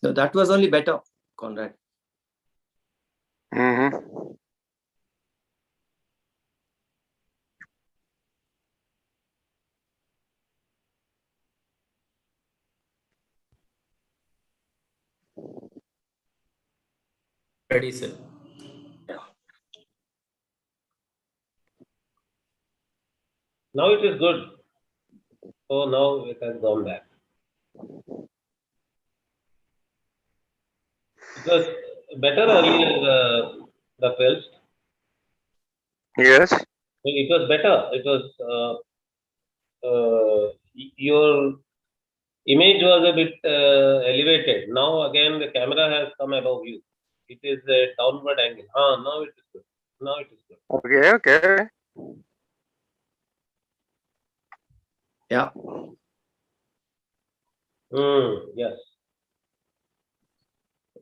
No, that was only better, Conrad. Mm-hmm. Ready, sir. Yeah. Now it is good. So now it has gone back. It was better earlier, the first. Yes. It was better. It was your image was a bit elevated. Now again the camera has come above you. It is a downward angle. Now it is good. Now it is good. Okay. Okay. Yeah. Yes.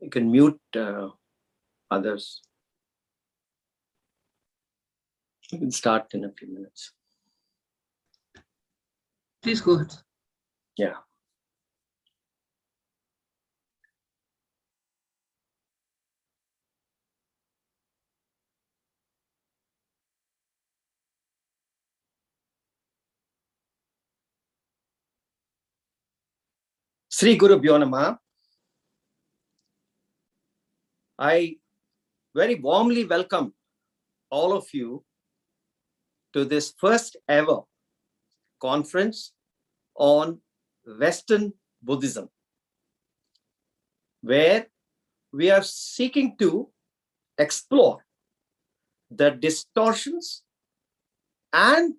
You can mute others. You can start in a few minutes. Please go ahead. Yeah. Sri Guru Bhyonama. I very warmly welcome all of you to this first ever conference on Western Buddhism, where we are seeking to explore the distortions and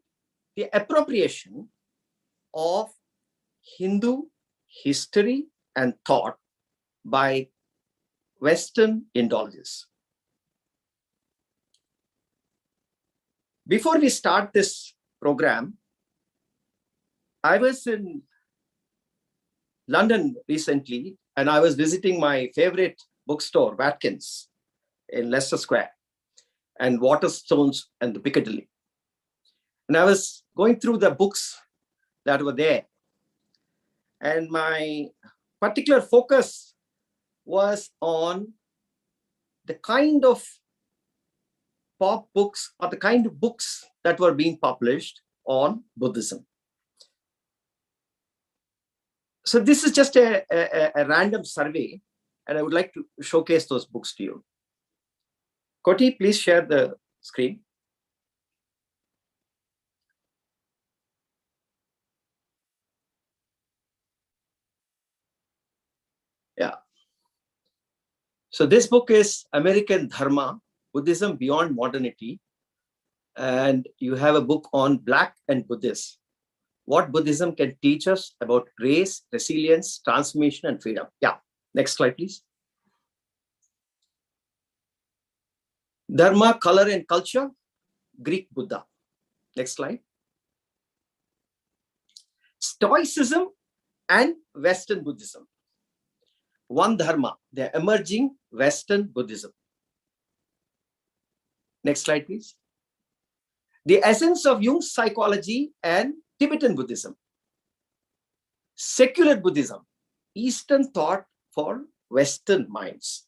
the appropriation of Hindu history and thought by Western Indologists. Before we start this program, I was in London recently, and I was visiting my favorite bookstore, Watkins, in Leicester Square, and Waterstones and the Piccadilly. And I was going through the books that were there. And my particular focus was on the kind of pop books or the kind of books that were being published on Buddhism. So this is just a random survey, and I would like to showcase those books to you. Koti, please share the screen. Yeah. So this book is American Dharma, Buddhism Beyond Modernity. And you have a book on Black and Buddhists. What Buddhism can teach us about race, resilience, transformation, and freedom. Yeah. Next slide, please. Dharma, Color and Culture, Greek Buddha. Next slide. Stoicism and Western Buddhism. One Dharma, the emerging Western Buddhism. Next slide, please. The essence of Jung's psychology and Tibetan Buddhism. Secular Buddhism, Eastern thought for Western minds.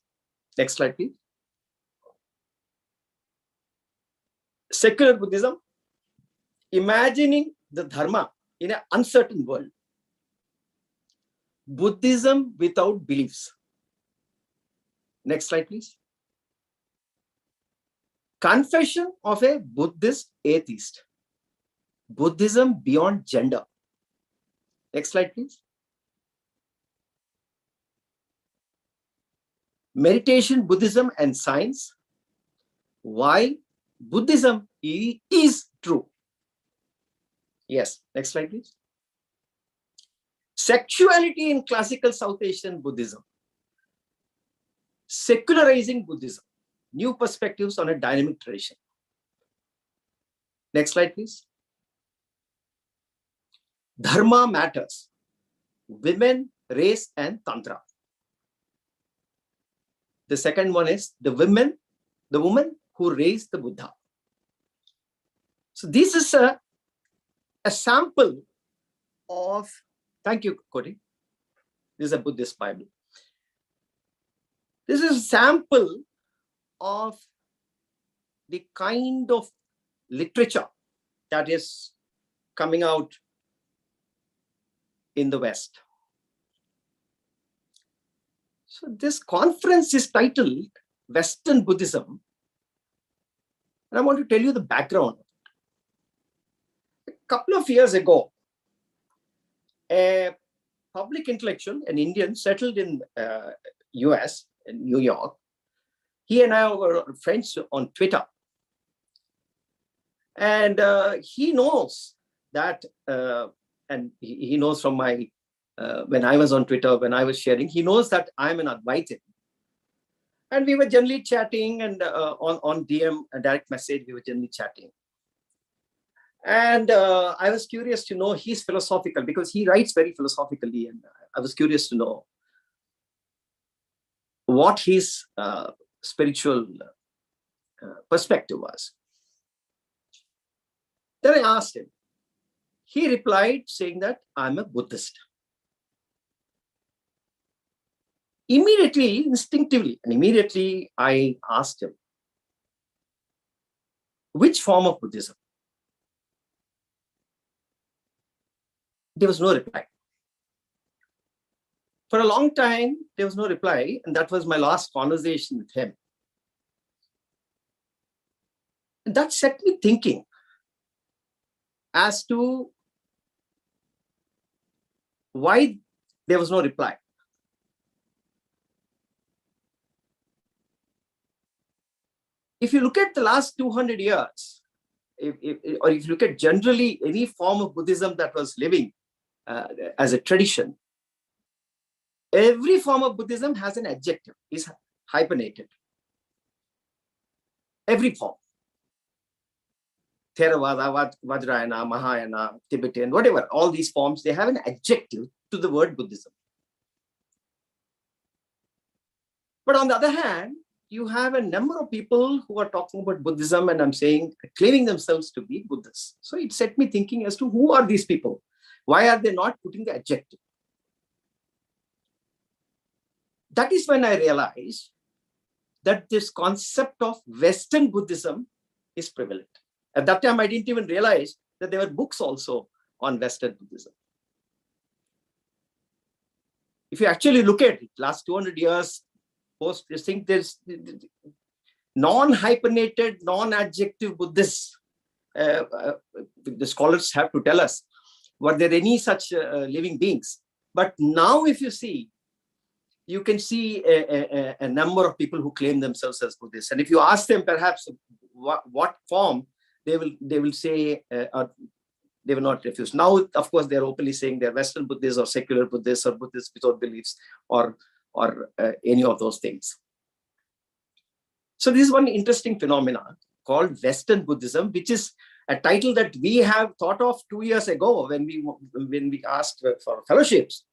Next slide, please. Secular Buddhism, imagining the Dharma in an uncertain world. Buddhism without beliefs. Next slide, please. Confession of a Buddhist atheist. Buddhism beyond gender. Next slide, please. Meditation, Buddhism, and science. Why Buddhism is true. Yes. Next slide, please. Sexuality in classical South Asian Buddhism. Secularizing Buddhism. New perspectives on a dynamic tradition. Next slide, please. Dharma matters. Women, race, and Tantra. The second one is the woman who raised the Buddha. So this is a sample of, thank you, Cody. This is a Buddhist Bible. This is a sample of the kind of literature that is coming out in the West. So this conference is titled Western Buddhism. And I want to tell you the background. A couple of years ago, a public intellectual, an Indian settled in US, in New York, he and I were friends on Twitter. And he knows that, and he knows from my, when I was on Twitter, when I was sharing, he knows that I'm an Advaitin. And we were generally chatting, and on DM, a direct message, we were generally chatting. And I was curious to know his philosophical, because he writes very philosophically, and I was curious to know what his spiritual perspective was. Then I asked him. He replied saying that I'm a Buddhist. Immediately, instinctively, and immediately I asked him, which form of Buddhism? There was no reply. For a long time, there was no reply, and that was my last conversation with him. And that set me thinking as to why there was no reply. If you look at the last 200 years, or if you look at generally any form of Buddhism that was living as a tradition, every form of Buddhism has an adjective, is hyphenated. Every form. Theravada, Vajrayana, Mahayana, Tibetan, whatever, all these forms, they have an adjective to the word Buddhism. But on the other hand, you have a number of people who are talking about Buddhism, and I'm saying, claiming themselves to be Buddhists. So it set me thinking as to who are these people? Why are they not putting the adjective? That is when I realized that this concept of Western Buddhism is prevalent. At that time, I didn't even realize that there were books also on Western Buddhism. If you actually look at it, last 200 years, post this thing, there's non-hyphenated, non-adjective Buddhists. The scholars have to tell us, were there any such living beings? But now if you see, you can see a number of people who claim themselves as Buddhists. And if you ask them perhaps what form, they will say, they will not refuse. Now, of course, they're openly saying they're Western Buddhists or secular Buddhists or Buddhists without beliefs or any of those things. So this is one interesting phenomenon called Western Buddhism, which is a title that we have thought of 2 years ago when we asked for fellowships.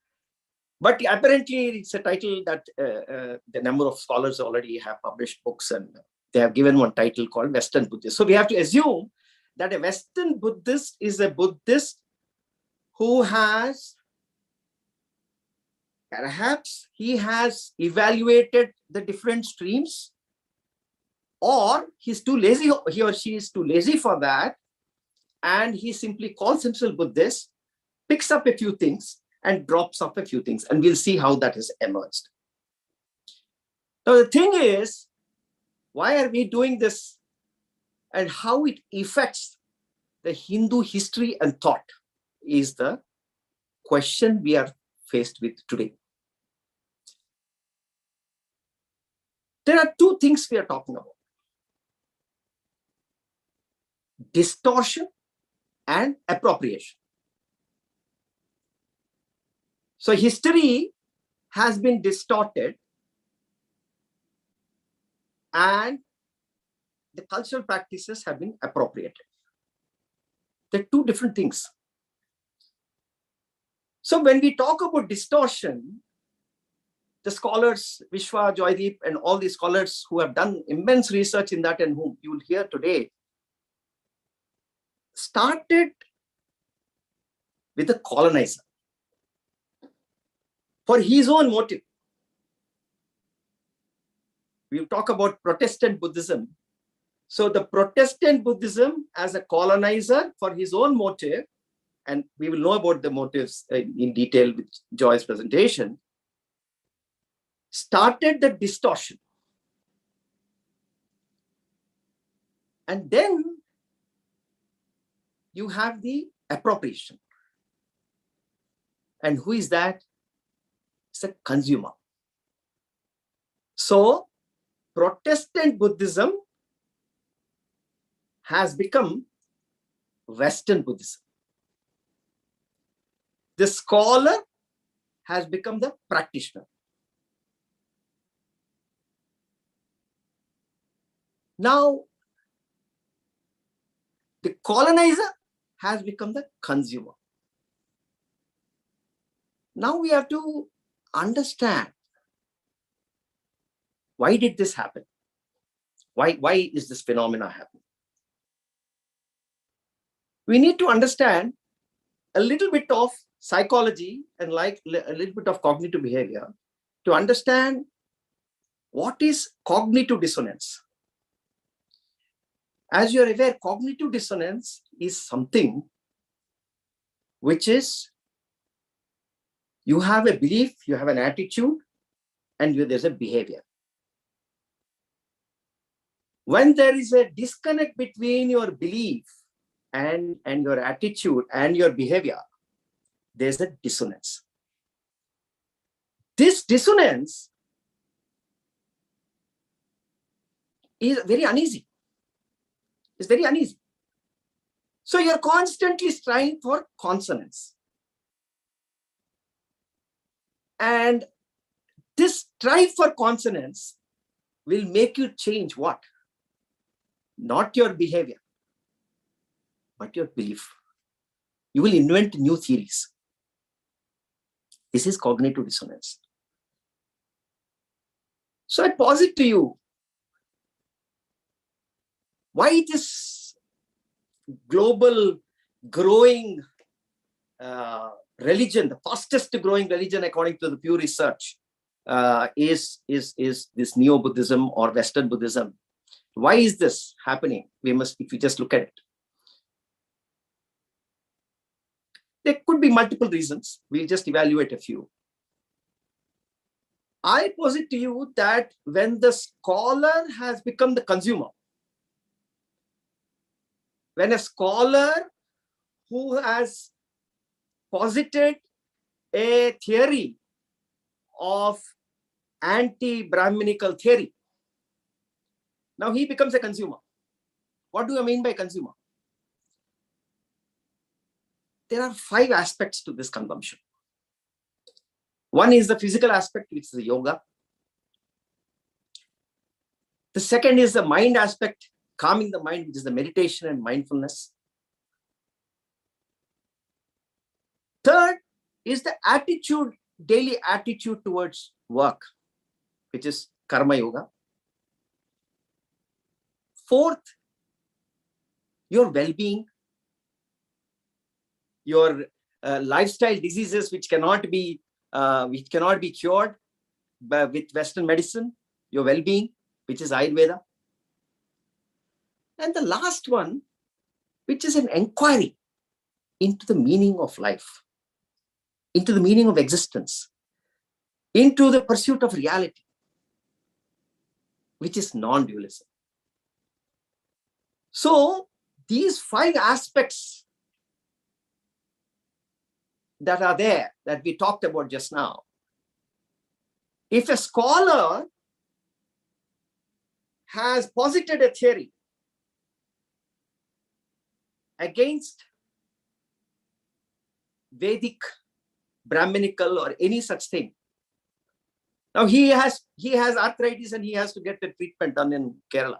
But apparently it's a title that the number of scholars already have published books, and they have given one title called Western Buddhist. So we have to assume that a Western Buddhist is a Buddhist who has, perhaps he has evaluated the different streams, or he's too lazy, he or she is too lazy for that, and he simply calls himself Buddhist, picks up a few things and drops off a few things, and we'll see how that has emerged. Now the thing is, why are we doing this and how it affects the Hindu history and thought is the question we are faced with today. There are two things we are talking about: distortion and appropriation. So history has been distorted and the cultural practices have been appropriated. They're two different things. So when we talk about distortion, the scholars, Vishwa, Joydeep, and all these scholars who have done immense research in that and whom you will hear today, started with the colonizer for his own motive. we talk about Protestant Buddhism. So the Protestant Buddhism as a colonizer for his own motive, and we will know about the motives in detail with Joy's presentation, started the distortion. And then you have the appropriation. And who is that? It's a consumer. So Protestant Buddhism has become Western Buddhism. The scholar has become the practitioner. Now, the colonizer has become the consumer. Now we have to understand, why did this happen? Why is this phenomena happening? We need to understand a little bit of psychology and like a little bit of cognitive behavior to understand what is cognitive dissonance. As you're aware, cognitive dissonance is something which is, you have a belief, you have an attitude, and there's a behavior. When there is a disconnect between your belief and your attitude and your behavior, there's a dissonance. This dissonance is very uneasy. It's very uneasy. So you're constantly striving for consonance. And this strive for consonance will make you change what? Not your behavior, but your belief. You will invent new theories. This is cognitive dissonance. So I posit to you, why this global growing religion, the fastest growing religion according to the Pew Research, is this Neo-Buddhism or Western Buddhism. Why is this happening? We must, if you just look at it. There could be multiple reasons. We'll just evaluate a few. I posit to you that when the scholar has become the consumer, when a scholar who has posited a theory of anti-Brahminical theory, now he becomes a consumer. What do I mean by consumer? There are 5 aspects to this consumption. One is the physical aspect, which is the yoga. The second is the mind aspect, calming the mind, which is the meditation and mindfulness. Third is the attitude, daily attitude towards work, which is karma yoga. Fourth, your well-being, your lifestyle diseases which cannot be cured with Western medicine, your well-being, which is Ayurveda. And the last one, which is an inquiry into the meaning of life, into the meaning of existence, into the pursuit of reality, which is non-dualism. So these 5 aspects that are there, that we talked about just now, if a scholar has posited a theory against Vedic, Brahminical, or any such thing, now he has arthritis and he has to get the treatment done in Kerala,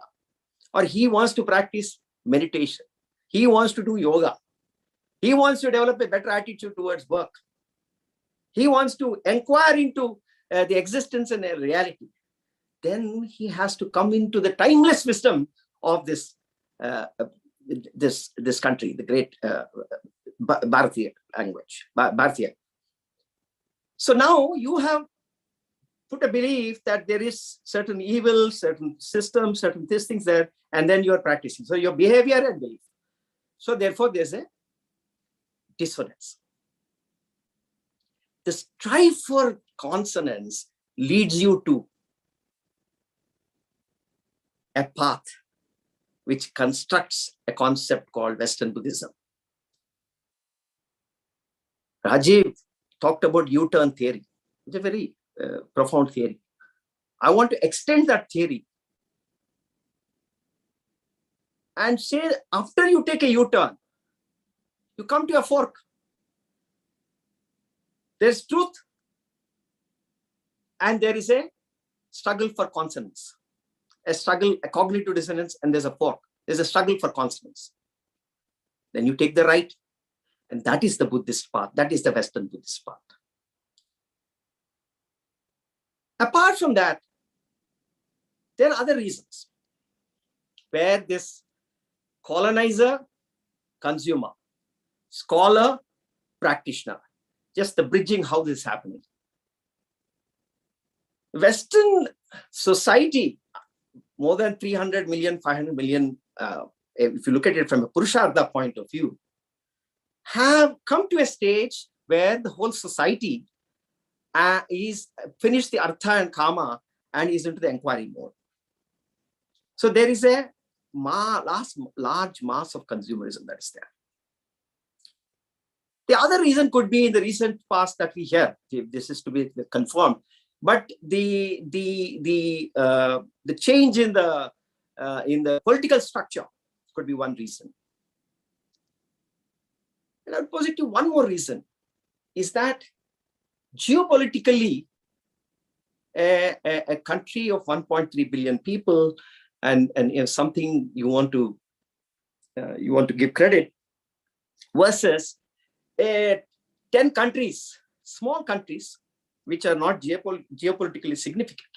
or he wants to practice meditation, he wants to do yoga, he wants to develop a better attitude towards work, he wants to inquire into the existence and reality, then he has to come into the timeless wisdom of this country, the great Bharatiya language, Bharatiya. So now you have put a belief that there is certain evil, certain systems, certain these things there, and then you are practicing. So your behavior and belief. So therefore, there's a dissonance. The strive for consonance leads you to a path which constructs a concept called Western Buddhism. Rajiv talked about U-turn theory. It's a very profound theory. I want to extend that theory and say after you take a U-turn, you come to a fork. There's truth and there is a struggle for consonance. A struggle, a cognitive dissonance, and there's a fork. There's a struggle for consonance. Then you take the right, and that is the Buddhist path. That is the Western Buddhist path. Apart from that, there are other reasons where this colonizer, consumer, scholar, practitioner, just the bridging how this is happening. Western society, more than 300 million, 500 million, if you look at it from a Purushartha point of view, have come to a stage where the whole society is finished the Artha and Kama and is into the inquiry mode. So there is a large mass of consumerism that is there. The other reason could be in the recent past that we hear, if this is to be confirmed, but the change in the political structure could be one reason. And I'll pose it to one more reason, is that geopolitically, a country of 1.3 billion people, and if something you want to give credit, versus 10 countries, small countries, which are not geopolitically significant.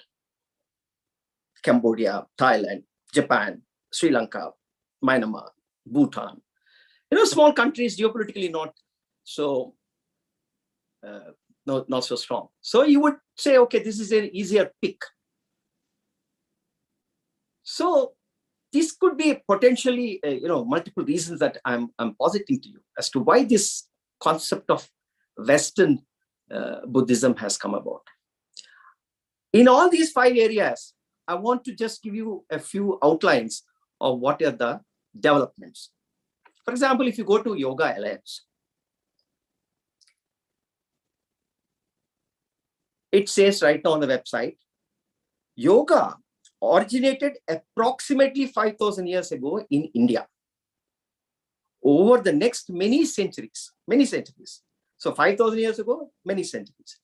Cambodia, Thailand, Japan, Sri Lanka, Myanmar, Bhutan. Small countries, geopolitically not so not so strong. So you would say, okay, this is an easier pick. So this could be potentially, multiple reasons that I'm positing to you as to why this concept of Western Buddhism has come about. In all these 5 areas, I want to just give you a few outlines of what are the developments. For example, if you go to Yoga Alliance, it says right now on the website, yoga originated approximately 5,000 years ago in India. Over the next many centuries. So 5,000 years ago, many centuries.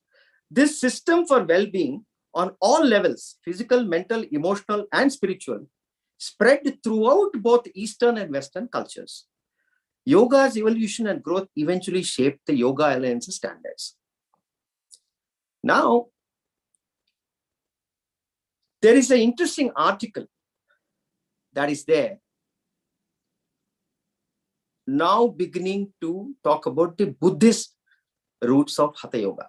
This system for well-being on all levels, physical, mental, emotional, and spiritual, spread throughout both Eastern and Western cultures. Yoga's evolution and growth eventually shaped the Yoga Alliance standards. Now, there is an interesting article that is there now beginning to talk about the Buddhist roots of Hatha Yoga.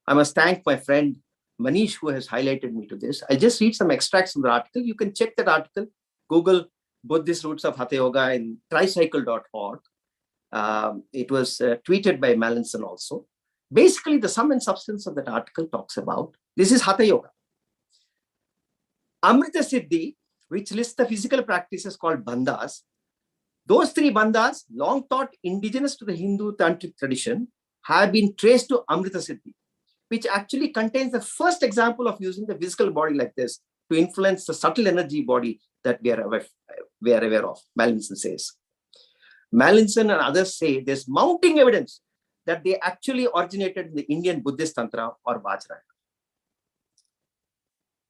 I must thank my friend Manish who has highlighted me to this. I'll just read some extracts from the article. You can check that article, Google Buddhist roots of Hatha Yoga in tricycle.org. It was tweeted by Mallinson also. Basically, the sum and substance of that article talks about, this is Hatha Yoga. Amrita Siddhi, which lists the physical practices called bandhas. Those 3 bandhas, long thought indigenous to the Hindu tantric tradition, have been traced to Amrita Siddhi, which actually contains the first example of using the physical body like this to influence the subtle energy body that we are aware of, Mallinson says. Mallinson and others say there's mounting evidence that they actually originated in the Indian Buddhist Tantra or Vajrayana.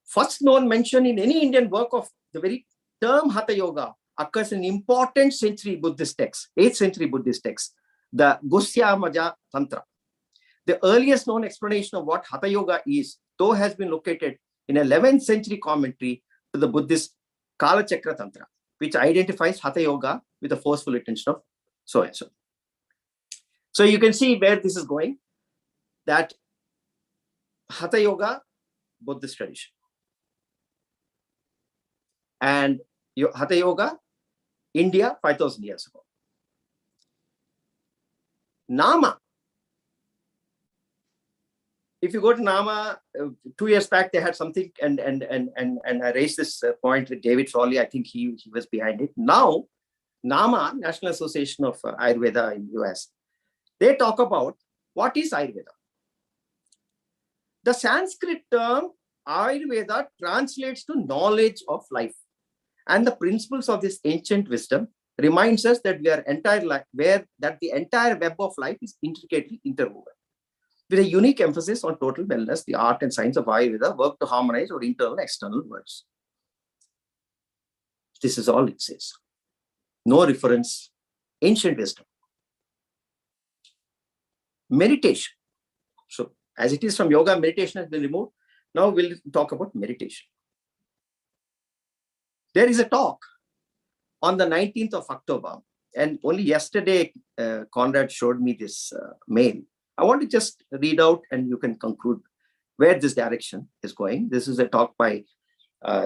First known mention in any Indian work of the very term Hatha Yoga occurs in important century Buddhist text, 8th century Buddhist text, the Gusyamaja Tantra. The earliest known explanation of what Hatha Yoga is, though, has been located in an 11th century commentary to the Buddhist Kala Chakra Tantra, which identifies Hatha Yoga with the forceful intention of so and so. So you can see where this is going, that Hatha Yoga, Buddhist tradition. And Hatha Yoga, India, 5,000 years ago. Nama. If you go to Nama, 2 years back, they had something, and I raised this point with David Frawley. I think he was behind it. Now, Nama, National Association of Ayurveda in US, they talk about what is Ayurveda. The Sanskrit term Ayurveda translates to knowledge of life. And the principles of this ancient wisdom reminds us that the entire web of life is intricately interwoven. With a unique emphasis on total wellness, the art and science of Ayurveda work to harmonize our internal and external worlds. This is all it says. No reference, ancient wisdom. Meditation. So, as it is from yoga, meditation has been removed. Now we'll talk about meditation. There is a talk on the 19th of October, and only yesterday Conrad showed me this mail. I want to just read out and you can conclude where this direction is going. This is a talk by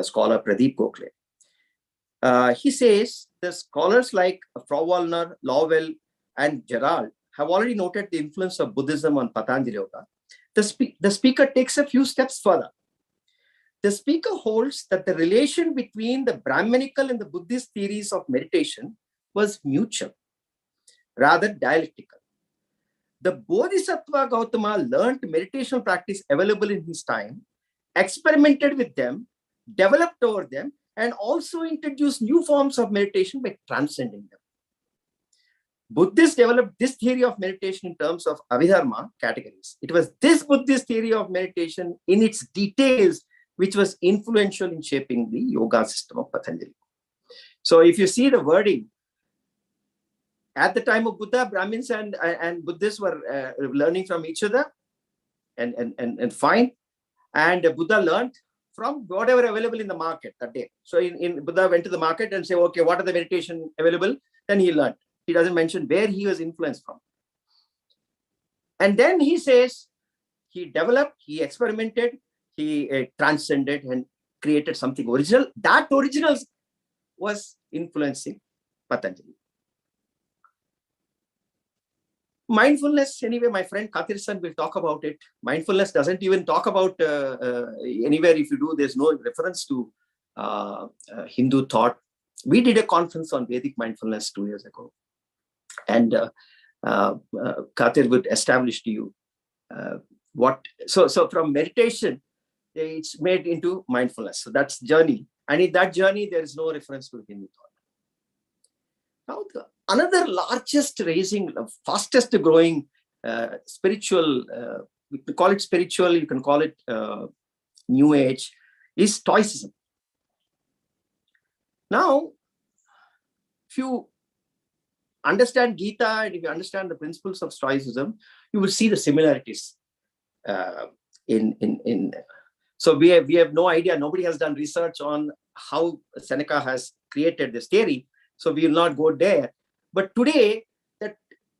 scholar Pradeep Gokhale. He says the scholars like Frauwallner, Lowell, and Gerald have already noted the influence of Buddhism on Patanjali Yoga. The speaker takes a few steps further. The speaker holds that the relation between the Brahmanical and the Buddhist theories of meditation was mutual, rather dialectical. The Bodhisattva Gautama learned meditation practice available in his time, experimented with them, developed over them, and also introduced new forms of meditation by transcending them. Buddhists developed this theory of meditation in terms of Abhidharma categories. It was this Buddhist theory of meditation in its details which was influential in shaping the yoga system of Patanjali. So if you see the wording, at the time of Buddha, Brahmins and Buddhists were learning from each other and fine. And Buddha learned from whatever available in the market that day. So in Buddha went to the market and said, okay, what are the meditation available? Then he learned. He doesn't mention where he was influenced from. And then he says, he developed, he experimented, he transcended and created something original. That original was influencing Patanjali. Mindfulness, anyway, my friend Kathir-san will talk about it. Mindfulness doesn't even talk about anywhere. If you do, there's no reference to Hindu thought. We did a conference on Vedic mindfulness 2 years ago. And Kathir would establish to you so from meditation, it's made into mindfulness. So that's journey. And in that journey, there is no reference to Hindu thought. Now, another largest raising, fastest growing spiritual, we can call it spiritual, you can call it New Age, is Stoicism. Now, if you understand Gita and if you understand the principles of Stoicism, you will see the similarities So we have no idea. Nobody has done research on how Seneca has created this theory. So we will not go there. But today, that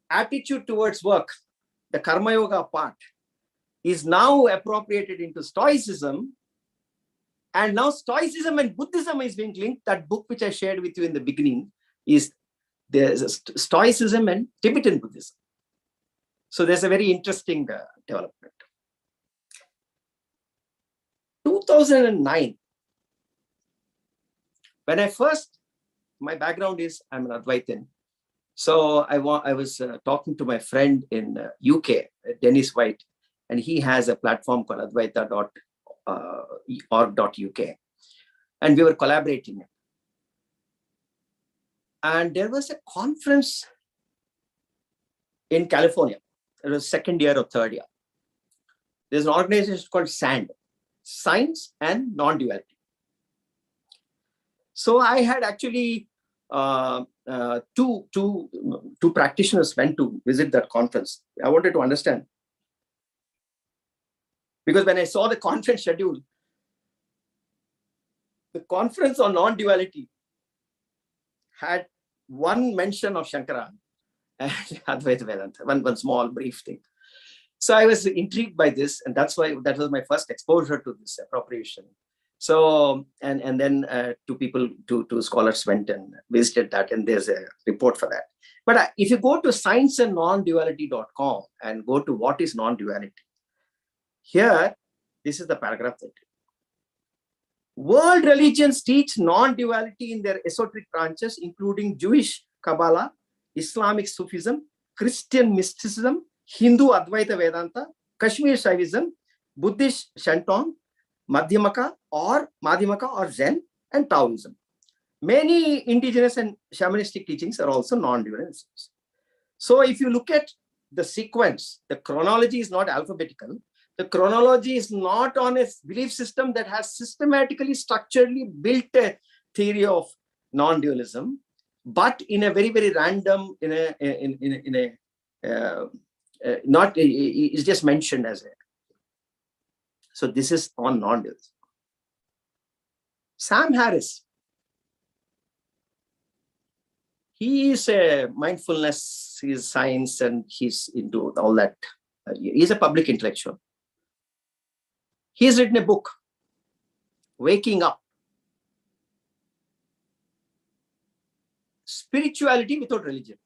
attitude towards work, the Karma Yoga part, is now appropriated into Stoicism. And now Stoicism and Buddhism is being linked. That book which I shared with you in the beginning is there's Stoicism and Tibetan Buddhism. So there's a very interesting development. 2009, when I first, my background is I'm an Advaitin. So I was talking to my friend in UK, Dennis White, and he has a platform called advaita.org.uk. And we were collaborating. And there was a conference in California. It was second year or third year. There's an organization called SAND, Science and Non-Duality. So I had actually two practitioners went to visit that conference. I wanted to understand. Because when I saw the conference schedule, the conference on non-duality had one mention of Shankara and Advaita Vedanta, one small brief thing. So I was intrigued by this, and that's why that was my first exposure to this appropriation. So, and then two scholars went and visited that, and there's a report for that. But if you go to scienceandnonduality.com and go to what is non-duality, here, this is the paragraph that world religions teach non-duality in their esoteric branches, including Jewish Kabbalah, Islamic Sufism, Christian mysticism, Hindu Advaita Vedanta, Kashmir Shaivism, Buddhist Shantung, Madhyamaka or Zen, and Taoism. Many indigenous and shamanistic teachings are also non-dualisms. So if you look at the sequence, the chronology is not alphabetical. The chronology is not on a belief system that has systematically, structurally built a theory of non-dualism, but in a very, very random, it's just mentioned as a. So this is on non-dualism. Sam Harris, he is a mindfulness, he is science, and he's into all that. He's a public intellectual. He has written a book, Waking Up. Spirituality without religion.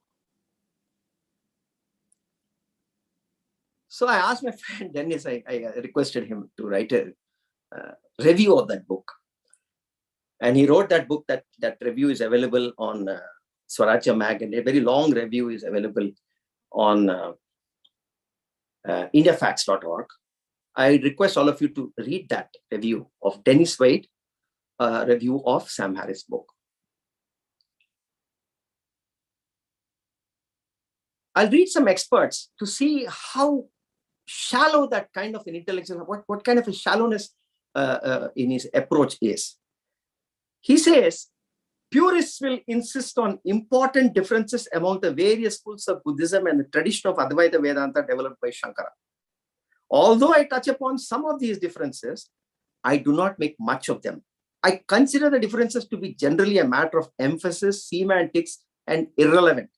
So I asked my friend Dennis, I requested him to write a review of that book. And he wrote that book. That review is available on Swarajya Mag, and a very long review is available on indiafacts.org. I request all of you to read that review of Dennis Wade, review of Sam Harris' book. I'll read some experts to see how shallow that kind of an intellectual, what kind of a shallowness in his approach is. He says, purists will insist on important differences among the various schools of Buddhism and the tradition of Advaita Vedanta developed by Shankara. Although I touch upon some of these differences, I do not make much of them. I consider the differences to be generally a matter of emphasis, semantics, and irrelevant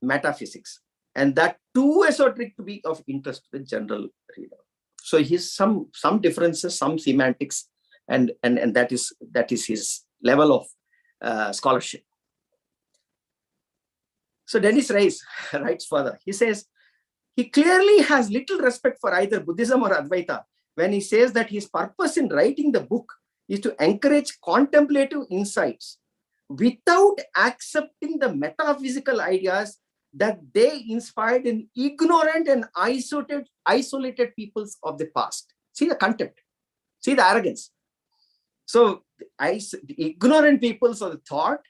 metaphysics, and that too esoteric to be of interest to the general reader. So he's some differences, some semantics, and that is his level of scholarship. So Dennis Rice writes further. He says, he clearly has little respect for either Buddhism or Advaita when he says that his purpose in writing the book is to encourage contemplative insights without accepting the metaphysical ideas that they inspired in ignorant and isolated peoples of the past. See the contempt, see the arrogance. So the ignorant peoples of the thought,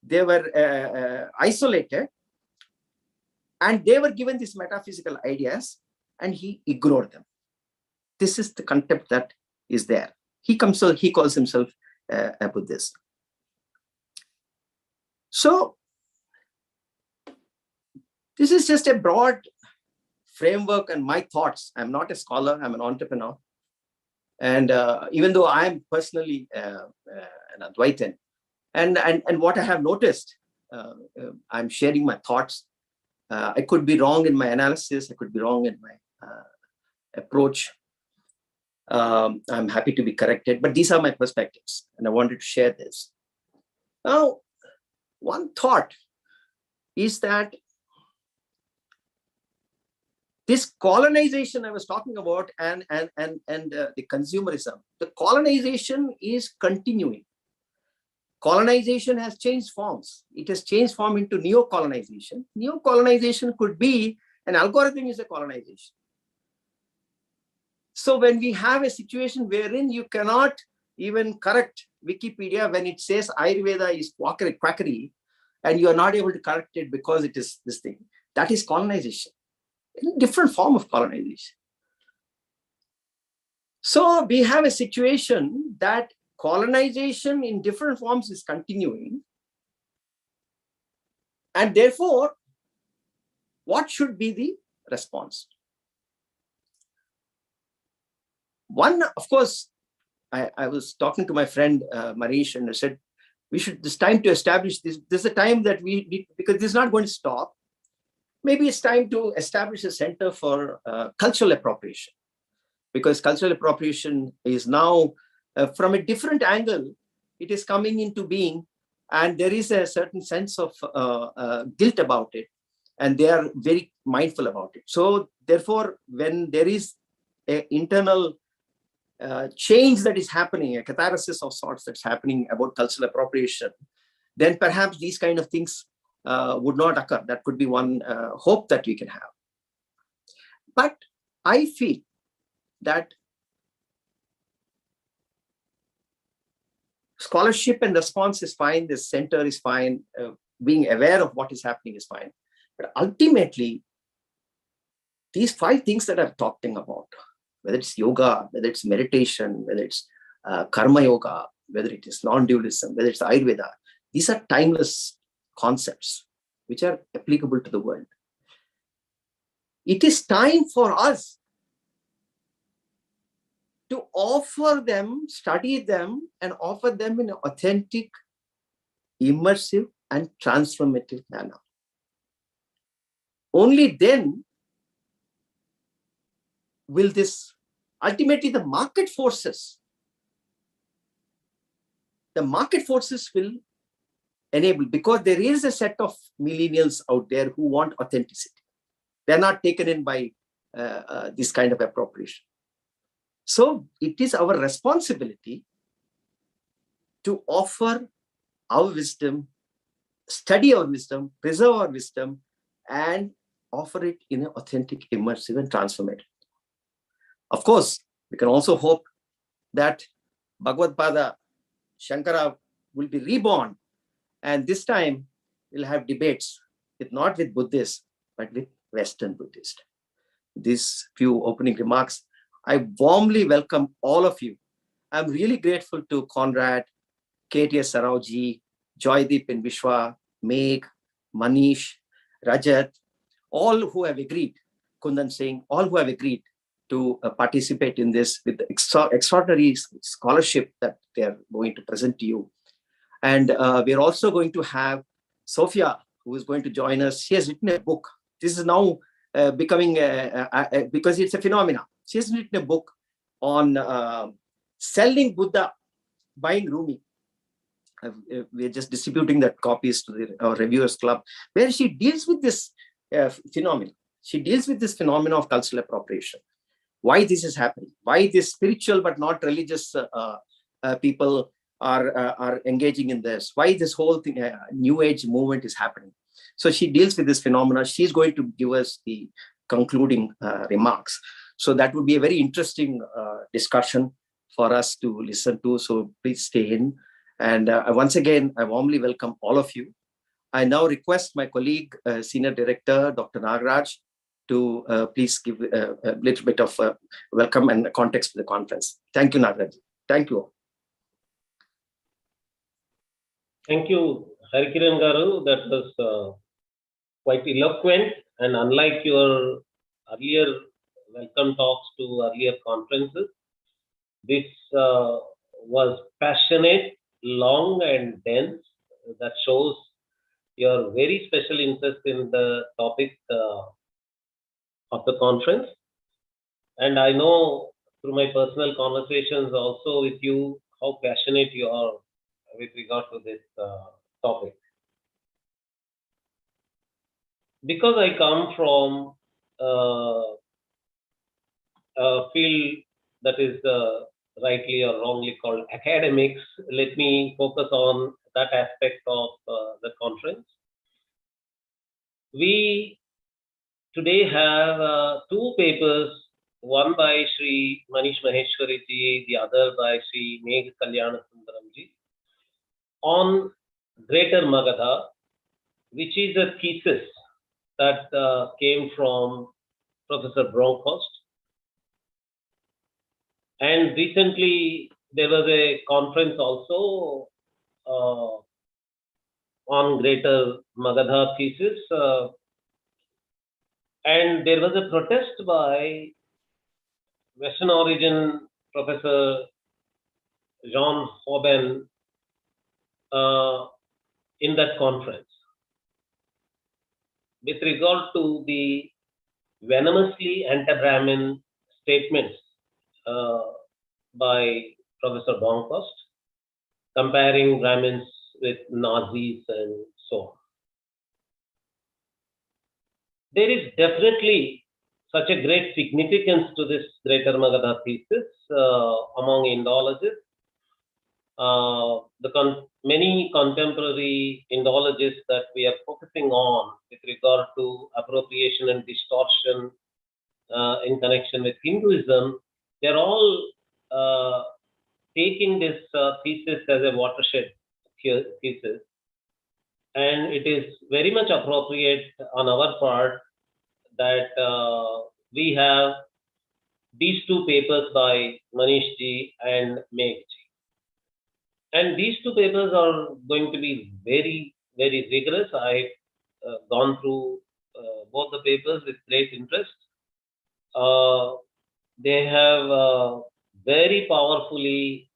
they were isolated, and they were given these metaphysical ideas, and he ignored them. This is the contempt that is there. He calls himself a Buddhist. So this is just a broad framework and my thoughts. I'm not a scholar, I'm an entrepreneur. And even though I'm personally an Advaitin, and what I have noticed, I'm sharing my thoughts. I could be wrong in my analysis, I could be wrong in my approach. I'm happy to be corrected, but these are my perspectives, and I wanted to share this. Now, one thought is that this colonization I was talking about and the consumerism, the colonization is continuing. Colonization has changed forms. It has changed form into neo-colonization. Neo-colonization could be an algorithm is a colonization. So when we have a situation wherein you cannot even correct Wikipedia when it says Ayurveda is quackery, and you are not able to correct it because it is this thing, that is colonization. A different form of colonization. So we have a situation that colonization in different forms is continuing. And therefore, what should be the response? One, of course, I was talking to my friend Manish, and I said, it's time to establish this. This is a time that because this is not going to stop. maybe it's time to establish a center for cultural appropriation, because cultural appropriation is now from a different angle, it is coming into being, and there is a certain sense of guilt about it, and they are very mindful about it. So therefore, when there is an internal change that is happening, a catharsis of sorts that's happening about cultural appropriation, then perhaps these kind of things would not occur. That could be one hope that we can have. But I feel that scholarship and response is fine, the center is fine, being aware of what is happening is fine. But ultimately, these 5 things that I'm talking about, whether it's yoga, whether it's meditation, whether it's karma yoga, whether it is non-dualism, whether it's Ayurveda, these are timeless concepts which are applicable to the world. It is time for us to offer them, study them, and offer them in an authentic, immersive, and transformative manner. Only then will this, ultimately the market forces will enable, because there is a set of millennials out there who want authenticity. They're not taken in by this kind of appropriation. So it is our responsibility to offer our wisdom, study our wisdom, preserve our wisdom, and offer it in an authentic, immersive, and transformative. Of course, we can also hope that Bhagavad Pada Shankara will be reborn, and this time we'll have debates not with Buddhists, but with Western Buddhists. These few opening remarks, I warmly welcome all of you. I'm really grateful to Conrad, KTS Sarauji, Joydeep and Vishwa, Meg, Manish, Rajat, all who have agreed, Kundan Singh, all who have agreed to participate in this with the extraordinary scholarship that they are going to present to you. And we're also going to have Sophia, who is going to join us. She has written a book. This is now becoming, because it's a phenomenon. She has written a book on selling Buddha, buying Rumi. We're just distributing that copies to our reviewers club, where she deals with this phenomenon. She deals with this phenomenon of cultural appropriation. Why this is happening? Why this spiritual but not religious people are engaging in this? Why this whole thing, New Age movement is happening? So she deals with this phenomena. She's going to give us the concluding remarks. So that would be a very interesting discussion for us to listen to. So please stay in. And once again, I warmly welcome all of you. I now request my colleague, Senior Director, Dr. Nagaraj, to please give a little bit of welcome and context to the conference. Thank you, Nagaraj. Thank you all. Thank you, Harikiran Garu. That was quite eloquent, and unlike your earlier welcome talks to earlier conferences, this was passionate, long, and dense. That shows your very special interest in the topic of the conference. And I know through my personal conversations also with you how passionate you are with regard to this topic. Because I come from a field that is rightly or wrongly called academics, let me focus on that aspect of the conference. We today have 2 papers, one by Sri Manish Maheshwari ji, the other by Sri Meg Kalyana Sundaram ji, on Greater Magadha, which is a thesis that came from Professor Bronkhorst. And recently there was a conference also on Greater Magadha thesis, and there was a protest by Western origin Professor Jean Hoben in that conference. with regard to the venomously anti-Brahmin statements uh, by Professor Broncost, comparing Brahmins with Nazis and so on. There is definitely such a great significance to this greater Magadha thesis among Indologists. Many contemporary Indologists that we are focusing on with regard to appropriation and distortion in connection with Hinduism, they're all taking this thesis as a watershed thesis. And it is very much appropriate on our part that we have these two papers by Manish ji and Meg ji. And these two papers are going to be very, very rigorous. I've gone through both the papers with great interest. They have very powerfully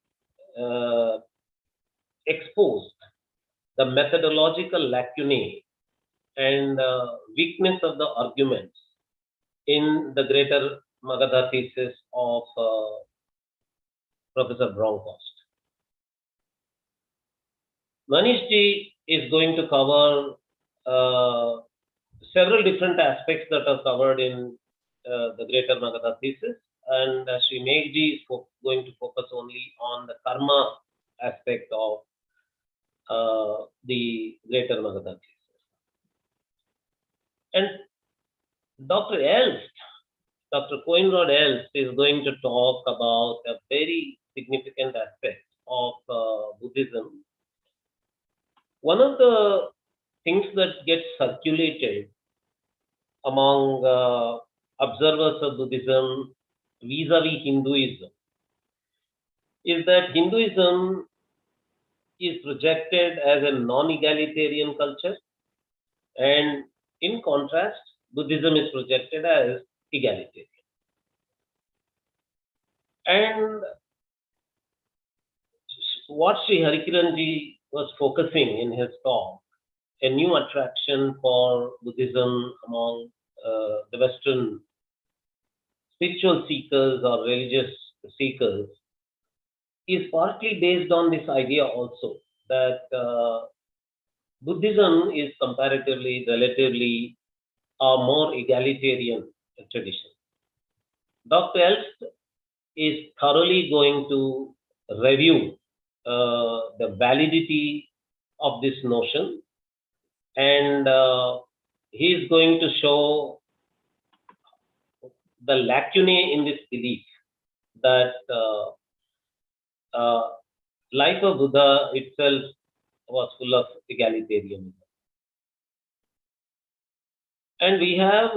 exposed the methodological lacunae and weakness of the arguments in the greater Magadha thesis of Professor Broncost. Manish ji is going to cover several different aspects that are covered in the greater Magadha thesis, and Sri Meg ji is going to focus only on the karma aspect of the greater Magadha thesis. And Dr. Elst, Dr. Coenrod Elst is going to talk about a very significant aspect of Buddhism. One of the things that gets circulated among observers of Buddhism vis-a-vis Hinduism is that Hinduism is projected as a non-egalitarian culture, and in contrast, Buddhism is projected as egalitarian. And what Sri Harikiran ji was focusing in his talk, a new attraction for Buddhism among the Western spiritual seekers or religious seekers, is partly based on this idea also that Buddhism is comparatively, relatively a more egalitarian tradition. Dr. Elst is thoroughly going to review the validity of this notion, and he is going to show the lacunae in this belief that life of Buddha itself was full of egalitarianism. And we have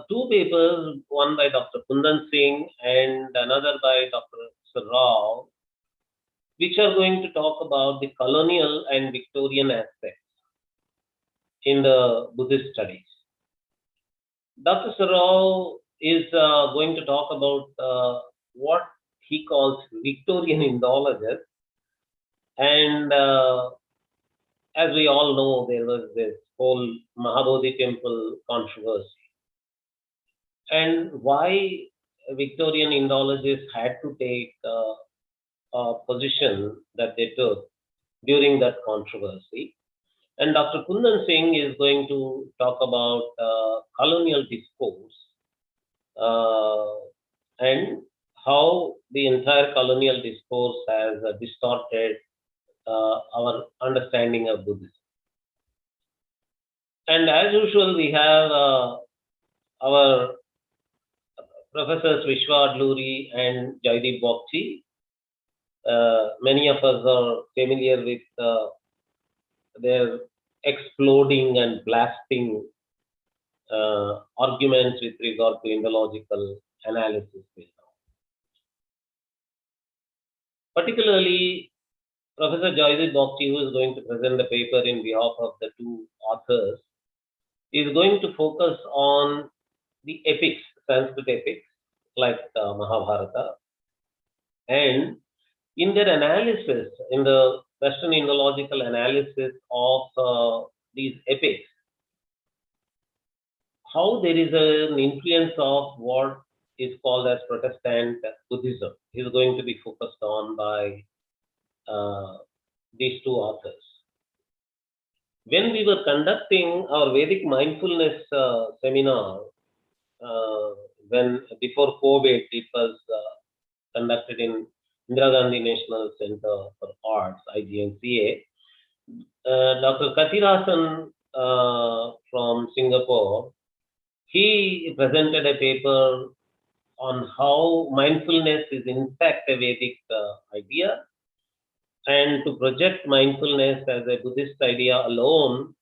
two papers, one by Dr. Kundan Singh and another by Dr. Sir Rao, which are going to talk about the colonial and Victorian aspects in the Buddhist studies. Dr. Sir Rao is going to talk about what he calls Victorian Indologists, and as we all know, there was this whole Mahabodhi temple controversy, and why Victorian Indologists had to take a position that they took during that controversy. And Dr. Kundan Singh is going to talk about colonial discourse and how the entire colonial discourse has distorted our understanding of Buddhism. And as usual, we have our Professors Vishwa Adluri and Jaideep Bokchi. Many of us are familiar with their exploding and blasting arguments with regard to Indological analysis. Particularly, Professor Jaideep Bokchi, who is going to present the paper in behalf of the two authors, is going to focus on the epics, Sanskrit epics, like Mahabharata, and in their analysis, in the Western Indological analysis of these epics, how there is an influence of what is called as Protestant Buddhism is going to be focused on by these two authors. When we were conducting our Vedic mindfulness seminar, when before COVID, it was conducted in Indira Gandhi National Center for Arts, IGNCA. Dr. Kathirasan from Singapore, he presented a paper on how mindfulness is in fact a Vedic idea, and to project mindfulness as a Buddhist idea alone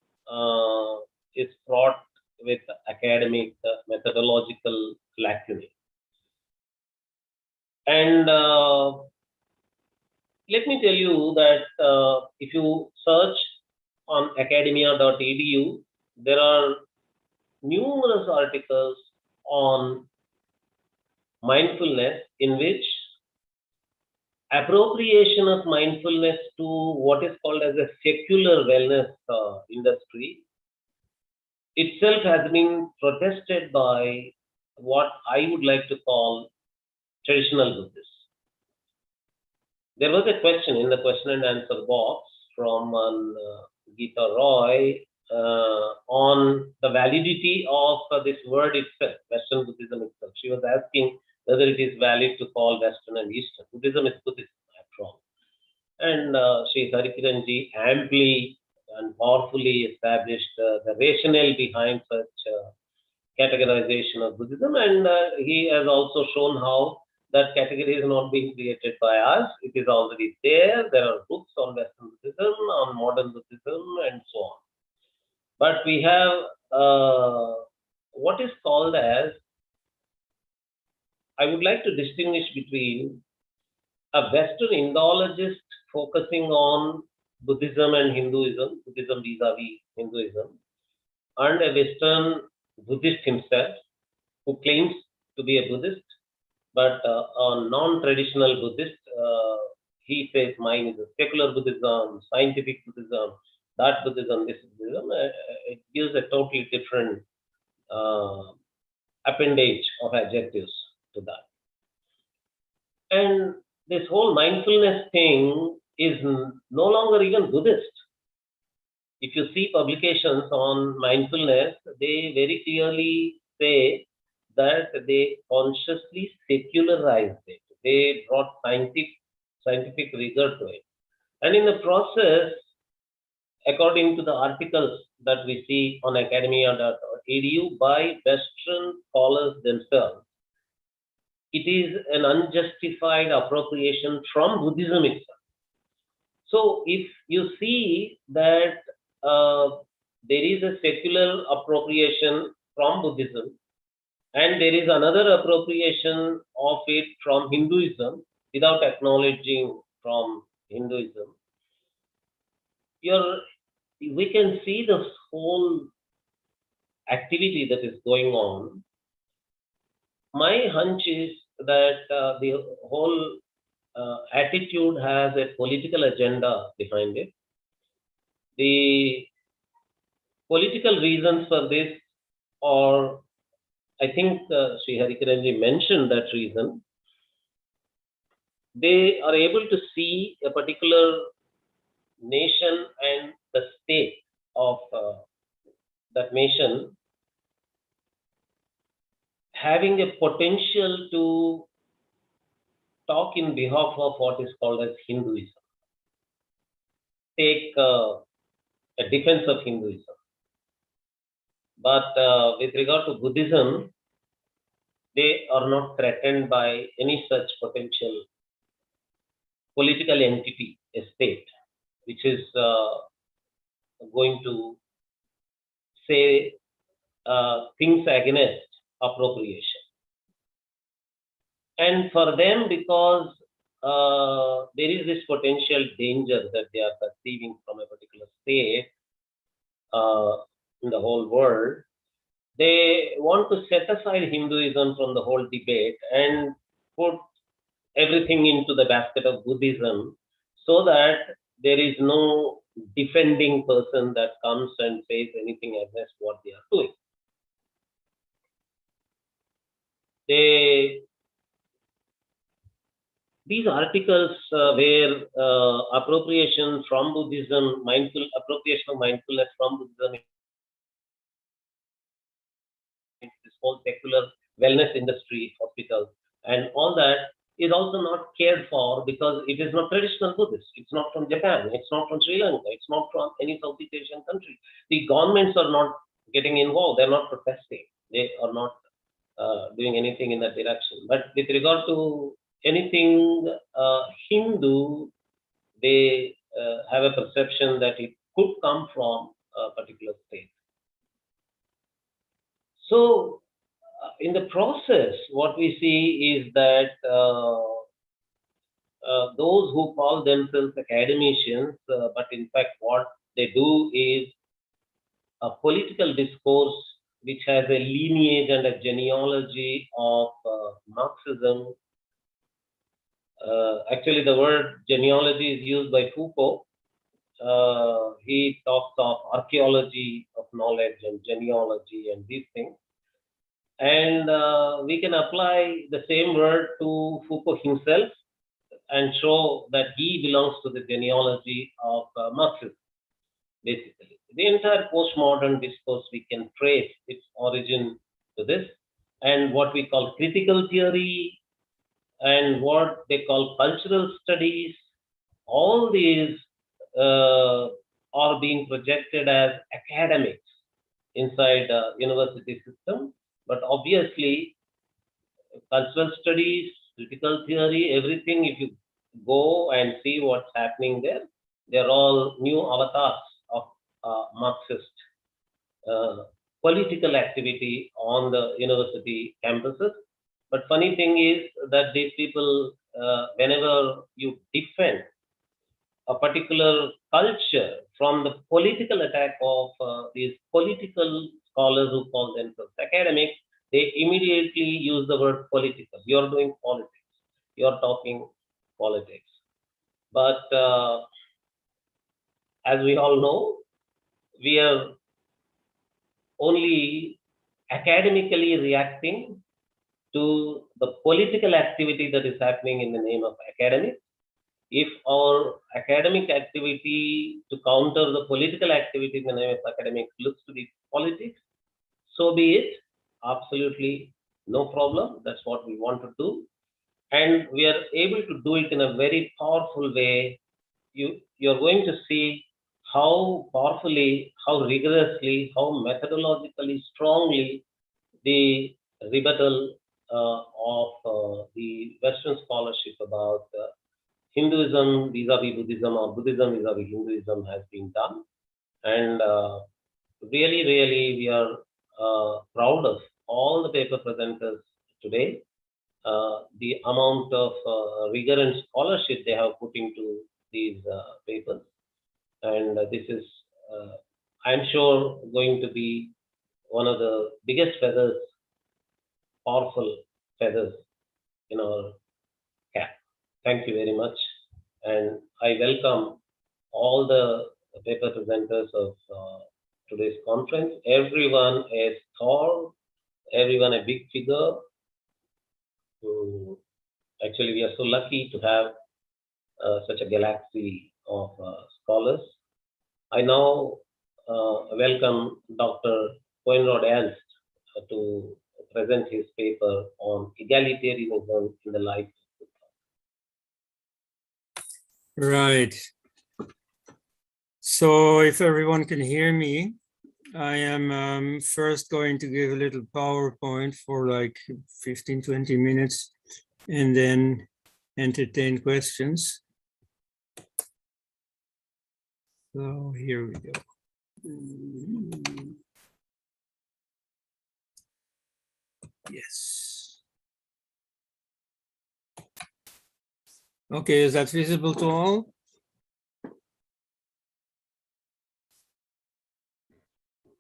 is fraught with academic methodological lacunae. And let me tell you that if you search on academia.edu, there are numerous articles on mindfulness in which appropriation of mindfulness to what is called as a secular wellness industry itself has been protested by what I would like to call traditional Buddhists. There was a question in the question and answer box from Geeta Roy on the validity of this word itself, Western Buddhism itself. She was asking whether it is valid to call Western and Eastern. Buddhism is Buddhism, after all. And Sri Harikiranji amply and powerfully established the rationale behind such categorization of Buddhism, and he has also shown how that category is not being created by us. It is already there. There are books on Western Buddhism, on modern Buddhism, and so on. But we have what is called as, I would like to distinguish between a Western Indologist focusing on Buddhism and Hinduism, Buddhism vis-a-vis Hinduism, and a Western Buddhist himself who claims to be a Buddhist, but a non-traditional Buddhist. He says mine is a secular Buddhism, scientific Buddhism, that Buddhism, this Buddhism. It gives a totally different appendage of adjectives to that. And this whole mindfulness thing is no longer even Buddhist. If you see publications on mindfulness, they very clearly say that they consciously secularized it. They brought scientific rigor to it. And in the process, according to the articles that we see on academia.edu by Western scholars themselves, it is an unjustified appropriation from Buddhism itself. So if you see that there is a secular appropriation from Buddhism, and there is another appropriation of it from Hinduism without acknowledging from Hinduism, we can see this whole activity that is going on. My hunch is that the whole attitude has a political agenda behind it. The political reasons for this, or I think Sri Harikiranji mentioned that reason, they are able to see a particular nation and the state of that nation having a potential to talk in behalf of what is called as Hinduism. Take a defense of Hinduism. But with regard to Buddhism, they are not threatened by any such potential political entity, a state, which is going to say things against appropriation. And for them, because there is this potential danger that they are perceiving from a particular state in the whole world, they want to set aside Hinduism from the whole debate and put everything into the basket of Buddhism, so that there is no defending person that comes and says anything against what they are doing. these articles were appropriation from Buddhism, appropriation of mindfulness from Buddhism, this whole secular wellness industry, hospitals, and all that is also not cared for because it is not traditional Buddhist. It's not from Japan. It's not from Sri Lanka. It's not from any Southeast Asian country. The governments are not getting involved. They're not protesting. They are not doing anything in that direction. But with regard to anything Hindu, they have a perception that it could come from a particular state. So, in the process, what we see is that those who call themselves academicians, but in fact what they do is a political discourse which has a lineage and a genealogy of Marxism. Actually, the word genealogy is used by Foucault. He talks of archaeology of knowledge and genealogy and these things. And we can apply the same word to Foucault himself and show that he belongs to the genealogy of Marxism, basically. The entire postmodern discourse, we can trace its origin to this. And what we call critical theory and what they call cultural studies, all these are being projected as academics inside the university system. But obviously, cultural studies, critical theory, everything, if you go and see what's happening there, they're all new avatars of Marxist political activity on the university campuses. But funny thing is that these people, whenever you defend a particular culture from the political attack of these political scholars who call themselves academics, they immediately use the word political. You're doing politics. You're talking politics. But as we all know, we are only academically reacting to the political activity that is happening in the name of academics. If our academic activity to counter the political activity in the name of academics looks to be politics, so be it. Absolutely no problem. That's what we want to do. And we are able to do it in a very powerful way. You're going to see how powerfully, how rigorously, how methodologically, strongly the rebuttal of the Western scholarship about Hinduism vis-a-vis Buddhism or Buddhism vis-a-vis Hinduism has been done. And really, really, we are proud of all the paper presenters today. The amount of rigor and scholarship they have put into these papers. And this is, I'm sure, going to be one of the biggest feathers, powerful feathers in our cap. Thank you very much. And I welcome all the paper presenters of today's conference. Everyone is tall, everyone a big figure. Actually, we are so lucky to have such a galaxy of scholars. I now welcome Dr. Coenrod Ernst to present his paper on egalitarianism in the life. Right. So if everyone can hear me, I am first going to give a little PowerPoint for like 15-20 minutes and then entertain questions. So here we go. Yes. Okay, is that visible to all?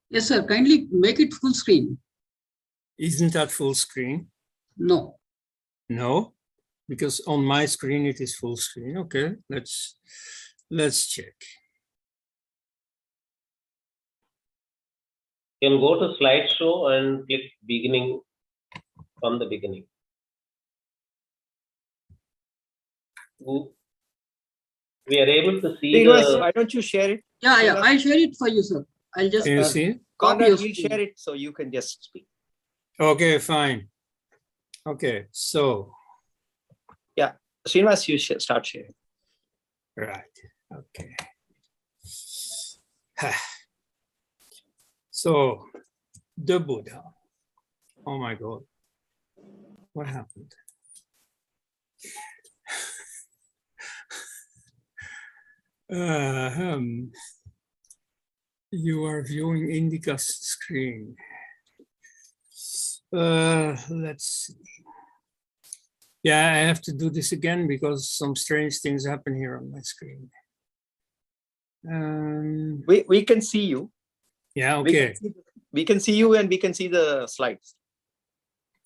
Yes, sir. Kindly make it full screen. Isn't that full screen? No. No, because on my screen it is full screen. Okay, let's check. You can go to slideshow and click beginning from the beginning. We are able to see Srinivas, the. why don't you share it? Yeah, yeah, Srinivas? I'll share it for you, sir. I'll just Can you see? copy Conrad, your we'll screen. share it so you can just speak. Okay, fine. Okay, so, Srinivas, you start sharing. right, okay. So, the Buddha. Oh my God. What happened? You are viewing Indica's screen. Let's see. Yeah, I have to do this again because some strange things happen here on my screen. We can see you. Yeah, We okay. we can see you and we can see the slides.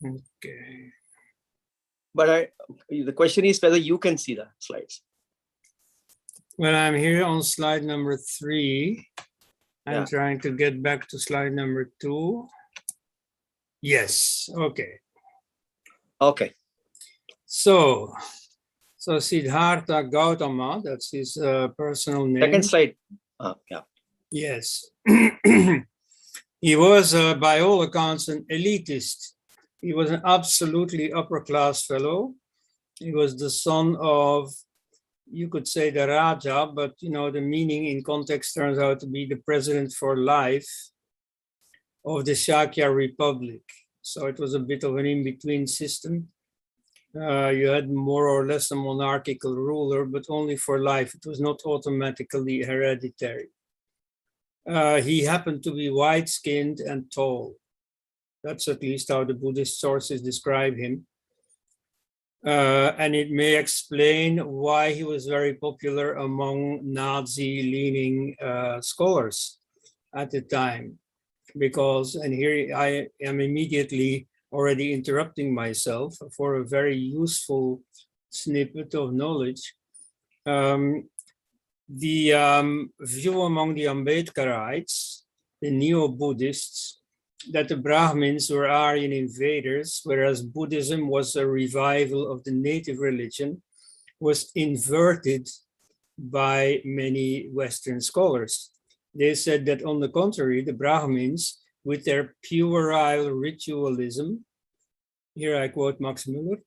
Okay. But the question is whether you can see the slides. Well, I'm here on slide number 3. I'm Yeah. trying to get back to slide number 2. Yes, okay. Okay. So Siddhartha Gautama, that's his personal name. Second slide. Yeah. Yes. He was, by all accounts, an elitist. He was an absolutely upper class fellow. He was the son of, you could say the Raja, but you know, the meaning in context turns out to be the president for life of the Shakya Republic. So it was a bit of an in-between system. You had more or less a monarchical ruler, but only for life. It was not automatically hereditary. He happened to be white-skinned and tall. That's at least how the Buddhist sources describe him. And it may explain why he was very popular among Nazi-leaning scholars at the time. Because, and here I am immediately already interrupting myself for a very useful snippet of knowledge. The view among the Ambedkarites, the neo-Buddhists, that the Brahmins were Aryan invaders, whereas Buddhism was a revival of the native religion, was inverted by many Western scholars. They said that on the contrary, the Brahmins, with their puerile ritualism, here I quote Max Muller,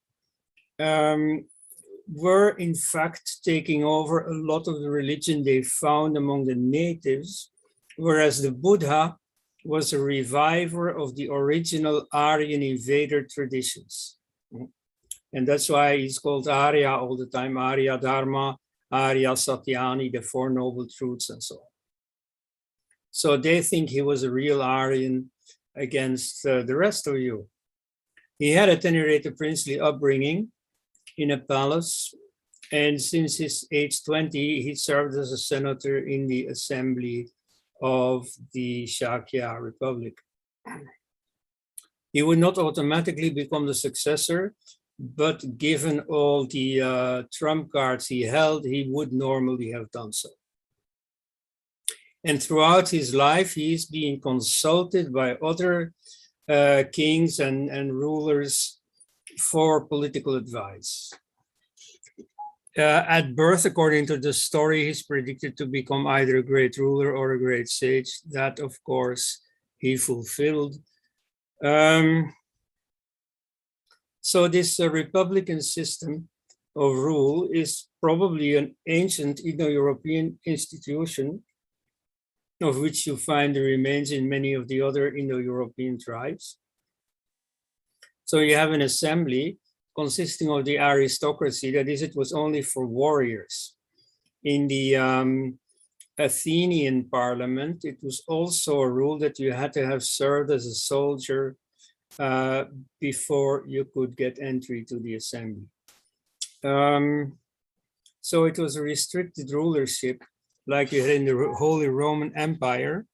were in fact taking over a lot of the religion they found among the natives, whereas the Buddha was a reviver of the original Aryan invader traditions. And that's why he's called Arya all the time, Arya Dharma, Arya Satyani, the Four Noble Truths and so on. So they think he was a real Aryan against the rest of you. He had at any rate a princely upbringing in a palace. And since his age 20, he served as a senator in the assembly of the Shakya Republic. He would not automatically become the successor, but given all the trump cards he held, he would normally have done so. And throughout his life, he is being consulted by other kings and rulers for political advice. At birth, according to the story, he's predicted to become either a great ruler or a great sage. That, of course, he fulfilled. So this Republican system of rule is probably an ancient Indo-European institution of which you find the remains in many of the other Indo-European tribes. So you have an assembly consisting of the aristocracy, that is, it was only for warriors. In the Athenian parliament, it was also a rule that you had to have served as a soldier before you could get entry to the assembly. So it was a restricted rulership, like you had in the Holy Roman Empire,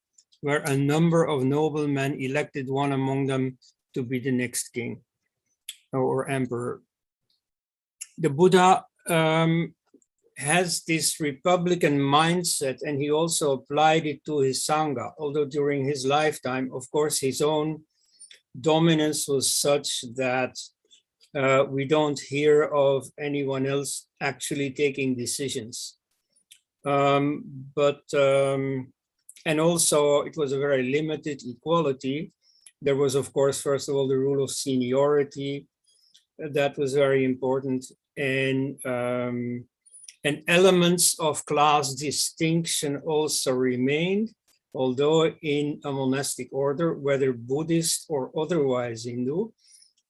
where a number of noblemen elected one among them to be the next king or emperor. The Buddha has this republican mindset, and he also applied it to his Sangha, although during his lifetime, of course, his own dominance was such that we don't hear of anyone else actually taking decisions. And also it was a very limited equality. There was, of course, first of all, the rule of seniority. That was very important. And elements of class distinction also remained, although in a monastic order, whether Buddhist or otherwise Hindu,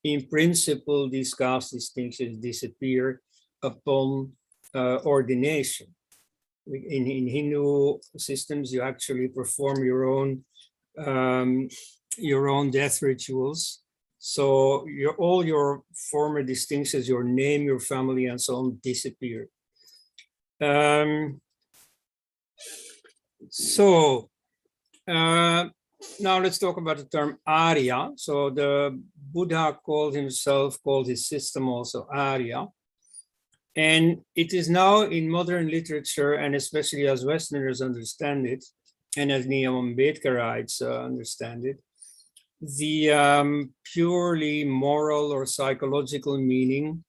in principle, these caste distinctions disappear upon ordination. In Hindu systems, you actually perform your own death rituals. So all your former distinctions, your name, your family, and so on, disappear. Now let's talk about the term Arya. So the Buddha called his system also Arya. And it is now in modern literature, and especially as Westerners understand it, and as Neo-Ambedkarites understand it, the purely moral or psychological meaning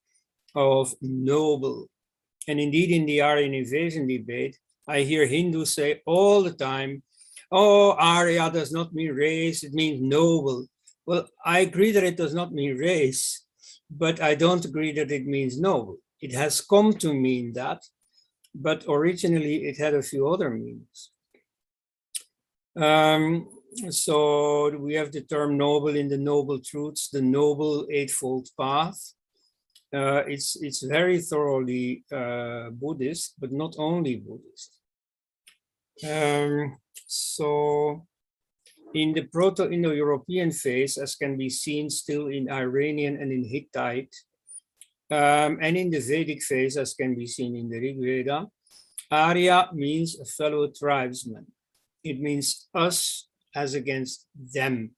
of noble. And indeed, in the Aryan invasion debate, I hear Hindus say all the time, oh, Arya does not mean race, it means noble. Well, I agree that it does not mean race, but I don't agree that it means noble. It has come to mean that, but originally it had a few other meanings. So we have the term noble in the Noble Truths, the Noble Eightfold Path. It's very thoroughly Buddhist, but not only Buddhist. So in the Proto-Indo-European phase, as can be seen still in Iranian and in Hittite, and in the Vedic phase, as can be seen in the Rig Veda, Arya means a fellow tribesman. It means us as against them.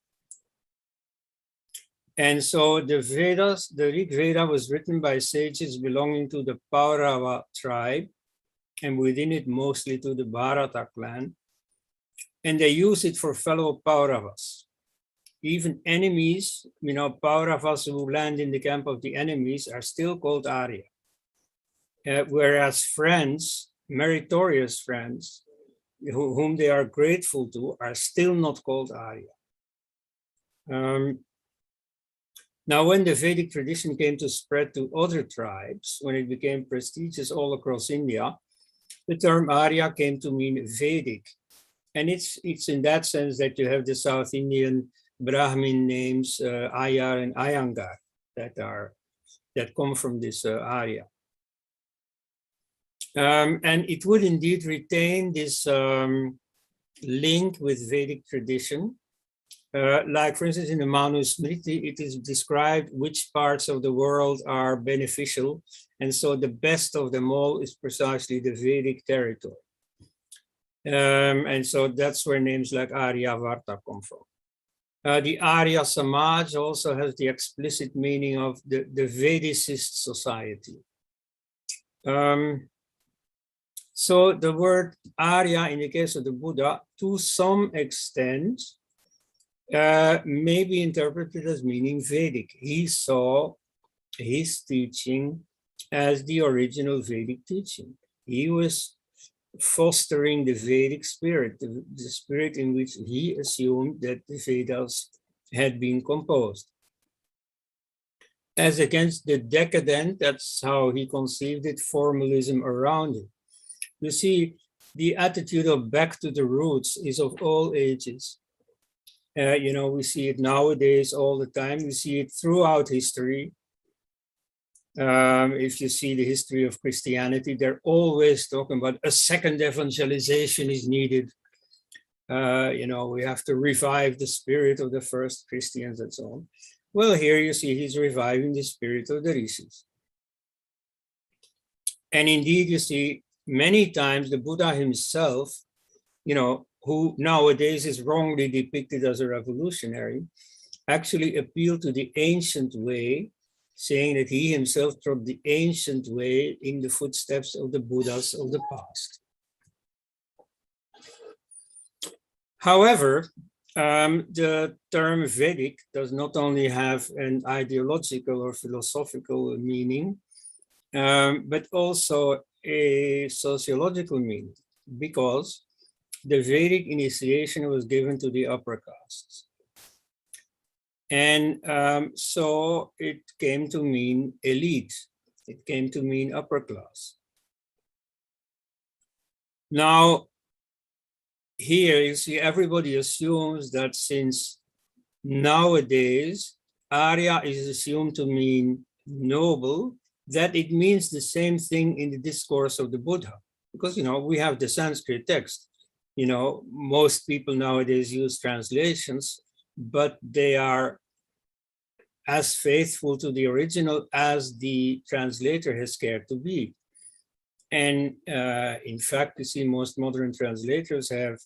And so the Vedas, the Rig Veda was written by sages belonging to the Paurava tribe, and within it mostly to the Bharata clan. And they use it for fellow Pauravas. Even enemies, Pauravas who land in the camp of the enemies are still called Arya. Whereas friends, meritorious friends, whom they are grateful to, are still not called Arya. Now, when the Vedic tradition came to spread to other tribes, when it became prestigious all across India, the term Arya came to mean Vedic. And it's in that sense that you have the South Indian Brahmin names Ayar and Iyengar that come from this Arya. And it would indeed retain this link with Vedic tradition. Like for instance, in the Manusmriti, it is described which parts of the world are beneficial. And so the best of them all is precisely the Vedic territory. And so that's where names like Aryavarta come from. The Arya Samaj also has the explicit meaning of the Vedicist society. So the word Arya in the case of the Buddha, to some extent, may be interpreted as meaning Vedic. He saw his teaching as the original Vedic teaching. He was fostering the Vedic spirit, the spirit in which he assumed that the Vedas had been composed. As against the decadent, that's how he conceived it, formalism around it. You see, the attitude of back to the roots is of all ages. We see it nowadays all the time. We see it throughout history. If you see the history of Christianity, they're always talking about a second evangelization is needed. We have to revive the spirit of the first Christians and so on. Well, here you see he's reviving the spirit of the rishis. And indeed, you see many times the Buddha himself, who nowadays is wrongly depicted as a revolutionary, actually appealed to the ancient way, saying that he himself trod the ancient way in the footsteps of the Buddhas of the past. However, The term Vedic does not only have an ideological or philosophical meaning, but also a sociological meaning, because the Vedic initiation was given to the upper castes. And so it came to mean elite. It came to mean upper class. Now, here you see everybody assumes that since nowadays Arya is assumed to mean noble, that it means the same thing in the discourse of the Buddha. Because, we have the Sanskrit text. Most people nowadays use translations, but they are as faithful to the original as the translator has cared to be. And in fact, you see, most modern translators have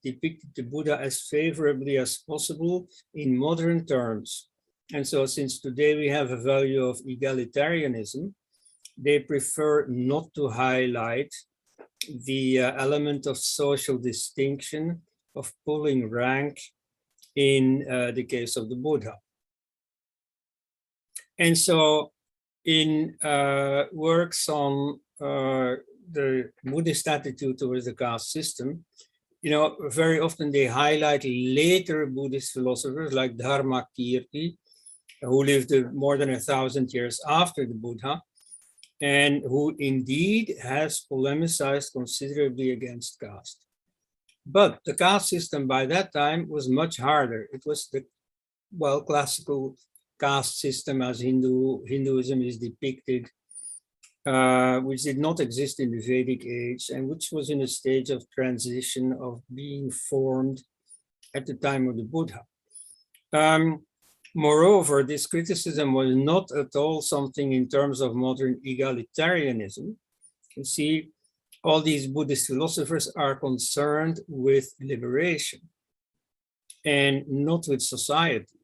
depicted the Buddha as favorably as possible in modern terms. And so since today we have a value of egalitarianism, they prefer not to highlight the element of social distinction, of pulling rank in the case of the Buddha. And so in works on the Buddhist attitude towards the caste system, very often they highlight later Buddhist philosophers like Dharmakirti, who lived more than 1,000 years after the Buddha, and who indeed has polemicized considerably against caste. But the caste system by that time was much harder. It was the, classical caste system as Hinduism is depicted, which did not exist in the Vedic age and which was in a stage of transition of being formed at the time of the Buddha. Moreover, this criticism was not at all something in terms of modern egalitarianism. You see, all these Buddhist philosophers are concerned with liberation and not with society.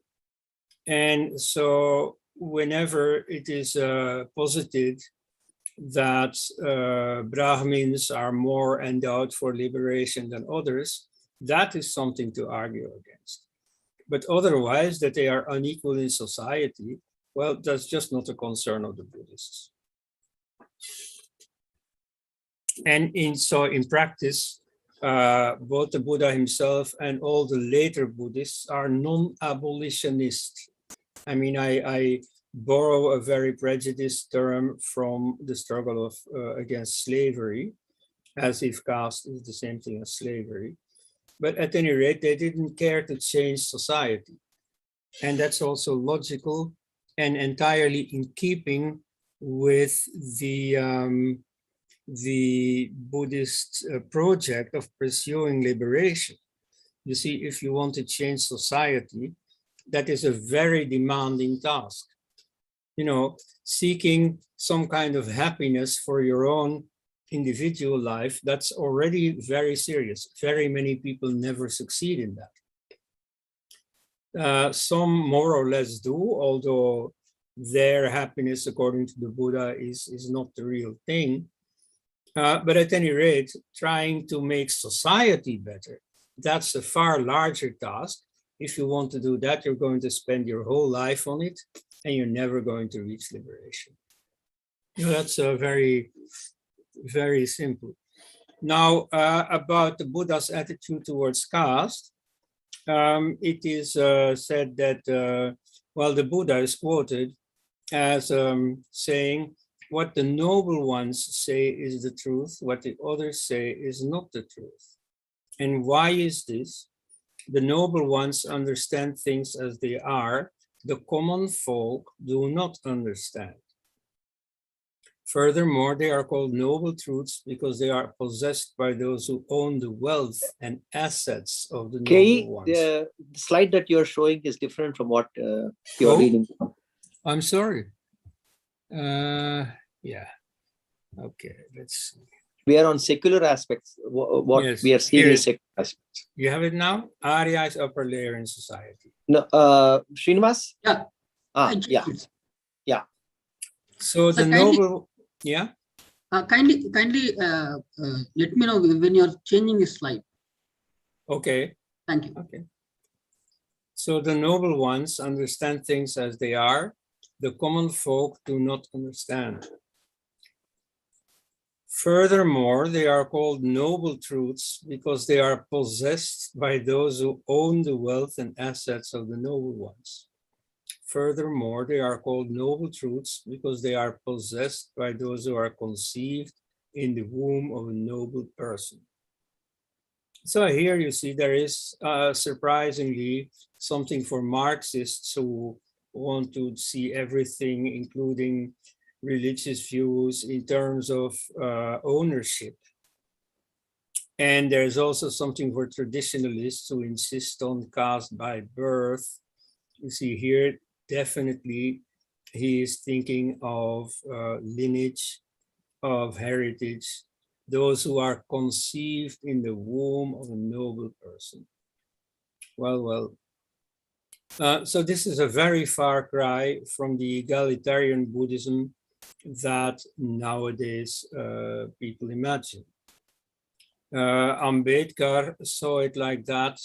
And so whenever it is posited that Brahmins are more endowed for liberation than others, that is something to argue against. But otherwise, that they are unequal in society, well, that's just not a concern of the Buddhists. And in practice, both the Buddha himself and all the later Buddhists are non-abolitionists. I mean, I borrow a very prejudiced term from the struggle of against slavery, as if caste is the same thing as slavery. But at any rate, they didn't care to change society. And that's also logical and entirely in keeping with the Buddhist project of pursuing liberation. You see, if you want to change society, that is a very demanding task. Seeking some kind of happiness for your own individual life, that's already very serious. Very many people never succeed in that. Some more or less do, although their happiness, according to the Buddha, is not the real thing. But at any rate, trying to make society better, that's a far larger task. If you want to do that, you're going to spend your whole life on it, and you're never going to reach liberation. That's a very, very simple. Now, about the Buddha's attitude towards caste, it is said that, the Buddha is quoted as saying, what the noble ones say is the truth, what the others say is not the truth. And why is this? The noble ones understand things as they are. The common folk do not understand. Furthermore, they are called noble truths because they are possessed by those who own the wealth and assets of the noble ones. The slide that you're showing is different from what you're reading. I'm sorry. Yeah. Okay, let's see. We are on secular aspects. What Yes, we are seeing is secular aspects. You have it now? Arya is upper layer in society. No, Srinivas? Yeah. Yeah. Yeah. So the noble, yeah? Kindly let me know when you're changing the slide. Okay. Thank you. Okay. So the noble ones understand things as they are. The common folk do not understand. Furthermore, they are called noble truths because they are possessed by those who own the wealth and assets of the noble ones. Furthermore, they are called noble truths because they are possessed by those who are conceived in the womb of a noble person. So here you see there is surprisingly something for Marxists who want to see everything, including religious views, in terms of ownership. And there's also something for traditionalists who insist on caste by birth. You see here, definitely he is thinking of lineage, of heritage, those who are conceived in the womb of a noble person. Well. So this is a very far cry from the egalitarian Buddhism that nowadays people imagine. Ambedkar saw it like that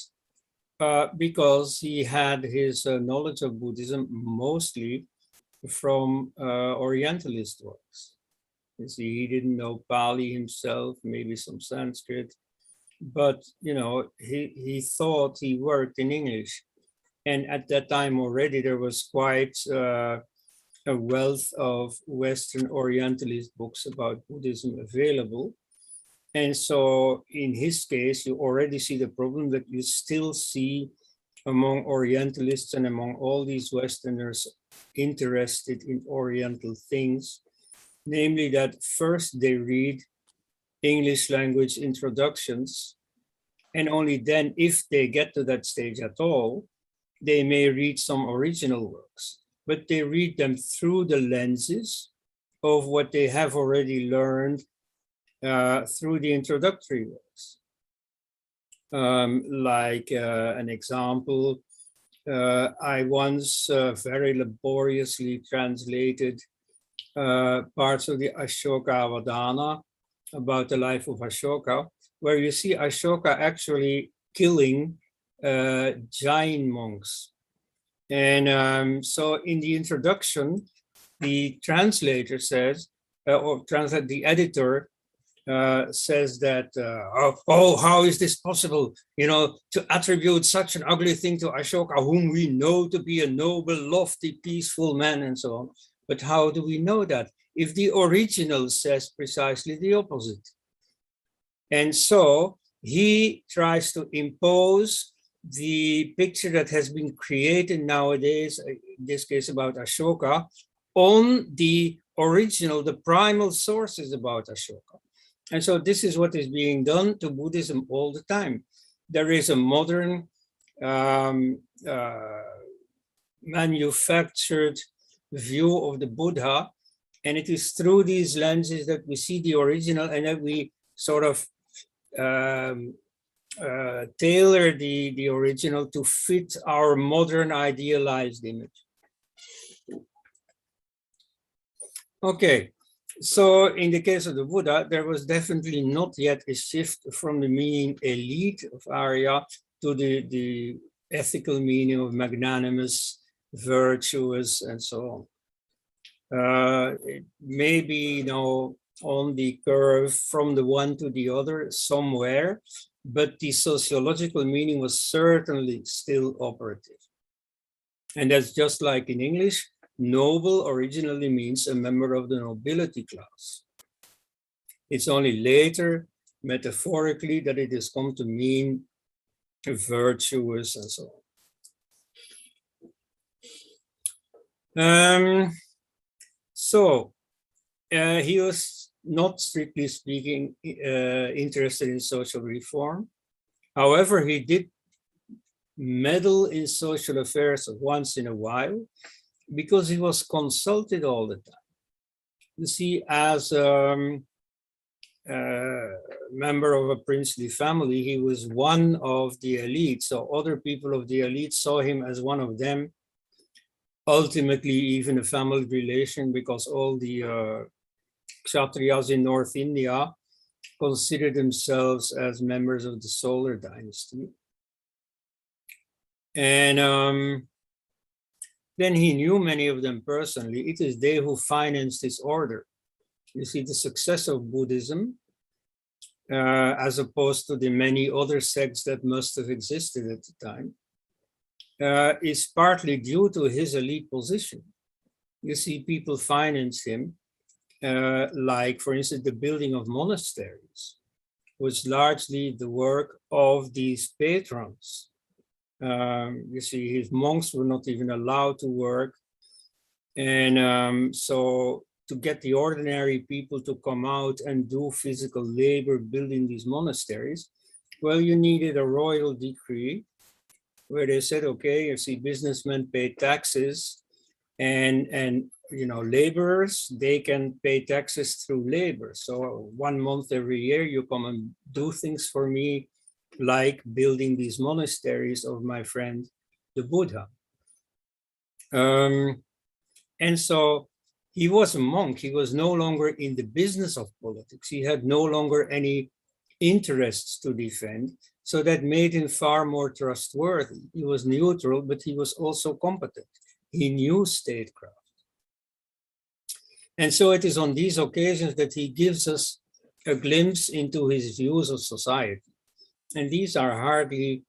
because he had his knowledge of Buddhism mostly from Orientalist works. You see, he didn't know Pali himself, maybe some Sanskrit, but he thought he worked in English. And at that time already there was quite a wealth of Western Orientalist books about Buddhism available. And so in his case, you already see the problem that you still see among Orientalists and among all these Westerners interested in Oriental things, namely that first they read English language introductions, and only then, if they get to that stage at all, they may read some original works, but they read them through the lenses of what they have already learned through the introductory works. Like an example, I once very laboriously translated parts of the Ashoka Avadana about the life of Ashoka, where you see Ashoka actually killing Jain monks. And so in the introduction, the translator says, the editor says that, oh, how is this possible, to attribute such an ugly thing to Ashoka, whom we know to be a noble, lofty, peaceful man, and so on. But how do we know that? If the original says precisely the opposite. And so he tries to impose the picture that has been created nowadays, in this case about Ashoka, on the original, the primal sources about Ashoka. And so this is what is being done to Buddhism all the time. There is a modern manufactured view of the Buddha, and it is through these lenses that we see the original, and that we sort of tailor the original to fit our modern idealized image. Okay, so in the case of the Buddha, there was definitely not yet a shift from the meaning elite of Arya to the ethical meaning of magnanimous, virtuous, and so on. It may be, on the curve from the one to the other somewhere, but the sociological meaning was certainly still operative. And that's just like in English, noble originally means a member of the nobility class. It's only later, metaphorically, that it has come to mean virtuous and so on. He was not strictly speaking interested in social reform. However, he did meddle in social affairs once in a while because he was consulted all the time. You see, as a member of a princely family, he was one of the elite. So other people of the elite saw him as one of them. Ultimately, even a family relation, because all the Kshatriyas in North India considered themselves as members of the Solar dynasty. And then he knew many of them personally. It is they who financed his order. You see, the success of Buddhism, as opposed to the many other sects that must have existed at the time, is partly due to his elite position. You see, people finance him, like, for instance, the building of monasteries was largely the work of these patrons. You see, his monks were not even allowed to work. And so to get the ordinary people to come out and do physical labor building these monasteries, well, you needed a royal decree where they said, okay, you see, businessmen pay taxes, and you know, laborers, they can pay taxes through labor. So 1 month every year, you come and do things for me, like building these monasteries of my friend, the Buddha. And so he was a monk. He was no longer in the business of politics. He had no longer any interests to defend. So that made him far more trustworthy. He was neutral, but he was also competent. He knew statecraft. And so it is on these occasions that he gives us a glimpse into his views of society. And these are hardly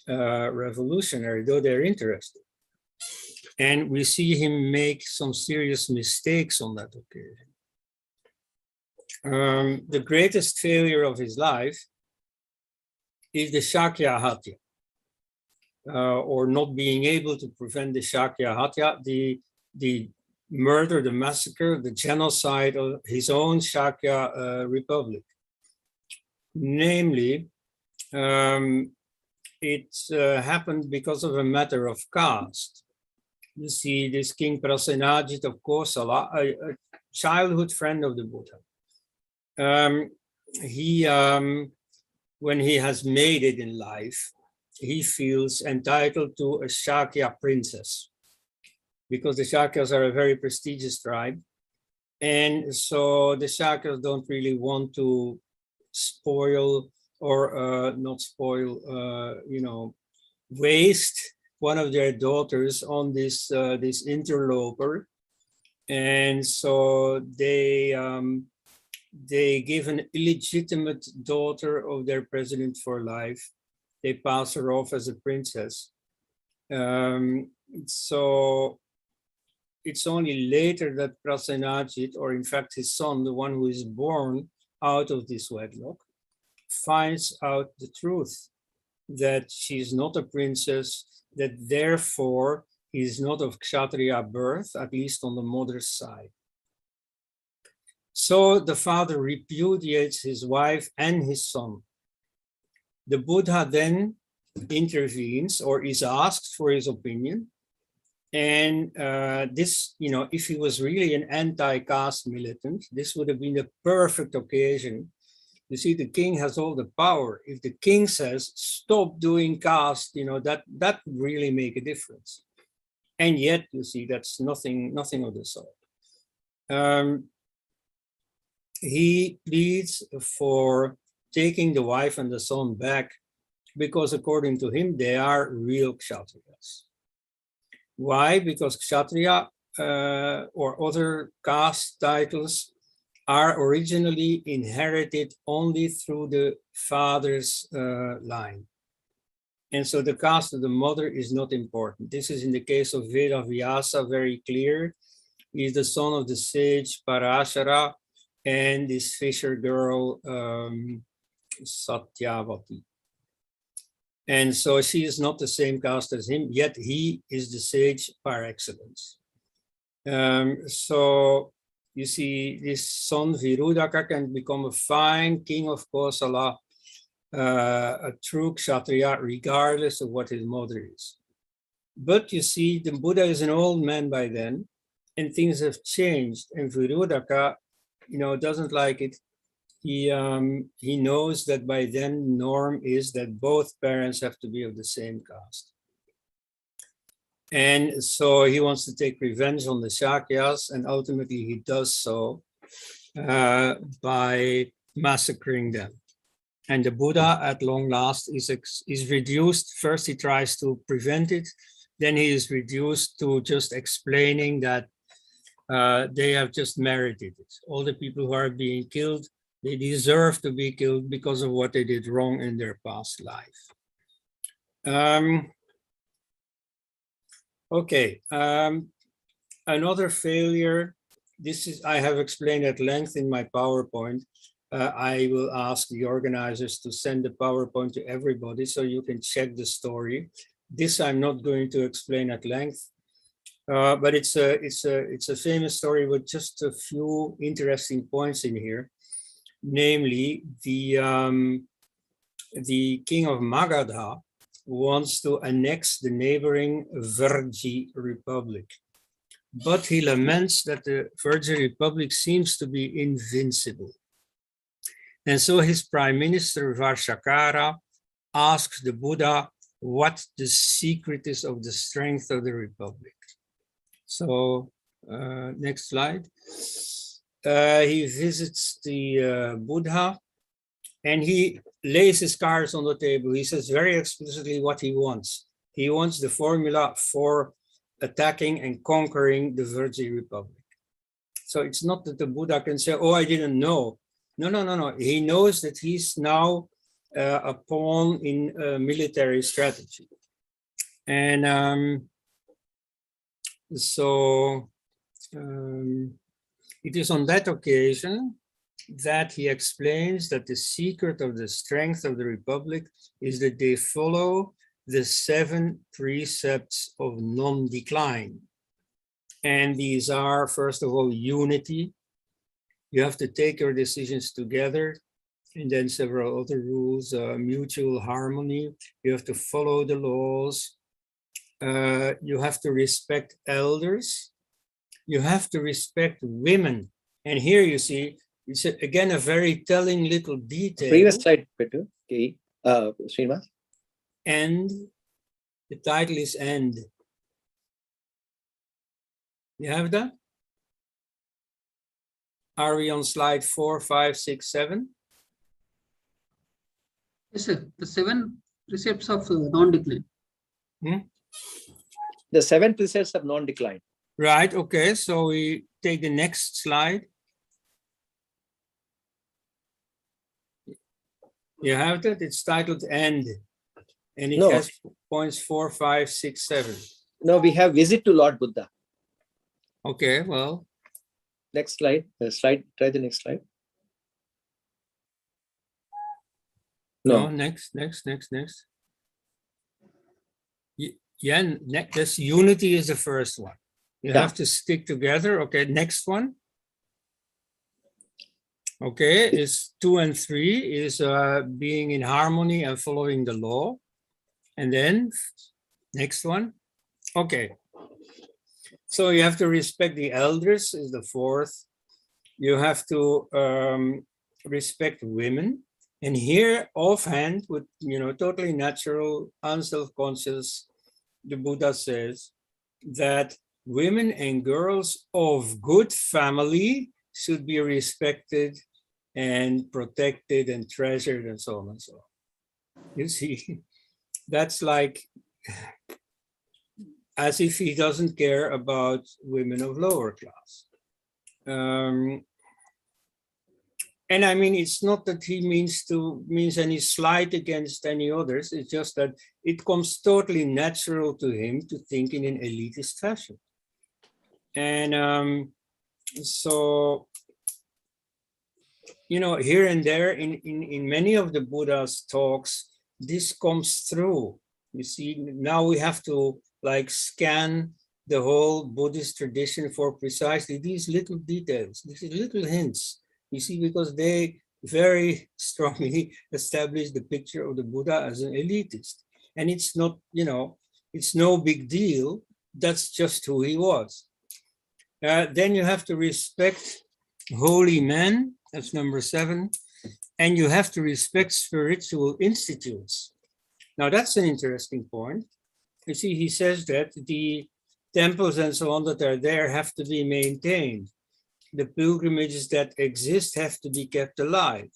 revolutionary, though they're interesting. And we see him make some serious mistakes on that occasion. The greatest failure of his life is the Shakya Hatya, or not being able to prevent the Shakya Hatya, the murder, the massacre, the genocide of his own Shakya republic. Namely, it happened because of a matter of caste. You see, this King Prasenajit of Kosala, a childhood friend of the Buddha, when he has made it in life, he feels entitled to a Shakya princess, because the Shakyas are a very prestigious tribe. And so the Shakyas don't really want to spoil or not spoil, you know, waste one of their daughters on this this interloper. And so they give an illegitimate daughter of their president for life. They pass her off as a princess. So it's only later that Prasenajit, or in fact his son, the one who is born out of this wedlock, finds out the truth, that she's not a princess, that therefore he is not of Kshatriya birth, at least on the mother's side. So the father repudiates his wife and his son. The Buddha then intervenes, or is asked for his opinion. And this, you know, if he was really an anti-caste militant, this would have been the perfect occasion. You see, the king has all the power. If the king says, stop doing caste, you know, that would really make a difference. And yet, you see, that's nothing of the sort. He pleads for taking the wife and the son back, because according to him, they are real Kshatriyas. Why? Because Kshatriya or other caste titles are originally inherited only through the father's line. And so the caste of the mother is not important. This is in the case of Veda Vyasa very clear. He is the son of the sage Parashara and this fisher girl Satyavati. And so she is not the same caste as him, yet he is the sage par excellence. So you see, this son Virudaka can become a fine king of Kosala, a true Kshatriya, regardless of what his mother is. But you see, the Buddha is an old man by then, and things have changed. And Virudaka, you know, doesn't like it. He knows that by then norm is that both parents have to be of the same caste. And so he wants to take revenge on the Shakyas, and ultimately he does so by massacring them. And the Buddha, at long last, is reduced. First, he tries to prevent it. Then he is reduced to just explaining that they have just merited it. All the people who are being killed, they deserve to be killed because of what they did wrong in their past life. Another failure. This is, I have explained at length in my PowerPoint. I will ask the organizers to send the PowerPoint to everybody so you can check the story. This I'm not going to explain at length, but it's a famous story with just a few interesting points in here. Namely, the king of Magadha wants to annex the neighboring Virgi Republic. But he laments that the Virgin Republic seems to be invincible. And so his prime minister, Varshakara, asks the Buddha what the secret is of the strength of the Republic. So, next slide. He visits the Buddha and he lays his cards on the table. He says very explicitly what he wants. He wants the formula for attacking and conquering the Virgin Republic. So it's not that the Buddha can say, oh, I didn't know. No. He knows that he's now a pawn in military strategy. And it is on that occasion that he explains that the secret of the strength of the Republic is that they follow the 7 precepts of non-decline. And these are, first of all, unity. You have to take your decisions together. And then several other rules, mutual harmony. You have to follow the laws. You have to respect elders. You have to respect women. And here you see, it's again a very telling little detail. Previous slide, Peter. Okay. Srinivas. And the title is End. You have that? Are we on slide 4, 5, 6, 7? Yes, sir. The 7 precepts of non-decline. The 7 precepts of non-decline. Right, okay, so we take the next slide. You have that? It's titled End. And it has points 4, 5, 6, 7. No, we have visit to Lord Buddha. Okay, well. Next slide. Try the next slide. No, next. Yeah, this unity is the first one. You have to stick together. Okay, next one. Okay, is 2 and 3 is being in harmony and following the law. And then next one. Okay. So you have to respect the elders is the 4th. You have to respect women. And here offhand with, totally natural, unself-conscious, the Buddha says that women and girls of good family should be respected and protected and treasured and so on and so on. You see, that's like as if he doesn't care about women of lower class. And I mean, it's not that he means any slight against any others. It's just that it comes totally natural to him to think in an elitist fashion. And so, here and there in many of the Buddha's talks, this comes through. You see, now we have to like scan the whole Buddhist tradition for precisely these little details, these little hints. You see, because they very strongly establish the picture of the Buddha as an elitist. And it's not, it's no big deal. That's just who he was. Then you have to respect holy men. That's number 7. And you have to respect spiritual institutes. Now, that's an interesting point. You see, he says that the temples and so on that are there have to be maintained. The pilgrimages that exist have to be kept alive.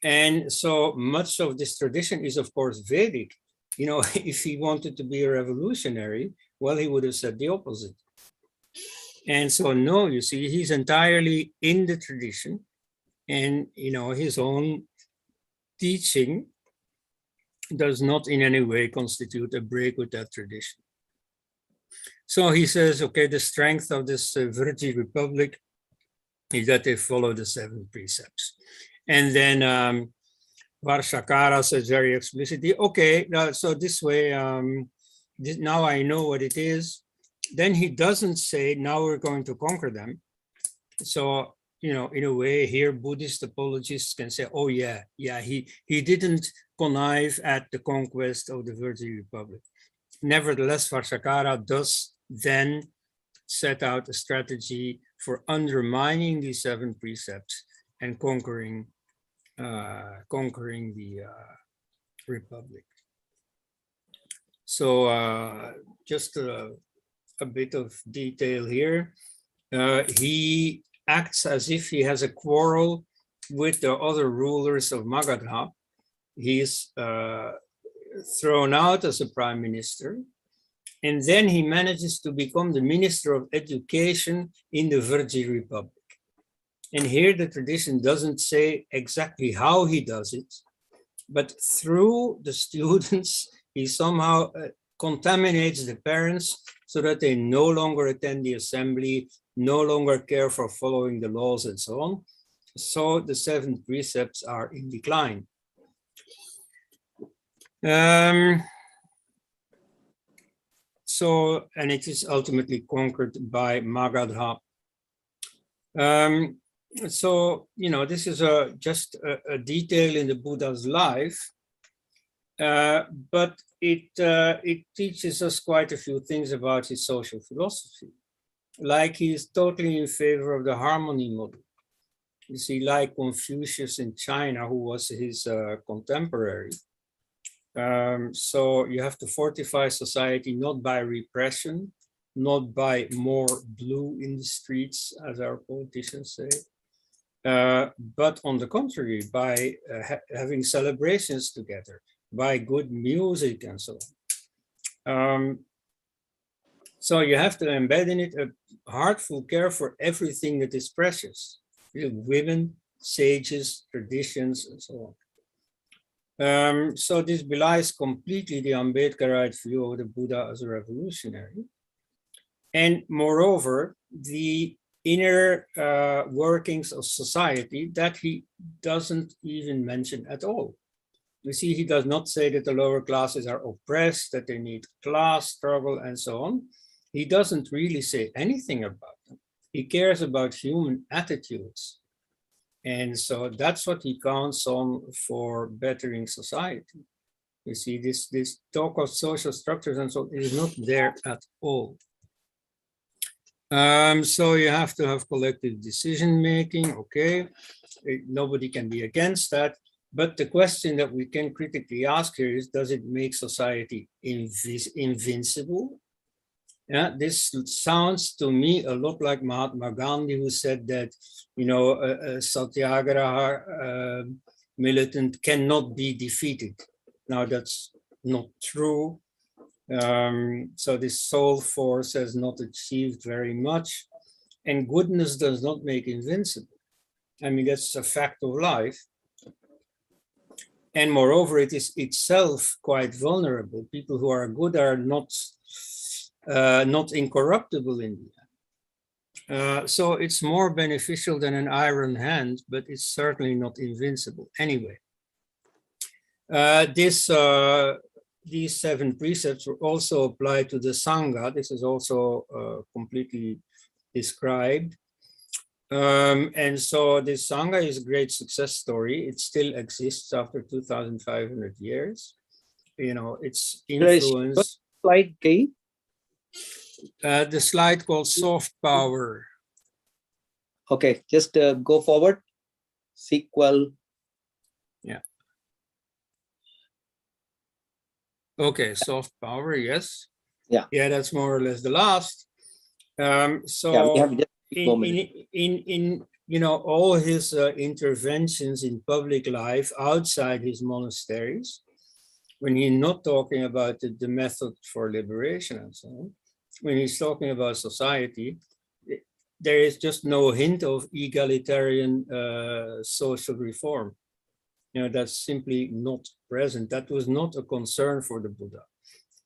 And so much of this tradition is, of course, Vedic. You know, if he wanted to be a revolutionary, well, he would have said the opposite. And so, no, you see, he's entirely in the tradition, and, you know, his own teaching does not in any way constitute a break with that tradition. So he says, okay, the strength of this Virtue Republic is that they follow the 7 precepts. And then Varshakara says very explicitly, okay, so this way, now I know what it is. Then he doesn't say, now we're going to conquer them. So, you know, in a way here, Buddhist apologists can say, oh yeah, he didn't connive at the conquest of the Virtue Republic. Nevertheless, Varshakara does then set out a strategy for undermining these 7 precepts and conquering the Republic. So just a bit of detail here. He acts as if he has a quarrel with the other rulers of Magadha. He is thrown out as a prime minister, and then he manages to become the Minister of Education in the Virtue Republic. And here the tradition doesn't say exactly how he does it, but through the students, he somehow contaminates the parents so that they no longer attend the assembly, no longer care for following the laws and so on. So the 7 precepts are in decline. So, and it is ultimately conquered by Magadha. So, you know, this is just a detail in the Buddha's life, but it teaches us quite a few things about his social philosophy. Like he is totally in favor of the harmony model. You see, like Confucius in China, who was his contemporary. So you have to fortify society not by repression, not by more blue in the streets, as our politicians say, but on the contrary, by having celebrations together, by good music and so on. So you have to embed in it a heartful care for everything that is precious, women, sages, traditions, and so on. So this belies completely the Ambedkarite view of the Buddha as a revolutionary. And moreover, the inner workings of society that he doesn't even mention at all. You see, he does not say that the lower classes are oppressed, that they need class struggle and so on. He doesn't really say anything about them. He cares about human attitudes. And so that's what he counts on for bettering society. You see, this talk of social structures and so is not there at all. So you have to have collective decision-making, okay. Nobody can be against that. But the question that we can critically ask here is, does it make society invincible? Yeah, this sounds to me a lot like Mahatma Gandhi, who said that, you know, a satyagraha militant cannot be defeated. Now that's not true. So this soul force has not achieved very much, and goodness does not make invincible. I mean, that's a fact of life. And moreover, it is itself quite vulnerable. People who are good are not incorruptible in the end. So it's more beneficial than an iron hand, but it's certainly not invincible. Anyway, these 7 precepts were also applied to the Sangha. This is also completely described. And so this Sangha is a great success story. It still exists after 2,500 years. You know, its influence. Slide, Kay? The slide called soft power. Okay, just go forward. Sequel. Yeah. Okay, soft power, yes. Yeah. Yeah, that's more or less the last. So yeah, we have just in all his interventions in public life outside his monasteries, when he's not talking about the method for liberation and so on, when he's talking about society, there is just no hint of egalitarian social reform. That's simply not present. That was not a concern for the Buddha.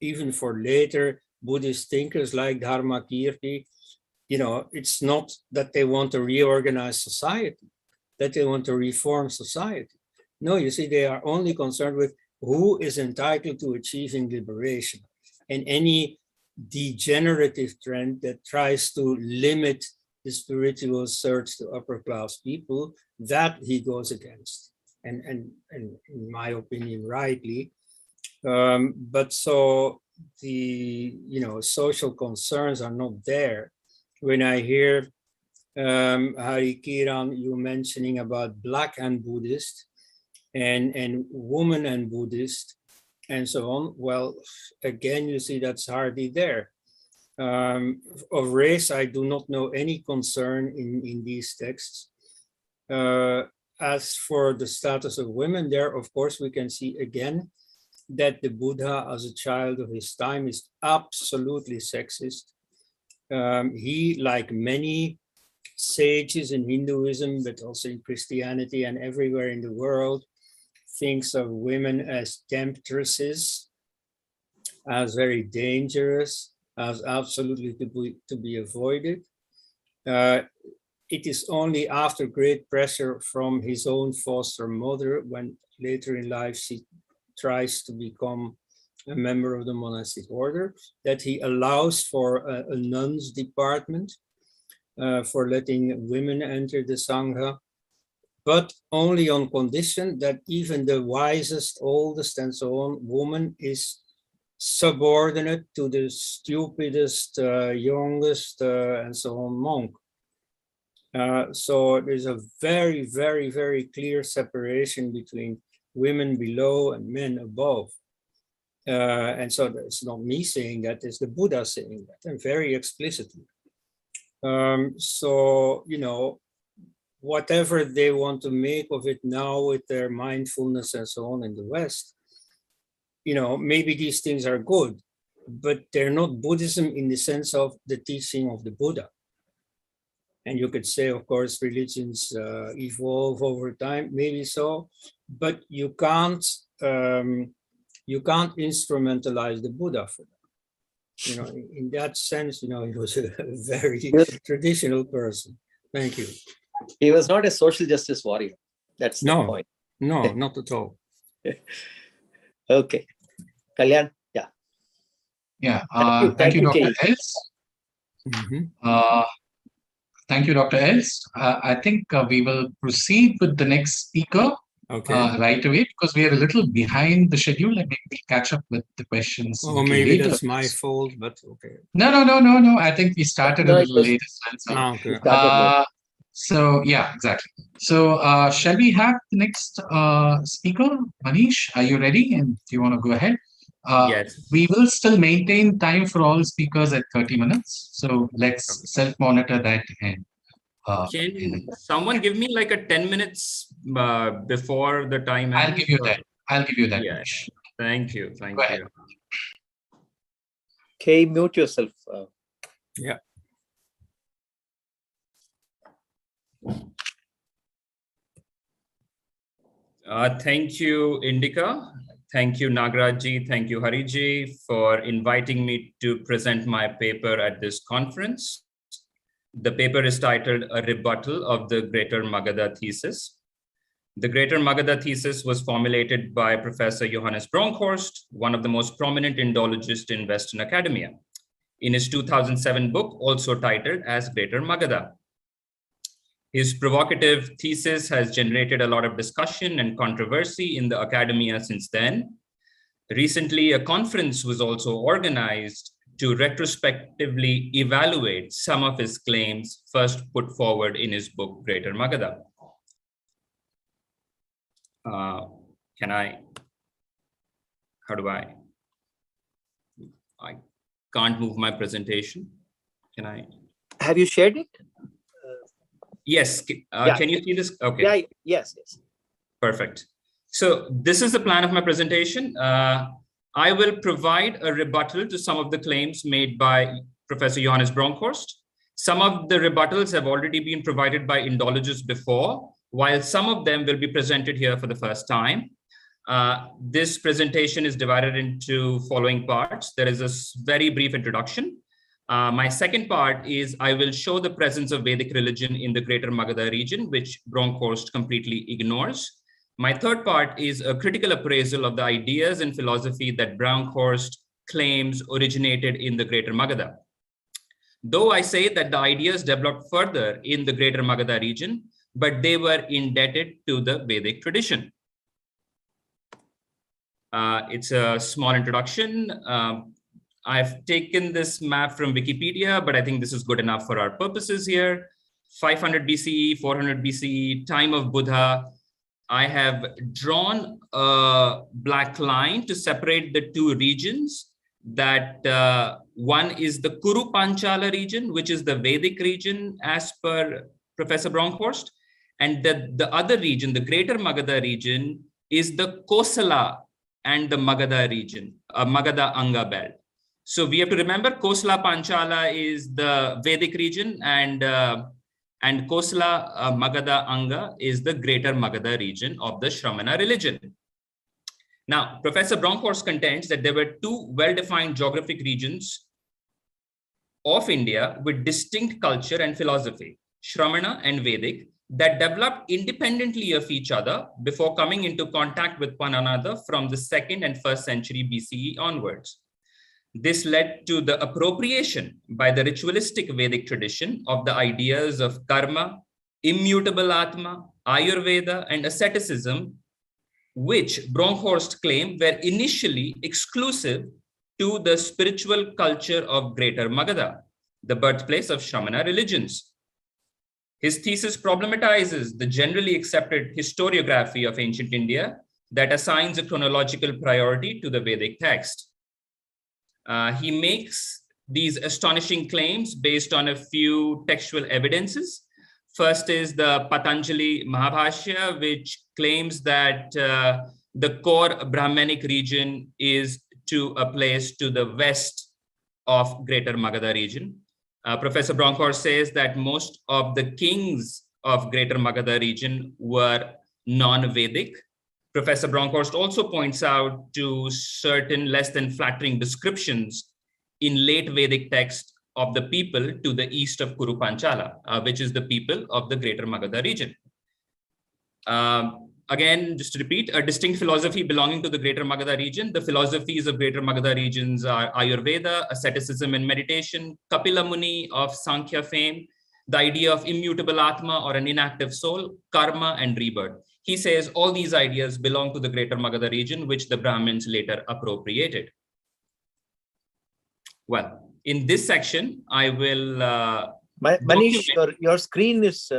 Even for later Buddhist thinkers like Dharmakirti, it's not that they want to reorganize society, that they want to reform society. No, you see, they are only concerned with who is entitled to achieving liberation. And any degenerative trend that tries to limit the spiritual search to upper class people, that he goes against. And in my opinion, rightly. But so the social concerns are not there. When I hear Hari Kiran, you mentioning about Black and Buddhist and woman and Buddhist and so on, well, again, you see that's hardly there. Of race, I do not know any concern in these texts. As for the status of women there, of course, we can see again that the Buddha, as a child of his time, is absolutely sexist. He, like many sages in Hinduism, but also in Christianity and everywhere in the world, thinks of women as temptresses, as very dangerous, as absolutely to be avoided. It is only after great pressure from his own foster mother, when later in life she tries to become a member of the monastic order, that he allows for a nun's department, for letting women enter the Sangha, but only on condition that even the wisest, oldest, and so on woman is subordinate to the stupidest, youngest, and so on monk. So there's a very, very, very clear separation between women below and men above. And so it's not me saying that, it's the Buddha saying that, and very explicitly. So, whatever they want to make of it now with their mindfulness and so on in the West, maybe these things are good, but they're not Buddhism in the sense of the teaching of the Buddha. And you could say, of course, religions evolve over time, maybe so, but you can't instrumentalize the Buddha for that. In that sense, he was a very traditional person. Thank you. He was not a social justice warrior. That's the point. No, not at all. Okay. Kalyan, yeah. Yeah. Thank you, Dr. Kay. Els. Mm-hmm. Thank you, Dr. Els. I think we will proceed with the next speaker right away, because we are a little behind the schedule, and maybe we'll catch up with the questions. Oh, maybe that's my fault, but okay. No. I think we started a little late as well. So. Okay. So yeah, exactly. So shall we have the next speaker? Manish, are you ready? And do you want to go ahead? Yes. We will still maintain time for all speakers at 30 minutes. So let's self-monitor that. And can someone give me like a 10 minutes before the time ends? I'll give you that. Yeah. Manish. Thank you. Thank you. Kay, mute yourself. Yeah. Thank you, Indica. Thank you, Nagaraj-ji. Thank you, Hari-ji, for inviting me to present my paper at this conference. The paper is titled A Rebuttal of the Greater Magadha Thesis. The Greater Magadha Thesis was formulated by Professor Johannes Bronkhorst, one of the most prominent Indologists in Western academia, in his 2007 book, also titled as Greater Magadha. His provocative thesis has generated a lot of discussion and controversy in the academia since then. Recently, a conference was also organized to retrospectively evaluate some of his claims first put forward in his book, Greater Magadha. I can't move my presentation. Can I? Have you shared it? Yes. Yeah. Can you see this? Okay. Yeah. Yes. Yes. Perfect. So this is the plan of my presentation. I will provide a rebuttal to some of the claims made by Professor Johannes Bronkhorst. Some of the rebuttals have already been provided by Indologists before, while some of them will be presented here for the first time. This presentation is divided into following parts. There is a very brief introduction. My second part is I will show the presence of Vedic religion in the greater Magadha region, which Bronkhorst completely ignores. My third part is a critical appraisal of the ideas and philosophy that Bronkhorst claims originated in the greater Magadha. Though I say that the ideas developed further in the greater Magadha region, but they were indebted to the Vedic tradition. It's a small introduction. I've taken this map from Wikipedia, but I think this is good enough for our purposes here. 500 BCE, 400 BCE, time of Buddha. I have drawn a black line to separate the two regions. That one is the Kuru Panchala region, which is the Vedic region as per Professor Bronkhorst. And the other region, the greater Magadha region, is the Kosala and the Magadha region, Magadha Anga belt. So we have to remember Kosala Panchala is the Vedic region, and Kosala Magadha Anga is the greater Magadha region of the Shramana religion. Now, Professor Bronkhorst contends that there were two well-defined geographic regions of India with distinct culture and philosophy, Shramana and Vedic, that developed independently of each other before coming into contact with one another from the 2nd and 1st century BCE onwards. This led to the appropriation by the ritualistic Vedic tradition of the ideas of karma, immutable Atma, Ayurveda, and asceticism, which Bronkhorst claimed were initially exclusive to the spiritual culture of Greater Magadha, the birthplace of Shramana religions. His thesis problematizes the generally accepted historiography of ancient India that assigns a chronological priority to the Vedic text. He makes these astonishing claims based on a few textual evidences. First is the Patanjali Mahabhashya, which claims that the core Brahmanic region is to a place to the west of Greater Magadha region. Professor Bronkhorst says that most of the kings of Greater Magadha region were non-Vedic. Professor Bronkhorst also points out to certain less than flattering descriptions in late Vedic text of the people to the east of Kuru Panchala, which is the people of the Greater Magadha region. Again, just to repeat, a distinct philosophy belonging to the Greater Magadha region. The philosophies of Greater Magadha regions are Ayurveda, asceticism and meditation, Kapila Muni of Sankhya fame, the idea of immutable Atma or an inactive soul, karma and rebirth. He says all these ideas belong to the Greater Magadha region, which the Brahmins later appropriated. Well, in this section, I will... Manish, your screen is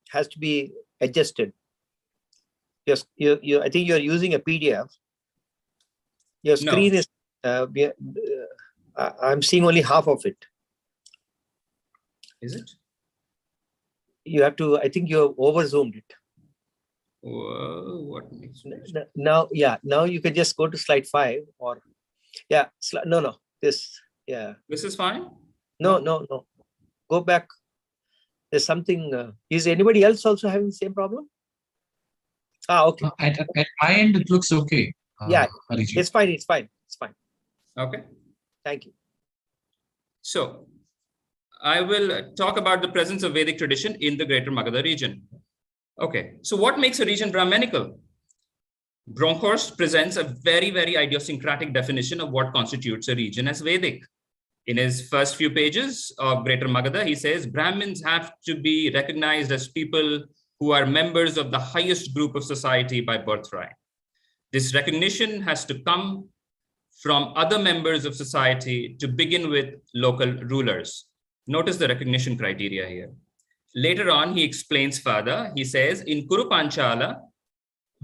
has to be adjusted. Yes, I think you're using a PDF. Your screen is, I'm seeing only half of it. Is it? You have to, I think you have over-zoomed it. What makes it? Now, yeah, now you can just go to slide 5 or, yeah, no, this, yeah. This is fine? No. Go back. There's something, is anybody else also having the same problem? Okay. At my end, it looks okay. Yeah, Harijit. it's fine. Okay. Thank you. So I will talk about the presence of Vedic tradition in the Greater Magadha region. Okay, so what makes a region Brahmanical? Bronkhorst presents a very, very idiosyncratic definition of what constitutes a region as Vedic. In his first few pages of Greater Magadha, he says Brahmins have to be recognized as people who are members of the highest group of society by birthright. This recognition has to come from other members of society to begin with local rulers. Notice the recognition criteria here. Later on, he explains further. He says, in Kuru Panchala,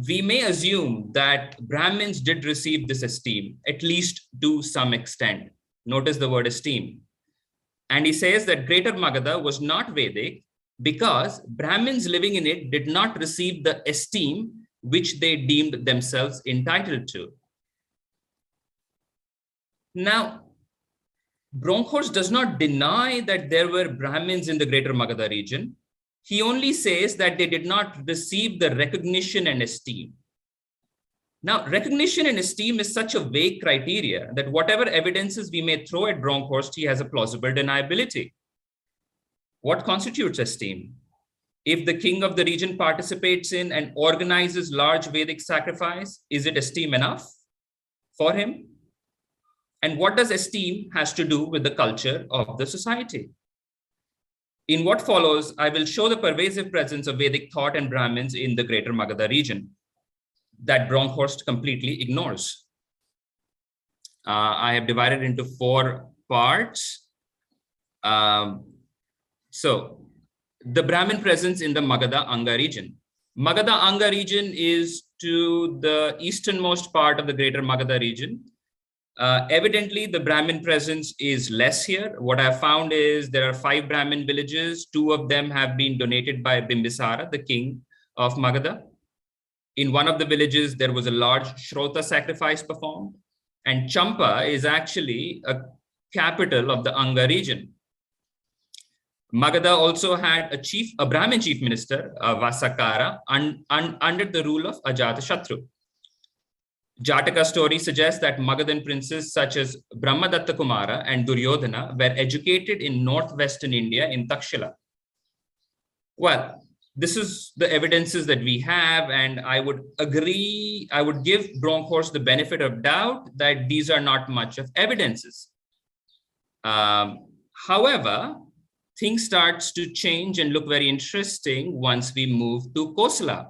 we may assume that Brahmins did receive this esteem, at least to some extent. Notice the word esteem. And he says that Greater Magadha was not Vedic, because Brahmins living in it did not receive the esteem which they deemed themselves entitled to. Now, Bronkhorst does not deny that there were Brahmins in the greater Magadha region. He only says that they did not receive the recognition and esteem. Now, recognition and esteem is such a vague criteria that whatever evidences we may throw at Bronkhorst, he has a plausible deniability. What constitutes esteem? If the king of the region participates in and organizes large Vedic sacrifice, is it esteem enough for him? And what does esteem has to do with the culture of the society? In what follows, I will show the pervasive presence of Vedic thought and Brahmins in the greater Magadha region that Bronkhorst completely ignores. I have divided into 4 parts. So the Brahmin presence in the Magadha Anga region. Magadha Anga region is to the easternmost part of the greater Magadha region. Evidently, the Brahmin presence is less here. What I found is there are 5 Brahmin villages. 2 of them have been donated by Bimbisara, the king of Magadha. In one of the villages, there was a large Shrota sacrifice performed. And Champa is actually a capital of the Anga region. Magadha also had a Brahmin chief minister, Vasakara, under the rule of Ajatashatru. Jataka story suggests that Magadhan princes such as Brahmadatta Kumara and Duryodhana were educated in northwestern India in Takshila. Well, this is the evidences that we have, and I would agree, I would give Bronkhorst the benefit of doubt that these are not much of evidences. However, things starts to change and look very interesting once we move to Kosala,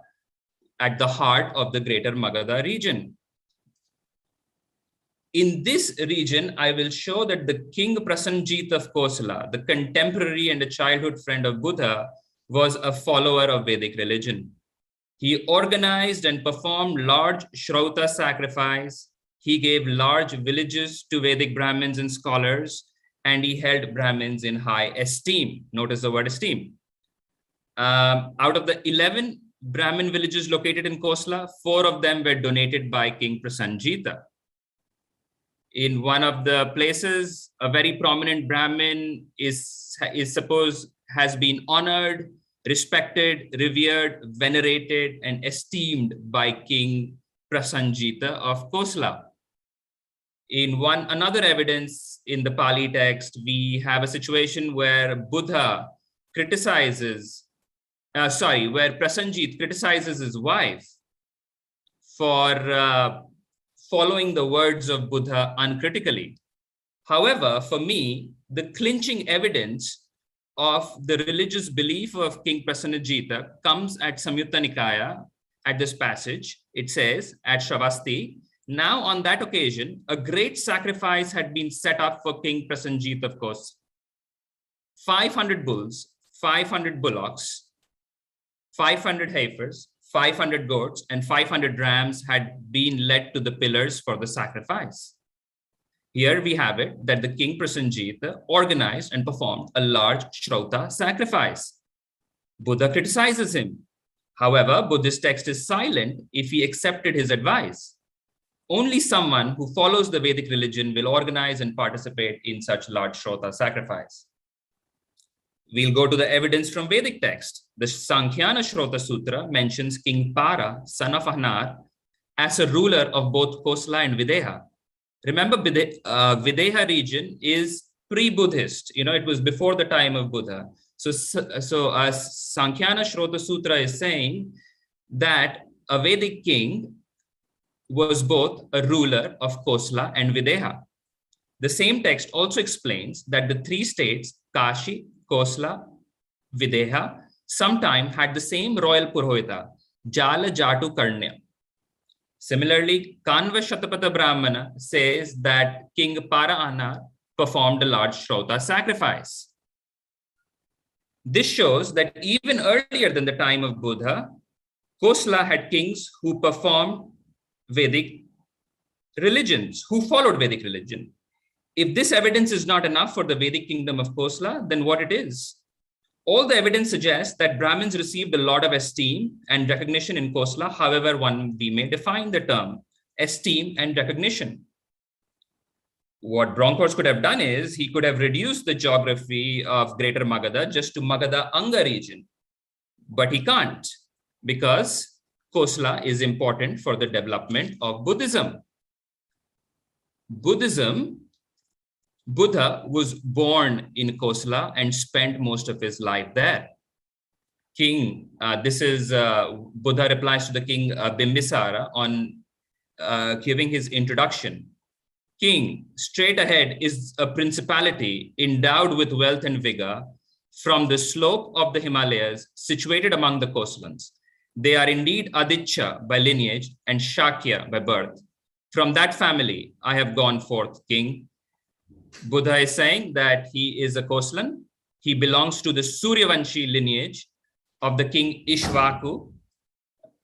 at the heart of the greater Magadha region. In this region, I will show that the king Prasanjit of Kosala, the contemporary and a childhood friend of Buddha, was a follower of Vedic religion. He organized and performed large Shrauta sacrifice. He gave large villages to Vedic Brahmins and scholars, and he held Brahmins in high esteem. Notice the word esteem. Out of the 11 Brahmin villages located in Kosala, 4 of them were donated by King Prasanjita. In one of the places, a very prominent Brahmin is supposed has been honored, respected, revered, venerated, and esteemed by King Prasanjita of Kosala. In another evidence in the Pali text, we have a situation where Buddha criticizes, where Prasanjit criticizes his wife for following the words of Buddha uncritically. However, for me, the clinching evidence of the religious belief of King Prasanjita comes at Samyutta Nikaya at this passage. It says at Shravasti, now on that occasion, a great sacrifice had been set up for King Prasanjit of Kos. 500 bulls, 500 bullocks, 500 heifers, 500 goats, and 500 rams had been led to the pillars for the sacrifice. Here we have it that the king Prasanjita organized and performed a large Shrauta sacrifice. Buddha criticizes him. However, Buddhist text is silent if he accepted his advice. Only someone who follows the Vedic religion will organize and participate in such large Shrauta sacrifice. We'll go to the evidence from Vedic text. The Sankhya Shrauta Sutra mentions King Para, son of Anar, as a ruler of both Kosala and Videha. Remember, Videha region is pre-Buddhist. It was before the time of Buddha. So Sankhya Shrauta Sutra is saying that a Vedic king was both a ruler of Kosala and Videha. The same text also explains that the 3 states, Kashi, Kosala, Videha, sometime had the same royal Purohita, Jala Jatu Karnya. Similarly, Kanva Shatapatha Brahmana says that King Para performed a large Shrauta sacrifice. This shows that even earlier than the time of Buddha, Kosala had kings who performed Vedic religions, who followed Vedic religion. If this evidence is not enough for the Vedic kingdom of Kosala, then what it is? All the evidence suggests that Brahmins received a lot of esteem and recognition in Kosala. However, we may define the term esteem and recognition. What Bronkhorst could have done is he could have reduced the geography of Greater Magadha just to Magadha Anga region. But he can't, because Kosala is important for the development of Buddhism. Buddha was born in Kosala and spent most of his life there. Buddha replies to the king Bimbisara on giving his introduction. King, straight ahead is a principality endowed with wealth and vigor from the slope of the Himalayas situated among the Kosalans. They are indeed Aditya by lineage and Shakya by birth. From that family, I have gone forth, king. Buddha is saying that he is a Kosalan. He belongs to the Suryavanshi lineage of the king Ishvaku.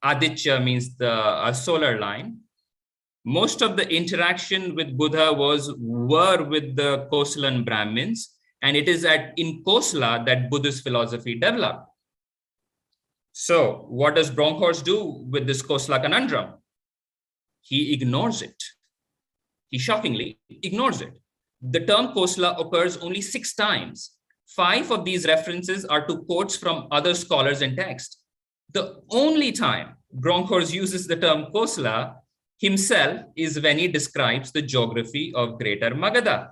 Aditya means the solar line. Most of the interaction with Buddha were with the Kosalan Brahmins, and it is in Kosala that Buddhist philosophy developed. So what does Bronkhorst do with this Kosala conundrum? He ignores it. He shockingly ignores it. The term Kosala occurs only 6 times. 5 of these references are to quotes from other scholars and texts. The only time Bronkhorst uses the term Kosala himself is when he describes the geography of Greater Magadha.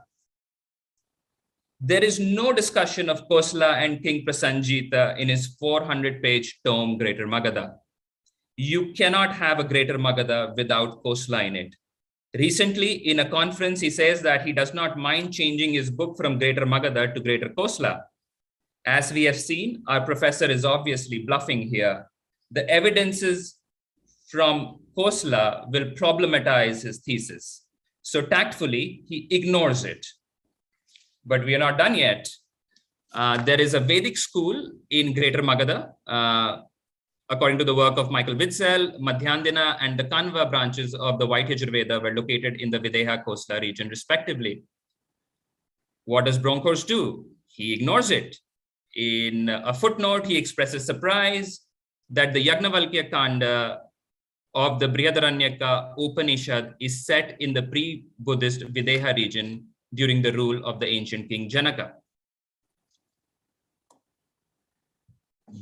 There is no discussion of Kosala and King Prasenjita in his 400-page tome Greater Magadha. You cannot have a Greater Magadha without Kosala in it. Recently, in a conference, he says that he does not mind changing his book from Greater Magadha to Greater Kosala. As we have seen, our professor is obviously bluffing here. The evidences from Kosala will problematize his thesis. So tactfully, he ignores it. But we are not done yet. There is a Vedic school in Greater Magadha. According to the work of Michael Witzel, Madhyandina and the Kanva branches of the White Yajurveda were located in the Videha Kosala region, respectively. What does Bronkhorst do? He ignores it. In a footnote, he expresses surprise that the Yagnavalkya Kanda of the Brihadaranyaka Upanishad is set in the pre-Buddhist Videha region during the rule of the ancient king Janaka.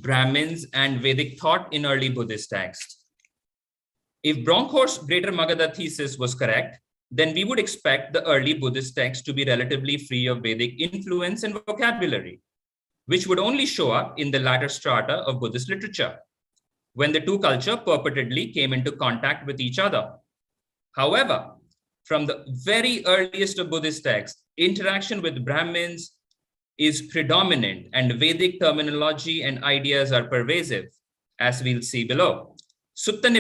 Brahmins and Vedic thought in early Buddhist texts. If Bronkhorst's Greater Magadha thesis was correct, then we would expect the early Buddhist texts to be relatively free of Vedic influence and vocabulary, which would only show up in the latter strata of Buddhist literature, when the two cultures purportedly came into contact with each other. However, from the very earliest of Buddhist texts, interaction with Brahmins is predominant and Vedic terminology and ideas are pervasive, as we'll see below. Sutta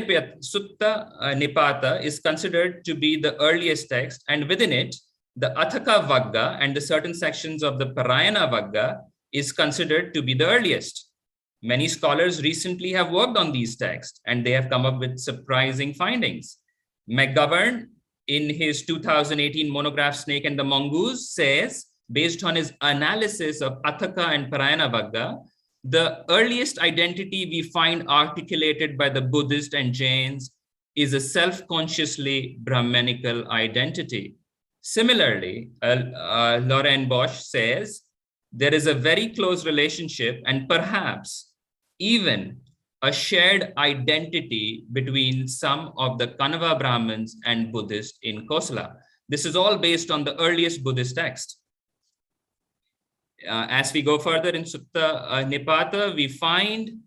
Nipata is considered to be the earliest text, and within it, the Athaka Vagga and the certain sections of the Parayana Vagga is considered to be the earliest. Many scholars recently have worked on these texts, and they have come up with surprising findings. McGovern, in his 2018 monograph Snake and the Mongoose, says, based on his analysis of Athaka and Parayana Vagga, the earliest identity we find articulated by the Buddhist and Jains is a self-consciously Brahmanical identity. Similarly, Lauren Bosch says, there is a very close relationship and perhaps even a shared identity between some of the Kanava Brahmins and Buddhists in Kosala. This is all based on the earliest Buddhist text. As we go further in Sutta Nipata, we find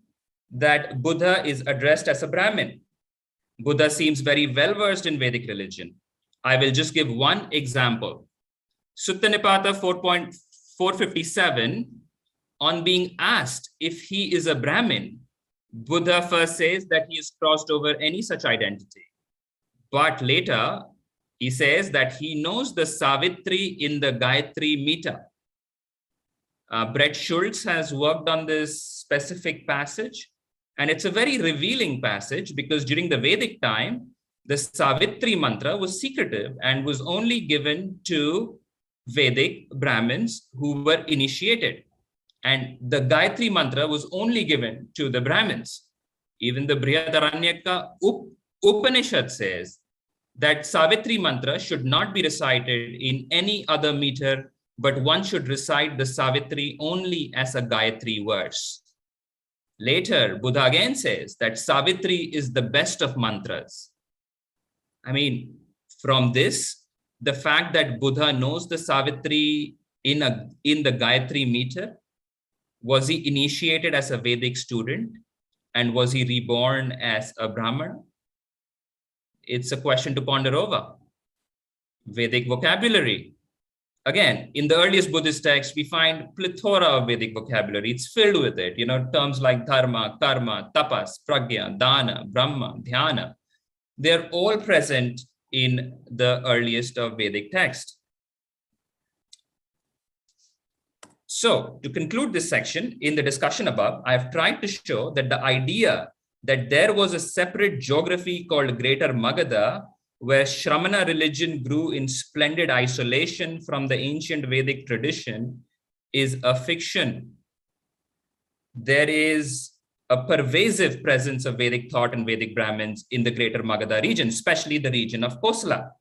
that Buddha is addressed as a Brahmin. Buddha seems very well versed in Vedic religion. I will just give one example. Sutta Nipata 4.457, on being asked if he is a Brahmin, Buddha first says that he has crossed over any such identity. But later, he says that he knows the Savitri in the Gayatri meter. Brett Schultz has worked on this specific passage, and it's a very revealing passage because during the Vedic time, the Savitri mantra was secretive and was only given to Vedic Brahmins who were initiated. And the Gayatri mantra was only given to the Brahmins. Even the Brihadaranyaka Upanishad says that Savitri mantra should not be recited in any other meter, but one should recite the Savitri only as a Gayatri verse. Later, Buddha again says that Savitri is the best of mantras. I mean, from this, the fact that Buddha knows the Savitri in the Gayatri meter, was he initiated as a Vedic student? And was he reborn as a Brahmana? It's a question to ponder over. Vedic vocabulary. Again, in the earliest Buddhist texts, we find plethora of Vedic vocabulary. It's filled with it. Terms like dharma, karma, tapas, pragya, dana, brahma, dhyana. They're all present in the earliest of Vedic texts. So, to conclude this section, in the discussion above, I've tried to show that the idea that there was a separate geography called Greater Magadha, where Shramana religion grew in splendid isolation from the ancient Vedic tradition, is a fiction. There is a pervasive presence of Vedic thought and Vedic Brahmins in the Greater Magadha region, especially the region of Kosala.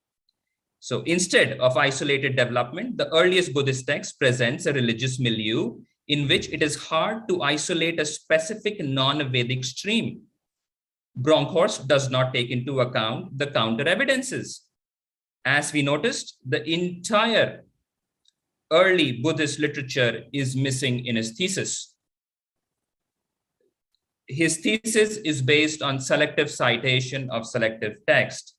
So instead of isolated development, the earliest Buddhist text presents a religious milieu in which it is hard to isolate a specific non-Vedic stream. Bronkhorst does not take into account the counter evidences. As we noticed, the entire early Buddhist literature is missing in his thesis. His thesis is based on selective citation of selective text.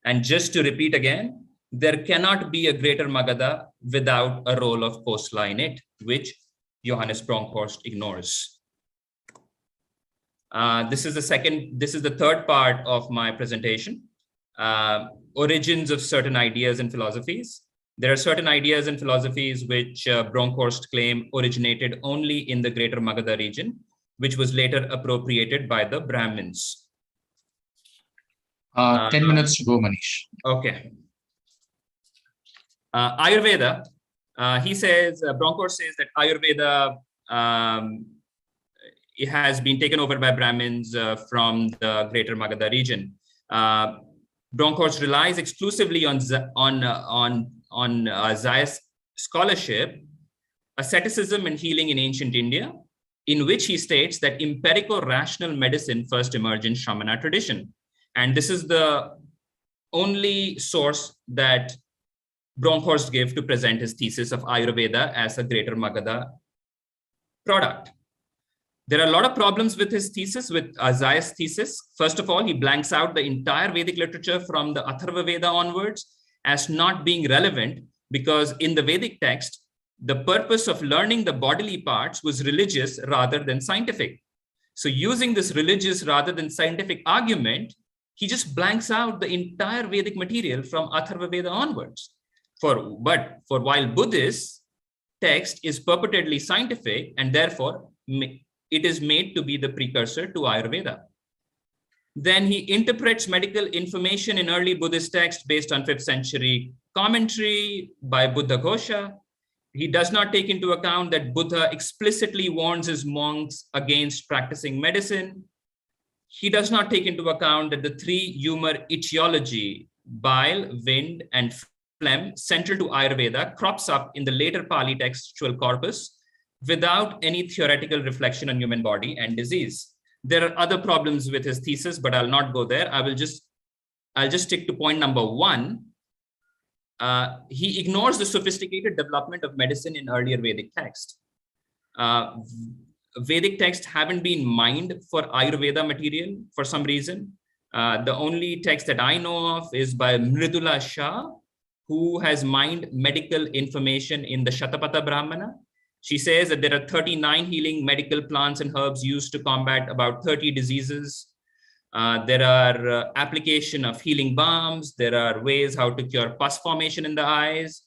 And just to repeat again, there cannot be a Greater Magadha without a role of Kosala in it, which Johannes Bronkhorst ignores. This is the third part of my presentation. Origins of certain ideas and philosophies. There are certain ideas and philosophies which Bronkhorst claimed originated only in the Greater Magadha region, which was later appropriated by the Brahmins. 10 minutes to go, Manish. Okay. Ayurveda, he says, Bronkhorst says that Ayurveda it has been taken over by Brahmins from the Greater Magadha region. Bronkhorst relies exclusively on Zayas scholarship, asceticism and healing in ancient India, in which he states that empirico-rational medicine first emerged in Shramana tradition. And this is the only source that Bronkhorst gave to present his thesis of Ayurveda as a Greater Magadha product. There are a lot of problems with his thesis, with Zayas thesis. First of all, he blanks out the entire Vedic literature from the Atharva Veda onwards as not being relevant, because in the Vedic text, the purpose of learning the bodily parts was religious rather than scientific. So using this religious rather than scientific argument, he just blanks out the entire Vedic material from Atharva Veda onwards. But while Buddhist text is purportedly scientific, and therefore it is made to be the precursor to Ayurveda. Then he interprets medical information in early Buddhist text based on 5th century commentary by Buddha Ghosha. He does not take into account that Buddha explicitly warns his monks against practicing medicine. He does not take into account that the three humor etiology, bile, wind, and phlegm, central to Ayurveda, crops up in the later Pali textual corpus without any theoretical reflection on human body and disease. There are other problems with his thesis, but I'll not go there. I'll just stick to point number one. He ignores the sophisticated development of medicine in earlier Vedic text. Vedic texts haven't been mined for Ayurveda material for some reason. The only text that I know of is by Mridula Shah, who has mined medical information in the Shatapatha Brahmana. She says that there are 39 healing medical plants and herbs used to combat about 30 diseases. There are application of healing balms. There are ways how to cure pus formation in the eyes.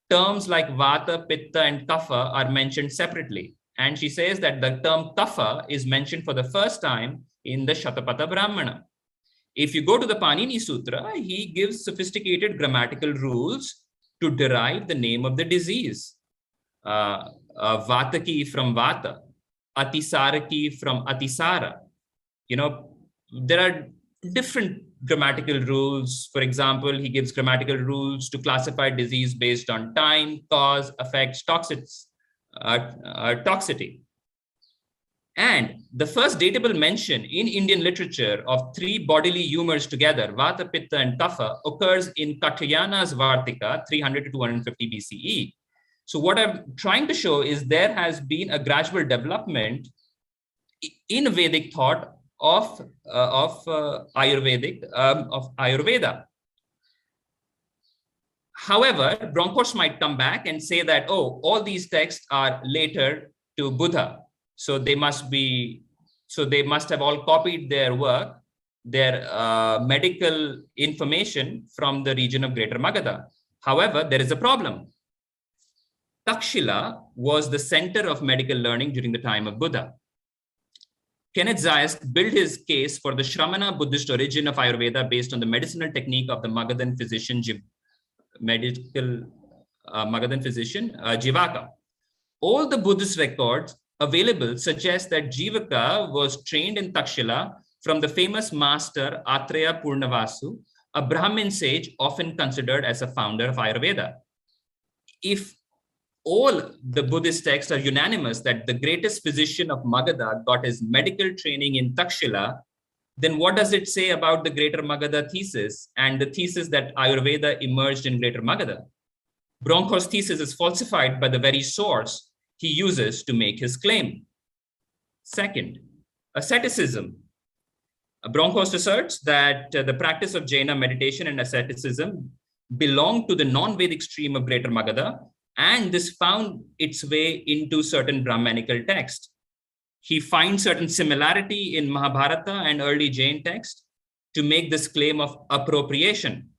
Terms like Vata, Pitta, and Kapha are mentioned separately. And she says that the term Kapha is mentioned for the first time in the Shatapatha Brahmana. If you go to the Panini Sutra, he gives sophisticated grammatical rules to derive the name of the disease. Vataki from Vata, Atisaraki from Atisara. You know, there are different grammatical rules. For example, he gives grammatical rules to classify disease based on time, cause, effects, toxicity. And the first datable mention in Indian literature of three bodily humors together, Vata, Pitta, and Kapha, occurs in Katyayana's Vartika, 300 to 250 BCE. So what I'm trying to show is there has been a gradual development in Vedic thought of Ayurveda. However, Bronkhorst might come back and say that, oh, all these texts are later to Buddha. So they must have all copied their work, their medical information from the region of Greater Magadha. However, there is a problem. Takshila was the center of medical learning during the time of Buddha. Kenneth Zayas built his case for the Shramana Buddhist origin of Ayurveda based on the medicinal technique of the Magadhan physician, Jivaka. All the Buddhist records available suggest that Jivaka was trained in Takshila from the famous master Atreya Purnavasu, a Brahmin sage often considered as a founder of Ayurveda. If all the Buddhist texts are unanimous that the greatest physician of Magadha got his medical training in Takshila, then what does it say about the Greater Magadha thesis and the thesis that Ayurveda emerged in Greater Magadha? Bronkhorst's thesis is falsified by the very source he uses to make his claim. Second, asceticism. Bronkhorst asserts that the practice of Jaina meditation and asceticism belong to the non-Vedic stream of Greater Magadha, and this found its way into certain Brahmanical texts. He finds certain similarity in Mahabharata and early Jain texts to make this claim of appropriation.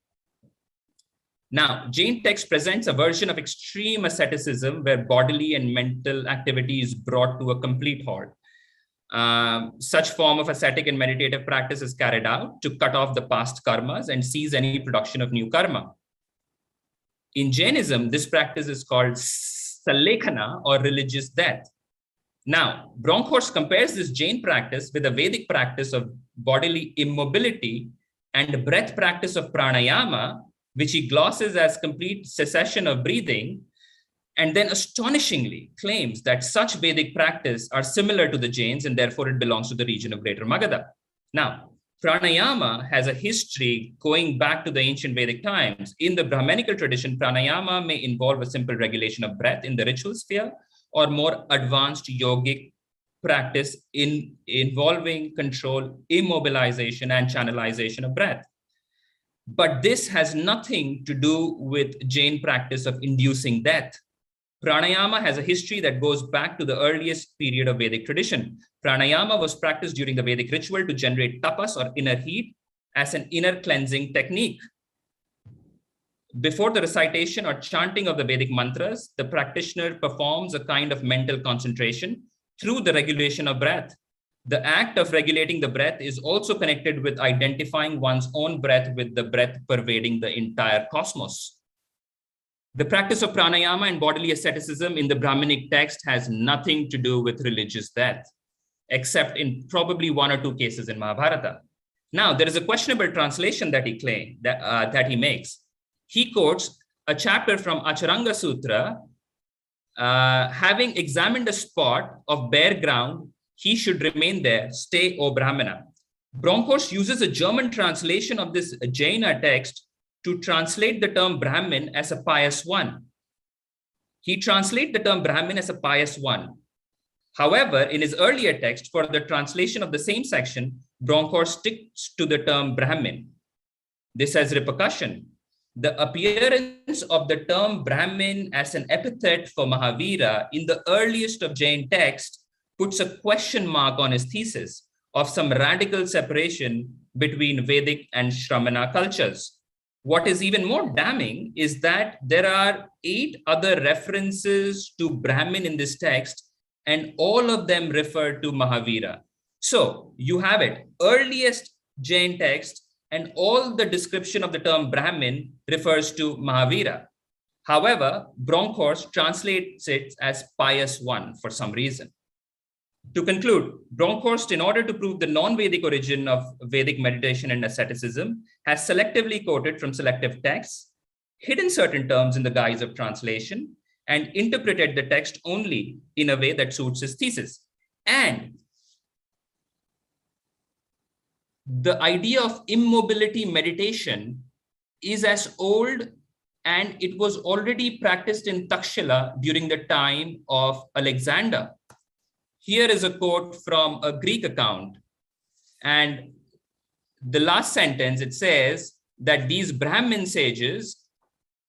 Now, Jain text presents a version of extreme asceticism where bodily and mental activity is brought to a complete halt. Such form of ascetic and meditative practice is carried out to cut off the past karmas and cease any production of new karma. In Jainism, this practice is called Salekhana or religious death. Now, Bronkhorst compares this Jain practice with a Vedic practice of bodily immobility and breath practice of pranayama, which he glosses as complete cessation of breathing, and then astonishingly claims that such Vedic practice are similar to the Jains and therefore it belongs to the region of Greater Magadha. Now, pranayama has a history going back to the ancient Vedic times. In the Brahmanical tradition, pranayama may involve a simple regulation of breath in the ritual sphere or more advanced yogic practice involving control, immobilization, and channelization of breath. But this has nothing to do with Jain practice of inducing death. Pranayama has a history that goes back to the earliest period of Vedic tradition. Pranayama was practiced during the Vedic ritual to generate tapas or inner heat as an inner cleansing technique. Before the recitation or chanting of the Vedic mantras, the practitioner performs a kind of mental concentration through the regulation of breath. The act of regulating the breath is also connected with identifying one's own breath with the breath pervading the entire cosmos. The practice of pranayama and bodily asceticism in the Brahmanic text has nothing to do with religious death, except in probably one or two cases in Mahabharata. Now, there is a questionable translation that he claims that he makes. He quotes a chapter from Acharanga Sutra, having examined a spot of bare ground, he should remain there, stay, O Brahmana. Bronkhorst uses a German translation of this Jaina text to translate the term Brahmin as a pious one. He translates the term Brahmin as a pious one. However, in his earlier text, for the translation of the same section, Bronkhorst sticks to the term Brahmin. This has repercussion. The appearance of the term Brahmin as an epithet for Mahavira in the earliest of Jain texts puts a question mark on his thesis of some radical separation between Vedic and Shramana cultures. What is even more damning is that there are 8 other references to Brahmin in this text, and all of them refer to Mahavira. So you have it, earliest Jain text, and all the description of the term Brahmin refers to Mahavira. However, Bronkhorst translates it as pious one for some reason. To conclude, Bronkhorst, in order to prove the non-Vedic origin of Vedic meditation and asceticism, has selectively quoted from selective texts, hidden certain terms in the guise of translation, and interpreted the text only in a way that suits his thesis. And the idea of immobility meditation is as old, and it was already practiced in Takshila during the time of Alexander. Here is a quote from a Greek account. And the last sentence, it says that these Brahmin sages,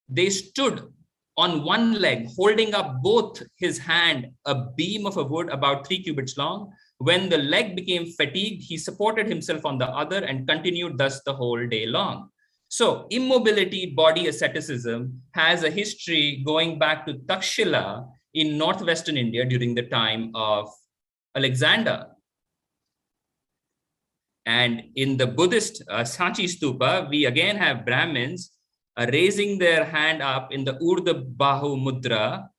they stood on one leg, holding up both his hand, a beam of a wood about 3 cubits long. When the leg became fatigued, he supported himself on the other and continued thus the whole day long. So immobility body asceticism has a history going back to Takshila in northwestern India during the time of Alexander. And in the Buddhist Sachi Stupa, we again have Brahmins raising their hand up in the Urdhva Bahu Mudra.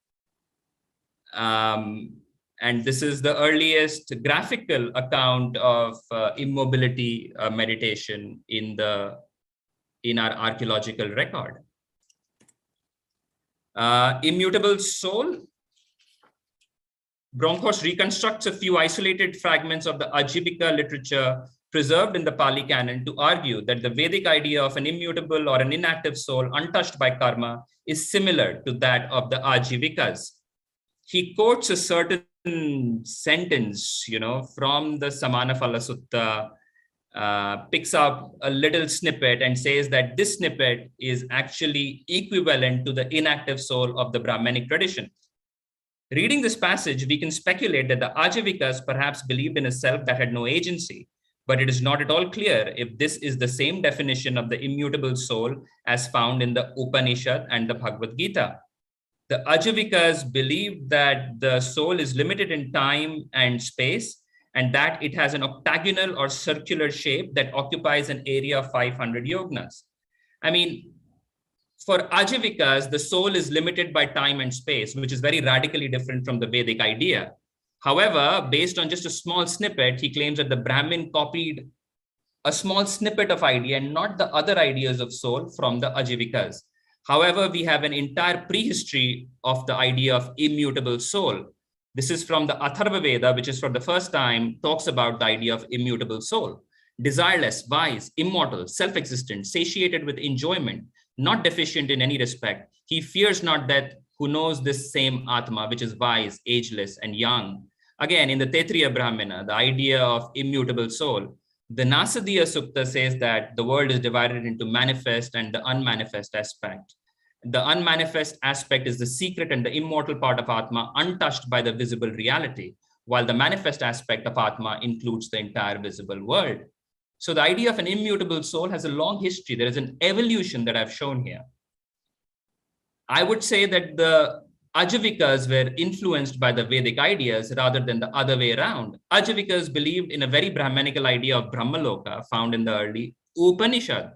And this is the earliest graphical account of immobility meditation in our archaeological record. Immutable soul. Bronkhorst reconstructs a few isolated fragments of the Ajivika literature preserved in the Pali canon to argue that the Vedic idea of an immutable or an inactive soul untouched by karma is similar to that of the Ajivikas. He quotes a certain sentence, from the Samanaphala Sutta, picks up a little snippet and says that this snippet is actually equivalent to the inactive soul of the Brahmanic tradition. Reading this passage, we can speculate that the Ajivikas perhaps believed in a self that had no agency, but it is not at all clear if this is the same definition of the immutable soul as found in the Upanishad and the Bhagavad Gita. The Ajivikas believed that the soul is limited in time and space, and that it has an octagonal or circular shape that occupies an area of 500 yognas. I mean, for Ajivikas, the soul is limited by time and space, which is very radically different from the Vedic idea. However, based on just a small snippet, he claims that the Brahmin copied a small snippet of idea and not the other ideas of soul from the Ajivikas. However, we have an entire prehistory of the idea of immutable soul. This is from the Atharva Veda, which is for the first time talks about the idea of immutable soul. Desireless, wise, immortal, self-existent, satiated with enjoyment, not deficient in any respect. He fears not death, who knows this same Atma, which is wise, ageless, and young. Again, in the Taittiriya Brahmana, the idea of immutable soul, the Nasadiya Sukta says that the world is divided into manifest and the unmanifest aspect. The unmanifest aspect is the secret and the immortal part of Atma, untouched by the visible reality, while the manifest aspect of Atma includes the entire visible world. So the idea of an immutable soul has a long history. There is an evolution that I've shown here. I would say that the Ajivikas were influenced by the Vedic ideas rather than the other way around. Ajivikas believed in a very Brahmanical idea of Brahmaloka found in the early Upanishad.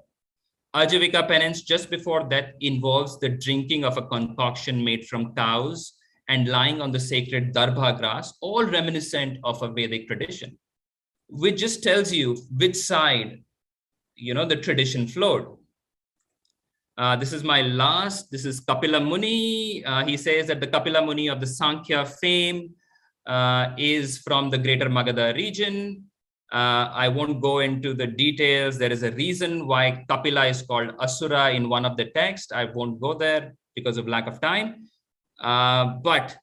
Ajivika penance just before death involves the drinking of a concoction made from cows and lying on the sacred darbha grass, all reminiscent of a Vedic tradition, which just tells you which side, the tradition flowed. This is this is Kapila Muni. He says that the Kapila Muni of the Sankhya fame is from the greater Magadha region. I won't go into the details. There is a reason why Kapila is called Asura in one of the texts. I won't go there because of lack of time. But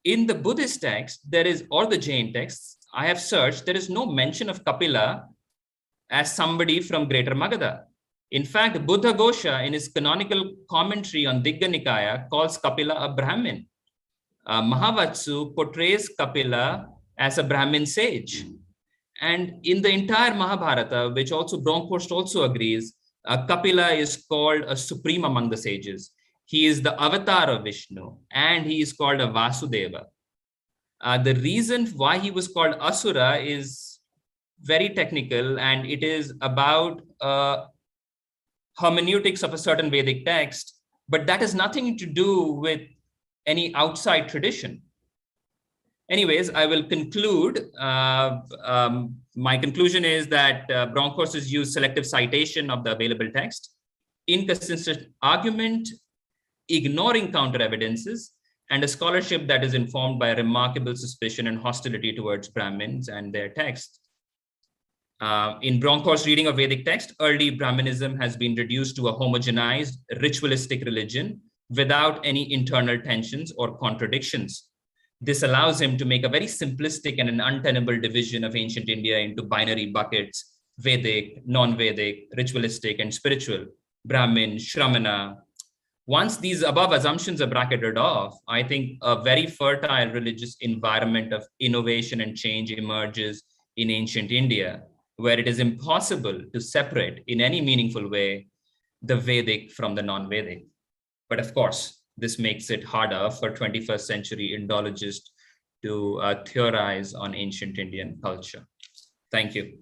in the Buddhist text, or the Jain texts, I have searched, there is no mention of Kapila as somebody from greater Magadha. In fact, Buddha Ghosha, in his canonical commentary on Digha Nikaya, calls Kapila a Brahmin. Mahavatsu portrays Kapila as a Brahmin sage. And in the entire Mahabharata, which also Bronkhorst also agrees, Kapila is called a supreme among the sages. He is the avatar of Vishnu, and he is called a Vasudeva. The reason why he was called Asura is very technical, and it is about hermeneutics of a certain Vedic text but that has nothing to do with any outside tradition. Anyways, I will conclude. My conclusion is that bronchourses use selective citation of the available text, inconsistent argument, ignoring counter evidences, and a scholarship that is informed by a remarkable suspicion and hostility towards Brahmins and their texts. In bronchourse reading of Vedic text, early Brahmanism has been reduced to a homogenized, ritualistic religion without any internal tensions or contradictions. This allows him to make a very simplistic and an untenable division of ancient India into binary buckets: Vedic, non-Vedic, ritualistic, and spiritual, Brahmin, Shramana. Once these above assumptions are bracketed off, I think a very fertile religious environment of innovation and change emerges in ancient India, where it is impossible to separate in any meaningful way the Vedic from the non-Vedic. But of course, this makes it harder for 21st century Indologists to theorize on ancient Indian culture. Thank you.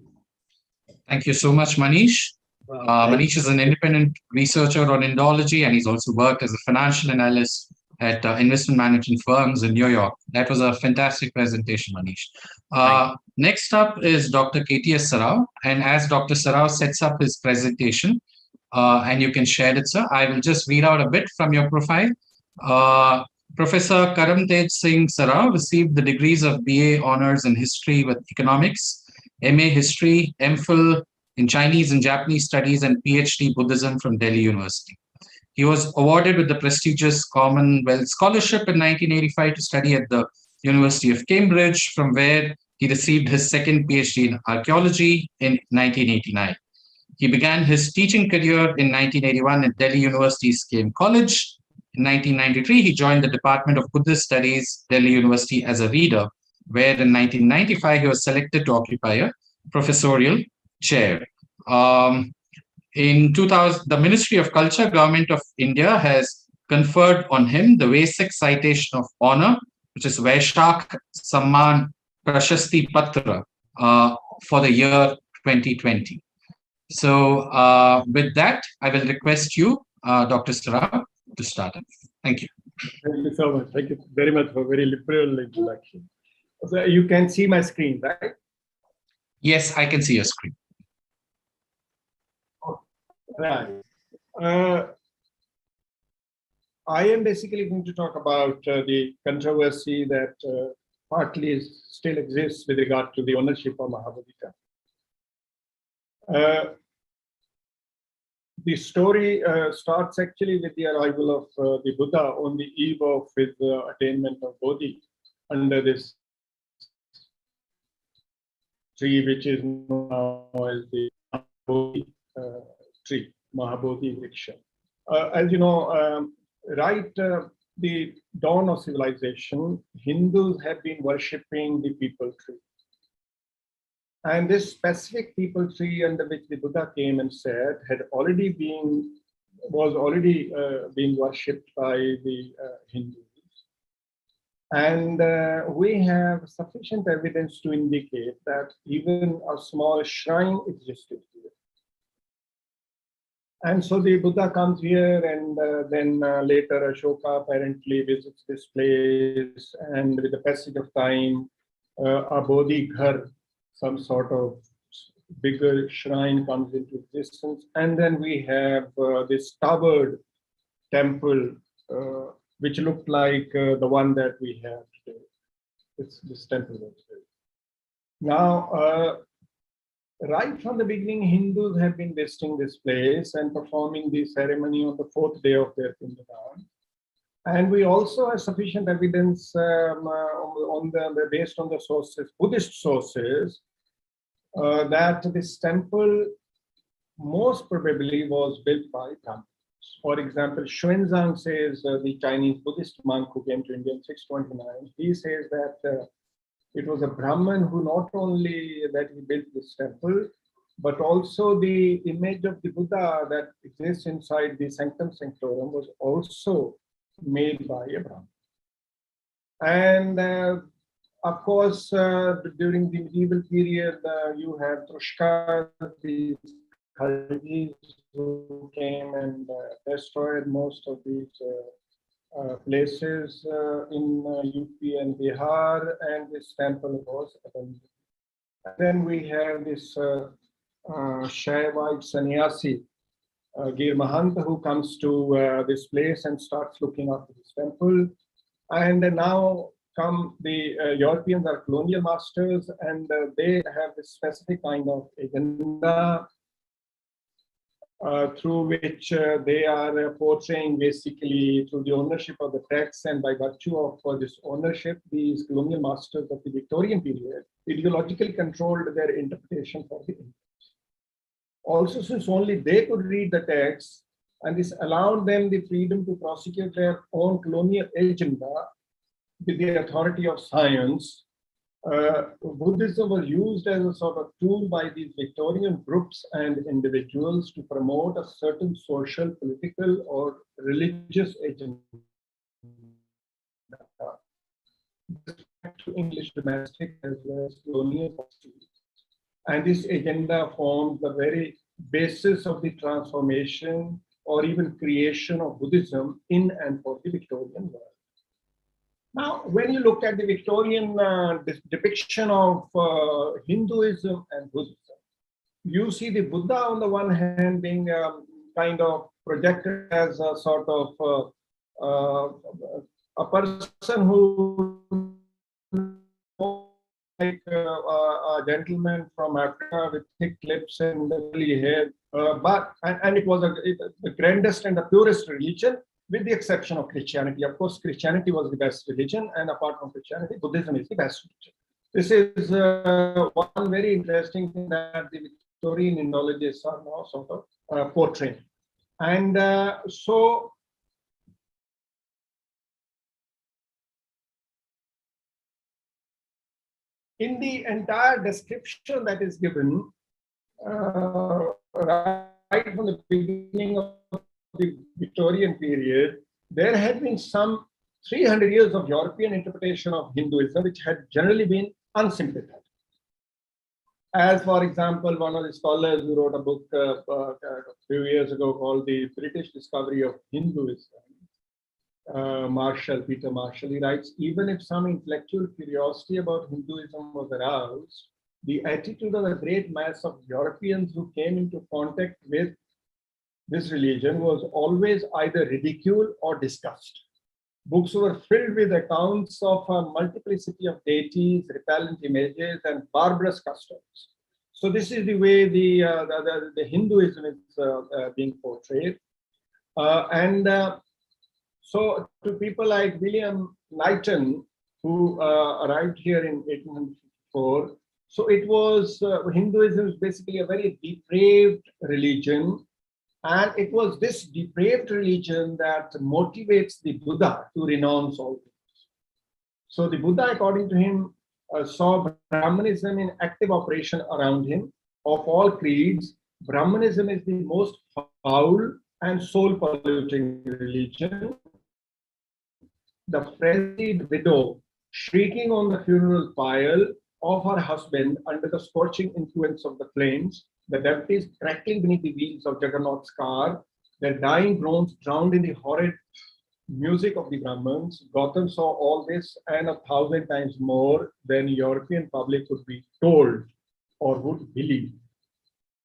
Thank you so much, Manish. Manish is an independent researcher on Indology, and he's also worked as a financial analyst at investment management firms in New York. That was a fantastic presentation, Manish. Next up is Dr. KTS Sarao. And as Dr. Sarao sets up his presentation, and you can share it, sir, I will just read out a bit from your profile. Professor Karamtej Singh Sarao received the degrees of BA Honors in History with Economics, MA History, MPhil in Chinese and Japanese Studies, and PhD Buddhism from Delhi University. He was awarded with the prestigious Commonwealth Scholarship in 1985 to study at the University of Cambridge, from where he received his second PhD in archaeology in 1989. He began his teaching career in 1981 at Delhi University's Came College. In 1993, he joined the Department of Buddhist Studies, Delhi University, as a reader, where in 1995 he was selected to occupy a professorial chair. In 2000, the Ministry of Culture, Government of India, has conferred on him the Vesic Citation of Honor, which is Vaishak Samman Prashasti Patra, for the year 2020. So with that, I will request you, Dr. Sarao, to start. Thank you. Thank you so much. Thank you very much for a very liberal introduction. So you can see my screen, right? Yes, I can see your screen. Right. I am basically going to talk about the controversy that partly still exists with regard to the ownership of Mahabodhi. The story starts actually with the arrival of the Buddha on the eve of his attainment of Bodhi under this tree, which is known as the Bodhi tree, Mahabodhi Vriksha. As you know, the dawn of civilization, Hindus have been worshipping the people tree. And this specific people tree under which the Buddha came and sat was already being worshipped by the Hindus. And we have sufficient evidence to indicate that even a small shrine existed here. And so the Buddha comes here, and then later Ashoka apparently visits this place, and with the passage of time, a Bodhi Ghar, some sort of bigger shrine, comes into existence. And then we have this towered temple, which looked like the one that we have today. It's this temple was built. Now, right from the beginning, Hindus have been visiting this place and performing the ceremony on the 4th day of their Pindadan. And we also have sufficient evidence based on the sources, Buddhist sources, that this temple most probably was built by Brahmins. For example, Xuanzang says, the Chinese Buddhist monk who came to India in 629, he says that it was a Brahmin who not only that he built this temple, but also the image of the Buddha that exists inside the Sanctum Sanctorum was also made by a Brahmin. And of course, during the medieval period, you have Trushka, the Khaljis who came and destroyed most of these places in UP and Bihar, and this temple was abandoned. And then we have this Shaivite sannyasi, Gir Mahant, who comes to this place and starts looking after this temple. And now come the Europeans are colonial masters, and they have this specific kind of agenda through which they are portraying basically through the ownership of the texts, and by virtue of this ownership, these colonial masters of the Victorian period ideologically controlled their interpretation for the English. Also, since only they could read the text, and this allowed them the freedom to prosecute their own colonial agenda with the authority of science, Buddhism was used as a sort of tool by these Victorian groups and individuals to promote a certain social, political, or religious agenda to English domestic as well as colonial policies. And this agenda formed the very basis of the transformation or even creation of Buddhism in and for the Victorian world. Now, when you look at the Victorian depiction of Hinduism and Buddhism, you see the Buddha on the one hand being kind of projected as a sort of a person who like a gentleman from Africa with thick lips and curly hair, and it was the grandest and the purest religion, with the exception of Christianity. Of course, Christianity was the best religion, and apart from Christianity, Buddhism is the best religion. This is one very interesting thing that the Victorian Indologists are now sort of portraying. And so in the entire description that is given, right from the beginning of the Victorian period, there had been some 300 years of European interpretation of Hinduism, which had generally been unsympathetic. As, for example, one of the scholars who wrote a book a few years ago called The British Discovery of Hinduism, Peter Marshall, he writes, even if some intellectual curiosity about Hinduism was aroused, the attitude of the great mass of Europeans who came into contact with this religion was always either ridicule or disgust. Books were filled with accounts of a multiplicity of deities, repellent images, and barbarous customs. So this is the way the Hinduism is being portrayed. So to people like William Knighton, who arrived here in 1804, so it was, Hinduism is basically a very depraved religion. And it was this depraved religion that motivates the Buddha to renounce all things. So the Buddha, according to him, saw Brahmanism in active operation around him. Of all creeds, Brahmanism is the most foul and soul-polluting religion. The frenzied widow shrieking on the funeral pile of her husband under the scorching influence of the flames, the devotees crackling beneath the wheels of Jagannath's car, their dying groans drowned in the horrid music of the Brahmins. Gautam saw all this and 1,000 times more than European public could be told or would believe.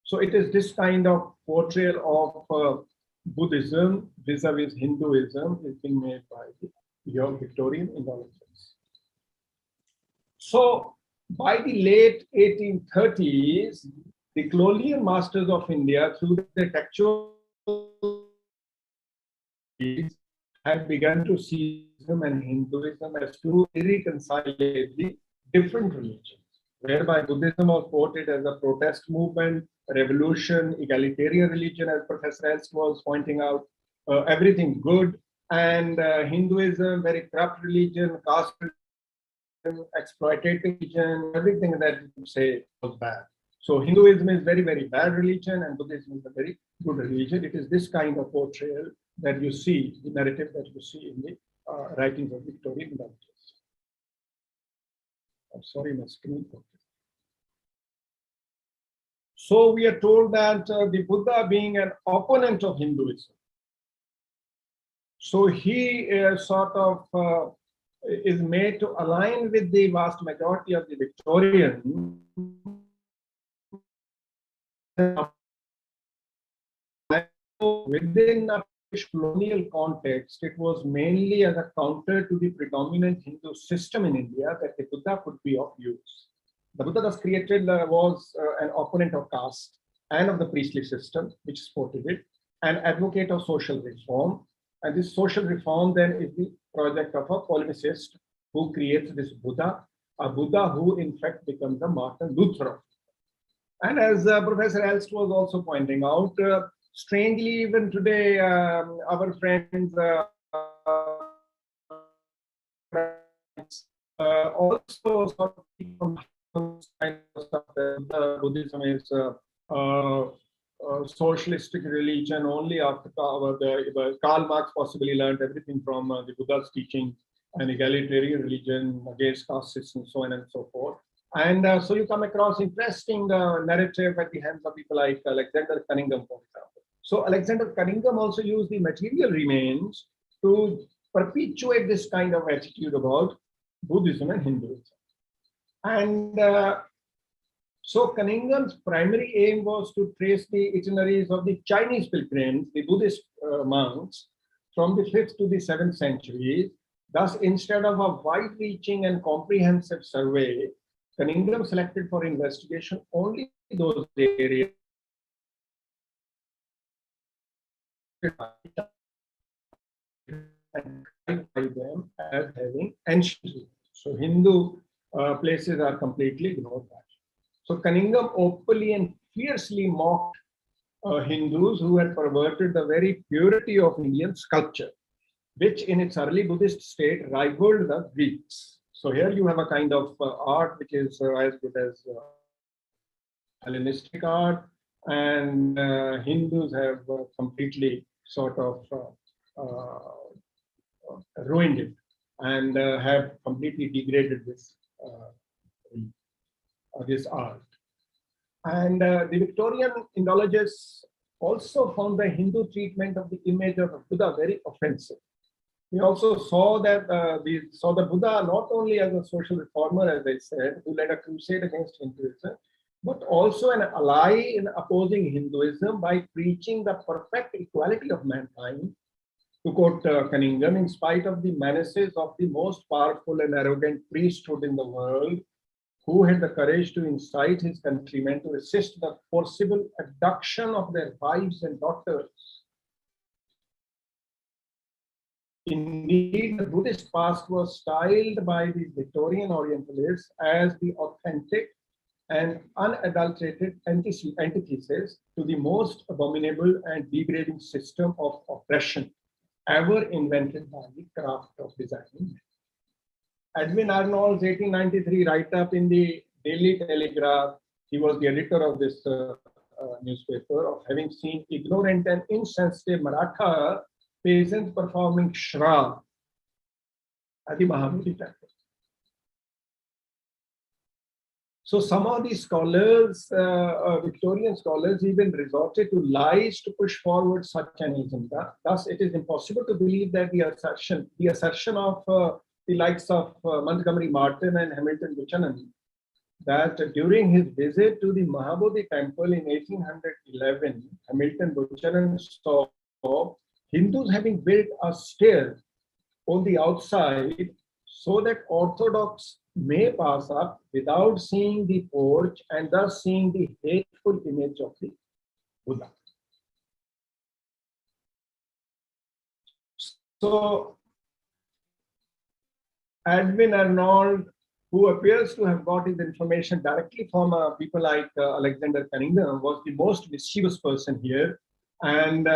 So it is this kind of portrayal of Buddhism vis-a-vis Hinduism is being made by the Victorian Indologists. So by the late 1830s, the colonial masters of India, through their textual had begun to see Buddhism and Hinduism as two irreconcilably different religions, whereby Buddhism was portrayed as a protest movement, a revolution, egalitarian religion, as Professor Elst was pointing out, everything good, and Hinduism, very corrupt religion, caste religion, exploitative religion, everything that you could say was bad. So Hinduism is very, very bad religion, and Buddhism is a very good religion. It is this kind of portrayal that you see, the narrative that you see in the writings of Victorian Indologists. I'm sorry, my screen. So we are told that the Buddha being an opponent of Hinduism, so he sort of is made to align with the vast majority of the Victorians. Within a colonial context, it was mainly as a counter to the predominant Hindu system in India that the Buddha could be of use. The Buddha thus created was an opponent of caste and of the priestly system, which supported it, an advocate of social reform. And this social reform then is the project of a polemicist who creates this Buddha, a Buddha who in fact becomes a Martin Luther. And as Professor Elst was also pointing out, strangely, even today, our friends also sort of Buddhism is socialistic religion only after Karl Marx possibly learned everything from the Buddha's teaching, an egalitarian religion against caste system, so on and so forth. And so you come across interesting narrative at the hands of people like Alexander Cunningham, for example. So Alexander Cunningham also used the material remains to perpetuate this kind of attitude about Buddhism and Hinduism. And so Cunningham's primary aim was to trace the itineraries of the Chinese pilgrims, the Buddhist monks, from the 5th to the 7th centuries. Thus, instead of a wide-reaching and comprehensive survey, Cunningham selected for investigation only those areas and by them as having ancient roots. So Hindu places are completely ignored. So Cunningham openly and fiercely mocked Hindus who had perverted the very purity of Indian sculpture, which in its early Buddhist state rivaled the Greeks. So here you have a kind of art which is as good as Hellenistic art, and Hindus have completely sort of ruined it and have completely degraded this art. And the Victorian Indologists also found the Hindu treatment of the image of Buddha very offensive. We also saw that the Buddha not only as a social reformer, as I said, who led a crusade against Hinduism, but also an ally in opposing Hinduism by preaching the perfect equality of mankind. To quote Cunningham, in spite of the menaces of the most powerful and arrogant priesthood in the world, who had the courage to incite his countrymen to resist the forcible abduction of their wives and daughters. Indeed, the Buddhist past was styled by the Victorian Orientalists as the authentic and unadulterated antithesis to the most abominable and degrading system of oppression ever invented by the craft of designing. Edwin Arnold's 1893 write-up in the Daily Telegraph, he was the editor of this newspaper, of having seen ignorant and insensitive Maratha peasants performing Shrav at the Mahabodhi temple. So some of these scholars, Victorian scholars, even resorted to lies to push forward such an agenda. Thus, it is impossible to believe that the assertion of the likes of Montgomery Martin and Hamilton Buchanan, that during his visit to the Mahabodhi temple in 1811, Hamilton Buchanan saw Hindus having built a stair on the outside so that Orthodox may pass up without seeing the porch and thus seeing the hateful image of the Buddha. So Edwin Arnold, who appears to have got his information directly from people like Alexander Cunningham, was the most mischievous person here. And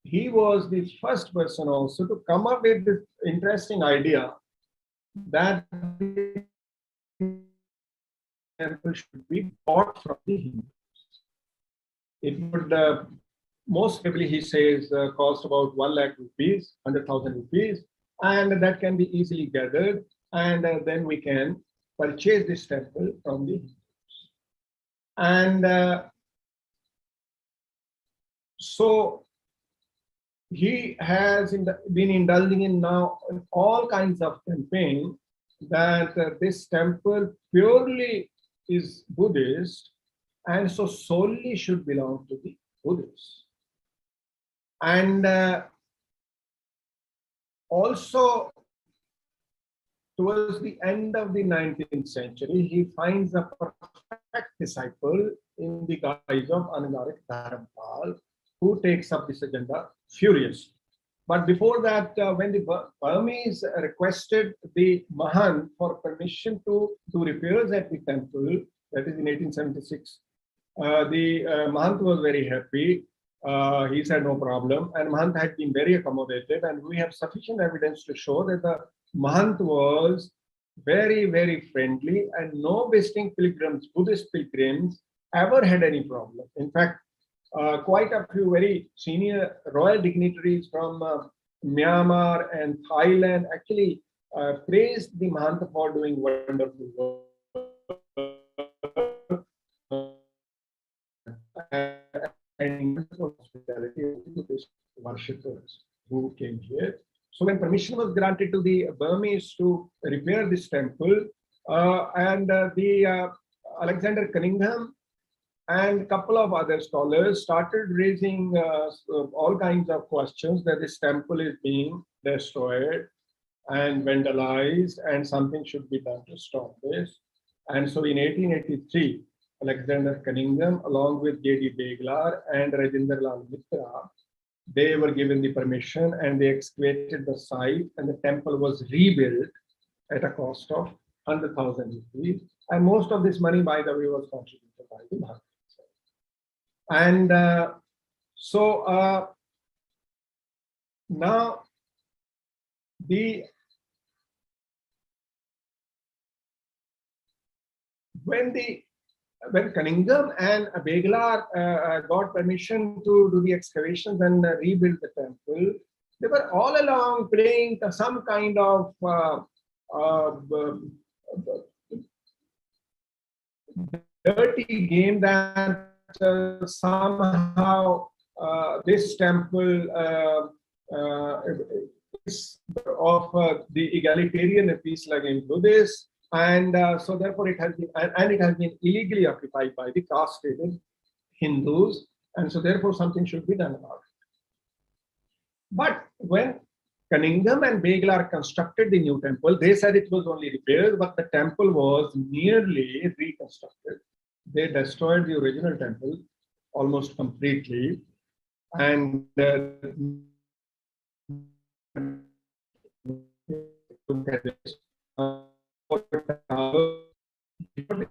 he was the first person also to come up with this interesting idea that the temple should be bought from the Hindus. It would most probably, he says, cost about 1 lakh rupees, 100,000 rupees, and that can be easily gathered, and then we can purchase this temple from the Hindus. And so he has been indulging in now all kinds of campaign that this temple purely is Buddhist and so solely should belong to the Buddhists. And also towards the end of the 19th century, he finds a perfect disciple in the guise of Anagarik Dharampal, who takes up this agenda furiously. But before that, when the Burmese requested the Mahant for permission to do repairs at the temple, that is in 1876, the Mahant was very happy. He said no problem, and Mahant had been very accommodative, and we have sufficient evidence to show that the Mahant was very, very friendly, and no visiting pilgrims, Buddhist pilgrims, ever had any problem. In fact, quite a few very senior royal dignitaries from Myanmar and Thailand actually praised the Mahant for doing wonderful work. And hospitality to these worshippers who came here. So when permission was granted to the Burmese to repair this temple, Alexander Cunningham and a couple of other scholars started raising all kinds of questions that this temple is being destroyed and vandalized and something should be done to stop this. And so in 1883, Alexander Cunningham, along with J.D. Beglar and Rajinder Lal Mitra, they were given the permission and they excavated the site, and the temple was rebuilt at a cost of 100,000 rupees. And most of this money, by the way, was contributed by the Bharati. And now when Cunningham and Beglar got permission to do the excavations and rebuild the temple, they were all along playing some kind of dirty game that somehow this temple is of the egalitarian and peace-loving Buddhists. And so therefore it has been illegally occupied by the caste-ridden Hindus, and so therefore something should be done about it. But when Cunningham and Beglar constructed the new temple, they said it was only repaired, but the temple was nearly reconstructed. They destroyed the original temple almost completely, and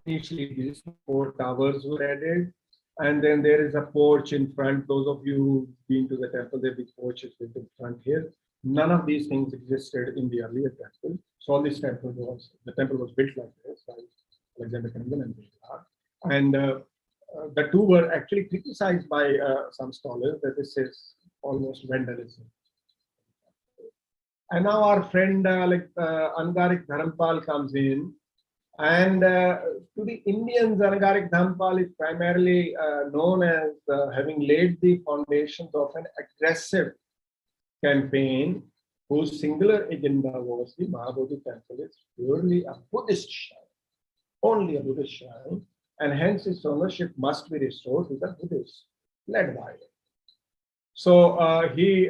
initially these 4 towers were added, and then there is a porch in front. Those of you who've been to the temple, there are big porches in front here. None of these things existed in the earlier temple. So the temple was built like this by Alexander Cunningham and Beglar. And the two were actually criticized by some scholars that this is almost vandalism. And now our friend Anagarik Dharampal comes in, and to the Indians, Anagarik Dharampal is primarily known as having laid the foundations of an aggressive campaign whose singular agenda was the Mahabodhi temple is purely a Buddhist shrine, only a Buddhist shrine, and hence its ownership must be restored to the Buddhists, led by it. So he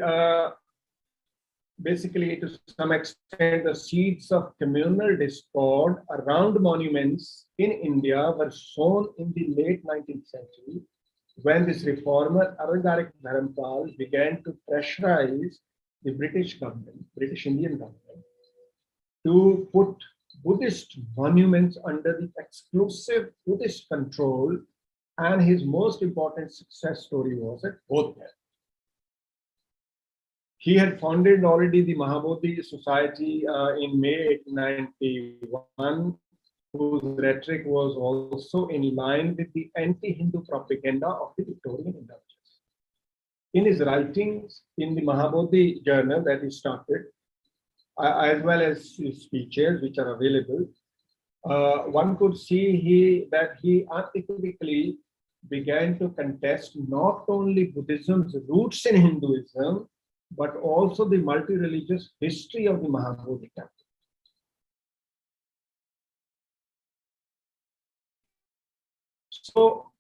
basically, to some extent, the seeds of communal discord around monuments in India were sown in the late 19th century when this reformer Anagarik Dharampal began to pressurize the British government, British Indian government, to put Buddhist monuments under the exclusive Buddhist control, and his most important success story was at Bodh Gaya. He had founded already the Mahabodhi Society in May 1891, whose rhetoric was also in line with the anti-Hindu propaganda of the Victorian indulgence. In his writings in the Mahabodhi journal that he started, as well as his speeches, which are available, one could see that he unequivocally began to contest not only Buddhism's roots in Hinduism, but also the multi-religious history of the Mahabodhi temple. So,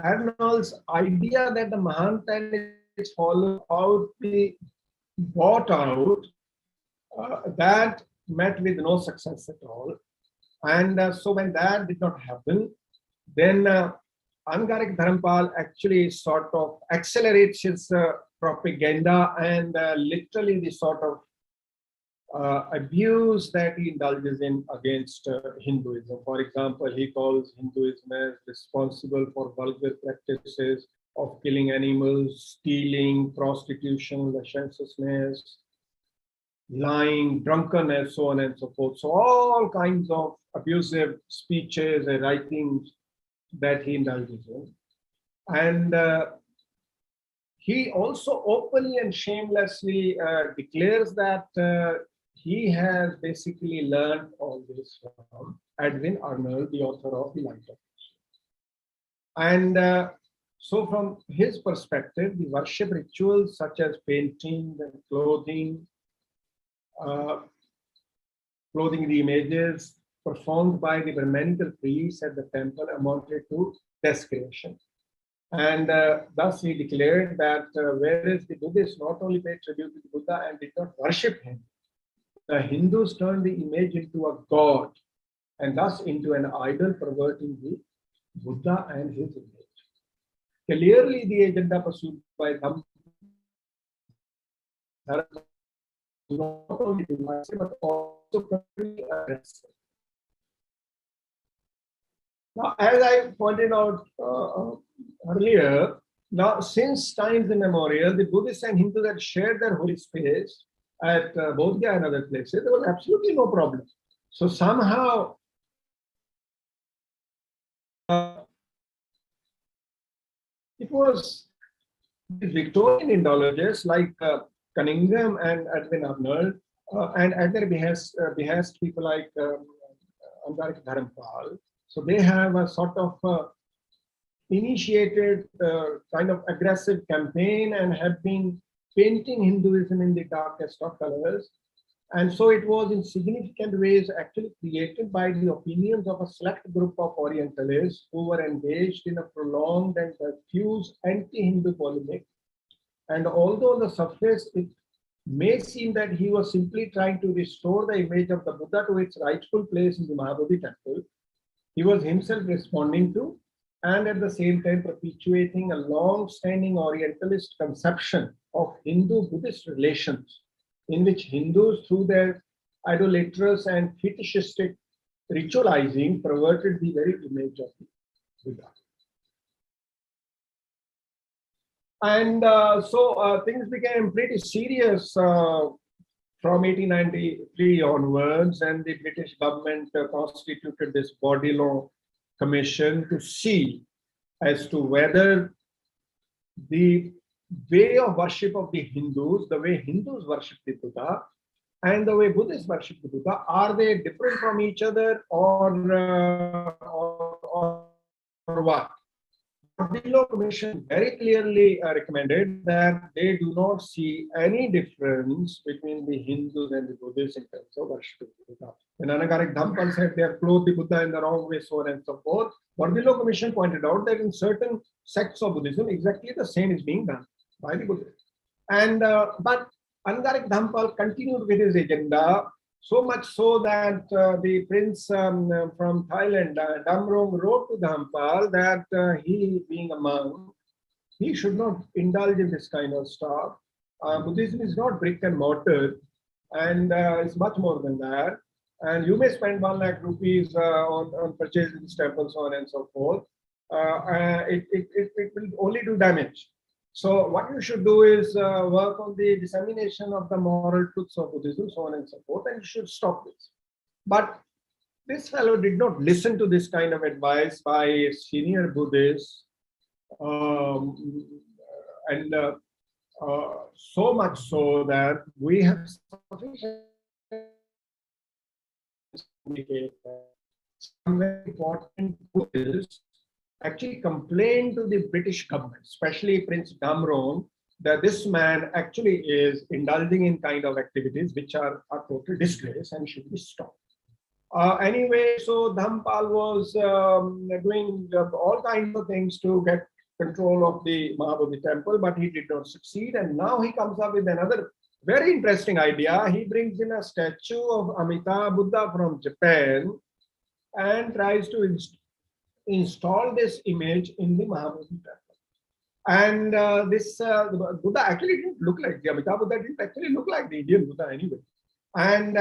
Arnold's idea that the Mahanta and its followers out be bought out, that met with no success at all. And so when that did not happen, then Angaric Dharampal actually sort of accelerates his propaganda and literally the sort of abuse that he indulges in against Hinduism. For example, he calls Hinduism as responsible for vulgar practices of killing animals, stealing, prostitution, lasciviousness, lying, drunkenness, so on and so forth. So all kinds of abusive speeches and writings that he indulges in. And he also openly and shamelessly declares that he has basically learned all this from Edwin Arnold, the author of The Light of Vision. And so from his perspective, the worship rituals such as painting and clothing the images performed by the Brahmanical priests at the temple amounted to desecration. And thus he declared that whereas the Buddhists not only paid tribute to the Buddha and did not worship him, the Hindus turned the image into a god and thus into an idol, perverting the Buddha and his image. Clearly, the agenda pursued by them not only divisive but also very aggressive. Now, as I pointed out earlier, now since times immemorial, the Buddhists and Hindus had shared their holy space at Bodh Gaya and other places. There was absolutely no problem. So somehow it was the Victorian indologists like Cunningham and Edwin Arnold, and at their behest people like Angaric Dharampal. So they have a sort of initiated kind of aggressive campaign and have been painting Hinduism in the darkest of colors. And so it was in significant ways actually created by the opinions of a select group of Orientalists who were engaged in a prolonged and diffuse anti-Hindu polemic. And although on the surface it may seem that he was simply trying to restore the image of the Buddha to its rightful place in the Mahabodhi temple, he was himself responding to and at the same time perpetuating a long-standing Orientalist conception of Hindu-Buddhist relations, in which Hindus, through their idolatrous and fetishistic ritualizing, perverted the very image of the Buddha. And so things became pretty serious from 1893 onwards, and the British government constituted this body law commission to see as to whether the way of worship of the Hindus, the way Hindus worship the Buddha, and the way Buddhists worship the Buddha, are they different from each other or what? The Law Commission very clearly recommended that they do not see any difference between the Hindus and the Buddhists in terms of worship. When Angaric Dharampal said they have clothed the Buddha in the wrong way, so on and so forth, but the Law Commission pointed out that in certain sects of Buddhism, exactly the same is being done by the Buddhists. And but Angaric Dharampal continued with his agenda, so much so that the prince from Thailand, Damrong, wrote to Dharampal that he, being a monk, he should not indulge in this kind of stuff. Buddhism is not brick and mortar, and it's much more than that. And you may spend 1 lakh rupees on purchasing this temple, so on and so forth. It will only do damage. So what you should do is work on the dissemination of the moral truths of Buddhism, so on and so forth, and you should stop this. But this fellow did not listen to this kind of advice by senior Buddhists, and so much so that we have sufficient communicate that some very important Buddhists actually complained to the British government, especially Prince Damron, that this man actually is indulging in kind of activities which are a total disgrace and should be stopped. Anyway, so Dhampal was doing all kinds of things to get control of the Mahabodhi temple, but he did not succeed. And now he comes up with another very interesting idea. He brings in a statue of Amitabha Buddha from Japan and tries to install this image in the Mahabodhi temple. And this Buddha actually didn't look like the Amitabha Buddha, didn't actually look like the Indian Buddha anyway. And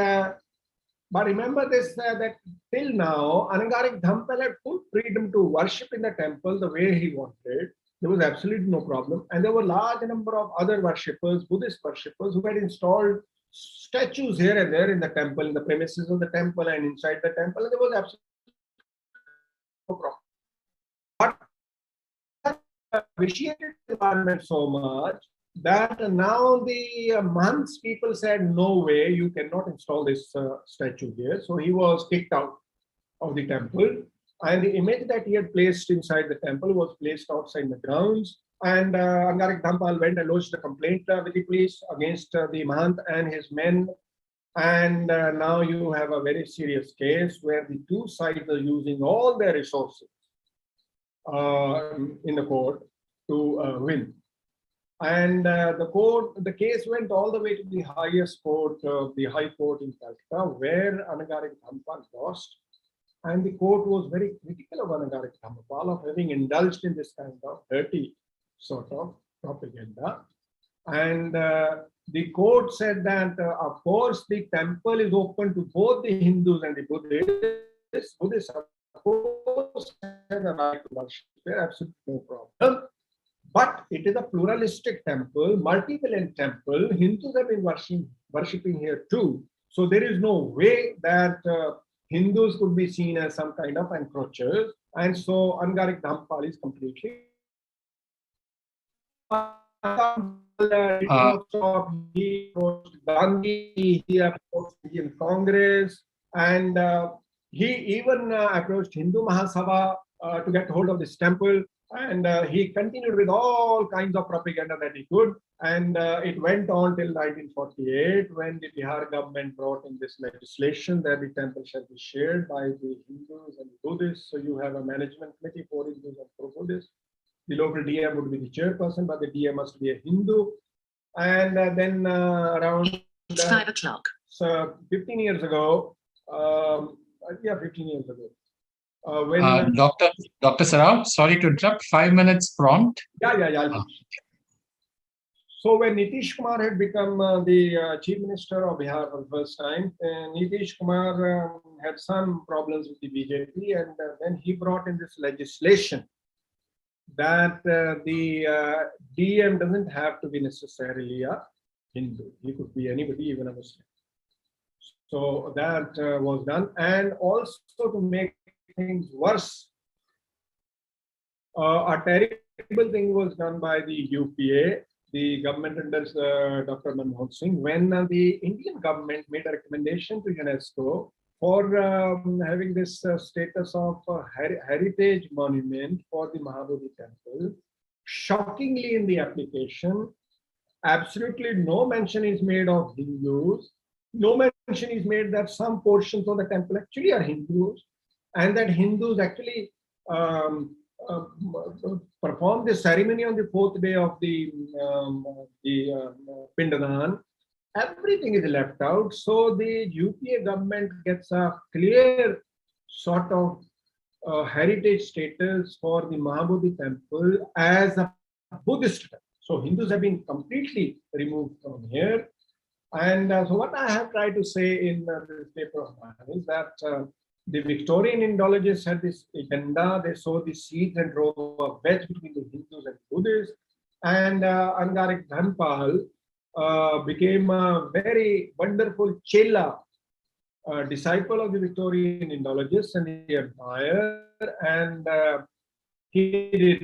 but remember this, that till now, Anangarik Dhampal had full freedom to worship in the temple the way he wanted. There was absolutely no problem. And there were a large number of other worshippers, Buddhist worshippers, who had installed statues here and there in the temple, in the premises of the temple and inside the temple. And there was absolutely no problem. But appreciated the environment so much that now the monks people said, no way, you cannot install this statue here. So he was kicked out of the temple. And the image that he had placed inside the temple was placed outside the grounds. And Angarik Dhampal went and lodged a complaint with the police against the Mahant and his men. And now you have a very serious case where the two sides are using all their resources in the court to win. And the case went all the way to the highest court, the High Court in Calcutta, where Anagarik Dhampal lost. And the court was very critical of Anagarik Dhampal of having indulged in this kind of dirty sort of propaganda. And the court said that, of course, the temple is open to both the Hindus and the Buddhists. Buddhists, of course, have the right to worship there, absolutely no problem. But it is a pluralistic temple, multi-billion temple. Hindus have been worshipping here too. So there is no way that Hindus could be seen as some kind of encroachers. And so Angarik Dhampal is completely. He approached Gandhi, he approached Indian Congress, and he even approached Hindu Mahasabha to get hold of this temple. And he continued with all kinds of propaganda that he could. And it went on till 1948 when the Bihar government brought in this legislation that the temple shall be shared by the Hindus and the Buddhists. So you have a management committee for Hindus and for Buddhists. The local DM would be the chairperson, but the DM must be a Hindu. And then around 5 o'clock. So 15 years ago, 15 years ago. Dr. Saraf, sorry to interrupt, 5 minutes prompt. Yeah. So when Nitish Kumar had become the Chief Minister of Bihar for the first time, Nitish Kumar had some problems with the BJP, and then he brought in this legislation that the DM doesn't have to be necessarily a Hindu. He could be anybody, even a Muslim. So that was done. And also to make things worse, a terrible thing was done by the UPA, the government under Dr. Manmohan Singh, when the Indian government made a recommendation to UNESCO for having this status of heritage monument for the Mahabodhi temple. Shockingly, in the application, absolutely no mention is made of Hindus. No mention is made that some portions of the temple actually are Hindus, and that Hindus actually perform the ceremony on the fourth day of the Pindadan. Everything is left out. So the UPA government gets a clear sort of heritage status for the Mahabodhi temple as a Buddhist temple. So Hindus have been completely removed from here. And so what I have tried to say in this paper of mine is that the Victorian Indologists had this agenda. They sowed the seeds and drove a wedge between the Hindus and Buddhists. And Angarik Dhampal became a very wonderful Chela, disciple of the Victorian Indologists and the Empire. And he did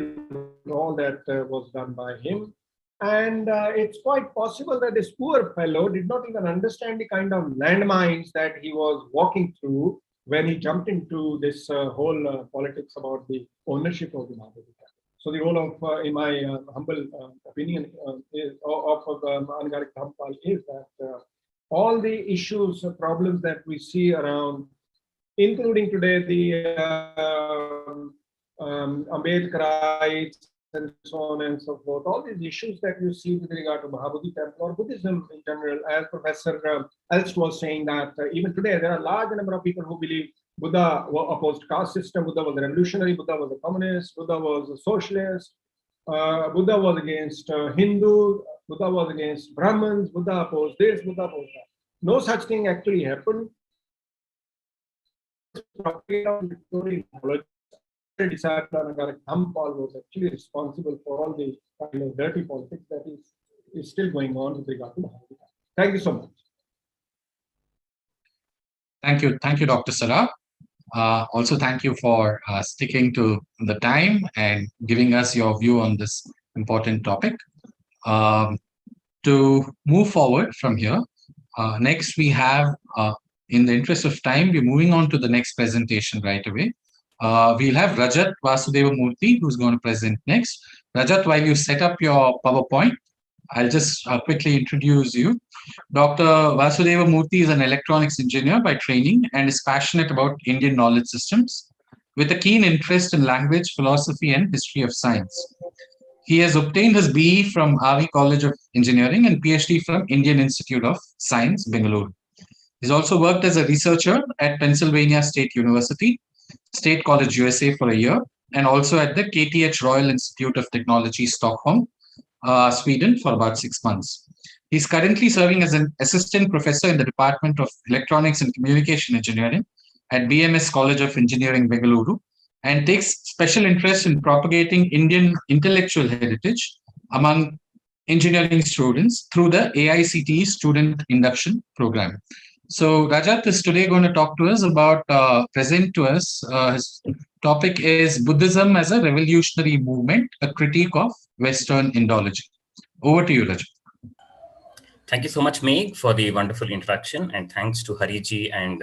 all that was done by him. And it's quite possible that this poor fellow did not even understand the kind of landmines that he was walking through. when he jumped into this whole politics about the ownership of the Mahabodhi temple. So the role of, in my humble opinion, is, of Angarik Dhampal is that all the issues, problems that we see around, including today the Ambedkarites and so on and so forth, all these issues that you see with regard to Mahabodhi temple or Buddhism in general, as Professor Elst was saying that even today there are a large number of people who believe Buddha opposed caste system, Buddha was a revolutionary, Buddha was a communist, Buddha was a socialist, Buddha was against Hindu, Buddha was against Brahmins, Buddha opposed this, Buddha opposed that. No such thing actually happened. Disciple Angarik Dhampal was actually responsible for all the kind of dirty politics that is still going on with regard to Mahabodhi. Thank you so much. Thank you, Dr. Saraf. Also, thank you for sticking to the time and giving us your view on this important topic. To move forward from here, next we have, in the interest of time, we're moving on to the next presentation right away. We'll have Rajat Vasudeva Murthy, who's going to present next. Rajat, while you set up your PowerPoint, I'll just quickly introduce you. Dr. Vasudeva Murthy is an electronics engineer by training and is passionate about Indian knowledge systems with a keen interest in language, philosophy, and history of science. He has obtained his BE from RV College of Engineering and PhD from Indian Institute of Science, Bengaluru. He's also worked as a researcher at Pennsylvania State University, State College, USA for a year, and also at the KTH Royal Institute of Technology, Stockholm, Sweden for about 6 months. He's currently serving as an assistant professor in the Department of Electronics and Communication Engineering at BMS College of Engineering, Bengaluru, and takes special interest in propagating Indian intellectual heritage among engineering students through the AICTE Student Induction Program. So Rajat is today going to talk to us about, present to us, his topic is Buddhism as a Revolutionary Movement, a Critique of Western Indology. Over to you, Rajat. Thank you so much, Meg, for the wonderful introduction, and thanks to Hariji and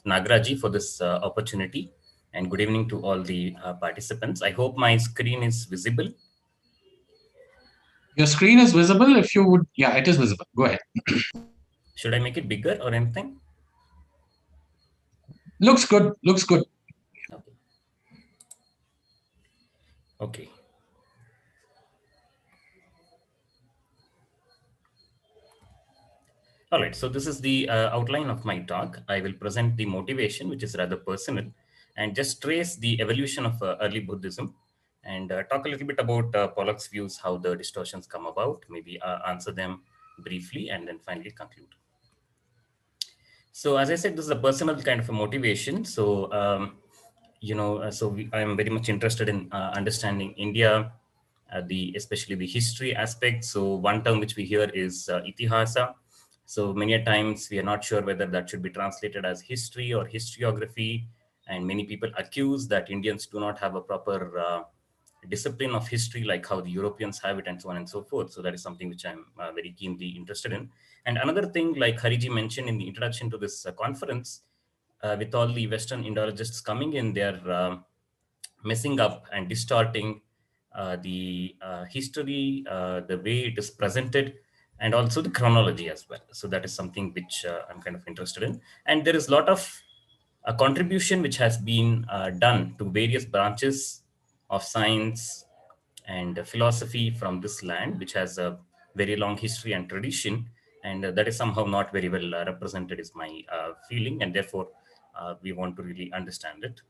Nagraji for this opportunity. And good evening to all the participants. I hope my screen is visible. Your screen is visible. If you would, yeah, it is visible. Go ahead. Should I make it bigger or anything? Looks good. Looks good. Okay. All right, so this is the outline of my talk. I will present the motivation, which is rather personal, and just trace the evolution of early Buddhism, and talk a little bit about Pollock's views, how the distortions come about, maybe answer them briefly, and then finally conclude. So as I said, this is a personal kind of a motivation. So, I'm very much interested in understanding India, especially the history aspect. So one term which we hear is itihasa. So many a times we are not sure whether that should be translated as history or historiography. And many people accuse that Indians do not have a proper discipline of history like how the Europeans have it, and so on and so forth. So that is something which I'm very keenly interested in. And another thing, like Hariji mentioned in the introduction to this conference, with all the Western Indologists coming in, they're messing up and distorting the history, the way it is presented, and also the chronology as well. So that is something which I'm kind of interested in. And there is a lot of contribution which has been done to various branches of science and philosophy from this land, which has a very long history and tradition. And that is somehow not very well represented, is my feeling. And therefore, we want to really understand it.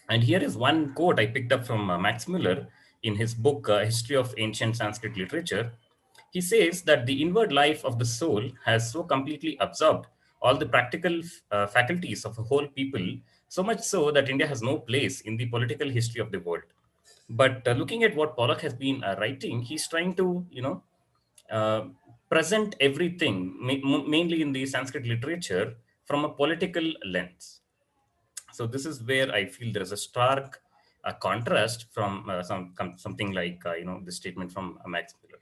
And here is one quote I picked up from Max Muller in his book, History of Ancient Sanskrit Literature. He says that the inward life of the soul has so completely absorbed all the practical faculties of a whole people, so much so that India has no place in the political history of the world. But looking at what Pollock has been writing, he's trying to, present everything, mainly in the Sanskrit literature, from a political lens. So this is where I feel there is a stark contrast from something like, the statement from Max Muller.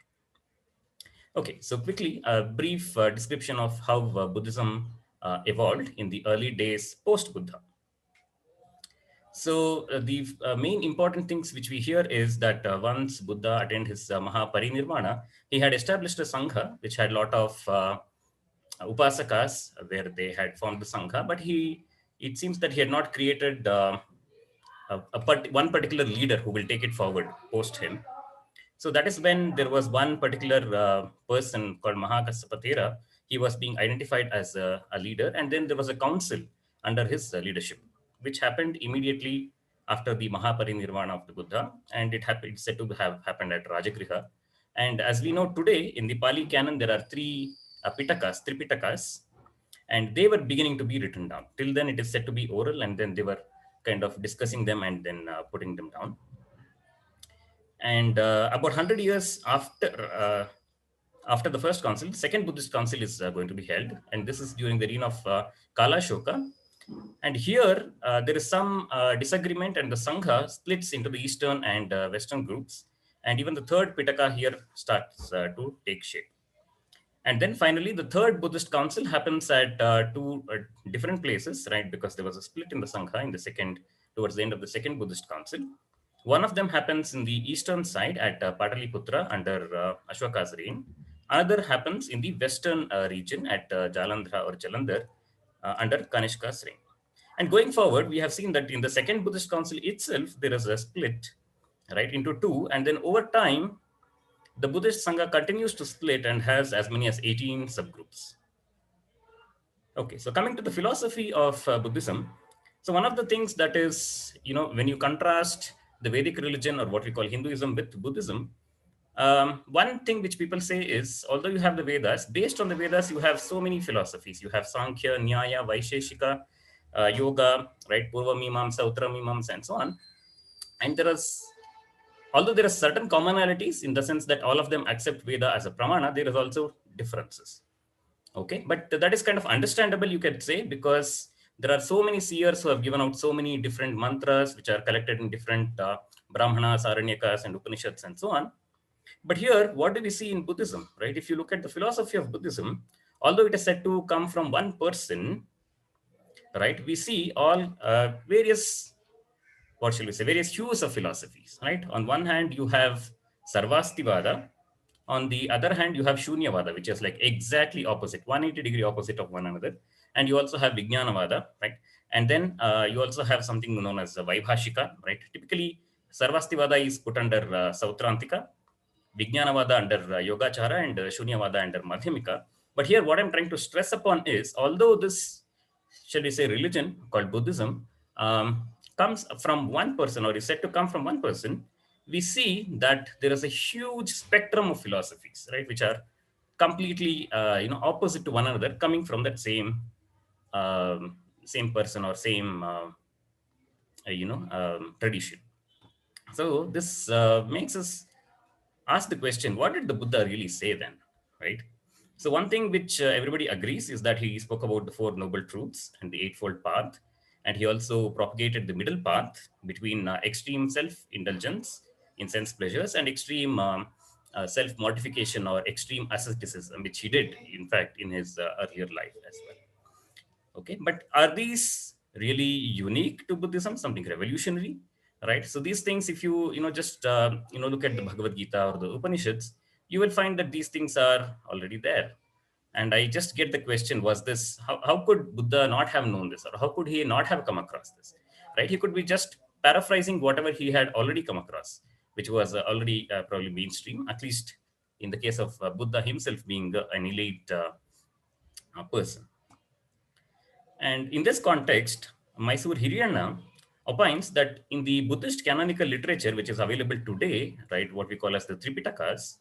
Okay, so quickly, a brief description of how Buddhism evolved in the early days post-Buddha. So the main important things which we hear is that once Buddha attained his Mahaparinirvana, he had established a Sangha, which had a lot of upasakas where they had formed the Sangha, but it seems that he had not created one particular leader who will take it forward post him. So that is when there was one particular person called Mahakassapatera. He was being identified as a leader, and then there was a council under his leadership, which happened immediately after the Mahaparinirvana of the Buddha, and it's said to have happened at Rajagriha. And as we know today, in the Pali canon, there are three Tripitakas, and they were beginning to be written down. Till then, it is said to be oral, and then they were kind of discussing them and then putting them down. And about 100 years after the first council, the second Buddhist council is going to be held, and this is during the reign of Kalashoka. And here there is some disagreement, and the Sangha splits into the Eastern and Western groups, and even the third Pitaka here starts to take shape. And then finally, the third Buddhist council happens at two different places, right? Because there was a split in the Sangha towards the end of the second Buddhist council. One of them happens in the eastern side at Pataliputra under Ashoka's reign. Another happens in the western region at Jalandhara or Jalandhar under Kanishka's reign. And going forward, we have seen that in the second Buddhist council itself, there is a split, right, into two. And then over time, the Buddhist Sangha continues to split and has as many as 18 subgroups. Okay, so coming to the philosophy of Buddhism. So one of the things that is, when you contrast the Vedic religion or what we call Hinduism with Buddhism, one thing which people say is, although you have the Vedas, based on the Vedas, you have so many philosophies. You have Sankhya, Nyaya, Vaisheshika, Yoga, right, Purva Mimamsa, Uttara Mimamsa, and so on. And although there are certain commonalities in the sense that all of them accept Veda as a pramana, there is also differences. Okay, but that is kind of understandable, you could say, because there are so many seers who have given out so many different mantras which are collected in different Brahmanas, Aranyakas, and Upanishads, and so on. But here, what do we see in Buddhism, right? If you look at the philosophy of Buddhism, although it is said to come from one person, right, we see all various hues of philosophies, right? On one hand, you have Sarvastivada. On the other hand, you have Shunyavada, which is like exactly opposite, 180-degree opposite of one another. And you also have Vijnanavada, right? And then you also have something known as Vaibhashika, right? Typically, Sarvastivada is put under Sautrantika, Vijnanavada under Yogachara, and Shunyavada under Madhyamika. But here, what I'm trying to stress upon is, although this, shall we say, religion called Buddhism comes from one person, or is said to come from one person, we see that there is a huge spectrum of philosophies, right, which are completely, opposite to one another, coming from that same person or same, tradition. So this makes us ask the question: what did the Buddha really say then, right? So one thing which everybody agrees is that he spoke about the Four Noble Truths and the Eightfold Path, and he also propagated the middle path between extreme self-indulgence in sense pleasures and extreme self-mortification or extreme asceticism, which he did, in fact, in his earlier life as well. Okay, but are these really unique to Buddhism, something revolutionary, right? So these things, if you just look at the Bhagavad Gita or the Upanishads, you will find that these things are already there. And I just get the question, was this, how could Buddha not have known this, or how could he not have come across this, right? He could be just paraphrasing whatever he had already come across, which was already probably mainstream, at least in the case of Buddha himself being an elite person. And in this context, Mysore Hiriyana opines that in the Buddhist canonical literature, which is available today, right, what we call as the Tripitakas,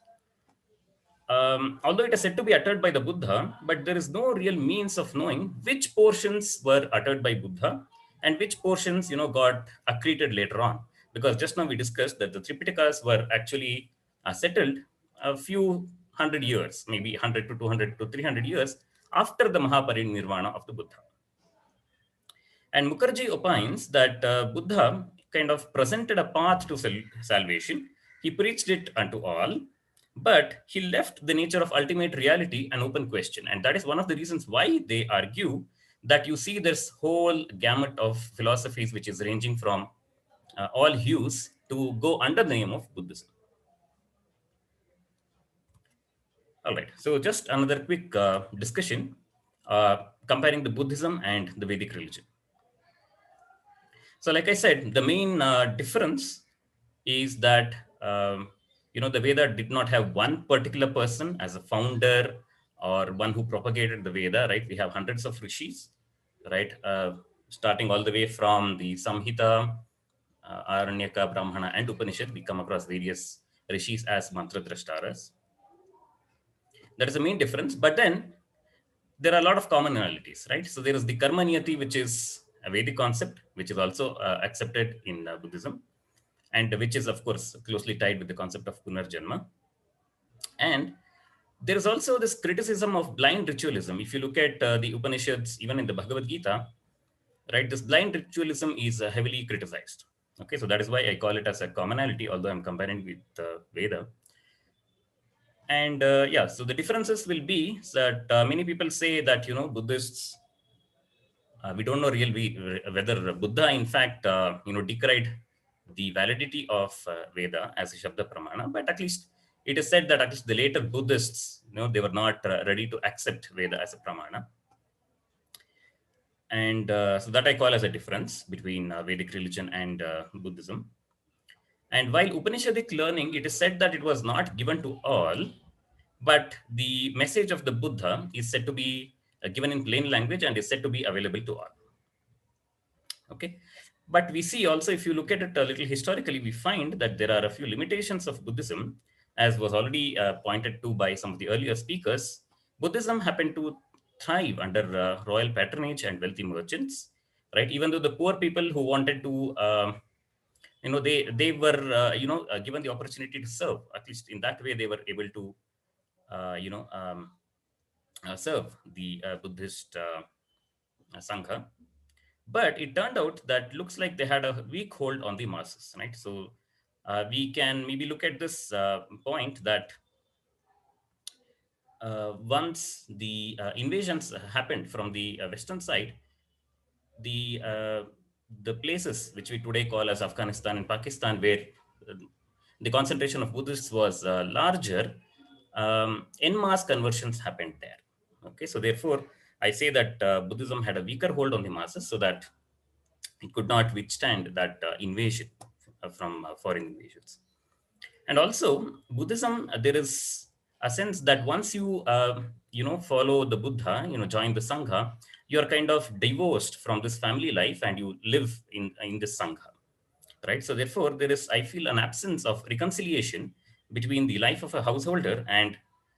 although it is said to be uttered by the Buddha, but there is no real means of knowing which portions were uttered by Buddha and which portions, got accreted later on. Because just now we discussed that the Tripitakas were actually settled a few hundred years, maybe 100 to 200 to 300 years after the Mahaparinirvana of the Buddha. And Mukherjee opines that Buddha kind of presented a path to salvation. He preached it unto all, but he left the nature of ultimate reality an open question. And that is one of the reasons why they argue that you see this whole gamut of philosophies which is ranging from all hues to go under the name of Buddhism. All right, so just another quick discussion comparing the Buddhism and the Vedic religion. So like I said, the main difference is that, the Veda did not have one particular person as a founder or one who propagated the Veda, right? We have hundreds of rishis, right? Starting all the way from the Samhita, Aranyaka, Brahmana, and Upanishad, we come across various rishis as mantra drashtaras. That is the main difference. But then there are a lot of commonalities, right? So there is the karma niyati, which is a Vedic concept, which is also accepted in Buddhism, and which is, of course, closely tied with the concept of punarjanma. And there is also this criticism of blind ritualism. If you look at the Upanishads, even in the Bhagavad Gita, right, this blind ritualism is heavily criticized. Okay, so that is why I call it as a commonality, although I'm comparing with Veda. And yeah, so the differences will be that many people say that, Buddhists, we don't know whether Buddha, in fact, decried the validity of Veda as a Shabda Pramana, but at least it is said that at least the later Buddhists, they were not ready to accept Veda as a Pramana. And so that I call as a difference between Vedic religion and Buddhism. And while Upanishadic learning, it is said that it was not given to all, but the message of the Buddha is said to be given in plain language and is said to be available to all. Okay. But we see also, if you look at it a little historically, we find that there are a few limitations of Buddhism, as was already pointed to by some of the earlier speakers. Buddhism happened to thrive under royal patronage and wealthy merchants, right? Even though the poor people who wanted to, they were, given the opportunity to serve. At least in that way, they were able to, serve the Buddhist Sangha. But it turned out that looks like they had a weak hold on the masses, right? So we can maybe look at this point that once the invasions happened from the western side, the places which we today call as Afghanistan and Pakistan, where the concentration of Buddhists was larger, en masse conversions happened there. Okay, so therefore, I say that Buddhism had a weaker hold on the masses, so that it could not withstand that invasion from foreign invasions. And also, Buddhism, there is a sense that once you, follow the Buddha, join the Sangha, you are kind of divorced from this family life and you live in this Sangha, right? So therefore, there is, I feel, an absence of reconciliation between the life of a householder and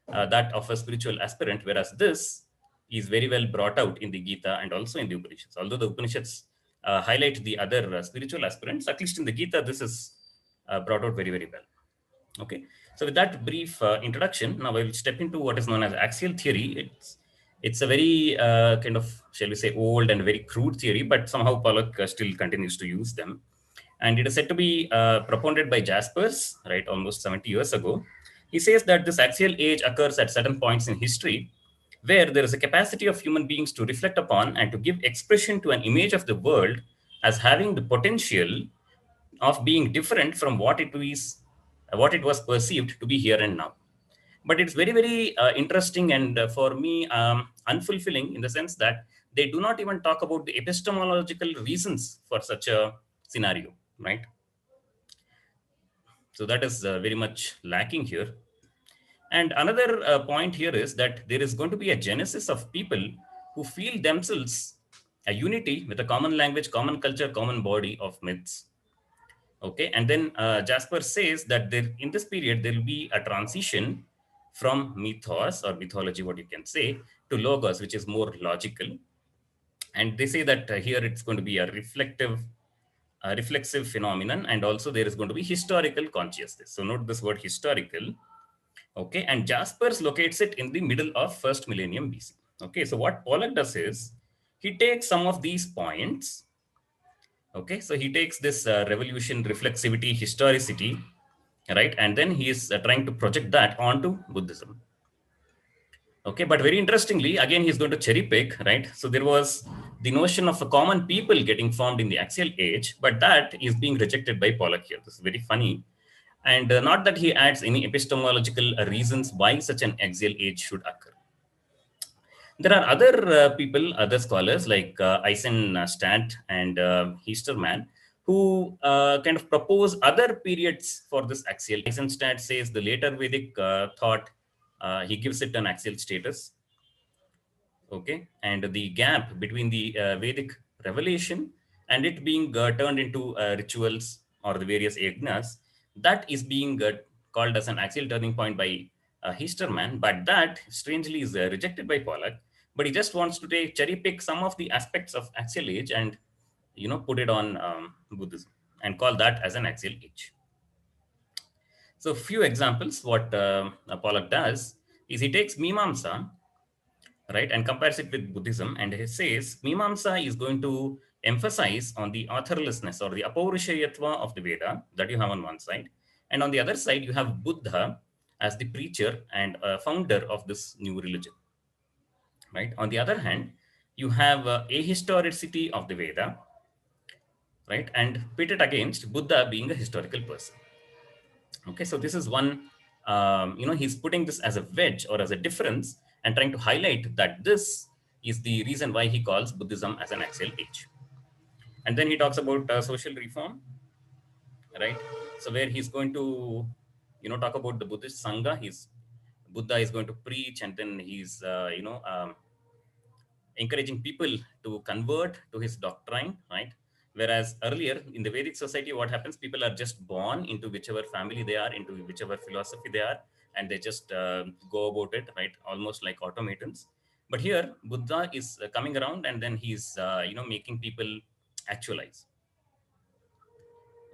that of a spiritual aspirant, whereas this is very well brought out in the Gita and also in the Upanishads. Although the Upanishads highlight the other spiritual aspirants, at least in the Gita, this is brought out very, very well. Okay, so with that brief introduction, now I will step into what is known as axial theory. It's a very kind of, shall we say, old and very crude theory, but somehow Pollock still continues to use them. And it is said to be propounded by Jaspers, right, almost 70 years ago. He says that this axial age occurs at certain points in history where there is a capacity of human beings to reflect upon and to give expression to an image of the world as having the potential of being different from what it was perceived to be here and now. But it's very, very interesting and for me unfulfilling in the sense that they do not even talk about the epistemological reasons for such a scenario, right? So that is very much lacking here. And another point here is that there is going to be a genesis of people who feel themselves a unity with a common language, common culture, common body of myths. Okay, and then Jasper says that in this period, there will be a transition from mythos or mythology, what you can say, to logos, which is more logical. And they say that here it's going to be a reflexive phenomenon, and also there is going to be historical consciousness. So note this word historical. Okay, and Jaspers locates it in the middle of first millennium BC. Okay, so what Pollock does is he takes some of these points. Okay, so he takes this revolution, reflexivity, historicity, right? And then he is trying to project that onto Buddhism. Okay, but very interestingly, again, he's going to cherry pick, right? So there was the notion of a common people getting formed in the axial age, but that is being rejected by Pollock here. This is very funny. And not that he adds any epistemological reasons why such an axial age should occur. There are other people, other scholars like Eisenstadt and Heisterman, who kind of propose other periods for this axial. Eisenstadt says the later Vedic thought, he gives it an axial status. Okay, and the gap between the Vedic revelation and it being turned into rituals or the various yagnas, that is being called as an axial turning point by Histerman, but that strangely is rejected by Pollock. But he just wants to take cherry pick some of the aspects of axial age and put it on Buddhism and call that as an axial age. So a few examples. What Pollock does is he takes Mimamsa, right, and compares it with Buddhism, and he says Mimamsa is going to emphasize on the authorlessness or the apaurishayatva of the Veda that you have on one side, and on the other side you have Buddha as the preacher and founder of this new religion, right? On the other hand, you have ahistoricity of the Veda, right, and pit it against Buddha being a historical person. Okay, so this is one, he's putting this as a wedge or as a difference and trying to highlight that this is the reason why he calls Buddhism as an axial age. And then he talks about social reform, right? So where he's going to, talk about the Buddhist Sangha, Buddha is going to preach, and then he's, encouraging people to convert to his doctrine, right? Whereas earlier in the Vedic society, what happens? People are just born into whichever family they are, into whichever philosophy they are, and they just go about it, right? Almost like automatons. But here, Buddha is coming around, and then he's, making people actualize.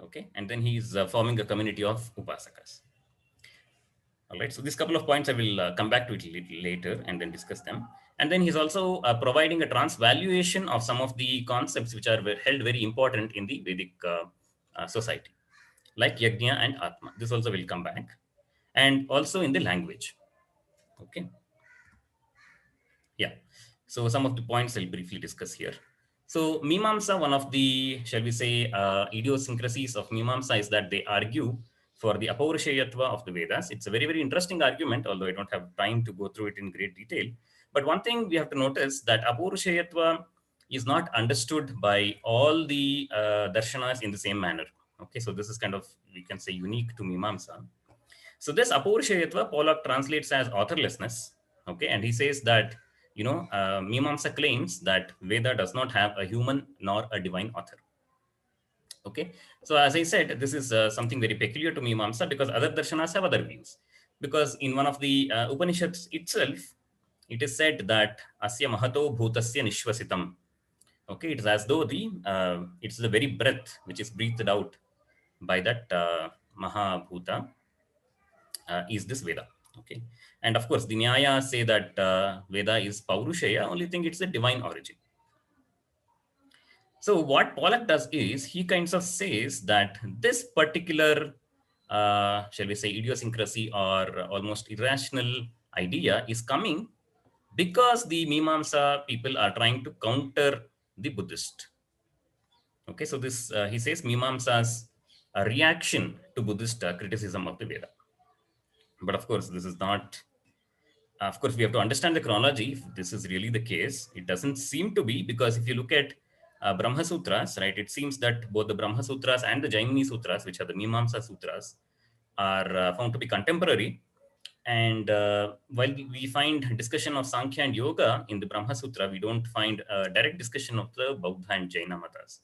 Okay, and then he's forming a community of upasakas. All right, so this couple of points I will come back to it a little later and then discuss them. And then he's also providing a transvaluation of some of the concepts which are held very important in the Vedic society, like Yajna and Atma. This also will come back. And also in the language. Okay. Yeah. So some of the points I'll briefly discuss here. So Mimamsa, one of the, shall we say, idiosyncrasies of Mimamsa is that they argue for the apaurishayatva of the Vedas. It's a very, very interesting argument, although I don't have time to go through it in great detail. But one thing we have to notice that apaurishayatva is not understood by all the darshanas in the same manner. Okay, so this is kind of, we can say, unique to Mimamsa. So this apaurishayatva, Pollock translates as authorlessness. Okay, and he says that, Mimamsa claims that Veda does not have a human nor a divine author. Okay, so as I said, this is something very peculiar to Mimamsa because other darshanas have other views. Because in one of the Upanishads itself, it is said that Asya Mahato Bhutasya Nishvasitam. Okay, it is as though it's the very breath which is breathed out by that Mahabhuta is this Veda. Okay, and of course the Nyaya say that Veda is Paurushaya, only thing it's a divine origin. So what Pollock does is he kind of says that this particular, shall we say, idiosyncrasy or almost irrational idea is coming because the Mimamsa people are trying to counter the Buddhist. Okay, so this, he says Mimamsa's a reaction to Buddhist criticism of the Veda. But of course, this is not, of course, we have to understand the chronology. If this is really the case, it doesn't seem to be, because if you look at Brahma Sutras, right, it seems that both the Brahma Sutras and the Jaimini Sutras, which are the Mimamsa Sutras, are found to be contemporary. And while we find discussion of Sankhya and Yoga in the Brahma Sutra, we don't find a direct discussion of the Bauddha and Jaina matas.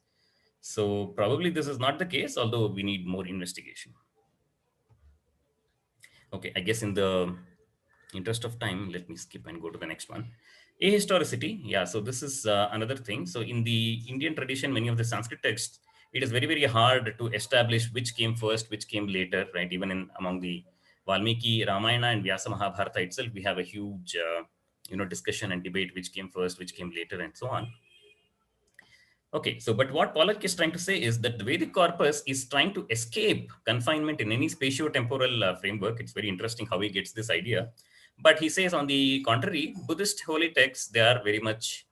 So probably this is not the case, although we need more investigation. Okay, I guess in the interest of time, let me skip and go to the next one. Ahistoricity, yeah, so this is another thing. So in the Indian tradition, many of the Sanskrit texts, it is very, very hard to establish which came first, which came later, right? Even among the Valmiki, Ramayana and Vyasa Mahabharata itself, we have a huge, discussion and debate which came first, which came later, and so on. Okay, so but what Pollock is trying to say is that the Vedic corpus is trying to escape confinement in any spatio-temporal framework. It's very interesting how he gets this idea. But he says, on the contrary, Buddhist holy texts, they are very much,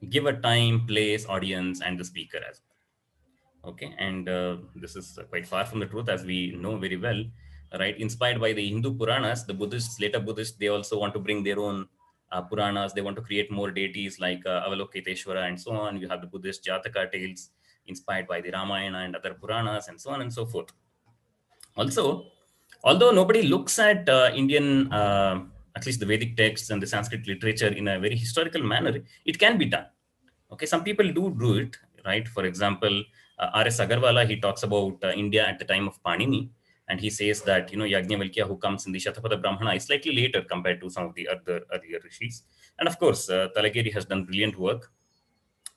give a time, place, audience, and the speaker as well. Okay, and this is quite far from the truth, as we know very well, right? Inspired by the Hindu Puranas, the Buddhists, later Buddhists, they also want to bring their own Puranas. They want to create more deities like Avalokiteshvara and so on. You have the Buddhist Jataka tales inspired by the Ramayana and other Puranas and so on and so forth. Also, although nobody looks at Indian, at least the Vedic texts and the Sanskrit literature in a very historical manner, it can be done. Okay, some people do it, right? For example, R.S. Agarwala, he talks about India at the time of Panini, and he says that, Yajnavalkya, who comes in the Shatapada Brahmana, is slightly later compared to some of the other earlier rishis. And of course, Talageri has done brilliant work,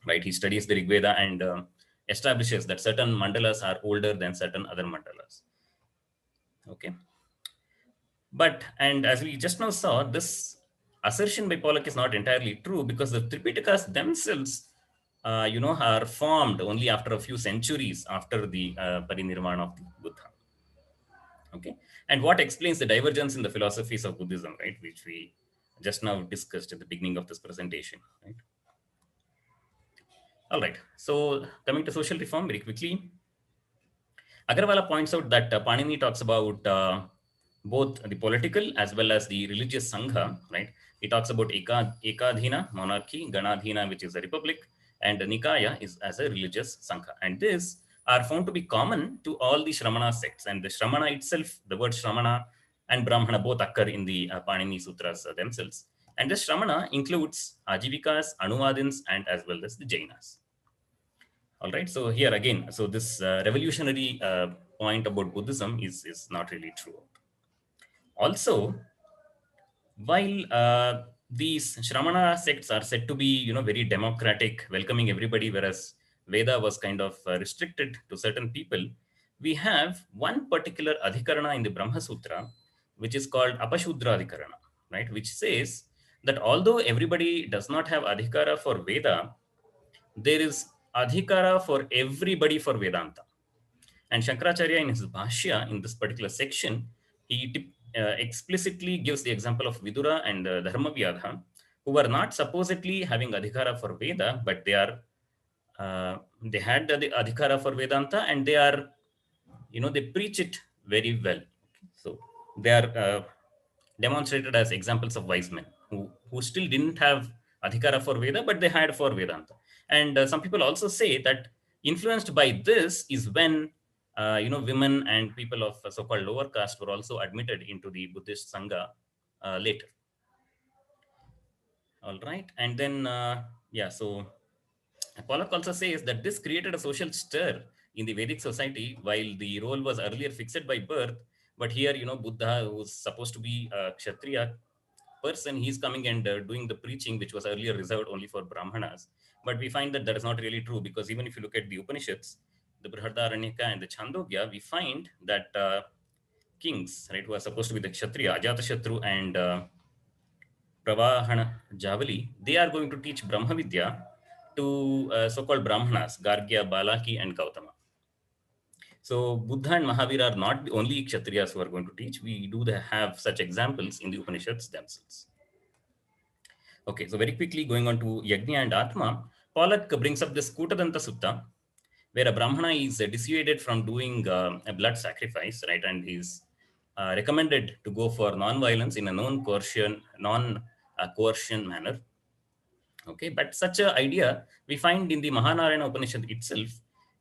right? He studies the Rig Veda and establishes that certain mandalas are older than certain other mandalas. Okay. But, and as we just now saw, this assertion by Pollock is not entirely true, because the Tripitakas themselves, are formed only after a few centuries after the parinirvana of the Buddha. Okay. And what explains the divergence in the philosophies of Buddhism, right? Which we just now discussed at the beginning of this presentation, right? All right. So coming to social reform very quickly, Agarwala points out that Panini talks about both the political as well as the religious sangha, right? He talks about Ekadhina, monarchy, Ganadhina, which is a republic, and Nikaya is as a religious sangha. And these are found to be common to all the Shramana sects. And the Shramana itself, the word Shramana and Brahmana both occur in the Panini Sutras themselves. And this Shramana includes Ajivikas, Anuvadins, and as well as the Jainas. All right, so here again, so this revolutionary point about Buddhism is not really true. Also, while these Shramana sects are said to be, very democratic, welcoming everybody, whereas Veda was kind of restricted to certain people, we have one particular adhikarana in the Brahma Sutra, which is called Apashudra Adhikarana, right? Which says that although everybody does not have adhikara for Veda, there is adhikara for everybody for Vedanta. And Shankaracharya, in his Bhashya, in this particular section, he explicitly gives the example of Vidura and Dharmavyadha, who were not supposedly having adhikara for Veda, but they are they had the adhikara for Vedanta, and they are, they preach it very well. So they are demonstrated as examples of wise men who still didn't have adhikara for Veda, but they had for Vedanta. And some people also say that influenced by this is when women and people of so-called lower caste were also admitted into the Buddhist Sangha later. All right, and then so Pollock also says that this created a social stir in the Vedic society, while the role was earlier fixed by birth. But here, Buddha, who's supposed to be a Kshatriya person, he's coming and doing the preaching, which was earlier reserved only for Brahmanas. But we find that is not really true, because even if you look at the Upanishads, the Brihadaranyaka and the Chandogya, we find that kings, right, who are supposed to be the Kshatriya, Ajatashatru and Pravahana Javali, they are going to teach Brahma Vidya to so-called Brahmanas, Gargya, Balaki, and Gautama. So Buddha and Mahavira are not the only Kshatriyas who are going to teach. We do have such examples in the Upanishads themselves. Okay, so very quickly going on to Yajna and Atma, Pollock brings up this Kutadanta Sutta, where a Brahmana is dissuaded from doing a blood sacrifice, right? And he's recommended to go for non-violence in a non-coercion manner. Okay, but such an idea we find in the Mahanarayana Upanishad itself.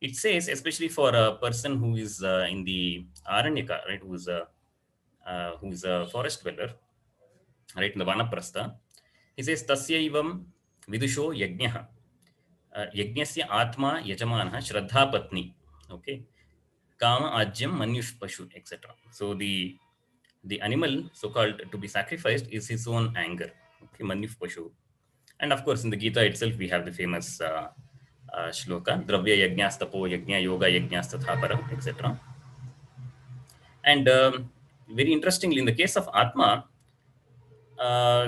It says, especially for a person who is in the Aranyaka, right, who is a forest dweller, right, in the Vanaprastha, he says, Tasyaivam vidusho yajnaha, yajnasya atma yajamana shraddha patni, okay, kama ajyam manyush pashu, etc. So the animal, so-called to be sacrificed, is his own anger, okay, manyush pashu. And of course, in the Gita itself, we have the famous shloka, Dravya Yajnastapo Yajna Yoga Yajnastatthapara, etc. And very interestingly, in the case of Atma,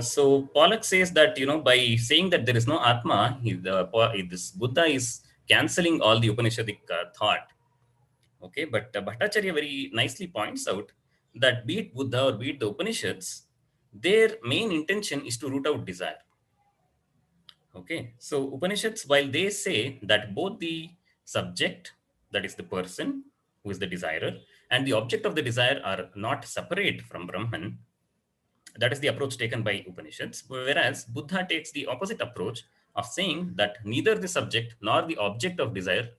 so Pollock says that, by saying that there is no Atma, this Buddha is cancelling all the Upanishadic thought. Okay, but Bhattacharya very nicely points out that be it Buddha or be it the Upanishads, their main intention is to root out desire. Okay, so Upanishads, while they say that both the subject, that is the person who is the desirer, and the object of the desire are not separate from Brahman, that is the approach taken by Upanishads. Whereas Buddha takes the opposite approach of saying that neither the subject nor the object of desire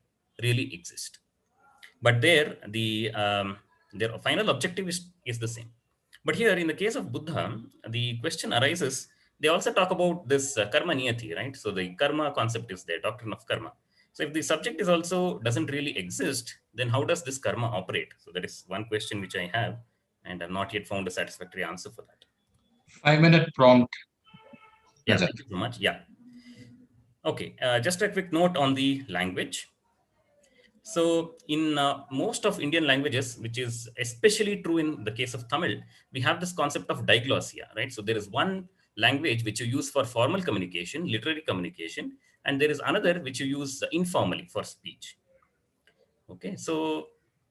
really exist. But there, their final objective is the same. But here, in the case of Buddha, the question arises. They also talk about this karma niyati, right? So the karma concept is there, doctrine of karma. So if the subject is also doesn't really exist, then how does this karma operate? So that is one question which I have, and I've not yet found a satisfactory answer for that. 5-minute prompt. Yeah, Rajat. thank you so much. Yeah. Okay, just a quick note on the language. So in most of Indian languages, which is especially true in the case of Tamil, we have this concept of diglossia, right? So there is one language which you use for formal communication, literary communication, and there is another which you use informally for speech. Okay, so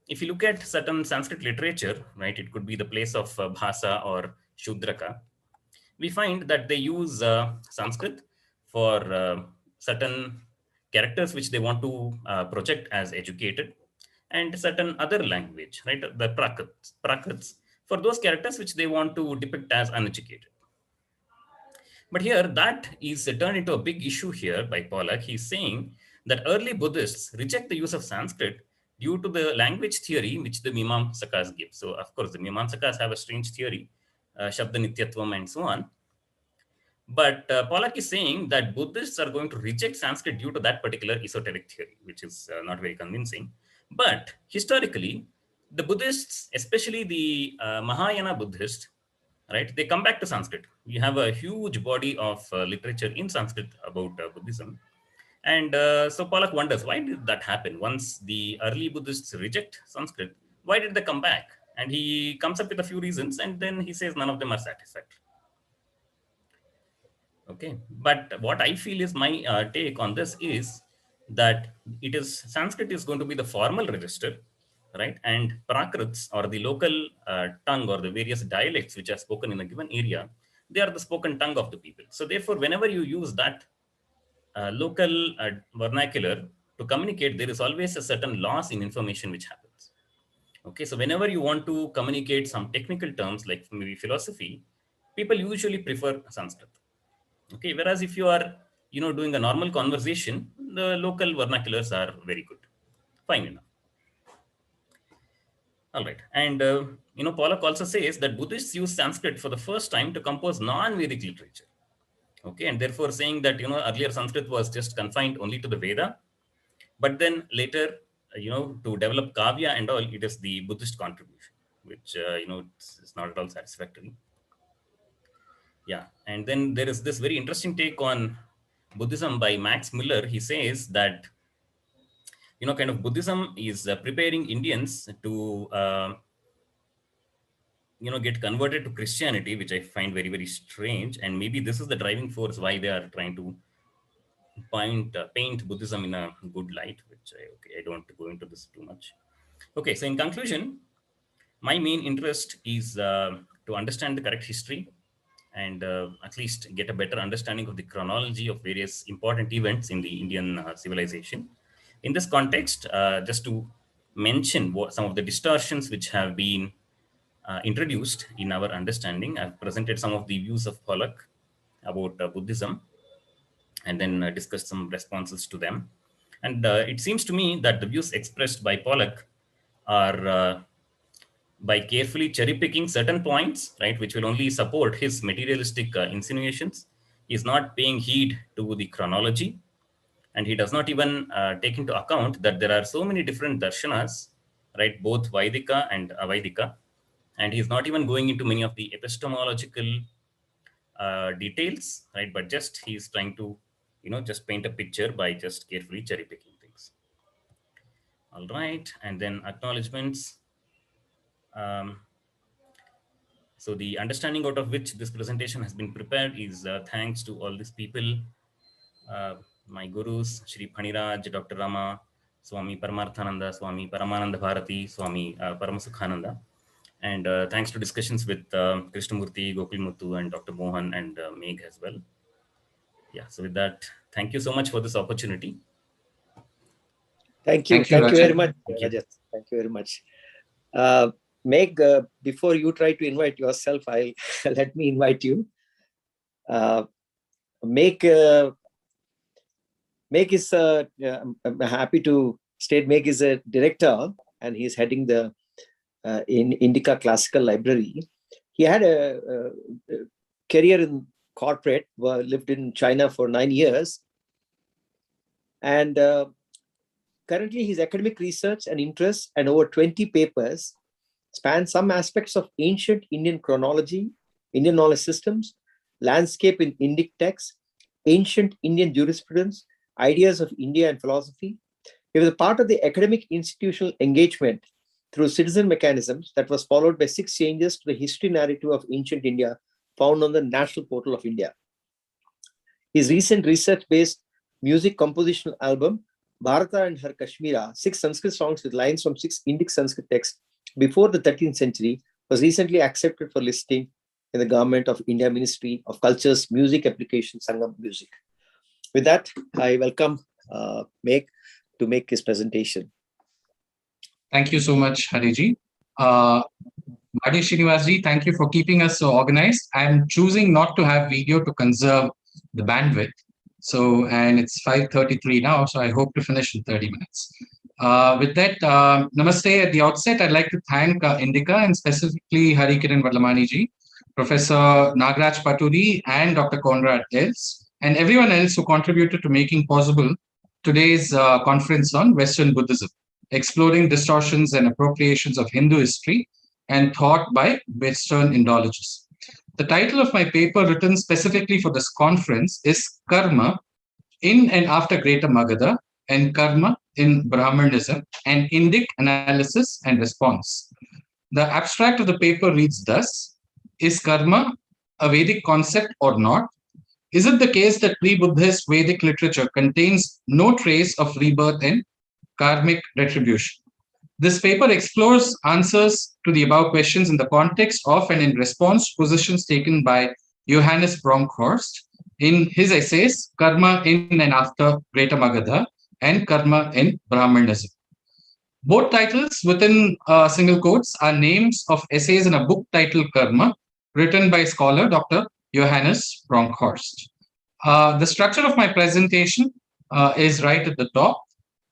if you look at certain Sanskrit literature, right, it could be the place of Bhasa or Shudraka, we find that they use Sanskrit for certain characters which they want to project as educated, and certain other language, right, the Prakrits, for those characters which they want to depict as uneducated. But here, that is turned into a big issue here by Pollack. He's saying that early Buddhists reject the use of Sanskrit due to the language theory which the Mimamsakas give. So, of course, the Mimamsakas have a strange theory, Shabda Nityatvam and so on. But Pollack is saying that Buddhists are going to reject Sanskrit due to that particular esoteric theory, which is not very convincing. But historically, the Buddhists, especially the Mahayana Buddhists, right, they come back to Sanskrit. We have a huge body of literature in Sanskrit about Buddhism. And so Pollack wonders, why did that happen? Once the early Buddhists reject Sanskrit, why did they come back? And he comes up with a few reasons, and then he says none of them are satisfactory. Okay, but what I feel is my take on this is that it is Sanskrit is going to be the formal register, right? And Prakrits, or the local tongue, or the various dialects which are spoken in a given area, they are the spoken tongue of the people. So therefore, whenever you use that local vernacular to communicate, there is always a certain loss in information which happens. Okay, so whenever you want to communicate some technical terms like maybe philosophy, people usually prefer Sanskrit. Okay, whereas if you are, doing a normal conversation, the local vernaculars are very good. Fine enough. All right. And, Pollack also says that Buddhists use Sanskrit for the first time to compose non-Vedic literature. Okay, and therefore saying that, earlier Sanskrit was just confined only to the Veda, but then later, to develop Kavya and all, it is the Buddhist contribution, which, it's not at all satisfactory. Yeah, and then there is this very interesting take on Buddhism by Max Miller. He says that, kind of Buddhism is preparing Indians to, get converted to Christianity, which I find very, very strange. And maybe this is the driving force why they are trying to paint Buddhism in a good light, which I don't go into this too much. Okay, so in conclusion, my main interest is to understand the correct history and at least get a better understanding of the chronology of various important events in the Indian civilization. In this context, just to mention some of the distortions which have been introduced in our understanding, I've presented some of the views of Pollack about Buddhism, and then discussed some responses to them. And it seems to me that the views expressed by Pollack are by carefully cherry picking certain points, right, which will only support his materialistic insinuations. He's not paying heed to the chronology, and he does not even take into account that there are so many different darshanas, right, both Vaidika and Avaidika, and he's not even going into many of the epistemological details, right, but just he's trying to, just paint a picture by just carefully cherry picking things. All right, and then acknowledgements. So the understanding out of which this presentation has been prepared is thanks to all these people, my gurus, Shri Phaniraj, Dr. Rama, Swami Paramarthananda, Swami Paramananda Bharati, Swami Paramasukhananda. And thanks to discussions with Krishnamurti, Gokul and Dr. Mohan and Meg as well. Yeah, so with that, thank you so much for this opportunity. Thank you. Thank you, Thank you very Rajat. much, Thank you. Rajat. Thank you very much. Meg, before you try to invite yourself, I'll let me invite you. Meg is, I'm happy to state Meg is a director and he's heading the in Indica Classical Library. He had a career in corporate, lived in China for 9 years. And currently his academic research and interests and over 20 papers span some aspects of ancient Indian chronology, Indian knowledge systems, landscape in Indic texts, ancient Indian jurisprudence, ideas of India and philosophy. He was a part of the academic institutional engagement through citizen mechanisms that was followed by 6 changes to the history narrative of ancient India found on the National Portal of India. His recent research-based music compositional album, Bharata and Her Kashmira, 6 Sanskrit songs with lines from 6 Indic Sanskrit texts before the 13th century, was recently accepted for listing in the Government of India Ministry of Culture's Music Application Sangam Music. With that, I welcome Meg to make his presentation. Thank you so much, Hariji. Madi Srinivasji, thank you for keeping us so organized. I'm choosing not to have video to conserve the bandwidth. So, and it's 5:33 now, so I hope to finish in 30 minutes. With that, namaste. At the outset, I'd like to thank Indica and specifically Harikiran Vadlamani ji, Professor Nagraj Paturi, and Dr. Conrad Els, and everyone else who contributed to making possible today's conference on Western Buddhism, exploring distortions and appropriations of Hindu history and thought by Western Indologists. The title of my paper, written specifically for this conference, is Karma in and after Greater Magadha and Karma in Brahmanism, an Indic analysis and response. The abstract of the paper reads thus: is karma a Vedic concept or not? Is it the case that pre-Buddhist Vedic literature contains no trace of rebirth and karmic retribution? This paper explores answers to the above questions in the context of and in response to positions taken by Johannes Bronkhorst in his essays Karma in and after Greater Magadha and Karma in Brahmanism. Both titles within single quotes are names of essays in a book titled Karma, written by scholar Dr. Johannes Bronkhorst. The structure of my presentation is right at the top.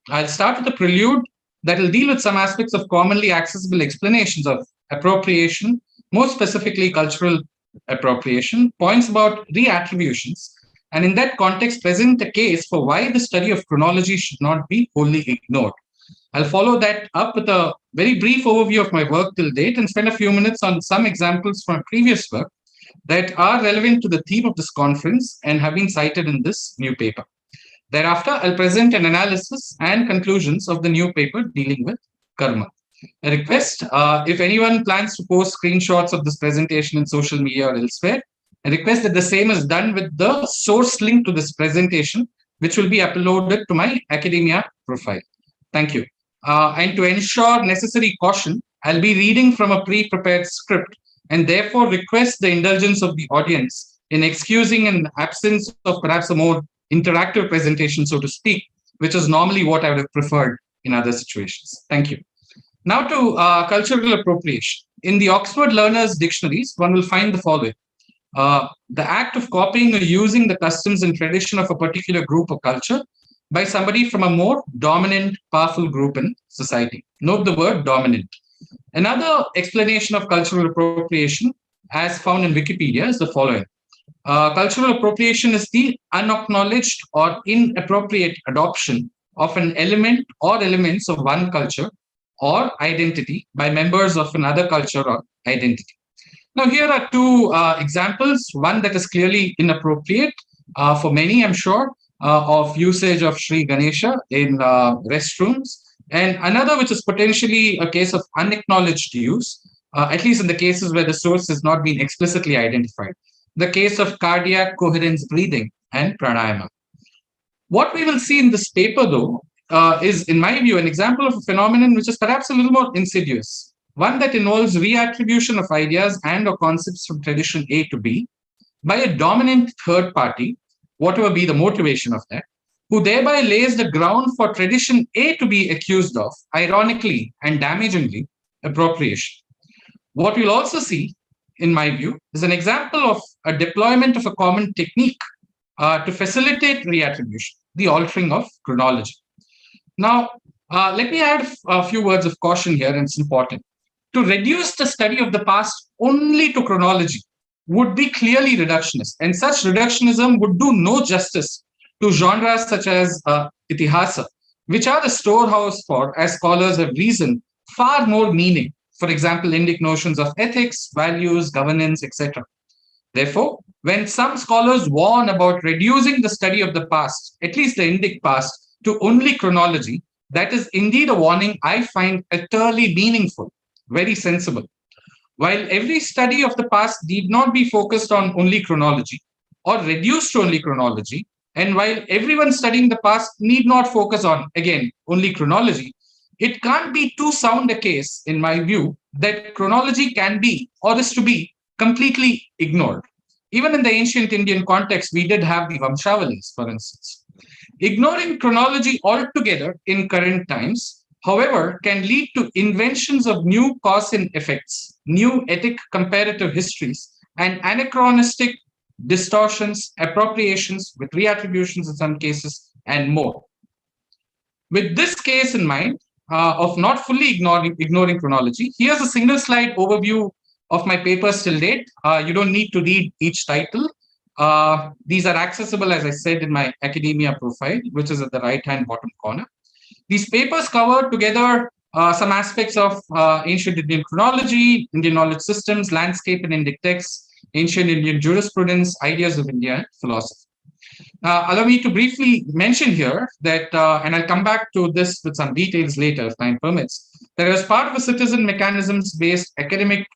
I'll start with a prelude that will deal with some aspects of commonly accessible explanations of appropriation, more specifically cultural appropriation, points about reattributions, and in that context present a case for why the study of chronology should not be wholly ignored. I'll follow that up with a very brief overview of my work till date and spend a few minutes on some examples from previous work that are relevant to the theme of this conference and have been cited in this new paper. Thereafter, I'll present an analysis and conclusions of the new paper dealing with karma. A request, if anyone plans to post screenshots of this presentation in social media or elsewhere, a request that the same is done with the source link to this presentation, which will be uploaded to my academia profile. Thank you. And to ensure necessary caution, I'll be reading from a pre-prepared script and therefore request the indulgence of the audience in excusing an absence of perhaps a more interactive presentation, so to speak, which is normally what I would have preferred in other situations. Thank you. Now to cultural appropriation. In the Oxford Learners Dictionaries, one will find the following. The act of copying or using the customs and tradition of a particular group or culture by somebody from a more dominant, powerful group in society. Note the word dominant. Another explanation of cultural appropriation, as found in Wikipedia, is the following. Cultural appropriation is the unacknowledged or inappropriate adoption of an element or elements of one culture or identity by members of another culture or identity. Now, here are two examples. One that is clearly inappropriate for many, I'm sure, of usage of Sri Ganesha in restrooms, and another which is potentially a case of unacknowledged use, at least in the cases where the source has not been explicitly identified. The case of cardiac coherence breathing and pranayama. What we will see in this paper, though, is, in my view, an example of a phenomenon which is perhaps a little more insidious. one that involves reattribution of ideas and or concepts from tradition A to B by a dominant third party, whatever be the motivation of that, who thereby lays the ground for tradition A to be accused of, ironically and damagingly, appropriation. What we'll also see, in my view, is an example of a deployment of a common technique to facilitate reattribution, the altering of chronology. Now, let me add a few words of caution here, and it's important. To reduce the study of the past only to chronology would be clearly reductionist, and such reductionism would do no justice to genres such as itihasa, which are the storehouse for, as scholars have reasoned, far more meaning. For example, Indic notions of ethics, values, governance, etc. Therefore, when some scholars warn about reducing the study of the past, at least the Indic past, to only chronology, that is indeed a warning I find utterly meaningful, very sensible. While every study of the past need not be focused on only chronology or reduced to only chronology, and while everyone studying the past need not focus on, again, only chronology, it can't be too sound a case, in my view, that chronology can be or is to be completely ignored. Even in the ancient Indian context, we did have the Vamshavalis, for instance. Ignoring chronology altogether in current times, however, can lead to inventions of new cause and effects, new ethic comparative histories, and anachronistic distortions, appropriations, with reattributions in some cases, and more. With this case in mind, of not fully ignoring chronology, here's a single slide overview of my papers till date. You don't need to read each title. These are accessible, as I said, in my academia profile, which is at the right-hand bottom corner. These papers cover together some aspects of ancient Indian chronology, Indian knowledge systems, landscape and Indic texts, ancient Indian jurisprudence, ideas of India, and philosophy. Allow me to briefly mention here that, and I'll come back to this with some details later if time permits, that as part of a citizen mechanisms-based academic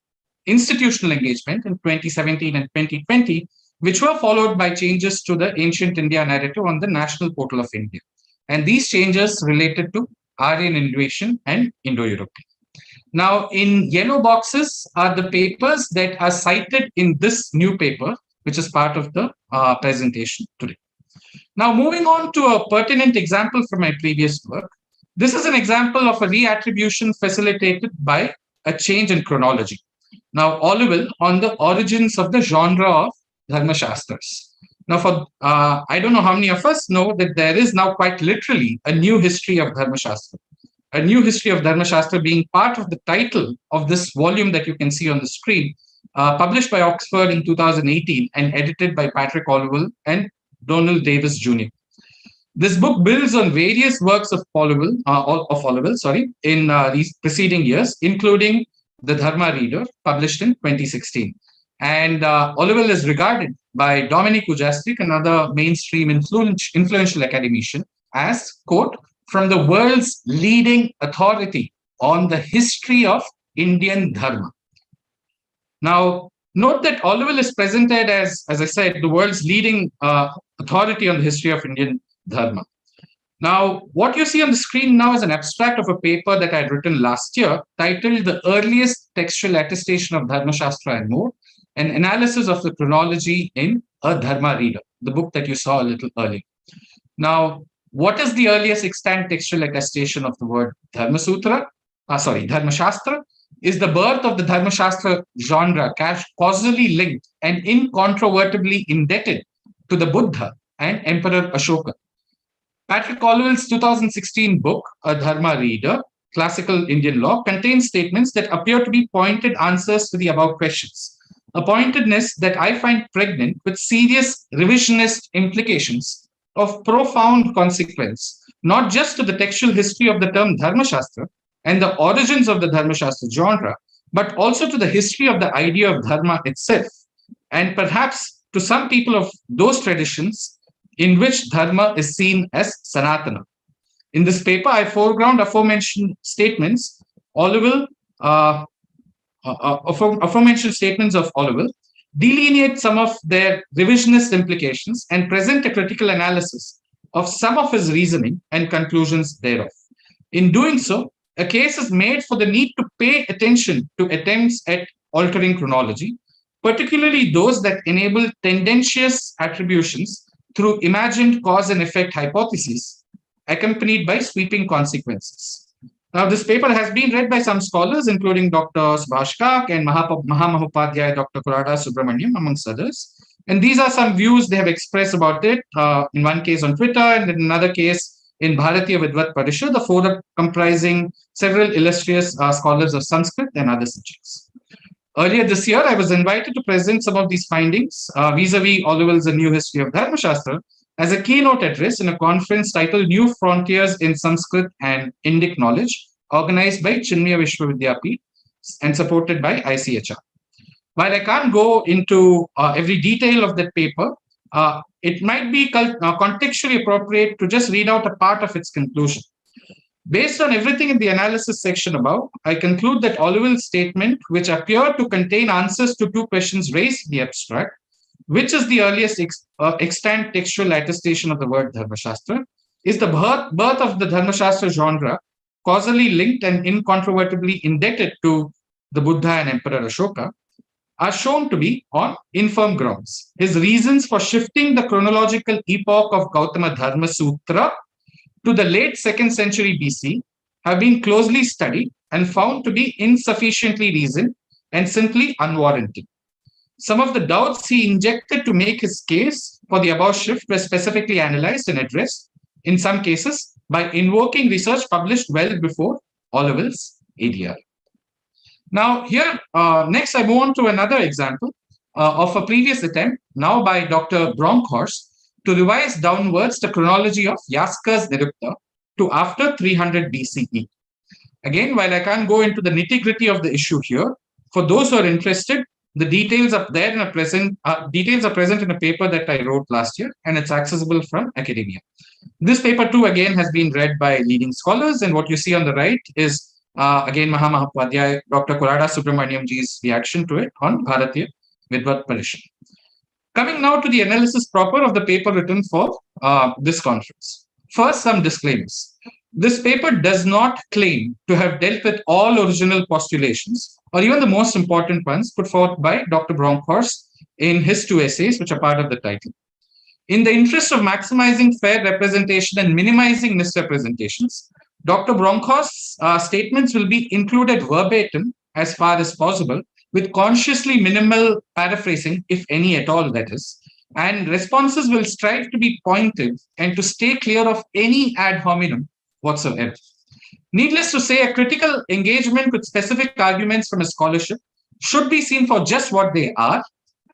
institutional engagement in 2017 and 2020, which were followed by changes to the ancient India narrative on the National Portal of India. And these changes related to Aryan invasion and Indo-European. Now, in yellow boxes are the papers that are cited in this new paper, which is part of the presentation today. Now, moving on to a pertinent example from my previous work. This is an example of a reattribution facilitated by a change in chronology. Now, Olival on the origins of the genre of Dharmashastras. Now, for I don't know how many of us know that there is now quite literally a new history of Dharmashastra. A new history of Dharmashastra being part of the title of this volume that you can see on the screen, published by Oxford in 2018 and edited by Patrick Olival and Donald Davis Jr. This book builds on various works of Olival, in these preceding years, including The Dharma Reader, published in 2016. And Olival is regarded by Dominic Ujastrik, another mainstream influential academician, as, quote, from the world's leading authority on the history of Indian Dharma. Now, note that Olival is presented as I said, the world's leading authority on the history of Indian Dharma. Now, what you see on the screen now is an abstract of a paper that I had written last year titled The Earliest Textual Attestation of Dharma Shastra and More, an analysis of the chronology in A Dharma Reader, the book that you saw a little earlier. Now, what is the earliest extant textual attestation of the word Dharma Shastra? Is the birth of the Dharma Shastra genre causally linked and incontrovertibly indebted to the Buddha and Emperor Ashoka. Patrick Olival's 2016 book, A Dharma Reader, Classical Indian Law, contains statements that appear to be pointed answers to the above questions. A pointedness that I find pregnant with serious revisionist implications of profound consequence, not just to the textual history of the term Dharma Shastra and the origins of the Dharma Shastra genre, but also to the history of the idea of Dharma itself, and perhaps to some people of those traditions in which Dharma is seen as Sanatana. In this paper, I foreground aforementioned statements, aforementioned statements of Olival, delineate some of their revisionist implications, and present a critical analysis of some of his reasoning and conclusions thereof. In doing so, a case is made for the need to pay attention to attempts at altering chronology, particularly those that enable tendentious attributions through imagined cause and effect hypotheses, accompanied by sweeping consequences. Now, this paper has been read by some scholars, including Dr. Subhash Kak and Mahamahopadhyay, Dr. Kurada Subramaniam, amongst others. And these are some views they have expressed about it, in one case on Twitter, and in another case in Bharatiya Vidvat Parishad, the forum comprising several illustrious scholars of Sanskrit and other subjects. Earlier this year, I was invited to present some of these findings vis-a-vis Olivell's A New History of Dharma Shastra as a keynote address in a conference titled New Frontiers in Sanskrit and Indic Knowledge, organized by Chinmaya Vishwavidyapeeth and supported by ICHR. While I can't go into every detail of that paper, it might be contextually appropriate to just read out a part of its conclusion. Based on everything in the analysis section above, I conclude that Olivell's statement, which appeared to contain answers to two questions raised in the abstract, which is the earliest extant textual attestation of the word Dharmashastra, is the birth of the Dharmashastra genre, causally linked and incontrovertibly indebted to the Buddha and Emperor Ashoka, are shown to be on infirm grounds. His reasons for shifting the chronological epoch of Gautama Dharma Sutra to the late 2nd century BC have been closely studied and found to be insufficiently reasoned and simply unwarranted. Some of the doubts he injected to make his case for the above shift were specifically analyzed and addressed, in some cases, by invoking research published well before Olivell's ADR. Now, here, next I move on to another example of a previous attempt, now by Dr. Bronkhorst, to revise downwards the chronology of Yaska's Nirukta to after 300 BCE. Again, while I can't go into the nitty-gritty of the issue here, for those who are interested, the details are there in a present in a paper that I wrote last year, and it's accessible from academia. This paper too, again, has been read by leading scholars, and what you see on the right is again Mahamahopadhyay, Dr. Kurada Subramaniamji's reaction to it on Bharatiya Vidvat Parishad. Coming now to the analysis proper of the paper written for this conference. First, some disclaimers. This paper does not claim to have dealt with all original postulations or even the most important ones put forth by Dr. Bronkhorst in his two essays, which are part of the title. In the interest of maximizing fair representation and minimizing misrepresentations, Dr. Bronkhorst's statements will be included verbatim as far as possible, with consciously minimal paraphrasing, if any at all, that is, and responses will strive to be pointed and to stay clear of any ad hominem whatsoever. Needless to say, a critical engagement with specific arguments from a scholarship should be seen for just what they are,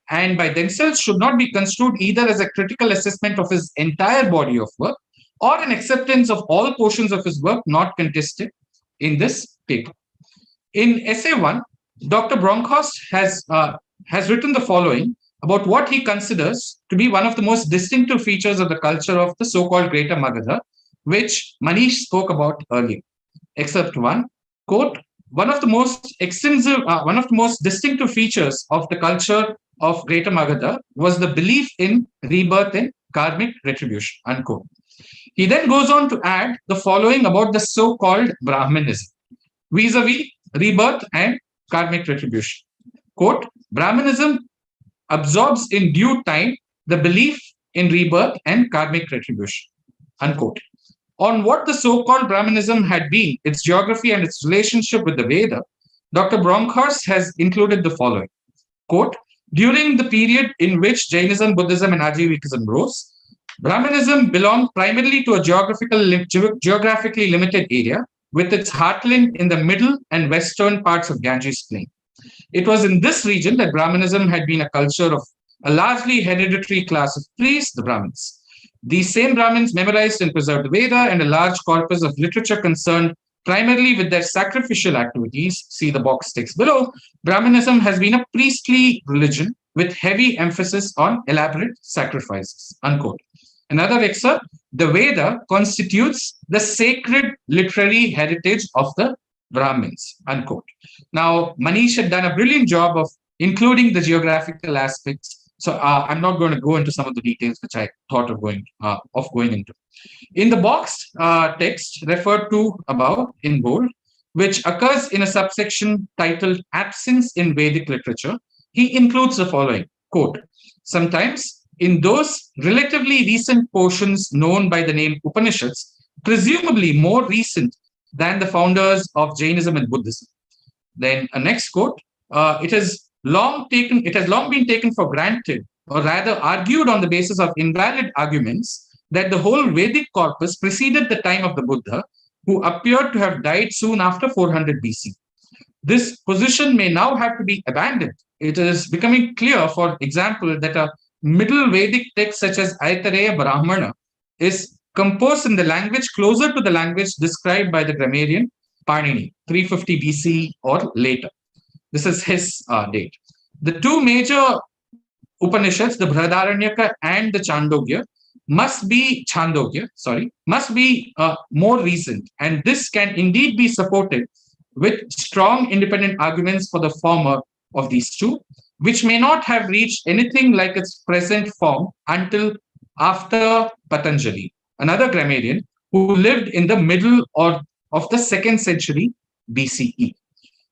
and by themselves should not be construed either as a critical assessment of his entire body of work or an acceptance of all portions of his work not contested in this paper. In essay 1, Dr. Bronkhorst has written the following about what he considers to be one of the most distinctive features of the culture of the so-called Greater Magadha, which Manish spoke about earlier. Except one, quote, one of the most distinctive features of the culture of Greater Magadha was the belief in rebirth and karmic retribution, unquote. He then goes on to add the following about the so-called Brahmanism, vis-a-vis rebirth and karmic retribution. Quote, Brahmanism absorbs in due time the belief in rebirth and karmic retribution, unquote. On what the so-called Brahmanism had been, its geography and its relationship with the Veda, Dr. Bronkhorst has included the following. Quote, during the period in which Jainism, Buddhism, and Ajivikism rose, Brahmanism belonged primarily to a geographically limited area, with its heartland in the middle and western parts of Ganges Plain. It was in this region that Brahmanism had been a culture of a largely hereditary class of priests, the Brahmins. These same Brahmins memorized and preserved the Veda and a large corpus of literature concerned primarily with their sacrificial activities. See the box text below. Brahmanism has been a priestly religion with heavy emphasis on elaborate sacrifices, unquote. Another excerpt, the Veda constitutes the sacred literary heritage of the Brahmins, unquote. Now, Manish had done a brilliant job of including the geographical aspects. So I'm not going to go into some of the details which I thought of going into. In the boxed text referred to above in bold, which occurs in a subsection titled Absence in Vedic Literature, he includes the following, quote, sometimes in those relatively recent portions known by the name Upanishads, presumably more recent than the founders of Jainism and Buddhism. Then a next quote, it has long been taken for granted, or rather argued on the basis of invalid arguments, that the whole Vedic corpus preceded the time of the Buddha, who appeared to have died soon after 400 BC. This position may now have to be abandoned. It is becoming clear, for example, that a Middle Vedic text such as Aitareya Brahmana is composed in the language closer to the language described by the grammarian Panini, 350 BC or later. This is his date. The two major Upanishads, the Brihadaranyaka and the Chandogya, must be more recent, and this can indeed be supported with strong independent arguments for the former of these two, which may not have reached anything like its present form until after Patanjali, another grammarian who lived in the middle of the 2nd century BCE.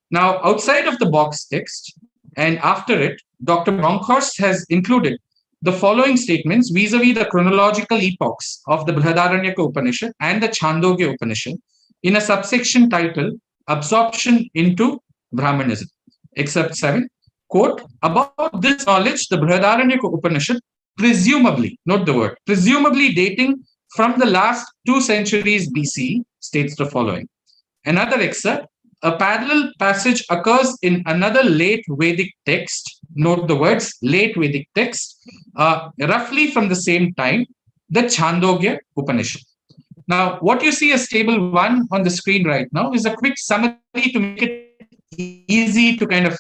Now, outside of the box text and after it, Dr. Bronkhorst has included the following statements vis-a-vis the chronological epochs of the Brihadaranyaka Upanishad and the Chandogya Upanishad in a subsection titled Absorption into Brahmanism. Excerpt 7, quote, about this knowledge, the Brihadaranyaka Upanishad, presumably, note the word, presumably dating from the last 2 centuries BC, states the following. Another excerpt, a parallel passage occurs in another late Vedic text, note the words, late Vedic text, roughly from the same time, the Chandogya Upanishad. Now, what you see as table 1 on the screen right now is a quick summary to make it easy to kind of,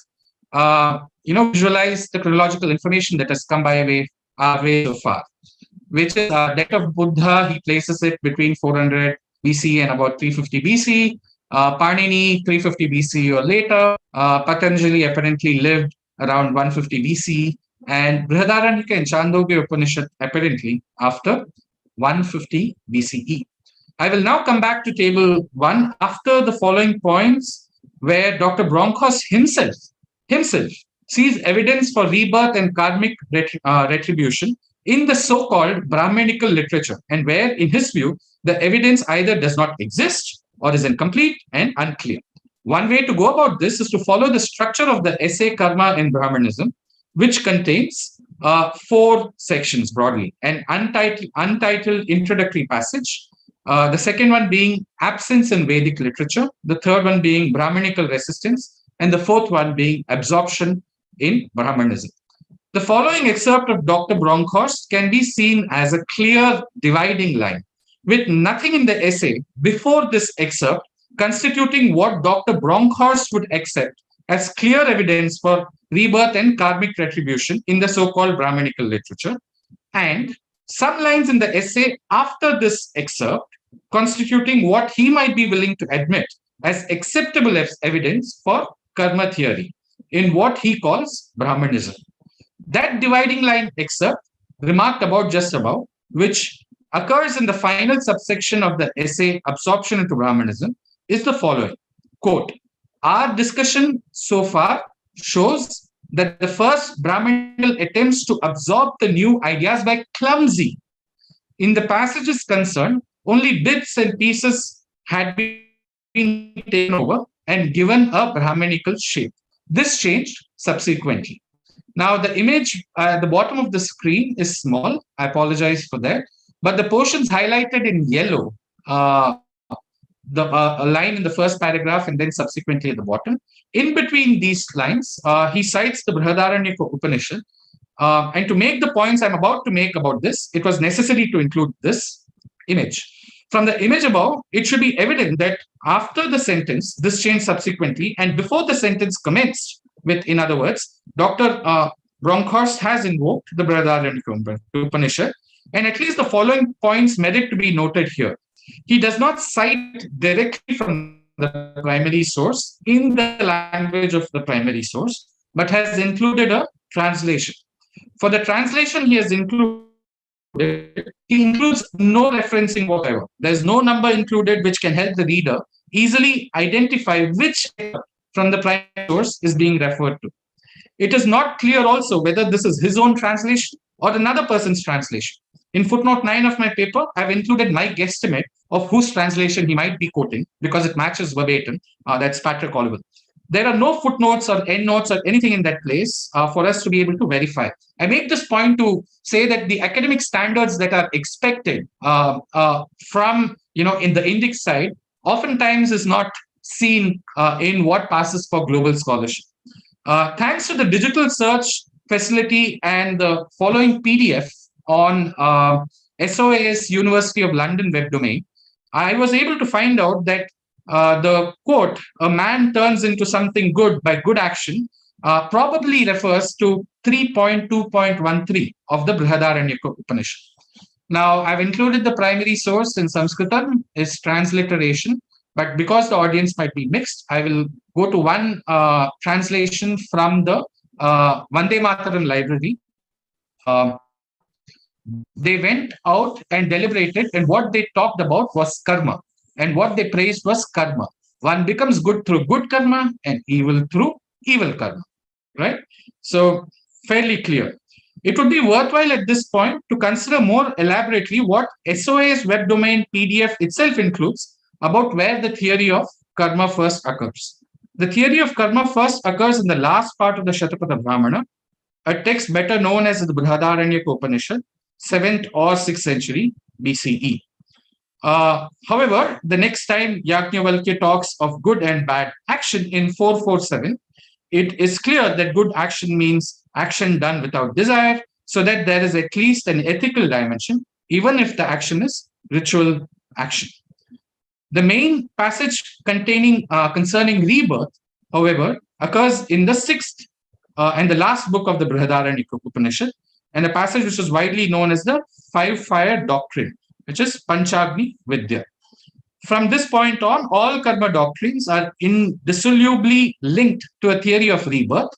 visualize the chronological information that has come our way so far, which is death of Buddha. He places it between 400 BC and about 350 BC. Panini, 350 BC or later. Patanjali apparently lived around 150 BC, and Brihadaranyaka and Chandogya Upanishad apparently after 150 BCE. I will now come back to table 1 after the following points, where Dr. Bronkhorst himself sees evidence for rebirth and karmic retribution in the so-called Brahmanical literature, and where, in his view, the evidence either does not exist or is incomplete and unclear. One way to go about this is to follow the structure of the essay Karma in Brahmanism, which contains 4 sections broadly: an untitled introductory passage, the second one being absence in Vedic literature, the third one being Brahmanical resistance, and the fourth one being absorption in Brahmanism. The following excerpt of Dr. Bronkhorst can be seen as a clear dividing line, with nothing in the essay before this excerpt constituting what Dr. Bronkhorst would accept as clear evidence for rebirth and karmic retribution in the so-called Brahmanical literature, and some lines in the essay after this excerpt constituting what he might be willing to admit as acceptable as evidence for karma theory in what he calls Brahmanism. That dividing line excerpt, remarked about just above, which occurs in the final subsection of the essay Absorption into Brahmanism, is the following, quote, our discussion so far shows that the first Brahmanical attempts to absorb the new ideas by clumsy. In the passages concerned, only bits and pieces had been taken over and given a Brahmanical shape. This changed subsequently. Now, the image at the bottom of the screen is small. I apologize for that. But the portions highlighted in yellow, a line in the first paragraph and then subsequently at the bottom, in between these lines, he cites the Brihadaranyaka Upanishad. And to make the points I'm about to make about this, it was necessary to include this image. From the image above, it should be evident that after the sentence, this changed subsequently, and before the sentence commenced with, in other words, Dr. Bronkhorst has invoked the Brihadaranyaka Upanishad, and at least the following points merit to be noted here. He does not cite directly from the primary source in the language of the primary source, but has included a translation. For the translation he includes no referencing whatever. There's no number included which can help the reader easily identify which from the primary source is being referred to. It is not clear also whether this is his own translation or another person's translation. In footnote 9 of my paper, I've included my guesstimate of whose translation he might be quoting because it matches verbatim. That's Patrick Oliver. There are no footnotes or endnotes or anything in that place for us to be able to verify. I make this point to say that the academic standards that are expected from, in the index side, oftentimes is not seen in what passes for global scholarship. Thanks to the digital search facility and the following PDF on SOAS University of London web domain, I was able to find out that the quote, "a man turns into something good by good action," probably refers to 3.2.13 of the Brihadaranyaka Upanishad. Now, I've included the primary source in Sanskritam, is transliteration, but because the audience might be mixed, I will go to one translation from the Vande Mataram library. They went out and deliberated, and what they talked about was karma. And what they praised was karma. One becomes good through good karma and evil through evil karma, right? So fairly clear. It would be worthwhile at this point to consider more elaborately what SOA's web domain PDF itself includes about where the theory of karma first occurs. The theory of karma first occurs in the last part of the Shatapada Brahmana, a text better known as the Brihadaranyaka Upanishad, 7th or 6th century BCE. However, the next time Yajnavalkya talks of good and bad action in 447, it is clear that good action means action done without desire, so that there is at least an ethical dimension, even if the action is ritual action. The main passage concerning rebirth, however, occurs in the 6th and the last book of the Brihadaranyaka Upanishad, and a passage which is widely known as the five-fire doctrine, which is Panchagni Vidya. From this point on, all karma doctrines are indissolubly linked to a theory of rebirth,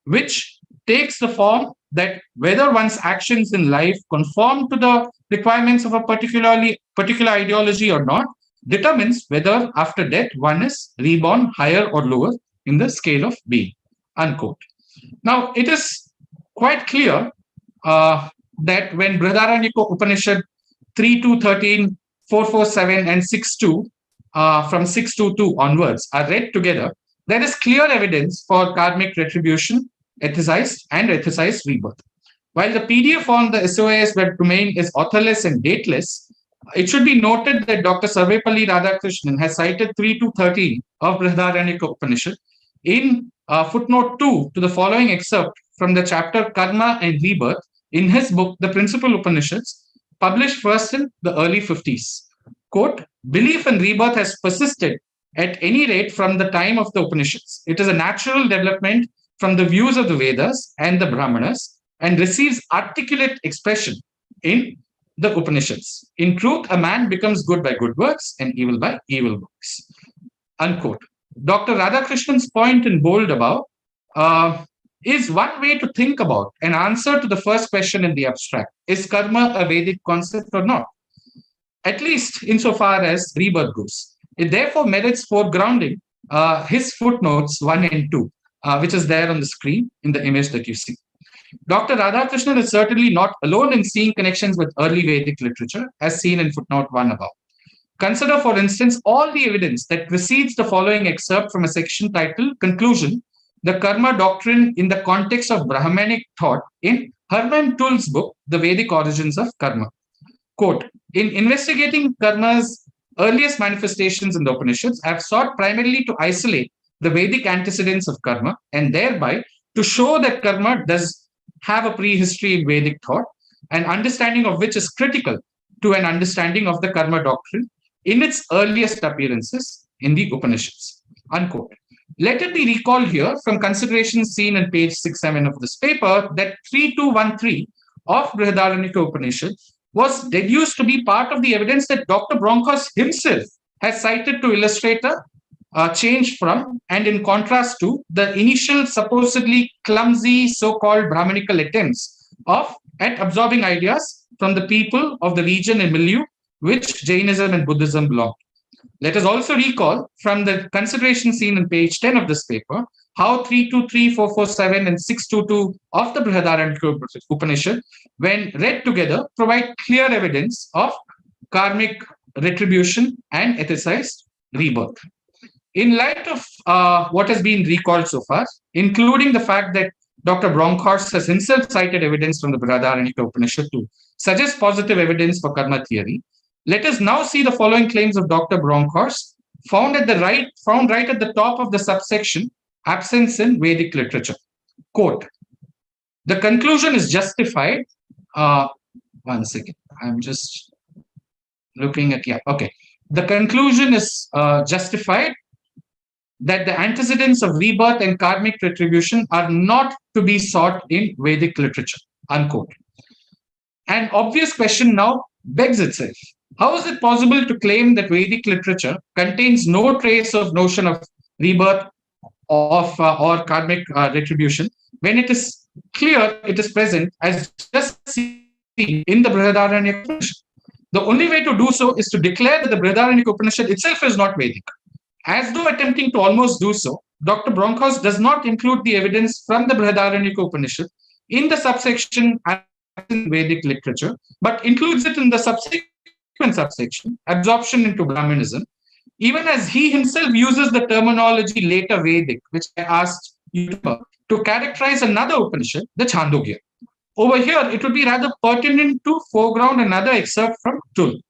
which takes the form that whether one's actions in life conform to the requirements of a particular ideology or not, determines whether after death one is reborn higher or lower in the scale of being, unquote. Now, it is quite clear that when Brihadaranyaka Upanishad 3.2.13, 4.4.7, and 6.2, from 6.2.2 onwards are read together, there is clear evidence for karmic retribution, ethicized and ethicized rebirth. While the PDF on the SOAS web domain is authorless and dateless, it should be noted that Dr. Sarvepalli Radhakrishnan has cited 3.2.13 of Brihadaranyaka Upanishad in footnote 2 to the following excerpt from the chapter Karma and Rebirth in his book, The Principal Upanishads, published first in the early 50s. Quote, "Belief in rebirth has persisted at any rate from the time of the Upanishads. It is a natural development from the views of the Vedas and the Brahmanas and receives articulate expression in the Upanishads. In truth, a man becomes good by good works and evil by evil works." Unquote. Dr. Radhakrishnan's point in bold above is one way to think about an answer to the first question in the abstract. Is karma a Vedic concept or not? At least insofar as rebirth goes. It therefore merits foregrounding his footnotes 1 and 2, which is there on the screen in the image that you see. Dr. Radhakrishnan is certainly not alone in seeing connections with early Vedic literature, as seen in footnote 1 above. Consider, for instance, all the evidence that precedes the following excerpt from a section titled Conclusion, the Karma Doctrine in the Context of Brahmanic Thought in Hermann Tull's book, The Vedic Origins of Karma. Quote, "In investigating karma's earliest manifestations in the Upanishads, I have sought primarily to isolate the Vedic antecedents of karma and thereby to show that karma does have a prehistory in Vedic thought, an understanding of which is critical to an understanding of the karma doctrine in its earliest appearances in the Upanishads." Unquote. Let it be recalled here from considerations seen in page 6-7 of this paper that 3.2.13 of Brihadaranyaka Upanishad was deduced to be part of the evidence that Dr. Bronckhorst himself has cited to illustrate a change from and in contrast to the initial supposedly clumsy so-called Brahmanical attempts at absorbing ideas from the people of the region and milieu which Jainism and Buddhism belong. Let us also recall from the consideration seen on page 10 of this paper how 323, 447, and 622 of the Brihadaranyaka Upanishad, when read together, provide clear evidence of karmic retribution and ethicized rebirth. In light of what has been recalled so far, including the fact that Dr. Bronkhorst has himself cited evidence from the Brihadaranyaka Upanishad to suggest positive evidence for karma theory, let us now see the following claims of Dr. Bronkhorst, found right at the top of the subsection, absence in Vedic literature. Quote, the conclusion is justified. One second, I'm just looking at, yeah, okay. The conclusion is justified that the antecedents of rebirth and karmic retribution are not to be sought in Vedic literature, unquote. An obvious question now begs itself. How is it possible to claim that Vedic literature contains no trace of notion of rebirth or karmic retribution when it is clear it is present as just seen in the Brihadaranyaka Upanishad? The only way to do so is to declare that the Brihadaranyaka Upanishad itself is not Vedic. As though attempting to almost do so, Dr. Bronkhorst does not include the evidence from the Brihadaranyaka Upanishad in the subsection Vedic literature, but includes it in the subsequent subsection, absorption into Brahmanism, even as he himself uses the terminology later Vedic, which I asked you to characterize another Upanishad, the Chandogya. Over here, it would be rather pertinent to foreground another excerpt from Tul.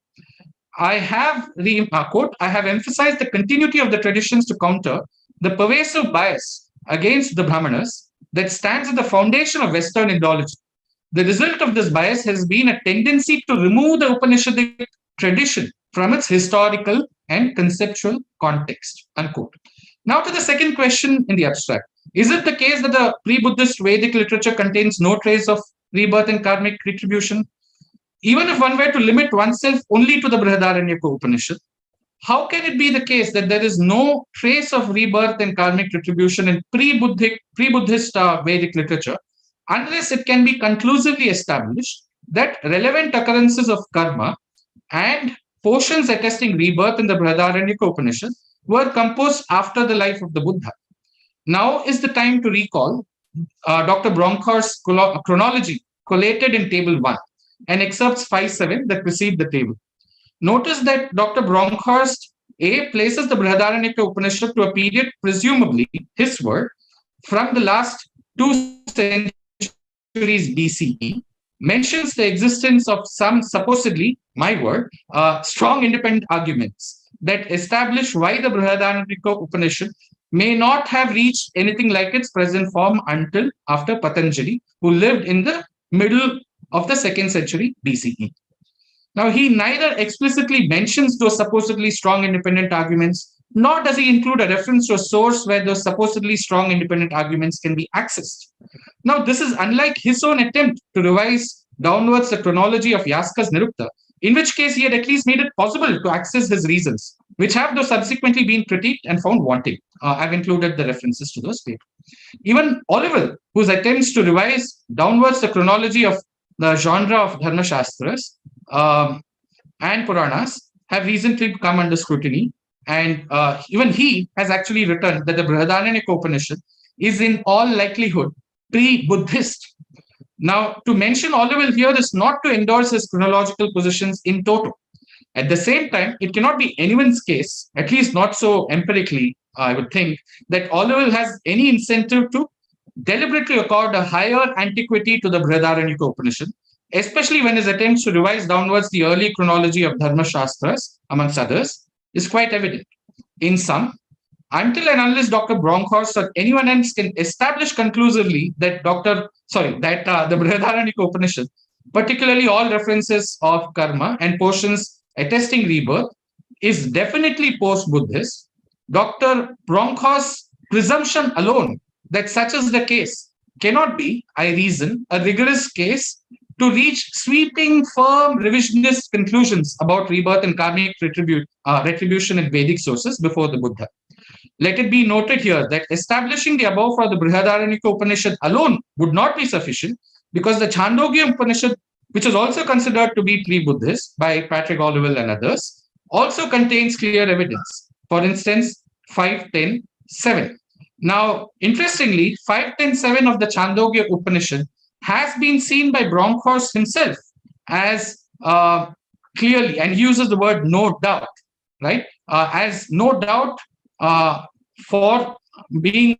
I have emphasized the continuity of the traditions to counter the pervasive bias against the Brahmanas that stands at the foundation of Western Indology. The result of this bias has been a tendency to remove the Upanishadic tradition from its historical and conceptual context, unquote. Now to the second question in the abstract. Is it the case that the pre-Buddhist Vedic literature contains no trace of rebirth and karmic retribution? Even if one were to limit oneself only to the Brihadaranyaka Upanishad, how can it be the case that there is no trace of rebirth and karmic retribution in pre-Buddhist Vedic literature unless it can be conclusively established that relevant occurrences of karma and portions attesting rebirth in the Brihadaranyaka Upanishad were composed after the life of the Buddha? Now is the time to recall Dr. Bronkhorst's chronology collated in Table 1 and excerpts 5-7 that precede the table. Notice that Dr. Bronkhorst places the Brihadaranyaka Upanishad to a period, presumably his word, from the last 2 centuries BCE, mentions the existence of some supposedly, my word, strong independent arguments that establish why the Brihadaranyaka Upanishad may not have reached anything like its present form until after Patanjali, who lived in the middle of the 2nd century BCE. Now, he neither explicitly mentions those supposedly strong independent arguments, nor does he include a reference to a source where those supposedly strong independent arguments can be accessed. Now, this is unlike his own attempt to revise downwards the chronology of Yaska's Nirukta, in which case he had at least made it possible to access his reasons, which have though subsequently been critiqued and found wanting. I've included the references to those papers. Even Oliver, whose attempts to revise downwards the chronology of the genre of Dharma Shastras and Puranas, have recently come under scrutiny. And even he has actually written that the Brihadaranyaka Upanishad is in all likelihood pre-Buddhist. Now, to mention Oliver here is not to endorse his chronological positions in toto. At the same time, it cannot be anyone's case, at least not so empirically, I would think, that Oliver has any incentive to deliberately accord a higher antiquity to the Brihadaranyaka Upanishad, especially when his attempts to revise downwards the early chronology of Dharma Shastras, amongst others, is quite evident. In sum, until and unless Dr. Bronkhorst or anyone else can establish conclusively that the Brihadaranyaka Upanishad, particularly all references of karma and portions attesting rebirth, is definitely post-Buddhist, Dr. Bronkhorst's presumption alone that such is the case cannot be, I reason, a rigorous case to reach sweeping, firm, revisionist conclusions about rebirth and karmic retribution in Vedic sources before the Buddha. Let it be noted here that establishing the above for the Brihadaranyaka Upanishad alone would not be sufficient, because the Chandogya Upanishad, which is also considered to be pre-Buddhist by Patrick Olivelle and others, also contains clear evidence. For instance, 5.10.7. Now, interestingly, 5.10.7 of the Chandogya Upanishad has been seen by Bronkhorst himself as clearly, and he uses the word no doubt, right? As no doubt for being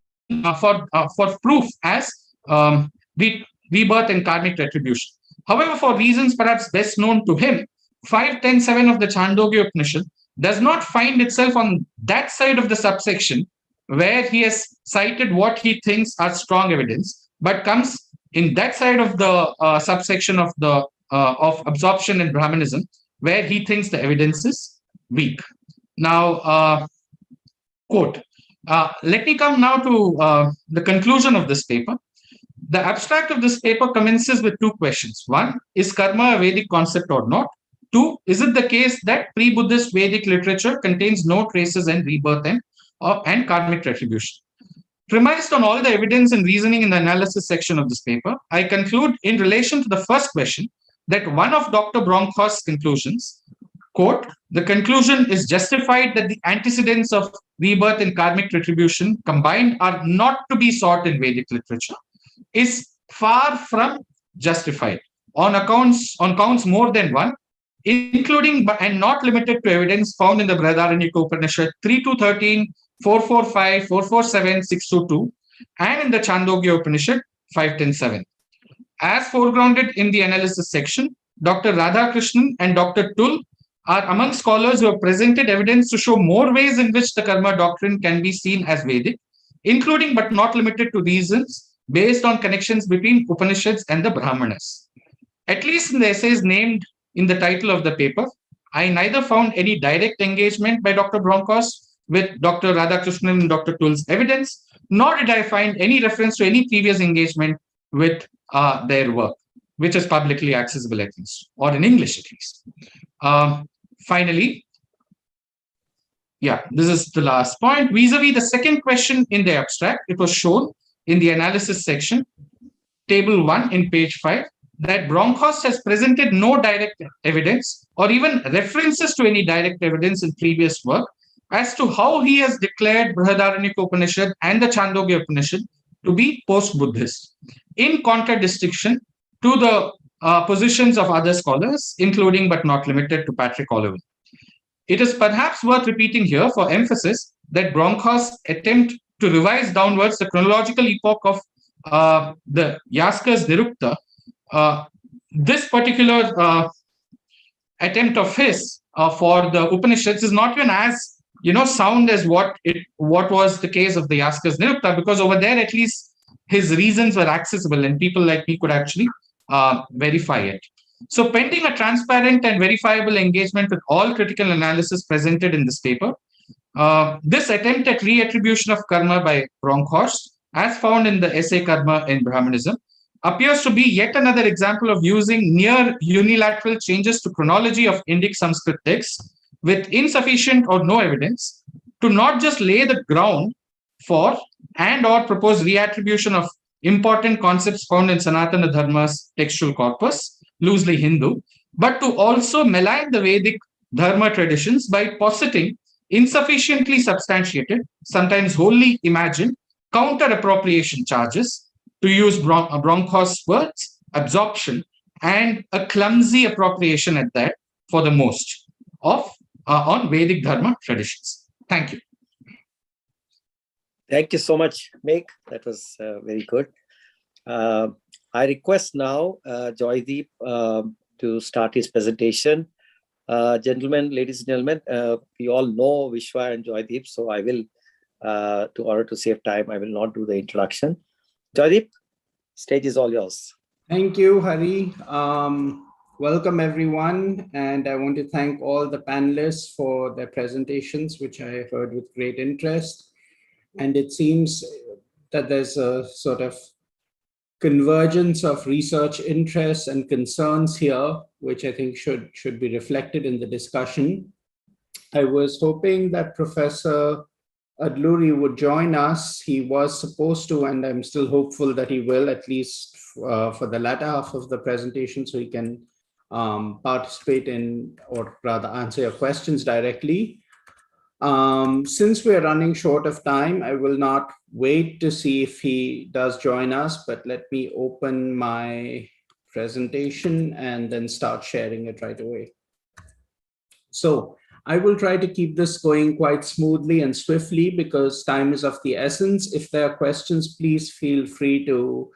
for proof as the rebirth and karmic retribution. However, for reasons perhaps best known to him, 5.10.7 of the Chandogya Upanishad does not find itself on that side of the subsection where he has cited what he thinks are strong evidence, but comes in that side of the subsection of the of absorption in Brahmanism, where he thinks the evidence is weak. Now, quote, let me come now to the conclusion of this paper. The abstract of this paper commences with two questions. One, is karma a Vedic concept or not? Two, is it the case that pre-Buddhist Vedic literature contains no traces in rebirth and karmic retribution? Premised on all the evidence and reasoning in the analysis section of this paper, I conclude in relation to the first question that one of Dr. Bronkhorst's conclusions, quote, the conclusion is justified that the antecedents of rebirth and karmic retribution combined are not to be sought in Vedic literature, is far from justified on counts more than one, including but and not limited to evidence found in the Brihadaranyaka Upanishad 3.2.13, 4.4.5, 4.4.7, 6.2.2, and in the Chandogya Upanishad 5.10.7. As foregrounded in the analysis section, Dr. Radhakrishnan and Dr. Tull are among scholars who have presented evidence to show more ways in which the karma doctrine can be seen as Vedic, including but not limited to reasons based on connections between Upanishads and the Brahmanas. At least in the essays named in the title of the paper, I neither found any direct engagement by Dr. Bronkhorst with Dr. Radhakrishnan and Dr. Tull's evidence, nor did I find any reference to any previous engagement with their work, which is publicly accessible at least, or in English at least. Finally, this is the last point. Vis-a-vis the second question in the abstract, it was shown in the analysis section, table 1 in page 5, that Bronkhorst has presented no direct evidence or even references to any direct evidence in previous work as to how he has declared Brihadaranyaka Upanishad and the Chandogya Upanishad to be post-Buddhist, in contradistinction to the positions of other scholars, including but not limited to Patrick Oliver. It is perhaps worth repeating here for emphasis that Bronkhorst's attempt to revise downwards the chronological epoch of the Yaskar's Nirukta, this particular attempt of his for the Upanishads is not even as sound as what was the case of the Yaskar's Nirukta, because over there at least his reasons were accessible and people like me could actually verify it. So pending a transparent and verifiable engagement with all critical analysis presented in this paper, this attempt at reattribution of karma by Bronkhorst, as found in the essay Karma in Brahmanism, appears to be yet another example of using near unilateral changes to chronology of Indic Sanskrit texts with insufficient or no evidence to not just lay the ground for and or propose reattribution of important concepts found in Sanatana Dharma's textual corpus, loosely Hindu, but to also malign the Vedic Dharma traditions by positing insufficiently substantiated, sometimes wholly imagined, counter-appropriation charges, to use Bronkhorst's words, absorption, and a clumsy appropriation at that, for the most, of on Vedic Dharma traditions. Thank you. Thank you so much, Meg. That was very good. I request now Joydeep to start his presentation. Gentlemen, ladies and gentlemen, we all know Vishwa and Joydeep, so I will, in order to save time, I will not do the introduction. Joydeep, stage is all yours. Thank you, Hari. Welcome, everyone. And I want to thank all the panelists for their presentations, which I heard with great interest. And it seems that there's a sort of convergence of research interests and concerns here, which I think should be reflected in the discussion. I was hoping that Professor Adluri would join us. He was supposed to, and I'm still hopeful that he will, at least for the latter half of the presentation, so he can participate in, or rather answer your questions directly. Since we're running short of time, I will not wait to see if he does join us, but let me open my presentation and then start sharing it right away. So I will try to keep this going quite smoothly and swiftly because time is of the essence. If there are questions, please feel free to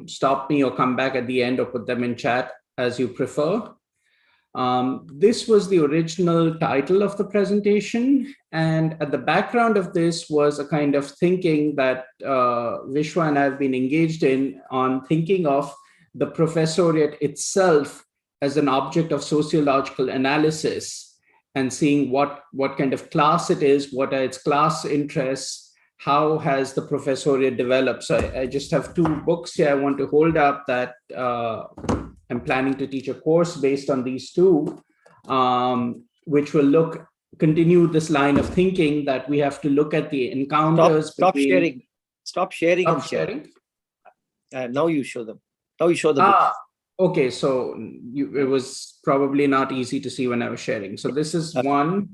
stop me or come back at the end or put them in chat as you prefer. This was the original title of the presentation. And at the background of this was a kind of thinking that Vishwa and I have been engaged in on thinking of the professoriate itself as an object of sociological analysis and seeing what kind of class it is, what are its class interests, how has the professoriate developed. So I just have two books here I want to hold up that I'm planning to teach a course based on these two, which will continue this line of thinking that we have to look at the encounters. Stop sharing. Stop sharing. Stop sharing. Now you show them. Now you show the book. Okay, so it was probably not easy to see when I was sharing. So this is one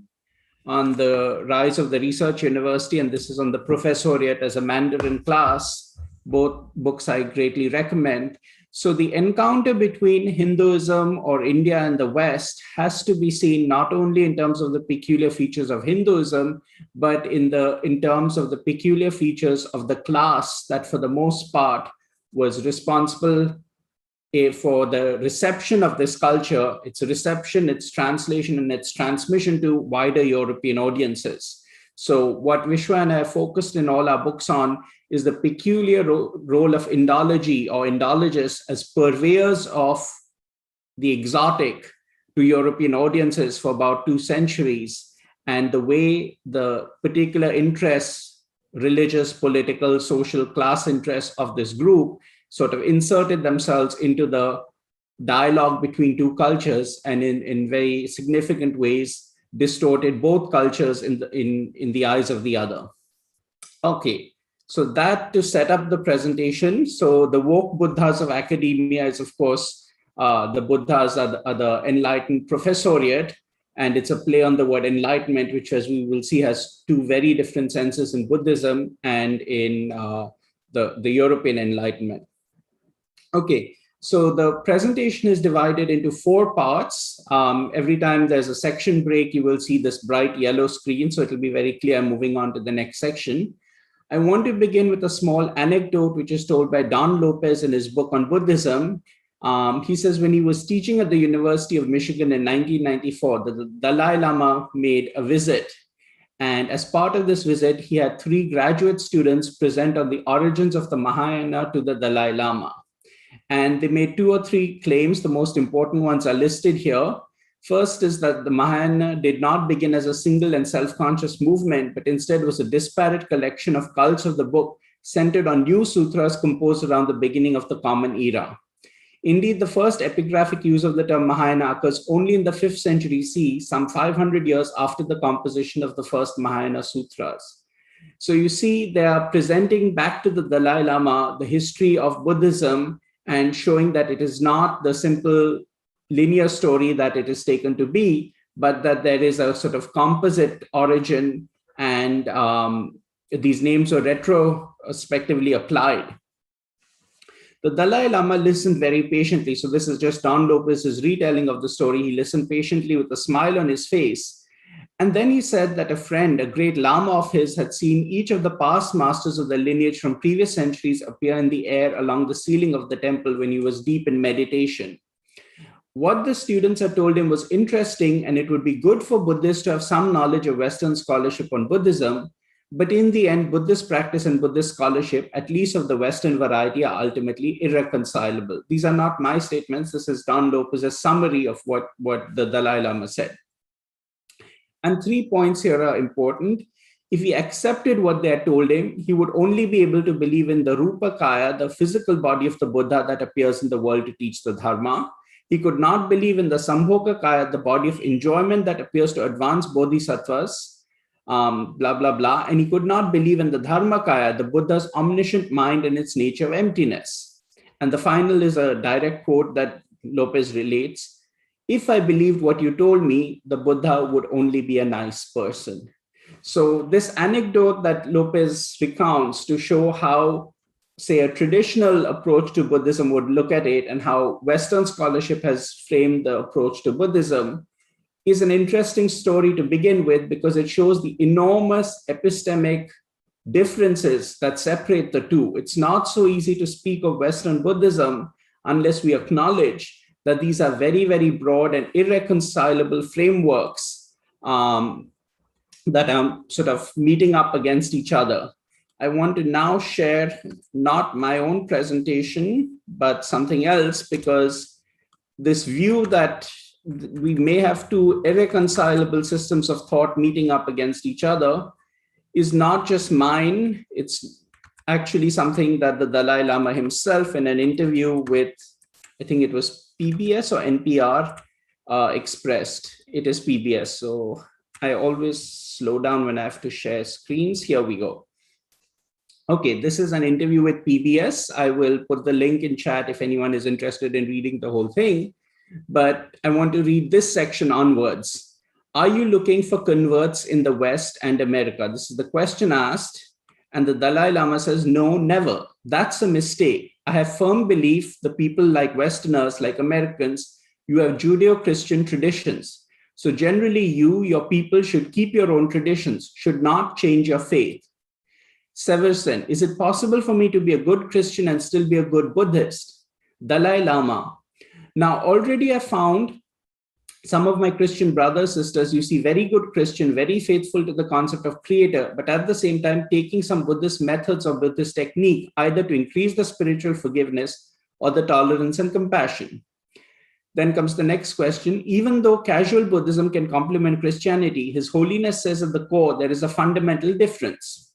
on the rise of the research university, and this is on the professoriate as a Mandarin class. Both books I greatly recommend. So the encounter between Hinduism or India and the West has to be seen not only in terms of the peculiar features of Hinduism, but in terms of the peculiar features of the class that for the most part was responsible for the reception of this culture, its reception, its translation, and its transmission to wider European audiences. So what Vishwa and I focused in all our books on is the peculiar role of Indology or Indologists as purveyors of the exotic to European audiences for about 2 centuries, and the way the particular interests, religious, political, social, class interests of this group sort of inserted themselves into the dialogue between two cultures and in very significant ways distorted both cultures in the eyes of the other. Okay, so that to set up the presentation. So the woke Buddhas of academia is, of course, the Buddhas are the enlightened professoriate, and it's a play on the word enlightenment, which, as we will see, has 2 very different senses in Buddhism and in the European Enlightenment. Okay, so the presentation is divided into 4 parts. Every time there's a section break, you will see this bright yellow screen, so it'll be very clear moving on to the next section. I want to begin with a small anecdote which is told by Don Lopez in his book on Buddhism. He says when he was teaching at the University of Michigan in 1994, the Dalai Lama made a visit. And as part of this visit, he had 3 graduate students present on the origins of the Mahayana to the Dalai Lama. And they made 2 or 3 claims. The most important ones are listed here. First is that the Mahayana did not begin as a single and self-conscious movement, but instead was a disparate collection of cults of the book centered on new sutras composed around the beginning of the Common Era. Indeed, the first epigraphic use of the term Mahayana occurs only in the 5th century CE, some 500 years after the composition of the first Mahayana sutras. So you see, they are presenting back to the Dalai Lama the history of Buddhism and showing that it is not the simple linear story that it is taken to be, but that there is a sort of composite origin, and these names are retrospectively applied. The Dalai Lama listened very patiently. So this is just Don Lopez's retelling of the story. He listened patiently with a smile on his face. And then he said that a friend, a great Lama of his, had seen each of the past masters of the lineage from previous centuries appear in the air along the ceiling of the temple when he was deep in meditation. What the students had told him was interesting, and it would be good for Buddhists to have some knowledge of Western scholarship on Buddhism. But in the end, Buddhist practice and Buddhist scholarship, at least of the Western variety, are ultimately irreconcilable. These are not my statements. This is Don Lopez's summary of what the Dalai Lama said. And 3 points here are important. If he accepted what they had told him, he would only be able to believe in the Rupakaya, the physical body of the Buddha that appears in the world to teach the Dharma. He could not believe in the Sambhogakaya, the body of enjoyment that appears to advance bodhisattvas, blah, blah, blah. And he could not believe in the Dharmakaya, the Buddha's omniscient mind and its nature of emptiness. And the final is a direct quote that Lopez relates, if I believed what you told me, the Buddha would only be a nice person. So this anecdote that Lopez recounts to show how, say, a traditional approach to Buddhism would look at it and how Western scholarship has framed the approach to Buddhism is an interesting story to begin with, because it shows the enormous epistemic differences that separate the two. It's not so easy to speak of Western Buddhism unless we acknowledge that these are very, very broad and irreconcilable frameworks that are sort of meeting up against each other. I want to now share not my own presentation, but something else, because this view that we may have two irreconcilable systems of thought meeting up against each other is not just mine. It's actually something that the Dalai Lama himself, in an interview with, I think it was PBS or NPR, expressed. It is PBS. So I always slow down when I have to share screens. Here we go. Okay, this is an interview with PBS. I will put the link in chat if anyone is interested in reading the whole thing. But I want to read this section onwards. Are you looking for converts in the West and America? This is the question asked. And the Dalai Lama says, no, never. That's a mistake. I have firm belief the people like Westerners, like Americans, you have Judeo-Christian traditions. So generally your people should keep your own traditions, should not change your faith. Severson, is it possible for me to be a good Christian and still be a good Buddhist? Dalai Lama. Now, already I found some of my Christian brothers, sisters, you see very good Christian, very faithful to the concept of creator, but at the same time taking some Buddhist methods or Buddhist technique, either to increase the spiritual forgiveness or the tolerance and compassion. Then comes the next question. Even though casual Buddhism can complement Christianity, His Holiness says at the core, there is a fundamental difference.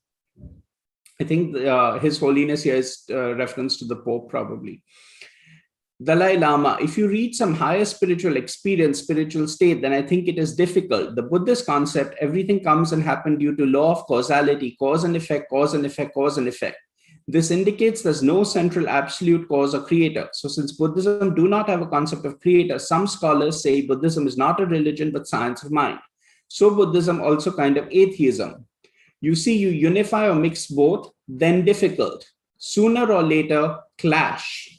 I think His Holiness here is reference to the Pope probably. Dalai Lama, if you reach some higher spiritual experience, spiritual state, then I think it is difficult. The Buddhist concept, everything comes and happens due to law of causality, cause and effect, cause and effect, cause and effect. This indicates there's no central absolute cause or creator. So since Buddhism do not have a concept of creator, some scholars say Buddhism is not a religion, but science of mind. So Buddhism also kind of atheism. You see, you unify or mix both, then difficult. Sooner or later, clash.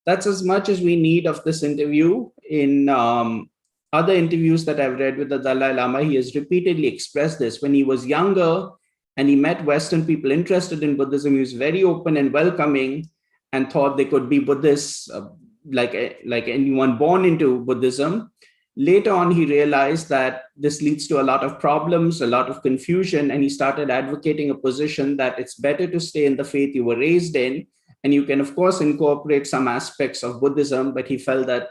That's as much as we need of this interview. In other interviews that I've read with the Dalai Lama, he has repeatedly expressed this. When he was younger and he met Western people interested in Buddhism, he was very open and welcoming and thought they could be Buddhists like anyone born into Buddhism. Later on, he realized that this leads to a lot of problems, a lot of confusion, and he started advocating a position that it's better to stay in the faith you were raised in. And you can, of course, incorporate some aspects of Buddhism, but he felt that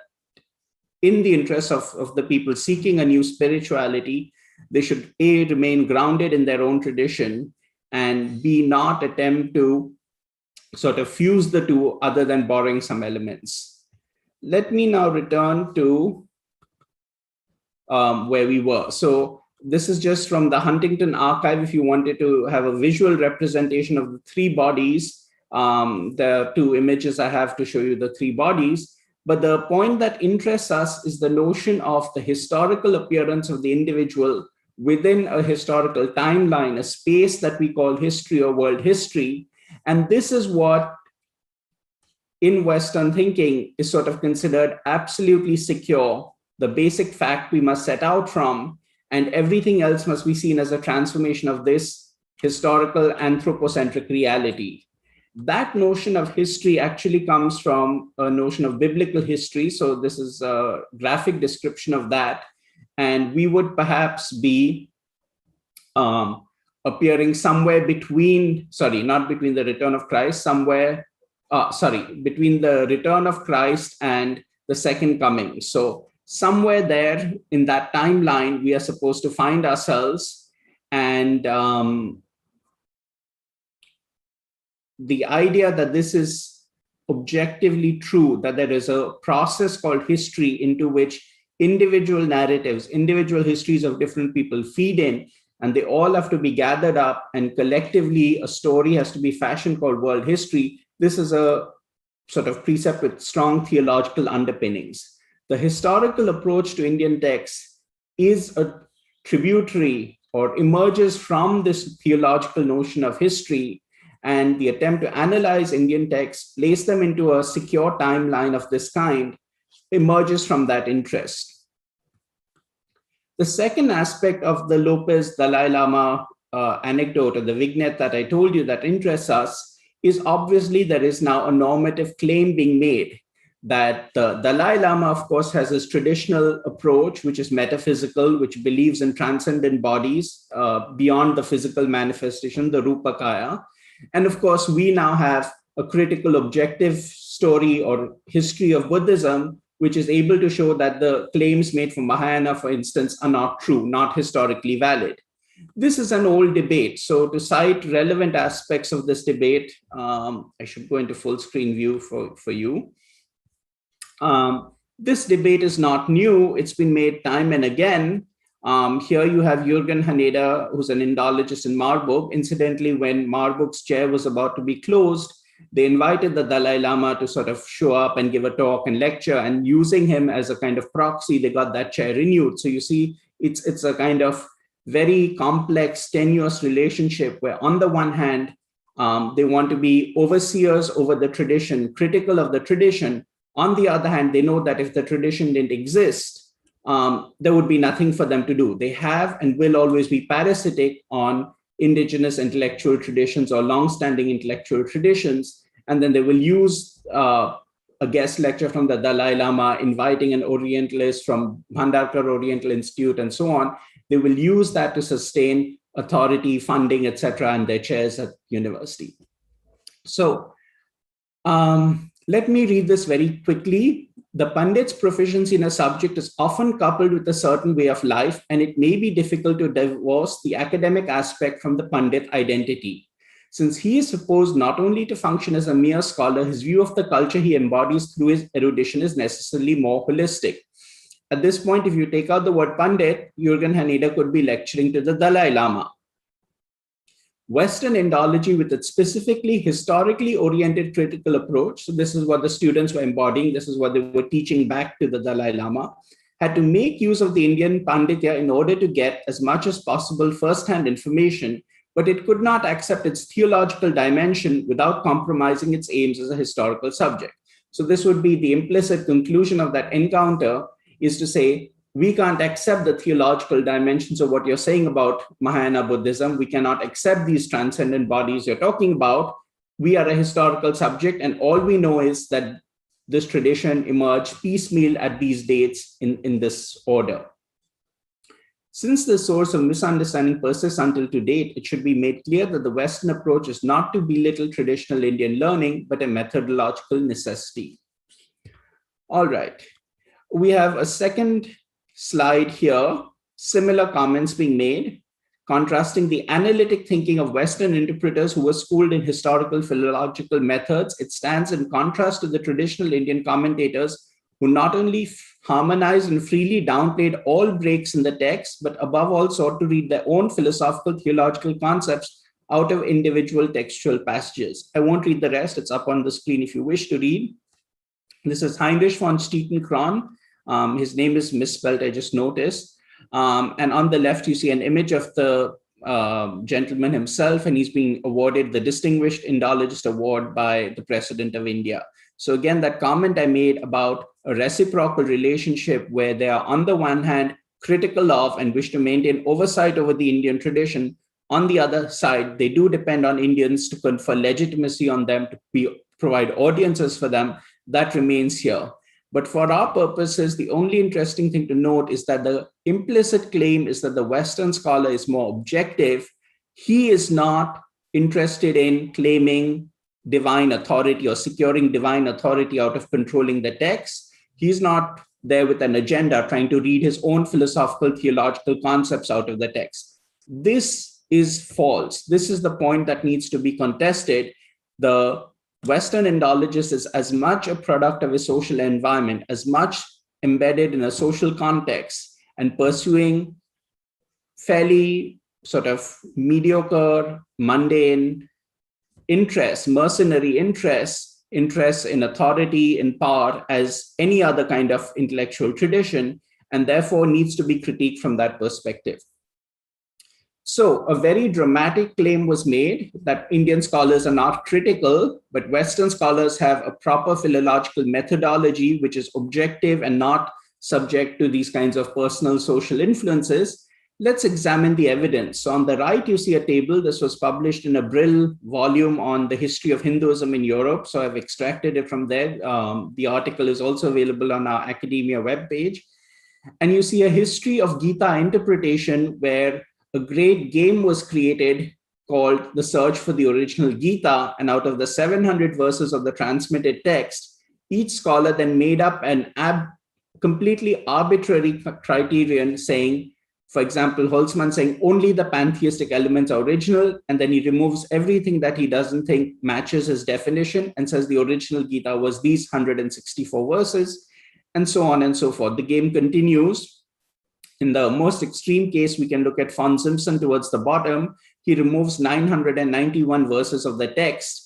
in the interest of the people seeking a new spirituality, they should A, remain grounded in their own tradition, and B, not attempt to sort of fuse the two other than borrowing some elements. Let me now return to where we were. So this is just from the Huntington archive. If you wanted to have a visual representation of the three bodies, the two images I have to show you the three bodies. But the point that interests us is the notion of the historical appearance of the individual within a historical timeline, a space that we call history or world history. And this is what in Western thinking is sort of considered absolutely secure, the basic fact we must set out from, and everything else must be seen as a transformation of this historical anthropocentric reality. That notion of history actually comes from a notion of biblical history. So this is a graphic description of that. And we would perhaps be appearing somewhere between, not between the return of Christ, between the return of Christ and the second coming. So somewhere there in that timeline, we are supposed to find ourselves. And the idea that this is objectively true, that there is a process called history into which individual narratives, individual histories of different people feed in, and they all have to be gathered up, and collectively a story has to be fashioned called world history. This is a sort of precept with strong theological underpinnings. The historical approach to Indian texts is a tributary or emerges from this theological notion of history, and the attempt to analyze Indian texts, place them into a secure timeline of this kind, emerges from that interest. The second aspect of the Lopez Dalai Lama anecdote or the vignette that I told you that interests us is obviously there is now a normative claim being made that the Dalai Lama, of course, has his traditional approach, which is metaphysical, which believes in transcendent bodies beyond the physical manifestation, the Rupakaya. And of course, we now have a critical objective story or history of Buddhism, which is able to show that the claims made from Mahayana, for instance, are not true, not historically valid. This is an old debate. So to cite relevant aspects of this debate, I should go into full screen view for you. This debate is not new. It's been made time and again. Here you have Jürgen Haneda, who's an Indologist in Marburg. Incidentally, when Marburg's chair was about to be closed, they invited the Dalai Lama to sort of show up and give a talk and lecture, and using him as a kind of proxy, they got that chair renewed. So you see, it's a kind of very complex, tenuous relationship where on the one hand, they want to be overseers over the tradition, critical of the tradition. On the other hand, they know that if the tradition didn't exist, there would be nothing for them to do. They have and will always be parasitic on indigenous intellectual traditions or long-standing intellectual traditions. And then they will use a guest lecture from the Dalai Lama, inviting an Orientalist from Bhandarkar Oriental Institute and so on. They will use that to sustain authority, funding, etc., and their chairs at university. So let me read this very quickly. The Pandit's proficiency in a subject is often coupled with a certain way of life, and it may be difficult to divorce the academic aspect from the Pandit identity. Since he is supposed not only to function as a mere scholar, his view of the culture he embodies through his erudition is necessarily more holistic. At this point, if you take out the word Pandit, Jürgen Haneda could be lecturing to the Dalai Lama. Western Indology, with its specifically historically oriented critical approach, so this is what the students were embodying, this is what they were teaching back to the Dalai Lama, had to make use of the Indian Panditya in order to get as much as possible first-hand information, but it could not accept its theological dimension without compromising its aims as a historical subject. So this would be the implicit conclusion of that encounter, is to say, we can't accept the theological dimensions of what you're saying about Mahayana Buddhism. We cannot accept these transcendent bodies you're talking about. We are a historical subject, and all we know is that this tradition emerged piecemeal at these dates in this order. Since the source of misunderstanding persists until to date, it should be made clear that the Western approach is not to belittle traditional Indian learning, but a methodological necessity. All right. We have a second slide here, similar comments being made, contrasting the analytic thinking of Western interpreters who were schooled in historical philological methods. It stands in contrast to the traditional Indian commentators who not only harmonized and freely downplayed all breaks in the text, but above all sought to read their own philosophical theological concepts out of individual textual passages. I won't read the rest, it's up on the screen if you wish to read. This is Heinrich von Stetenkron. His name is misspelled, I just noticed. And on the left, you see an image of the gentleman himself, and he's being awarded the Distinguished Indologist Award by the President of India. So again, that comment I made about a reciprocal relationship where they are on the one hand critical of and wish to maintain oversight over the Indian tradition. On the other side, they do depend on Indians to confer legitimacy on them, to provide audiences for them. That remains here. But for our purposes, the only interesting thing to note is that the implicit claim is that the Western scholar is more objective. He is not interested in claiming divine authority or securing divine authority out of controlling the text. He's not there with an agenda trying to read his own philosophical, theological concepts out of the text. This is false. This is the point that needs to be contested. The Western Indologist is as much a product of a social environment, as much embedded in a social context and pursuing fairly sort of mediocre, mundane interests, mercenary interests, interests in authority, in power, as any other kind of intellectual tradition, and therefore needs to be critiqued from that perspective. So a very dramatic claim was made that Indian scholars are not critical, but Western scholars have a proper philological methodology, which is objective and not subject to these kinds of personal social influences. Let's examine the evidence. So on the right, you see a table. This was published in a Brill volume on the history of Hinduism in Europe. So I've extracted it from there. The article is also available on our academia webpage. And you see a history of Gita interpretation where a great game was created called The Search for the Original Gita. And out of the 700 verses of the transmitted text, each scholar then made up an completely arbitrary criterion saying, for example, Holtzman saying only the pantheistic elements are original, and then he removes everything that he doesn't think matches his definition and says the original Gita was these 164 verses, and so on and so forth. The game continues. In the most extreme case, we can look at von Simpson towards the bottom. He removes 991 verses of the text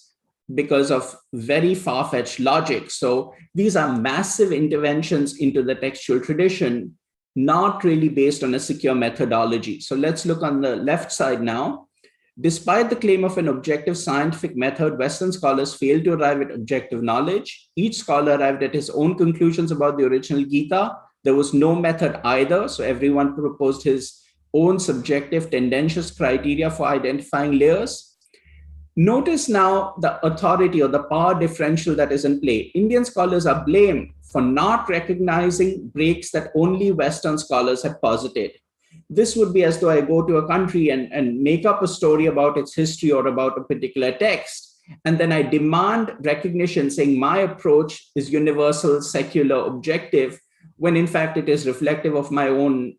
because of very far-fetched logic. So these are massive interventions into the textual tradition, not really based on a secure methodology. So let's look on the left side now. Despite the claim of an objective scientific method, Western scholars failed to arrive at objective knowledge. Each scholar arrived at his own conclusions about the original Gita. There was no method either, so everyone proposed his own subjective, tendentious criteria for identifying layers. Notice now the authority or the power differential that is in play. Indian scholars are blamed for not recognizing breaks that only Western scholars had posited. This would be as though I go to a country and make up a story about its history or about a particular text, and then I demand recognition saying my approach is universal, secular, objective, when in fact it is reflective of my own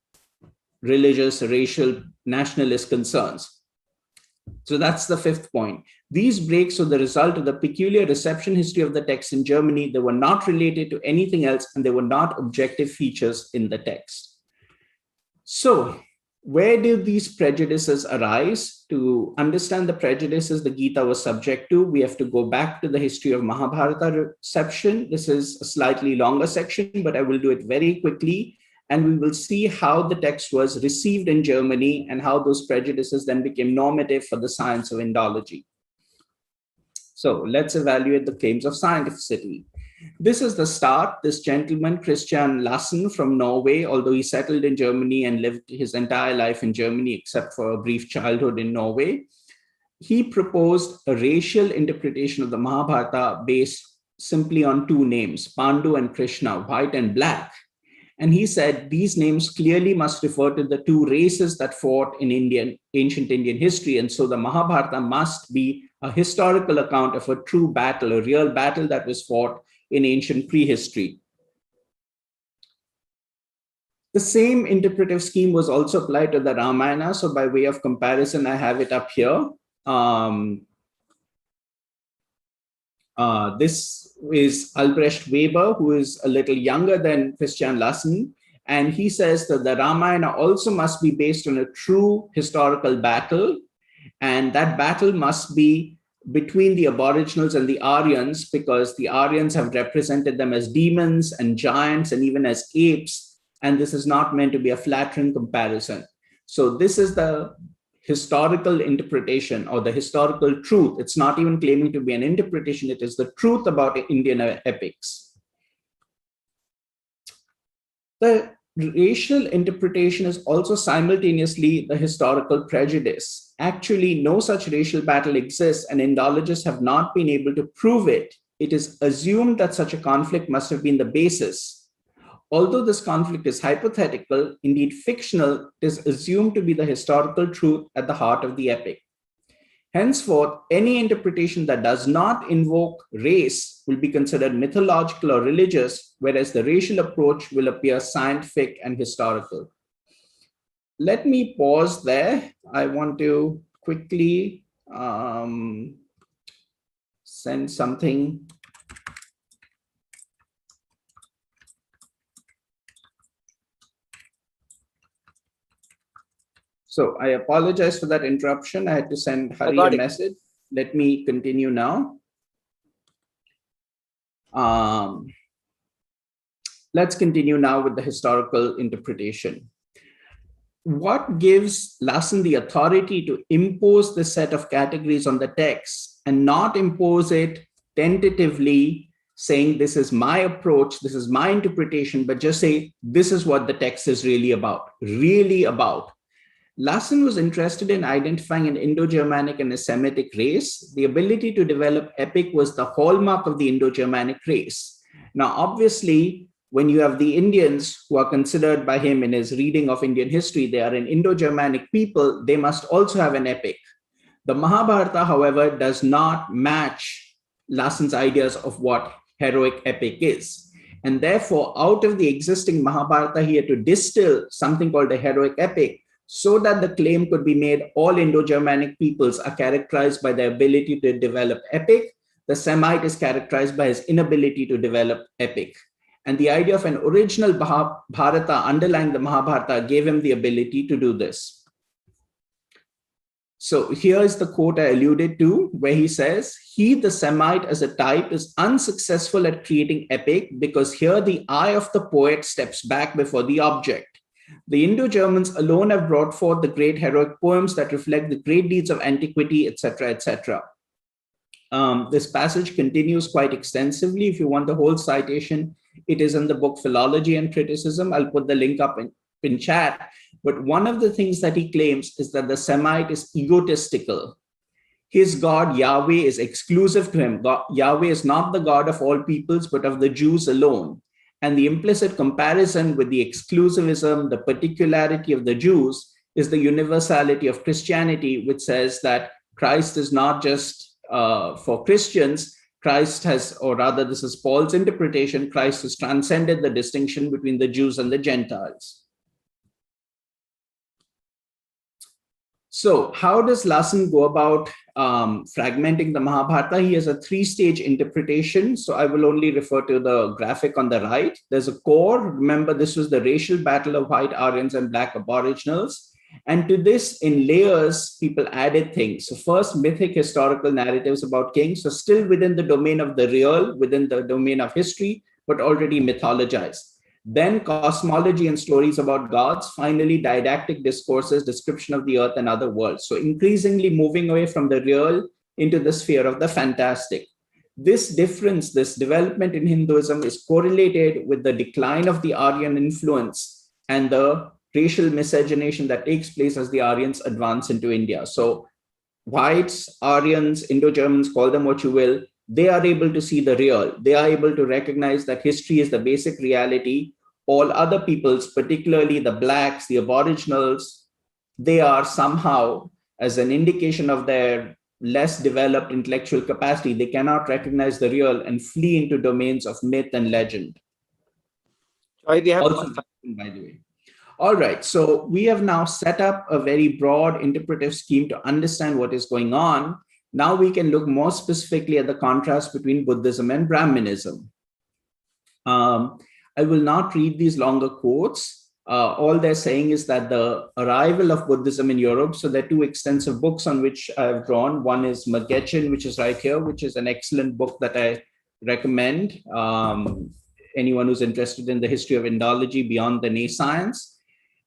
religious, racial, nationalist concerns. So that's the fifth point. These breaks were the result of the peculiar reception history of the text in Germany. They were not related to anything else, and they were not objective features in the text. So where do these prejudices arise? To understand the prejudices the Gita was subject to, we have to go back to the history of Mahabharata reception. This is a slightly longer section, but I will do it very quickly. And we will see how the text was received in Germany and how those prejudices then became normative for the science of Indology. So let's evaluate the claims of scientificity. This is the start. This gentleman, Christian Lassen from Norway, although he settled in Germany and lived his entire life in Germany, except for a brief childhood in Norway, he proposed a racial interpretation of the Mahabharata based simply on two names, Pandu and Krishna, white and black. And he said these names clearly must refer to the two races that fought in ancient Indian history. And so the Mahabharata must be a historical account of a true battle, a real battle that was fought in ancient prehistory. The same interpretive scheme was also applied to the Ramayana. So by way of comparison, I have it up here. This is Albrecht Weber, who is a little younger than Christian Lassen. And he says that the Ramayana also must be based on a true historical battle. And that battle must be between the Aboriginals and the Aryans, because the Aryans have represented them as demons and giants and even as apes. And this is not meant to be a flattering comparison. So this is the historical interpretation or the historical truth. It's not even claiming to be an interpretation. It is the truth about Indian epics. The racial interpretation is also simultaneously the historical prejudice. Actually, no such racial battle exists, and Indologists have not been able to prove it. It is assumed that such a conflict must have been the basis. Although this conflict is hypothetical, indeed fictional, it is assumed to be the historical truth at the heart of the epic. Henceforth, any interpretation that does not invoke race will be considered mythological or religious, whereas the racial approach will appear scientific and historical. Let me pause there. I want to quickly send something. So I apologize for that interruption. I had to send Hari a message. Let me continue now. Let's continue now with the historical interpretation. What gives Lassen the authority to impose the set of categories on the text and not impose it tentatively, saying this is my approach, this is my interpretation, but just say this is what the text is really about, Lassen was interested in identifying an Indo-Germanic and a Semitic race. The ability to develop epic was the hallmark of the Indo-Germanic race. Now, obviously, when you have the Indians who are considered by him in his reading of Indian history, they are an Indo-Germanic people, they must also have an epic. The Mahabharata, however, does not match Lassen's ideas of what heroic epic is. And therefore, out of the existing Mahabharata, he had to distill something called a heroic epic so that the claim could be made all Indo-Germanic peoples are characterized by their ability to develop epic. The Semite is characterized by his inability to develop epic. And the idea of an original Bharata underlying the Mahabharata gave him the ability to do this. So here is the quote I alluded to, where he says, he, the Semite as a type, is unsuccessful at creating epic because here the eye of the poet steps back before the object. The Indo-Germans alone have brought forth the great heroic poems that reflect the great deeds of antiquity, etc., etc. This passage continues quite extensively. If you want the whole citation, it is in the book Philology and Criticism. I'll put the link up in chat. But one of the things that he claims is that the Semite is egotistical. His God, Yahweh, is exclusive to him. Yahweh is not the God of all peoples, but of the Jews alone. And the implicit comparison with the exclusivism, the particularity of the Jews, is the universality of Christianity, which says that Christ is not just for Christians. Christ has, or rather, this is Paul's interpretation, Christ has transcended the distinction between the Jews and the Gentiles. So how does Lassen go about fragmenting the Mahabharata? He has a three-stage interpretation. So I will only refer to the graphic on the right. There's a core. Remember, this was the racial battle of white Aryans and black aboriginals. And to this, in layers, people added things. So first, mythic historical narratives about kings. So still within the domain of the real, within the domain of history, but already mythologized. Then cosmology and stories about gods. Finally, didactic discourses, description of the earth and other worlds. So increasingly moving away from the real into the sphere of the fantastic. This difference, this development in Hinduism is correlated with the decline of the Aryan influence and the racial miscegenation that takes place as the Aryans advance into India. So whites, Aryans, Indo-Germans, call them what you will, they are able to see the real. They are able to recognize that history is the basic reality. All other peoples, particularly the blacks, the aboriginals, they are somehow, as an indication of their less developed intellectual capacity, they cannot recognize the real and flee into domains of myth and legend. We have Also, by the way. All right, so we have now set up a very broad interpretive scheme to understand what is going on. Now we can look more specifically at the contrast between Buddhism and Brahmanism. I will not read these longer quotes. All they're saying is that the arrival of Buddhism in Europe, so there are two extensive books on which I've drawn. One is Magetchen, which is right here, which is an excellent book that I recommend. Anyone who's interested in the history of Indology beyond the Nescience.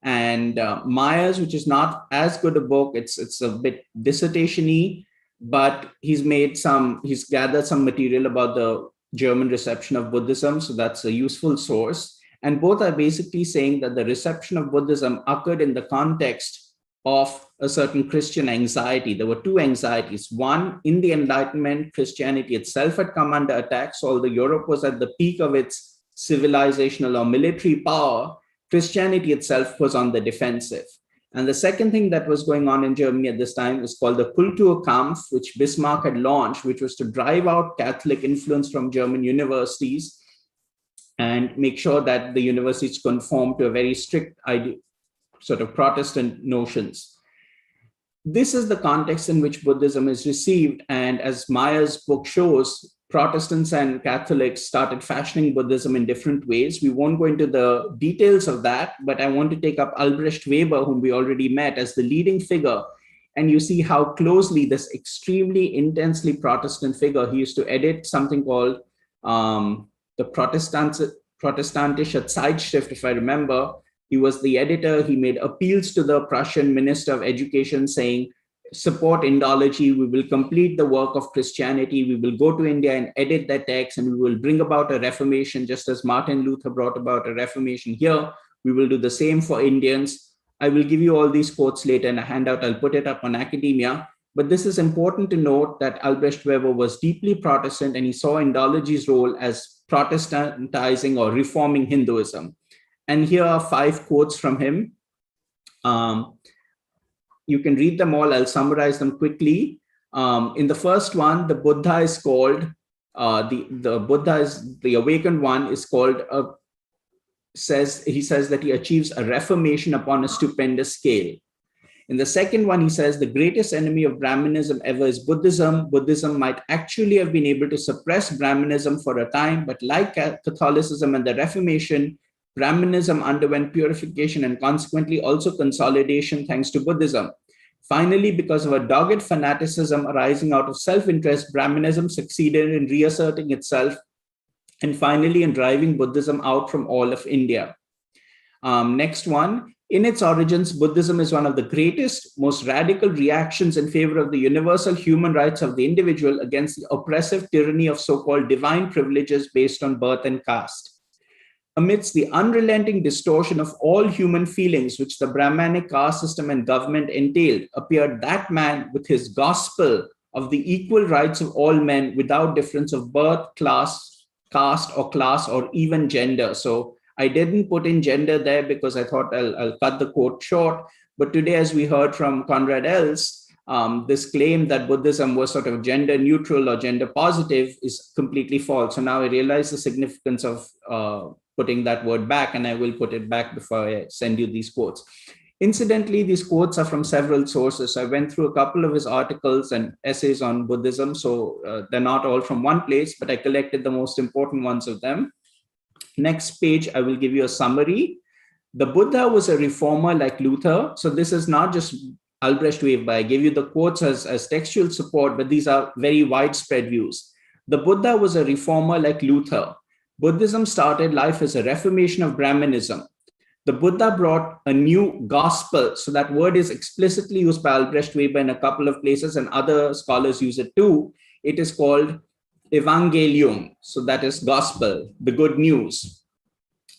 And Myers, which is not as good a book. It's a bit dissertation-y, but he's gathered some material about the German reception of Buddhism. So that's a useful source. And both are basically saying that the reception of Buddhism occurred in the context of a certain Christian anxiety. There were two anxieties. One, in the Enlightenment, Christianity itself had come under attack. So although Europe was at the peak of its civilizational or military power, Christianity itself was on the defensive. And the second thing that was going on in Germany at this time is called the Kulturkampf, which Bismarck had launched, which was to drive out Catholic influence from German universities and make sure that the universities conform to a very strict sort of Protestant notions. This is the context in which Buddhism is received. And as Myers' book shows, Protestants and Catholics started fashioning Buddhism in different ways. We won't go into the details of that, but I want to take up Albrecht Weber, whom we already met, as the leading figure. And you see how closely this extremely intensely Protestant figure, he used to edit something called the Protestantisch Zeitschrift, if I remember. He was the editor. He made appeals to the Prussian Minister of Education saying, support Indology, we will complete the work of Christianity, we will go to India and edit that text, and we will bring about a reformation, just as Martin Luther brought about a reformation here. We will do the same for Indians. I will give you all these quotes later in a handout. I'll put it up on academia. But this is important to note that Albrecht Weber was deeply Protestant, and he saw Indology's role as Protestantizing or reforming Hinduism. And here are 5 quotes from him. You can read them all. I'll summarize them quickly. In the first one, the Buddha is called, the Buddha is, the awakened one is called, he says that he achieves a reformation upon a stupendous scale. In the second one, he says the greatest enemy of Brahmanism ever is Buddhism. Buddhism might actually have been able to suppress Brahmanism for a time, but like Catholicism and the Reformation, Brahmanism underwent purification and consequently also consolidation thanks to Buddhism. Finally, because of a dogged fanaticism arising out of self-interest, Brahmanism succeeded in reasserting itself and finally in driving Buddhism out from all of India. Next one, in its origins, Buddhism is one of the greatest, most radical reactions in favor of the universal human rights of the individual against the oppressive tyranny of so-called divine privileges based on birth and caste. Amidst the unrelenting distortion of all human feelings, which the Brahmanic caste system and government entailed, appeared that man with his gospel of the equal rights of all men without difference of birth, class, caste, or class, or even gender. So I didn't put in gender there because I thought I'll cut the quote short. But today, as we heard from Conrad Els, this claim that Buddhism was sort of gender neutral or gender positive is completely false. So now I realize the significance of putting that word back, and I will put it back before I send you these quotes. Incidentally, these quotes are from several sources. I went through a couple of his articles and essays on Buddhism, so they're not all from one place, but I collected the most important ones of them. Next page, I will give you a summary. The Buddha was a reformer like Luther. So this is not just Albrecht Weber. I gave you the quotes as textual support, but these are very widespread views. The Buddha was a reformer like Luther. Buddhism started life as a reformation of Brahmanism. The Buddha brought a new gospel. So that word is explicitly used by Albrecht Weber in a couple of places, and other scholars use it too. It is called Evangelium. So that is gospel, the good news.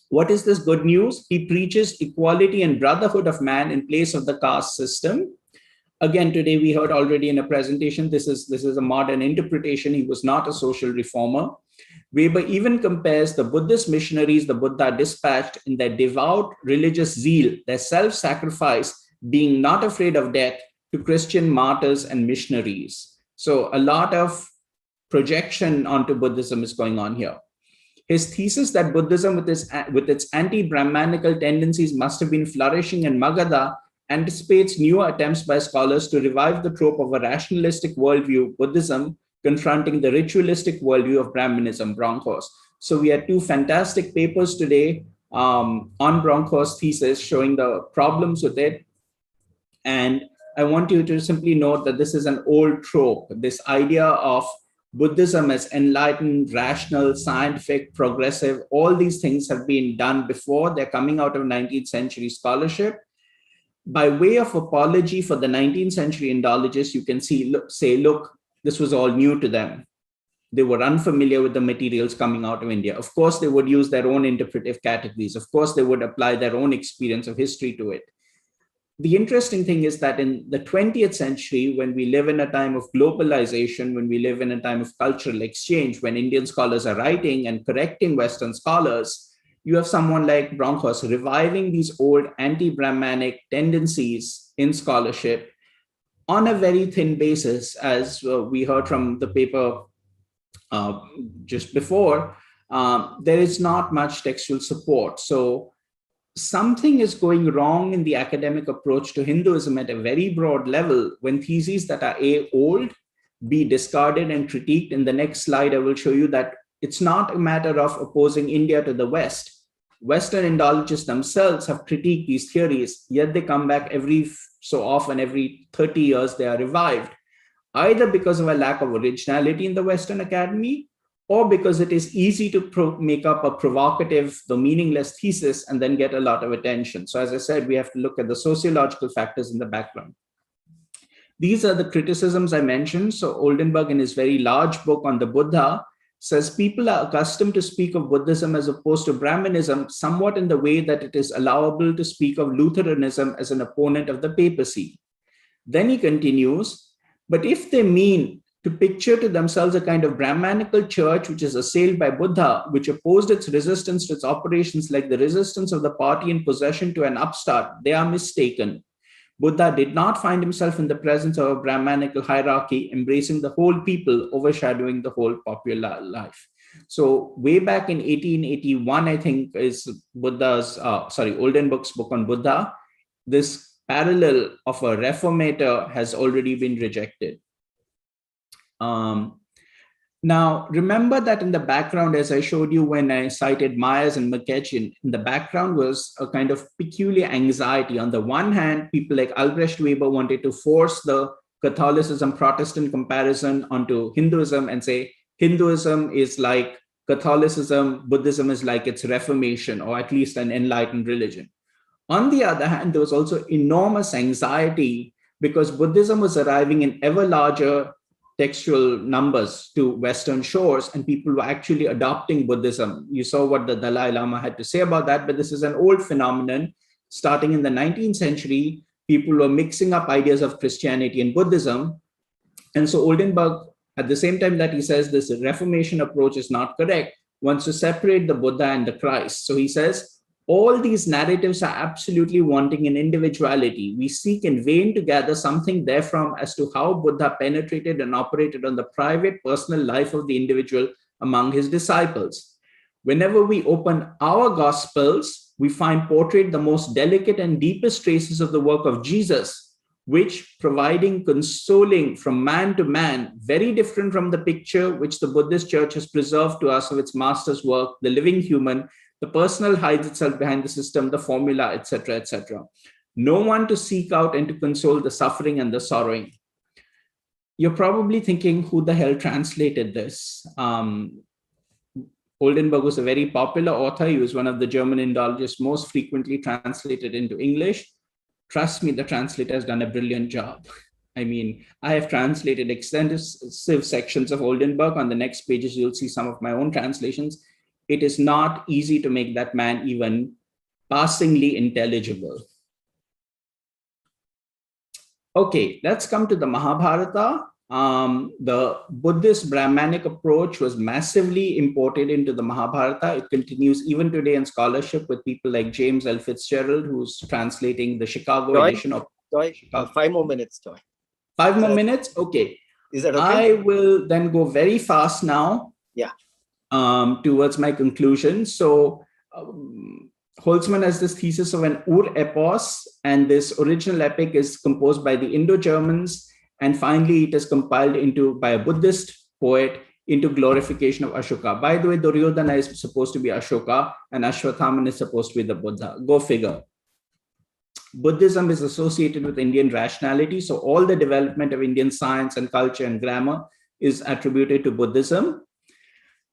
What is this good news? He preaches equality and brotherhood of man in place of the caste system. Again, today we heard already in a presentation, this is a modern interpretation. He was not a social reformer. Weber even compares the Buddhist missionaries the Buddha dispatched in their devout religious zeal, their self-sacrifice, being not afraid of death, to Christian martyrs and missionaries. So a lot of projection onto Buddhism is going on here. His thesis that Buddhism with its anti-Brahmanical tendencies must have been flourishing in Magadha anticipates newer attempts by scholars to revive the trope of a rationalistic worldview, Buddhism, confronting the ritualistic worldview of Brahmanism, Bronkhorst. So we had 2 fantastic papers today on Bronkhorst's thesis showing the problems with it. And I want you to simply note that this is an old trope, this idea of Buddhism as enlightened, rational, scientific, progressive. All these things have been done before. They're coming out of 19th century scholarship. By way of apology for the 19th century Indologists, you can say, look, this was all new to them. They were unfamiliar with the materials coming out of India. Of course, they would use their own interpretive categories. Of course, they would apply their own experience of history to it. The interesting thing is that in the 20th century, when we live in a time of globalization, when we live in a time of cultural exchange, when Indian scholars are writing and correcting Western scholars, you have someone like Bronkhorst reviving these old anti-Brahmanic tendencies in scholarship on a very thin basis, as we heard from the paper just before. There is not much textual support. So something is going wrong in the academic approach to Hinduism at a very broad level when theses that are A, old, B, discarded and critiqued. In the next slide, I will show you that it's not a matter of opposing India to the West. Western Indologists themselves have critiqued these theories, yet they come back every so often, every 30 years, they are revived, either because of a lack of originality in the Western academy or because it is easy to make up a provocative, though meaningless thesis and then get a lot of attention. So as I said, we have to look at the sociological factors in the background. These are the criticisms I mentioned. So Oldenburg, in his very large book on the Buddha, says people are accustomed to speak of Buddhism as opposed to Brahmanism, somewhat in the way that it is allowable to speak of Lutheranism as an opponent of the papacy. Then he continues, but if they mean to picture to themselves a kind of Brahmanical church which is assailed by Buddha, which opposed its resistance to its operations like the resistance of the party in possession to an upstart, they are mistaken. Buddha did not find himself in the presence of a Brahmanical hierarchy, embracing the whole people, overshadowing the whole popular life. So way back in 1881, I think, is Oldenburg's book on Buddha. This parallel of a reformator has already been rejected. Now, remember that in the background, as I showed you when I cited Myers and McKechnie, in the background was a kind of peculiar anxiety. On the one hand, people like Albrecht Weber wanted to force the Catholicism Protestant comparison onto Hinduism and say Hinduism is like Catholicism, Buddhism is like its Reformation, or at least an enlightened religion. On the other hand, there was also enormous anxiety because Buddhism was arriving in ever larger textual numbers to Western shores, and people were actually adopting Buddhism. You saw what the Dalai Lama had to say about that, but this is an old phenomenon. Starting in the 19th century, people were mixing up ideas of Christianity and Buddhism. And so Oldenburg, at the same time that he says this Reformation approach is not correct, wants to separate the Buddha and the Christ. So he says, all these narratives are absolutely wanting an individuality. We seek in vain to gather something therefrom as to how Buddha penetrated and operated on the private personal life of the individual among his disciples. Whenever we open our Gospels, we find portrayed the most delicate and deepest traces of the work of Jesus, which providing consoling from man to man, very different from the picture which the Buddhist church has preserved to us of its master's work, the living human. The personal hides itself behind the system, the formula, etc., etc. No one to seek out and to console the suffering and the sorrowing. You're probably thinking, who the hell translated this? Oldenburg was a very popular author. He was one of the German Indologists most frequently translated into English. Trust me, the translator has done a brilliant job. I mean, I have translated extensive sections of Oldenburg. On the next pages, you'll see some of my own translations. It is not easy to make that man even passingly intelligible. Okay, let's come to the Mahabharata. The Buddhist Brahmanic approach was massively imported into the Mahabharata. It continues even today in scholarship with people like James L. Fitzgerald, who's translating the Chicago edition of... 5 more minutes, Joy. 5 more minutes? Okay. Is that okay? I will then go very fast now. Yeah. Towards my conclusion. So Holtzman has this thesis of an Ur-epos, and this original epic is composed by the Indo-Germans, and finally it is compiled by a Buddhist poet into glorification of Ashoka. By the way, Duryodhana is supposed to be Ashoka, and Ashwatthama is supposed to be the Buddha. Go figure. Buddhism is associated with Indian rationality, so all the development of Indian science and culture and grammar is attributed to Buddhism.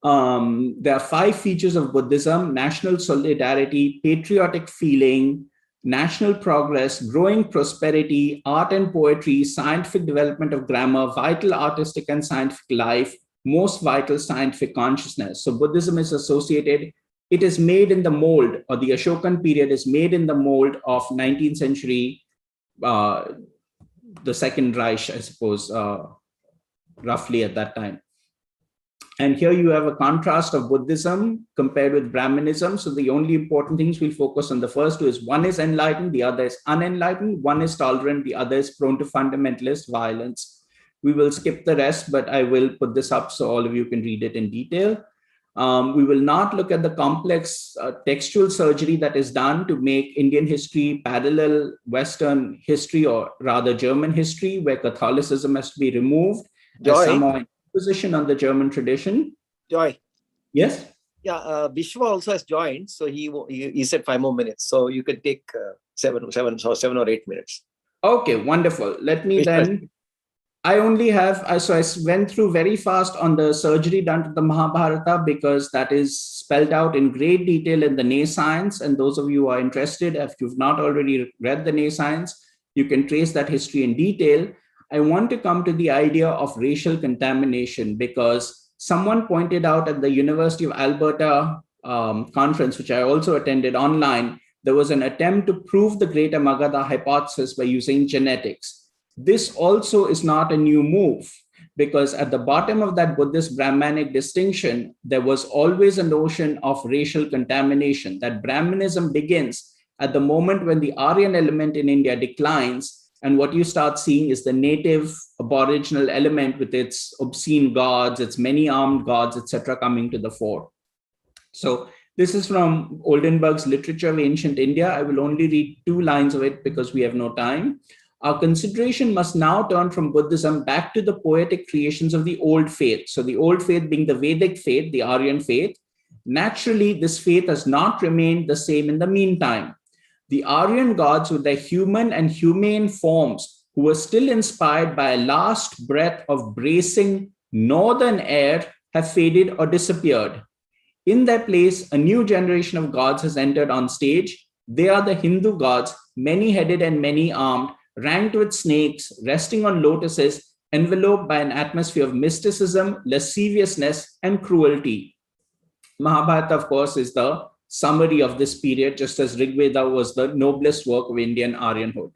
There are 5 features of Buddhism: national solidarity, patriotic feeling, national progress, growing prosperity, art and poetry, scientific development of grammar, vital artistic and scientific life, most vital scientific consciousness. So Buddhism is associated, it is made in the mold, or the Ashokan period is made in the mold of 19th century, the Second Reich, I suppose, roughly at that time. And here you have a contrast of Buddhism compared with Brahmanism. So the only important things we'll focus on, the first two is, one is enlightened, the other is unenlightened, one is tolerant, the other is prone to fundamentalist violence. We will skip the rest, but I will put this up so all of you can read it in detail. We will not look at the complex textual surgery that is done to make Indian history parallel Western history, or rather German history, where Catholicism has to be removed. Somehow position on the German tradition. Joy. Yes. Yeah, Vishwa also has joined, so he said 5 more minutes. So you can take 7 or 8 minutes. Okay, wonderful. Let me Vishwa. then I only have, so I went through very fast on the surgery done to the Mahabharata because that is spelled out in great detail in the Ney Science. And those of you who are interested, if you've not already read the Ney Science, you can trace that history in detail. I want to come to the idea of racial contamination because someone pointed out at the University of Alberta conference, which I also attended online, there was an attempt to prove the Greater Magadha hypothesis by using genetics. This also is not a new move because at the bottom of that Buddhist Brahmanic distinction, there was always a notion of racial contamination, that Brahmanism begins at the moment when the Aryan element in India declines, and what you start seeing is the native aboriginal element with its obscene gods, its many armed gods, etc., coming to the fore. So this is from Oldenburg's Literature of Ancient India. I will only read 2 lines of it because we have no time. Our consideration must now turn from Buddhism back to the poetic creations of the old faith. So the old faith being the Vedic faith, the Aryan faith. Naturally, this faith has not remained the same in the meantime. The Aryan gods with their human and humane forms, who were still inspired by a last breath of bracing northern air, have faded or disappeared. In their place, a new generation of gods has entered on stage. They are the Hindu gods, many-headed and many-armed, ranked with snakes, resting on lotuses, enveloped by an atmosphere of mysticism, lasciviousness, and cruelty. Mahabharata, of course, is the summary of this period, just as Rig Veda was the noblest work of Indian Aryanhood.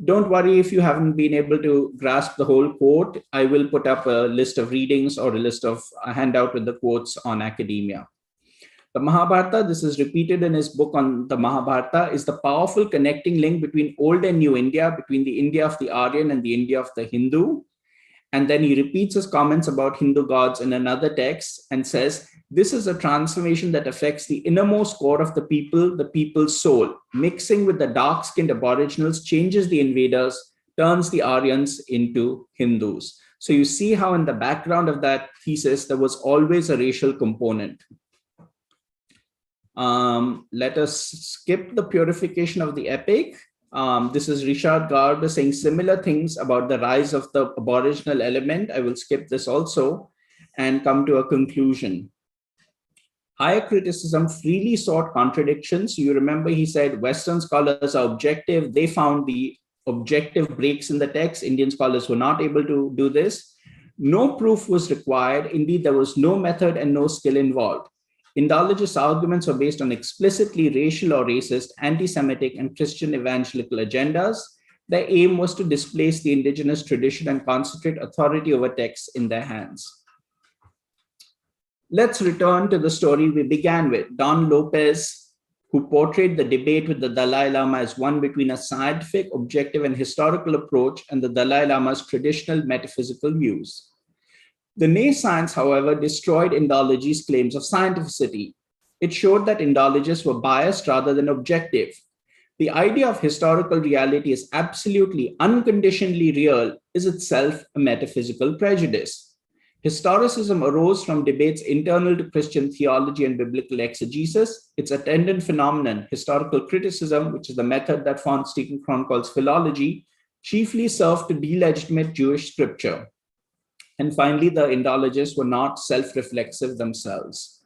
Don't worry if you haven't been able to grasp the whole quote. I will put up a list of readings or a list of a handout with the quotes on academia. The Mahabharata, this is repeated in his book on the Mahabharata, is the powerful connecting link between old and new India, between the India of the Aryan and the India of the Hindu. And then he repeats his comments about Hindu gods in another text and says, this is a transformation that affects the innermost core of the people's soul. Mixing with the dark-skinned aboriginals changes the invaders, turns the Aryans into Hindus. So you see how in the background of that thesis, there was always a racial component. Let us skip the purification of the epic. This is Richard Garber saying similar things about the rise of the aboriginal element. I will skip this also and come to a conclusion. Higher criticism freely sought contradictions. You remember he said Western scholars are objective. They found the objective breaks in the text. Indian scholars were not able to do this. No proof was required. Indeed, there was no method and no skill involved. Indologist arguments were based on explicitly racial or racist, anti-Semitic and Christian evangelical agendas. Their aim was to displace the indigenous tradition and concentrate authority over texts in their hands. Let's return to the story we began with. Don Lopez, who portrayed the debate with the Dalai Lama as one between a scientific, objective, and historical approach and the Dalai Lama's traditional metaphysical views. The Ney Science, however, destroyed Indology's claims of scientificity. It showed that Indologists were biased rather than objective. The idea of historical reality as absolutely, unconditionally real is itself a metaphysical prejudice. Historicism arose from debates internal to Christian theology and biblical exegesis. Its attendant phenomenon, historical criticism, which is the method that von Stiekenkron calls philology, chiefly served to delegitimate Jewish scripture. And finally, the Indologists were not self-reflexive themselves.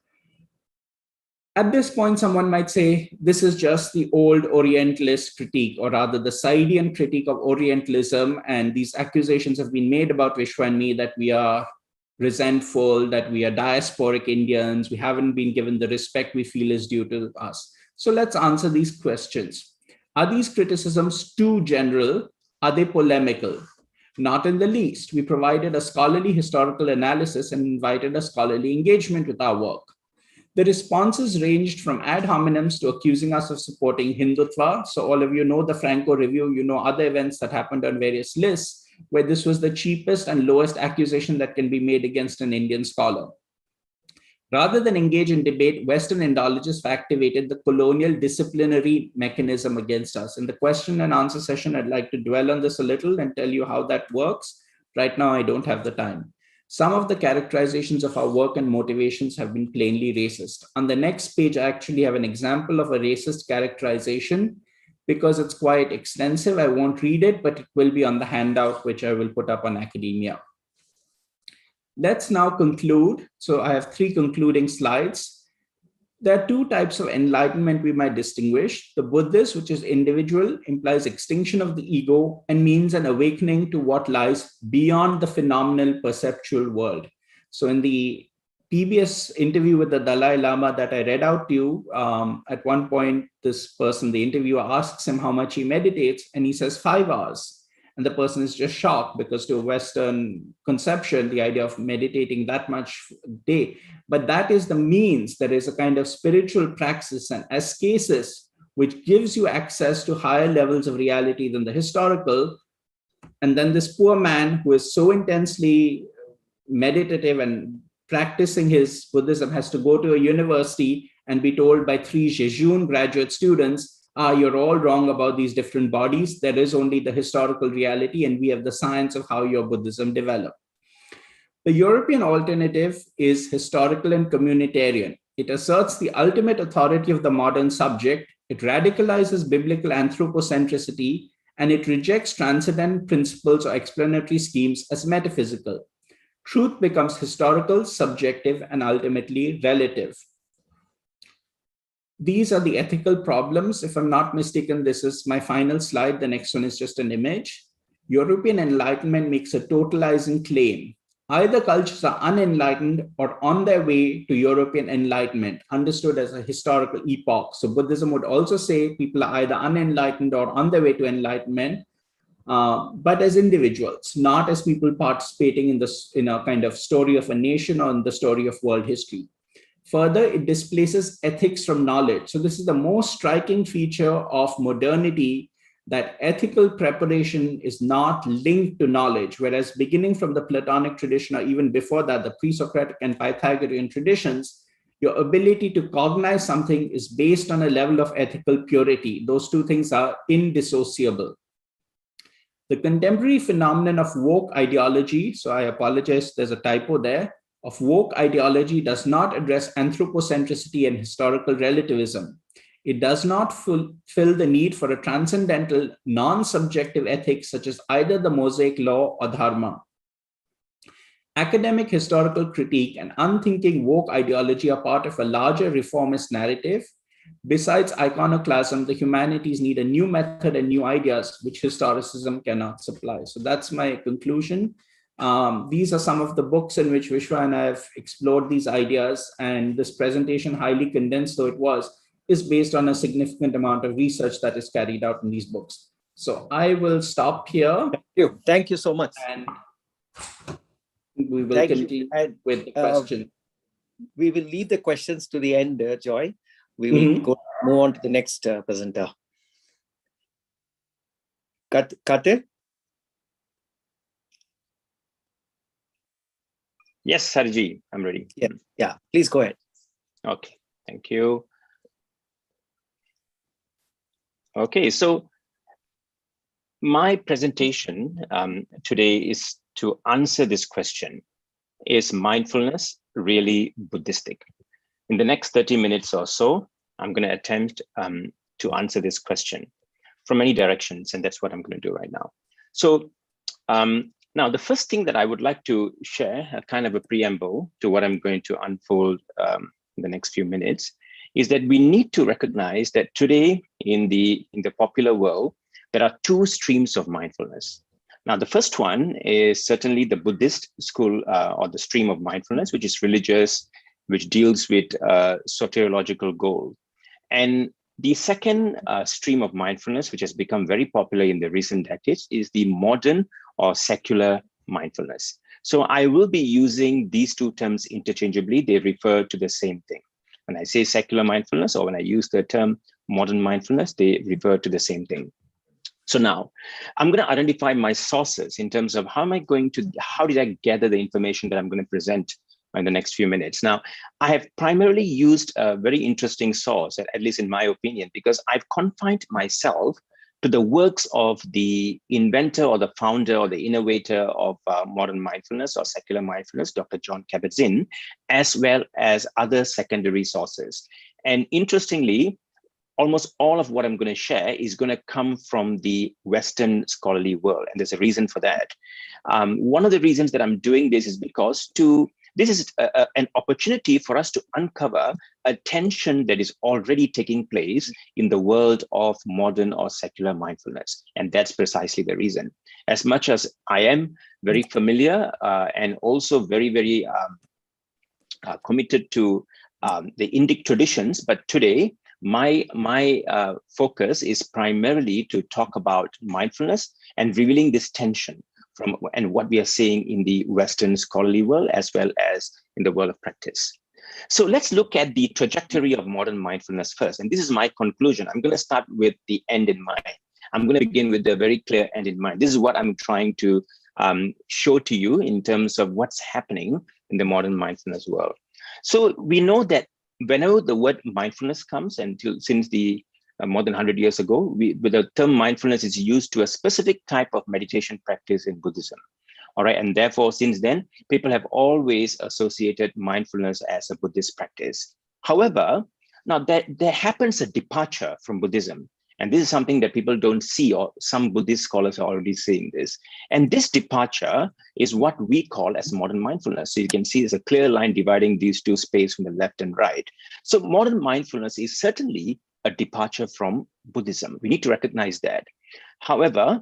At this point, someone might say, this is just the old Orientalist critique, or rather the Saidian critique of Orientalism, and these accusations have been made about Vishwa and me that we are resentful, that we are diasporic Indians, we haven't been given the respect we feel is due to us. So let's answer these questions. Are these criticisms too general? Are they polemical? Not in the least. We provided a scholarly historical analysis and invited a scholarly engagement with our work. The responses ranged from ad hominems to accusing us of supporting Hindutva. So all of you know the Franco Review, you know other events that happened on various lists, where this was the cheapest and lowest accusation that can be made against an Indian scholar. Rather than engage in debate, Western Indologists activated the colonial disciplinary mechanism against us. In the question and answer session, I'd like to dwell on this a little and tell you how that works. Right now, I don't have the time. Some of the characterizations of our work and motivations have been plainly racist. On the next page, I actually have an example of a racist characterization. because it's quite extensive. I won't read it, but it will be on the handout, which I will put up on academia. Let's now conclude. So I have 3 concluding slides. There are 2 types of enlightenment we might distinguish. The Buddhist, which is individual, implies extinction of the ego and means an awakening to what lies beyond the phenomenal perceptual world. So in the PBS interview with the Dalai Lama that I read out to you, at one point, this person, the interviewer, asks him how much he meditates, and he says 5 hours. And the person is just shocked, because to a Western conception, the idea of meditating that much a day, but that is the means. There is a kind of spiritual praxis and ascesis, which gives you access to higher levels of reality than the historical. And then this poor man who is so intensely meditative and practicing his Buddhism has to go to a university and be told by 3 Jejun graduate students, you're all wrong about these different bodies. There is only the historical reality, and we have the science of how your Buddhism developed. The European alternative is historical and communitarian. It asserts the ultimate authority of the modern subject. It radicalizes biblical anthropocentricity, and it rejects transcendent principles or explanatory schemes as metaphysical. Truth becomes historical, subjective, and ultimately relative. These are the ethical problems. If I'm not mistaken, this is my final slide. The next one is just an image. European enlightenment makes a totalizing claim. Either cultures are unenlightened or on their way to European enlightenment, understood as a historical epoch. So Buddhism would also say people are either unenlightened or on their way to enlightenment, but as individuals, not as people participating in a kind of story of a nation or in the story of world history. Further, it displaces ethics from knowledge. So this is the most striking feature of modernity, that ethical preparation is not linked to knowledge, whereas beginning from the Platonic tradition, or even before that, the pre-Socratic and Pythagorean traditions, your ability to cognize something is based on a level of ethical purity. Those 2 things are indissociable. The contemporary phenomenon of woke ideology, so I apologize, there's a typo there, of woke ideology does not address anthropocentricity and historical relativism. It does not fulfill the need for a transcendental, non-subjective ethics such as either the Mosaic law or dharma. Academic historical critique and unthinking woke ideology are part of a larger reformist narrative. Besides iconoclasm, the humanities need a new method and new ideas, which historicism cannot supply. So that's my conclusion. These are some of the books in which Vishwa and I have explored these ideas, and this presentation, highly condensed though it was, is based on a significant amount of research that is carried out in these books. So I will stop here. Thank you so much. And we will continue with the question. We will leave the questions to the end, Joy. We will move on to the next presenter. Katir? Yes, Harji, I'm ready. Yeah, please go ahead. Okay, thank you. Okay, so my presentation today is to answer this question: is mindfulness really Buddhistic? In the next 30 minutes or so, I'm going to attempt to answer this question from many directions, and that's what I'm going to do right now. So now, the first thing that I would like to share, a kind of a preamble to what I'm going to unfold in the next few minutes, is that we need to recognize that today in the popular world, there are 2 streams of mindfulness. Now, the first one is certainly the Buddhist school or the stream of mindfulness, which is religious, which deals with soteriological goals. And the second stream of mindfulness, which has become very popular in the recent decades, is the modern or secular mindfulness. So I will be using these 2 terms interchangeably. They refer to the same thing. When I say secular mindfulness, or when I use the term modern mindfulness, they refer to the same thing. So now I'm going to identify my sources in terms of how did I gather the information that I'm going to present in the next few minutes. Now, I have primarily used a very interesting source, at least in my opinion, because I've confined myself to the works of the inventor or the founder or the innovator of modern mindfulness or secular mindfulness, Dr. Jon Kabat-Zinn, as well as other secondary sources. And interestingly, almost all of what I'm going to share is going to come from the Western scholarly world. And there's a reason for that. One of the reasons that I'm doing this is because this is an opportunity for us to uncover a tension that is already taking place in the world of modern or secular mindfulness. And that's precisely the reason. As much as I am very familiar and also very, very committed to the Indic traditions, but today my focus is primarily to talk about mindfulness and revealing this tension from and what we are seeing in the Western scholarly world as well as in the world of practice. So let's look at the trajectory of modern mindfulness first. And this is my conclusion. I'm going to start with the end in mind. I'm going to begin with a very clear end in mind. This is what I'm trying to show to you in terms of what's happening in the modern mindfulness world. So we know that whenever the word mindfulness comes, since the more than 100 years ago, the term mindfulness is used to a specific type of meditation practice in Buddhism. All right, and therefore, since then, people have always associated mindfulness as a Buddhist practice. However, now there happens a departure from Buddhism. And this is something that people don't see, or some Buddhist scholars are already seeing this. And this departure is what we call as modern mindfulness. So you can see there's a clear line dividing these two spaces from the left and right. So modern mindfulness is certainly a departure from Buddhism. We need to recognize that. However,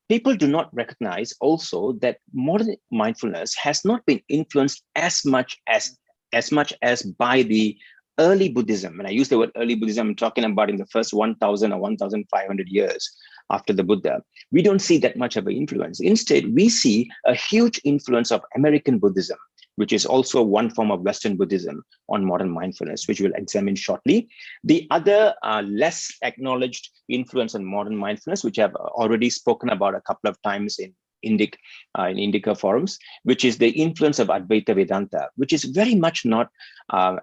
people do not recognize also that modern mindfulness has not been influenced as much as by the early Buddhism. And I use the word early Buddhism, I'm talking about in the first 1,000 or 1,500 years after the Buddha. We don't see that much of an influence. Instead, we see a huge influence of American Buddhism, which is also one form of Western Buddhism on modern mindfulness, which we'll examine shortly. The other less acknowledged influence on modern mindfulness, which I've already spoken about a couple of times in Indica forums, which is the influence of Advaita Vedanta, which is very much not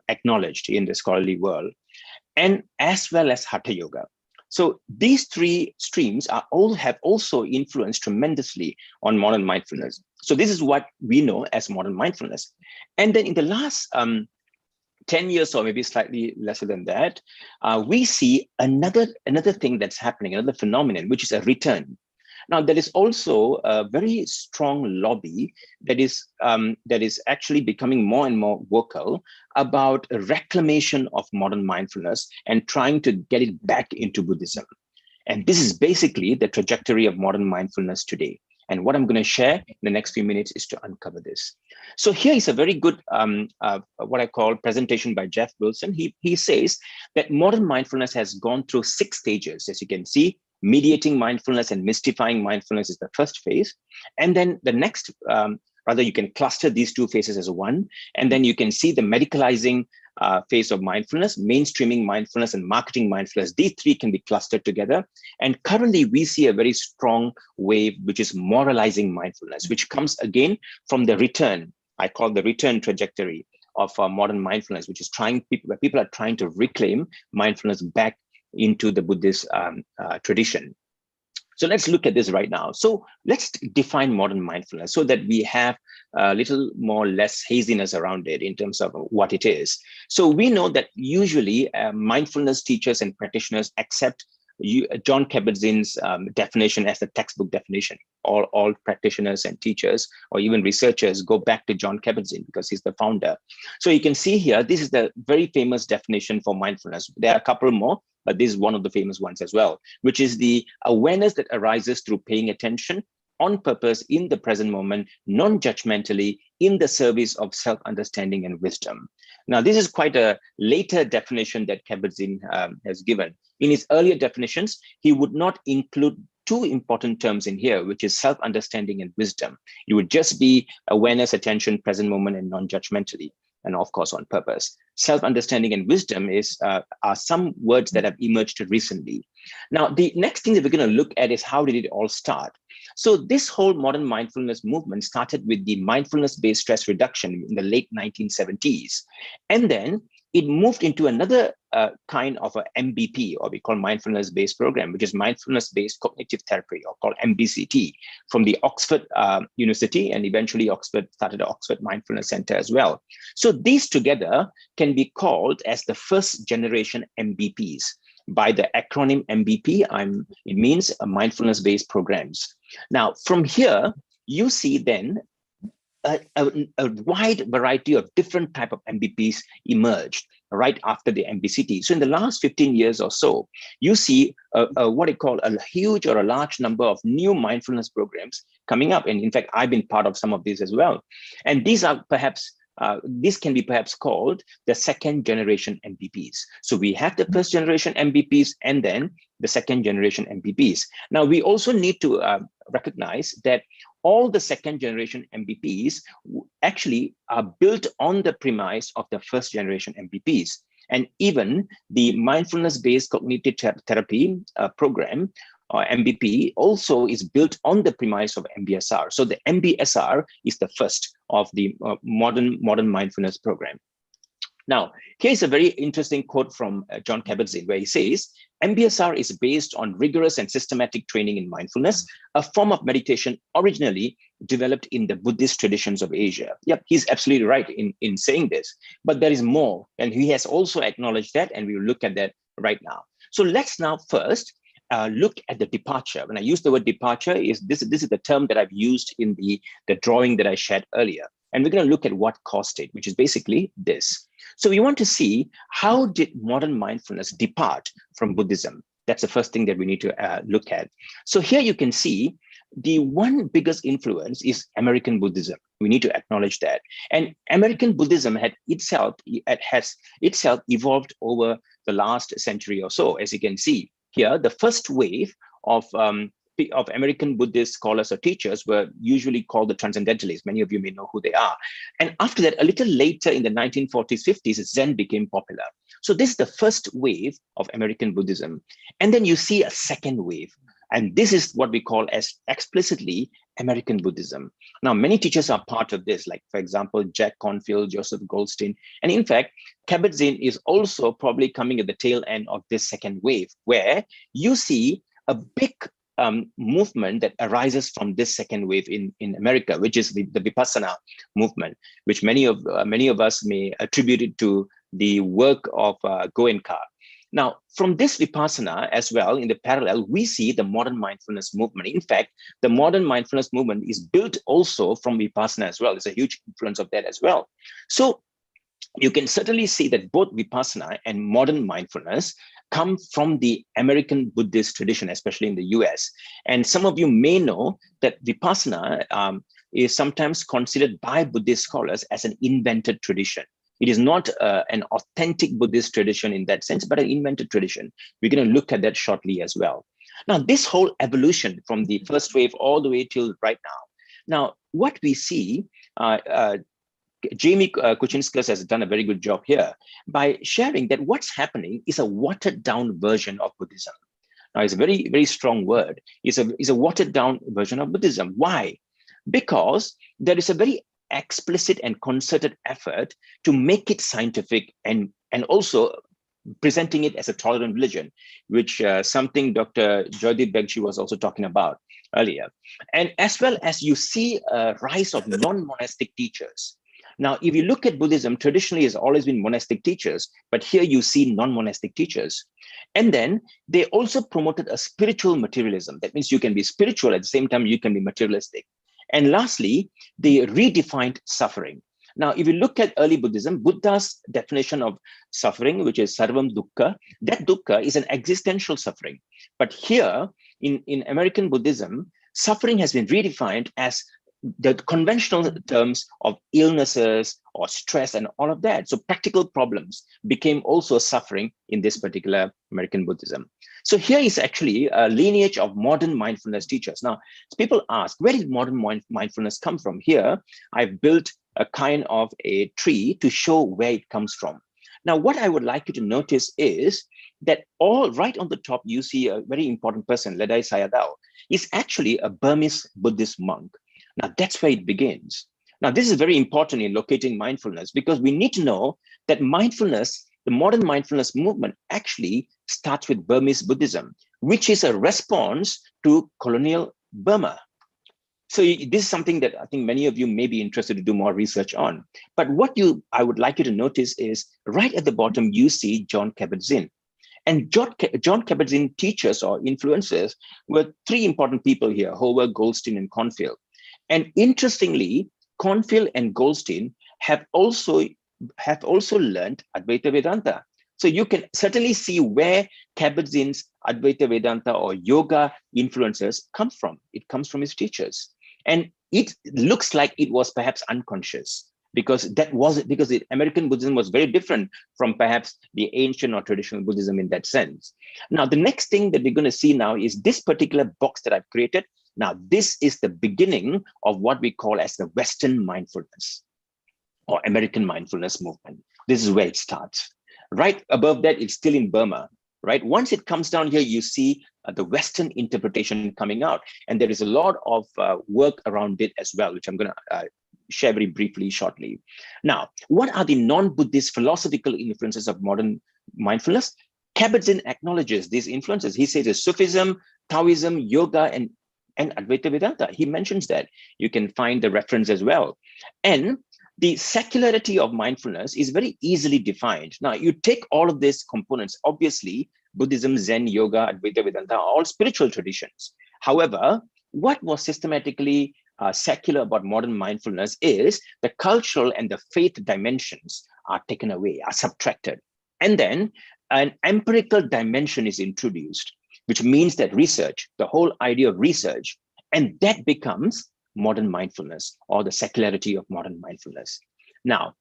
acknowledged in the scholarly world, and as well as Hatha Yoga. So these three streams have also influenced tremendously on modern mindfulness. So this is what we know as modern mindfulness. And then in the last 10 years or maybe slightly lesser than that, we see another thing that's happening, another phenomenon, which is a return. Now, there is also a very strong lobby that is actually becoming more and more vocal about a reclamation of modern mindfulness and trying to get it back into Buddhism. And this is basically the trajectory of modern mindfulness today. And what I'm going to share in the next few minutes is to uncover this. So here is a very good, what I call presentation by Jeff Wilson. He says that modern mindfulness has gone through 6 stages, as you can see. Mediating mindfulness and mystifying mindfulness is the first phase. And then the next, rather you can cluster these 2 phases as one. And then you can see the medicalizing phase of mindfulness, mainstreaming mindfulness, and marketing mindfulness. These 3 can be clustered together. And currently we see a very strong wave, which is moralizing mindfulness, which comes again from the return. I call the return trajectory of modern mindfulness, which is where people are trying to reclaim mindfulness back into the Buddhist tradition. So let's look at this right now. So let's define modern mindfulness so that we have a little more less haziness around it in terms of what it is. So we know that usually mindfulness teachers and practitioners accept John Kabat-Zinn's definition as the textbook definition. All practitioners and teachers or even researchers go back to John Kabat-Zinn because he's the founder. So you can see here, this is the very famous definition for mindfulness. There are a couple more, but this is one of the famous ones as well, which is the awareness that arises through paying attention on purpose in the present moment, non-judgmentally, in the service of self-understanding and wisdom. Now, this is quite a later definition that Kabat-Zinn has given. In his earlier definitions, he would not include 2 important terms in here, which is self-understanding and wisdom. It would just be awareness, attention, present moment, and non-judgmentally, and of course on purpose. Self-understanding and wisdom are some words that have emerged recently. Now, the next thing that we're going to look at is how did it all start? So this whole modern mindfulness movement started with the mindfulness-based stress reduction in the late 1970s. And then it moved into another kind of a MBP, or we call mindfulness-based program, which is mindfulness-based cognitive therapy, or called MBCT, from the Oxford University, and eventually Oxford started the Oxford Mindfulness Center as well. So these together can be called as the first generation MBPs. by the acronym MBP. It means mindfulness-based programs. Now, from here, you see then a wide variety of different type of MBPs emerged right after the MBCT. So in the last 15 years or so, you see what I call a huge or a large number of new mindfulness programs coming up. And in fact, I've been part of some of these as well. And these are perhaps, this can be perhaps called the second generation MBPs. So we have the first generation MBPs and then the second generation MBPs. Now, we also need to recognize that all the second generation MBPs actually are built on the premise of the first generation MBPs. And even the mindfulness-based cognitive therapy program, or MBP, also is built on the premise of MBSR. So the MBSR is the first of the modern mindfulness program. Now, here's a very interesting quote from John Kabat-Zinn, where he says, MBSR is based on rigorous and systematic training in mindfulness, a form of meditation originally developed in the Buddhist traditions of Asia. Yep, he's absolutely right in saying this, but there is more. And he has also acknowledged that, and we will look at that right now. So let's now first look at the departure. When I use the word departure, this is the term that I've used in the drawing that I shared earlier. And we're going to look at what caused it, which is basically this. So we want to see, how did modern mindfulness depart from Buddhism? That's the first thing that we need to look at. So here you can see the one biggest influence is American Buddhism. We need to acknowledge that. And American Buddhism has itself evolved over the last century or so. As you can see here, the first wave of American Buddhist scholars or teachers were usually called the Transcendentalists. Many of you may know who they are. And after that, a little later in the 1940s, 50s, Zen became popular. So this is the first wave of American Buddhism. And then you see a second wave. And this is what we call as explicitly American Buddhism. Now, many teachers are part of this, like, for example, Jack Confield, Joseph Goldstein. And in fact, Kabat-Zinn is also probably coming at the tail end of this second wave, where you see a big movement that arises from this second wave in America, which is the Vipassana movement, which many of us may attribute it to the work of Goenka. Now, from this Vipassana as well, in the parallel, we see the modern mindfulness movement. In fact, the modern mindfulness movement is built also from Vipassana as well. There's a huge influence of that as well. So you can certainly see that both Vipassana and modern mindfulness come from the American Buddhist tradition, especially in the US. And some of you may know that Vipassana is sometimes considered by Buddhist scholars as an invented tradition. It is not an authentic Buddhist tradition in that sense, but an invented tradition. We're going to look at that shortly as well. Now, this whole evolution from the first wave all the way till right now. Now, what we see, Jamie Kuchinskas has done a very good job here by sharing that what's happening is a watered down version of Buddhism. Now, it's a very, very strong word. It's a watered down version of Buddhism. Why? Because there is a very explicit and concerted effort to make it scientific and also presenting it as a tolerant religion, which something Dr. Joydeep Begchi was also talking about earlier. And as well as you see a rise of non-monastic teachers. Now, if you look at Buddhism, traditionally has always been monastic teachers, but here you see non-monastic teachers. And then they also promoted a spiritual materialism. That means you can be spiritual at the same time you can be materialistic. And lastly, they redefined suffering. Now, if you look at early Buddhism, Buddha's definition of suffering, which is sarvam dukkha, that dukkha is an existential suffering. But here in American Buddhism, suffering has been redefined as the conventional terms of illnesses or stress and all of that. So practical problems became also suffering in this particular American Buddhism. So here is actually a lineage of modern mindfulness teachers. Now, people ask, where did modern mindfulness come from? Here, I've built a kind of a tree to show where it comes from. Now, what I would like you to notice is that all right on the top, you see a very important person, Ledai Sayadaw, is actually a Burmese Buddhist monk. Now, that's where it begins. Now, this is very important in locating mindfulness because we need to know that mindfulness, the modern mindfulness movement actually starts with Burmese Buddhism, which is a response to colonial Burma. So this is something that I think many of you may be interested to do more research on. But what I would like you to notice is right at the bottom, you see John Kabat-Zinn. And John Kabat-Zinn teachers or influencers were three important people here: Hoover, Goldstein, and Cornfield. And interestingly, Cornfield and Goldstein have also learned Advaita Vedanta. So you can certainly see where Kabat-Zinn's Advaita Vedanta or yoga influences come from. It comes from his teachers. And it looks like it was perhaps unconscious, because the American Buddhism was very different from perhaps the ancient or traditional Buddhism in that sense. Now, the next thing that we're going to see now is this particular box that I've created. Now, this is the beginning of what we call as the Western mindfulness or American mindfulness movement. This is where it starts. Right above that, it's still in Burma, right? Once it comes down here, you see the Western interpretation coming out. And there is a lot of work around it as well, which I'm going to share very briefly shortly. Now, what are the non-Buddhist philosophical influences of modern mindfulness? Kabat-Zinn acknowledges these influences. He says it's Sufism, Taoism, yoga, and Advaita Vedanta. He mentions that. You can find the reference as well. And the secularity of mindfulness is very easily defined. Now, you take all of these components. Obviously, Buddhism, Zen, yoga, Advaita Vedanta are all spiritual traditions. However, what was systematically secular about modern mindfulness is the cultural and the faith dimensions are taken away, are subtracted. And then an empirical dimension is introduced, which means that research, the whole idea of research, and that becomes modern mindfulness or the secularity of modern mindfulness. Now,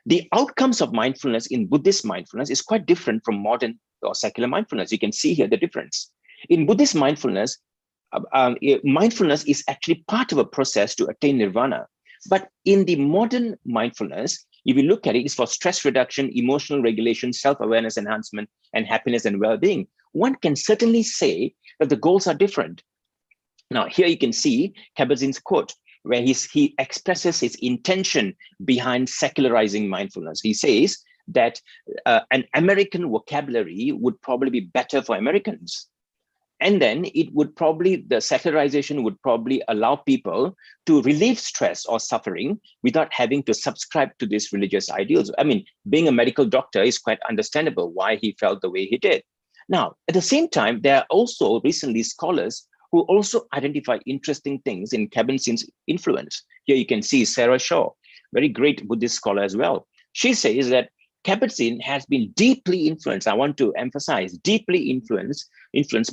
the outcomes of mindfulness in Buddhist mindfulness is quite different from modern or secular mindfulness. You can see here the difference. In Buddhist mindfulness, mindfulness is actually part of a process to attain nirvana. But in the modern mindfulness, if you look at it, it's for stress reduction, emotional regulation, self-awareness enhancement, and happiness and well-being. One can certainly say that the goals are different. Now, here you can see Kabat-Zinn's quote, where he expresses his intention behind secularizing mindfulness. He says that an American vocabulary would probably be better for Americans. And then the secularization would probably allow people to relieve stress or suffering without having to subscribe to these religious ideals. I mean, being a medical doctor is quite understandable why he felt the way he did. Now, at the same time, there are also recently scholars who also identify interesting things in Kabat-Zinn's influence. Here you can see Sarah Shaw, very great Buddhist scholar as well. She says that Kabat-Zinn has been deeply influenced, I want to emphasize, deeply influenced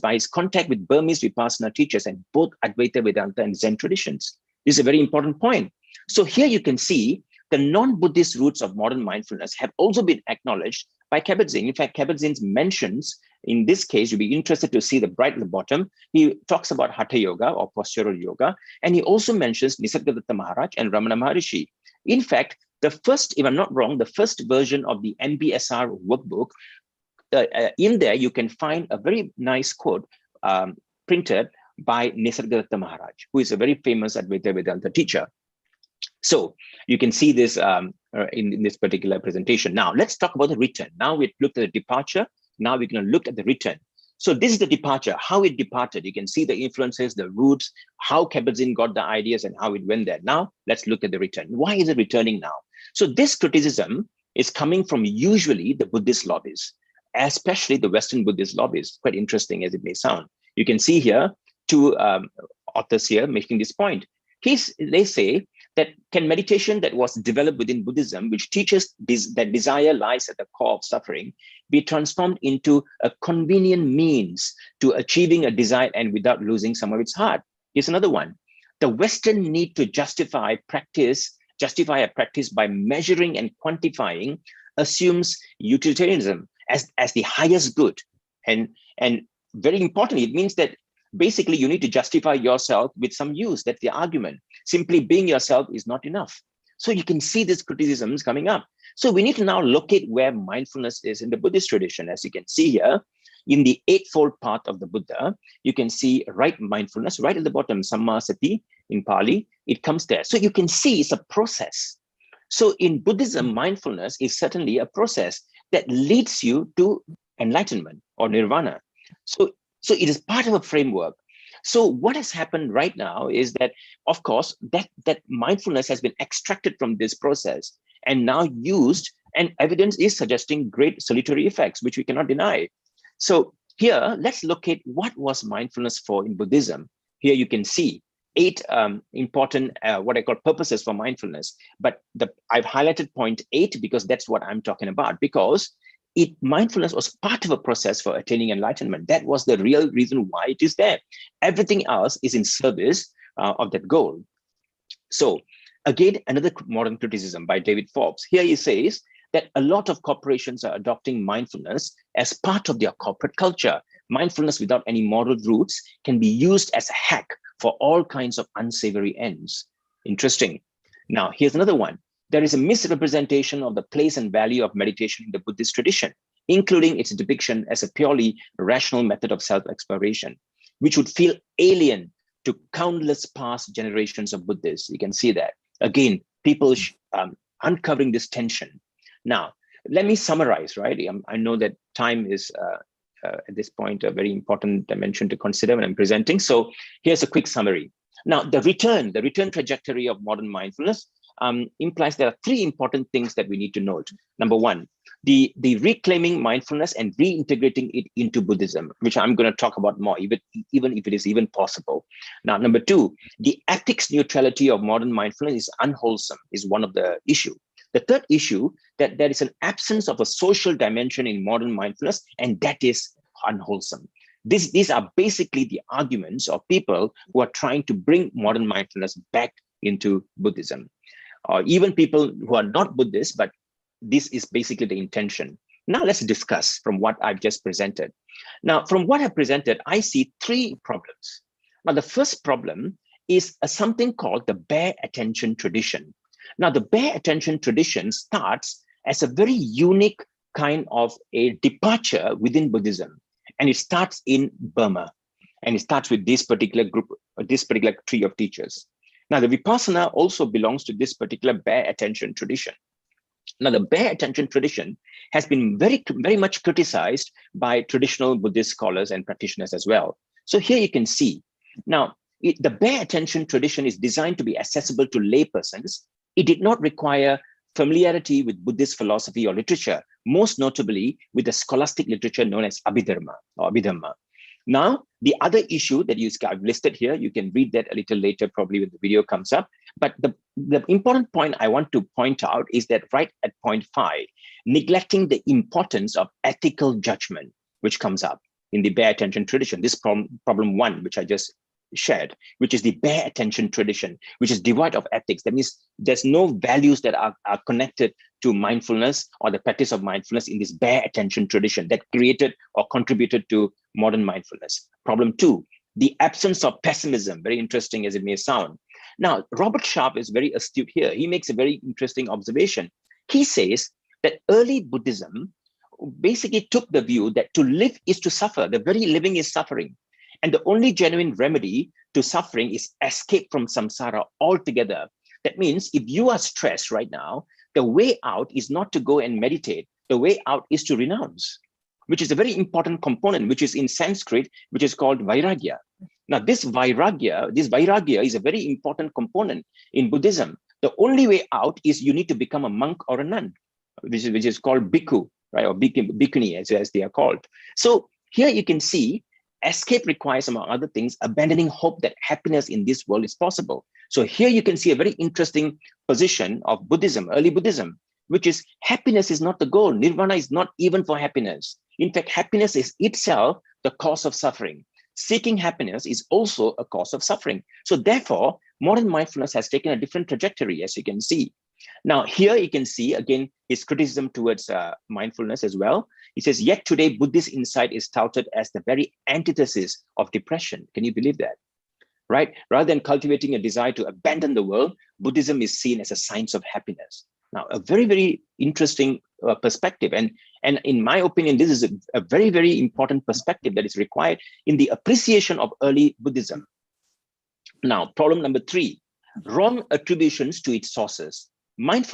by his contact with Burmese Vipassana teachers and both Advaita Vedanta and Zen traditions. This is a very important point. So here you can see the non-Buddhist roots of modern mindfulness have also been acknowledged by Kabat-Zinn. In fact, Kabat-Zinn mentions, in this case, you'll be interested to see the bright at the bottom. He talks about Hatha Yoga or postural yoga, and he also mentions Nisargadatta Maharaj and Ramana Maharishi. In fact, the first, if I'm not wrong, the first version of the MBSR workbook, in there you can find a very nice quote printed by Nisargadatta Maharaj, who is a very famous Advaita Vedanta teacher. So you can see this in this particular presentation. Now let's talk about the return. Now we've looked at the departure. Now we're going to look at the return. So this is the departure, how it departed. You can see the influences, the roots, how Kabat-Zinn got the ideas and how it went there. Now let's look at the return. Why is it returning now? So this criticism is coming from usually the Buddhist lobbies, especially the Western Buddhist lobbies, quite interesting as it may sound. You can see here two authors here making this point. They say that can meditation that was developed within Buddhism, which teaches that desire lies at the core of suffering, be transformed into a convenient means to achieving a desired end without losing some of its heart? Here's another one. The Western need to justify a practice by measuring and quantifying assumes utilitarianism as the highest good. And very importantly, it means that basically you need to justify yourself with some use. That's the argument. Simply being yourself is not enough. So you can see these criticisms coming up. So we need to now locate where mindfulness is in the Buddhist tradition. As you can see here, in the Eightfold Path of the Buddha, you can see right mindfulness, right at the bottom, Samma Sati in Pali, it comes there. So you can see it's a process. So in Buddhism, mindfulness is certainly a process that leads you to enlightenment or nirvana. So it is part of a framework. So what has happened right now is that, of course, that mindfulness has been extracted from this process and now used, and evidence is suggesting great salutary effects, which we cannot deny. So here, let's look at what was mindfulness for in Buddhism. Here you can see 8 important, what I call purposes for mindfulness. But I've highlighted point 8 because that's what I'm talking about, because mindfulness was part of a process for attaining enlightenment. That was the real reason why it is there. Everything else is in service of that goal. So again, another modern criticism by David Forbes. Here he says that a lot of corporations are adopting mindfulness as part of their corporate culture. Mindfulness without any moral roots can be used as a hack for all kinds of unsavory ends. Interesting. Now, here's another one. There is a misrepresentation of the place and value of meditation in the Buddhist tradition, including its depiction as a purely rational method of self-exploration, which would feel alien to countless past generations of Buddhists. You can see that. Again, people uncovering this tension. Now, let me summarize, right? I know that time is, at this point, a very important dimension to consider when I'm presenting. So here's a quick summary. Now, the return trajectory of modern mindfulness implies there are 3 important things that we need to note. Number 1, the reclaiming mindfulness and reintegrating it into Buddhism, which I'm going to talk about more, even if it is even possible. Now, number 2, the ethics neutrality of modern mindfulness is unwholesome, is one of the issues. The third issue, that there is an absence of a social dimension in modern mindfulness, and that is unwholesome. These are basically the arguments of people who are trying to bring modern mindfulness back into Buddhism. Or even people who are not Buddhists, but this is basically the intention. Now let's discuss from what I've just presented. Now, from what I've presented, I see 3 problems. Now, the first problem is something called the bare attention tradition. Now, the bare attention tradition starts as a very unique kind of a departure within Buddhism. And it starts in Burma. And it starts with this particular group, this particular tree of teachers. Now, the Vipassana also belongs to this particular bare attention tradition. Now, the bare attention tradition has been very, very much criticized by traditional Buddhist scholars and practitioners as well. So here you can see. Now, the bare attention tradition is designed to be accessible to laypersons. It did not require familiarity with Buddhist philosophy or literature, most notably with the scholastic literature known as Abhidharma or Abhidhamma. Now, the other issue that I've listed here, you can read that a little later, probably when the video comes up. But the important point I want to point out is that right at point 5, neglecting the importance of ethical judgment, which comes up in the bare attention tradition. This problem 1, which I just shared, which is the bare attention tradition, which is devoid of ethics. That means there's no values that are connected to mindfulness or the practice of mindfulness in this bare attention tradition that created or contributed to modern mindfulness. Problem 2, the absence of pessimism, very interesting as it may sound. Now, Robert Sharp is very astute here. He makes a very interesting observation. He says that early Buddhism basically took the view that to live is to suffer. The very living is suffering. And the only genuine remedy to suffering is escape from samsara altogether. That means if you are stressed right now, the way out is not to go and meditate. The way out is to renounce, which is a very important component, which is in Sanskrit, which is called vairagya. Now, this vairagya is a very important component in Buddhism. The only way out is you need to become a monk or a nun, which is called bhikkhu, right, or bhikkhuni, as they are called. So here you can see escape requires, among other things, abandoning hope that happiness in this world is possible. So here you can see a very interesting position of Buddhism, early Buddhism, which is happiness is not the goal. Nirvana is not even for happiness. In fact, happiness is itself the cause of suffering. Seeking happiness is also a cause of suffering. So therefore, modern mindfulness has taken a different trajectory, as you can see. Now, here you can see, again, his criticism towards mindfulness as well. He says, yet today, Buddhist insight is touted as the very antithesis of depression. Can you believe that? Right? Rather than cultivating a desire to abandon the world, Buddhism is seen as a science of happiness. Now, a very, very interesting perspective. And in my opinion, this is a very, very important perspective that is required in the appreciation of early Buddhism. Now, problem number 3, wrong attributions to its sources. Modern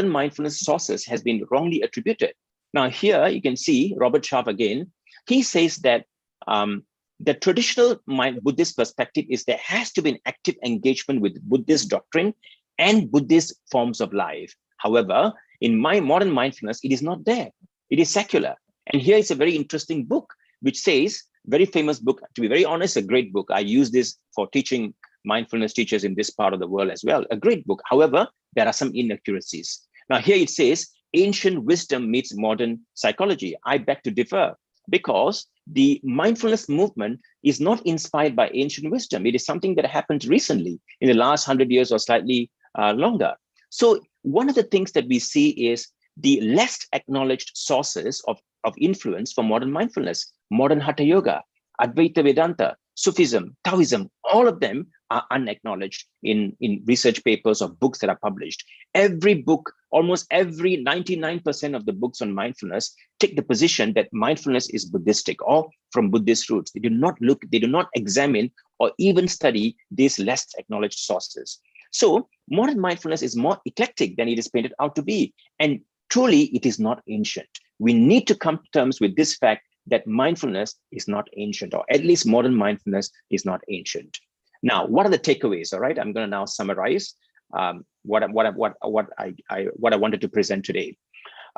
mindfulness sources has been wrongly attributed. Now, here you can see Robert Sharp again. He says that the traditional Buddhist perspective is there has to be an active engagement with Buddhist doctrine and Buddhist forms of life. However, in my modern mindfulness, it is not there. It is secular. And here is a very interesting book, which says, very famous book, to be very honest, a great book. I use this for teaching mindfulness teachers in this part of the world as well. A great book. However, there are some inaccuracies. Now here it says, ancient wisdom meets modern psychology. I beg to differ, because the mindfulness movement is not inspired by ancient wisdom. It is something that happened recently in the last 100 years or slightly longer. So one of the things that we see is the less acknowledged sources of influence for modern mindfulness, modern Hatha Yoga, Advaita Vedanta, Sufism, Taoism, all of them are unacknowledged in research papers or books that are published. Every book, almost every 99% of the books on mindfulness take the position that mindfulness is Buddhistic or from Buddhist roots. They do not look, they do not examine or even study these less acknowledged sources. So modern mindfulness is more eclectic than it is painted out to be. And truly, it is not ancient. We need to come to terms with this fact that mindfulness is not ancient, or at least modern mindfulness is not ancient. Now, what are the takeaways? All right, I'm going to now summarize what I wanted to present today.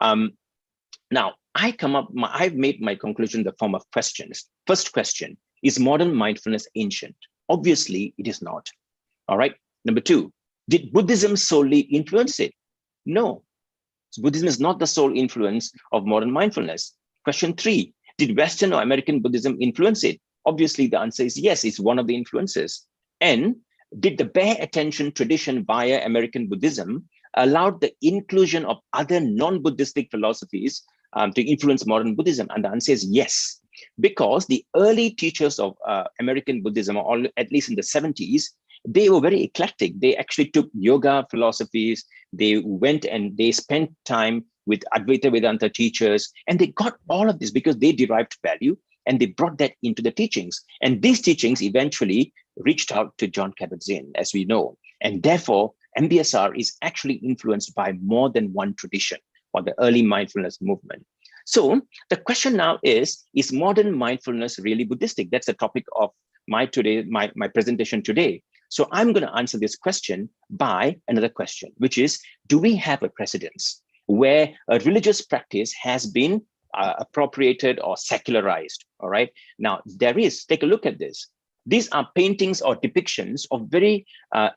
Now, I've made my conclusion in the form of questions. First question: is modern mindfulness ancient? Obviously, it is not. All right. Number two: did Buddhism solely influence it? No. Buddhism is not the sole influence of modern mindfulness. Question three: did Western or American Buddhism influence it? Obviously, the answer is yes, it's one of the influences. And did the bare attention tradition via American Buddhism allow the inclusion of other non-Buddhistic philosophies to influence modern Buddhism? And the answer is yes, because the early teachers of American Buddhism, or at least in the 70s, they were very eclectic. They actually took yoga philosophies. They went and they spent time with Advaita Vedanta teachers, and they got all of this because they derived value and they brought that into the teachings. And these teachings eventually reached out to John Kabat-Zinn, as we know. And therefore, MBSR is actually influenced by more than one tradition, or the early mindfulness movement. So the question now is modern mindfulness really Buddhistic? That's the topic of my presentation today. So I'm going to answer this question by another question, which is, do we have a precedence where a religious practice has been appropriated or secularized? All right. Now, there is, take a look at this. These are paintings or depictions of very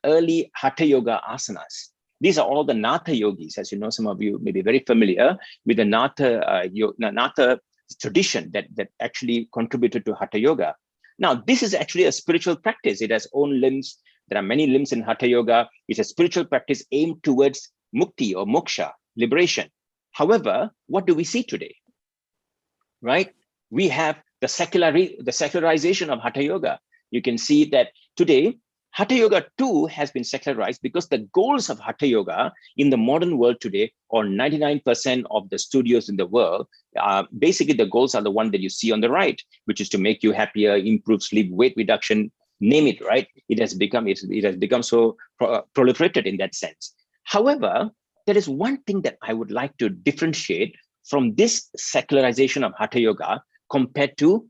early Hatha Yoga asanas. These are all the Natha yogis. As you know, some of you may be very familiar with the Natha tradition that actually contributed to Hatha Yoga. Now, this is actually a spiritual practice. It has own limbs. There are many limbs in Hatha Yoga. It's a spiritual practice aimed towards mukti or moksha, liberation. However, what do we see today? Right? We have the secularization of Hatha Yoga. You can see that today, Hatha Yoga too has been secularized because the goals of Hatha Yoga in the modern world today, or 99% of the studios in the world, basically the goals are the one that you see on the right, which is to make you happier, improve sleep, weight reduction, name it, right? It has become so proliferated in that sense. However, there is one thing that I would like to differentiate from this secularization of Hatha Yoga compared to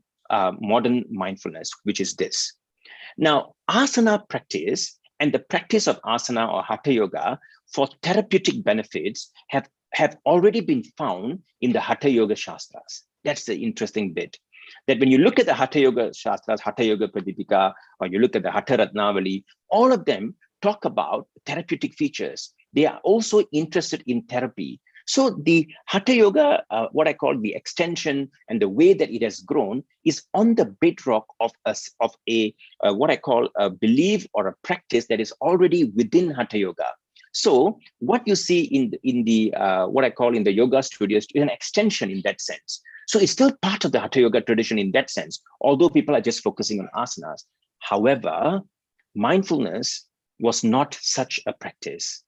modern mindfulness, which is this. Now, asana practice and the practice of asana or Hatha Yoga for therapeutic benefits have already been found in the Hatha Yoga Shastras. That's the interesting bit. That when you look at the Hatha Yoga Shastras, Hatha Yoga Pradipika, or you look at the Hatha Ratnavali, all of them talk about therapeutic features. They are also interested in therapy. So the Hatha Yoga, what I call the extension and the way that it has grown, is on the bedrock of what I call a belief or a practice that is already within Hatha Yoga. So what you see in the what I call in the yoga studios is an extension in that sense. So it's still part of the Hatha Yoga tradition in that sense, although people are just focusing on asanas. However, mindfulness was not such a practice.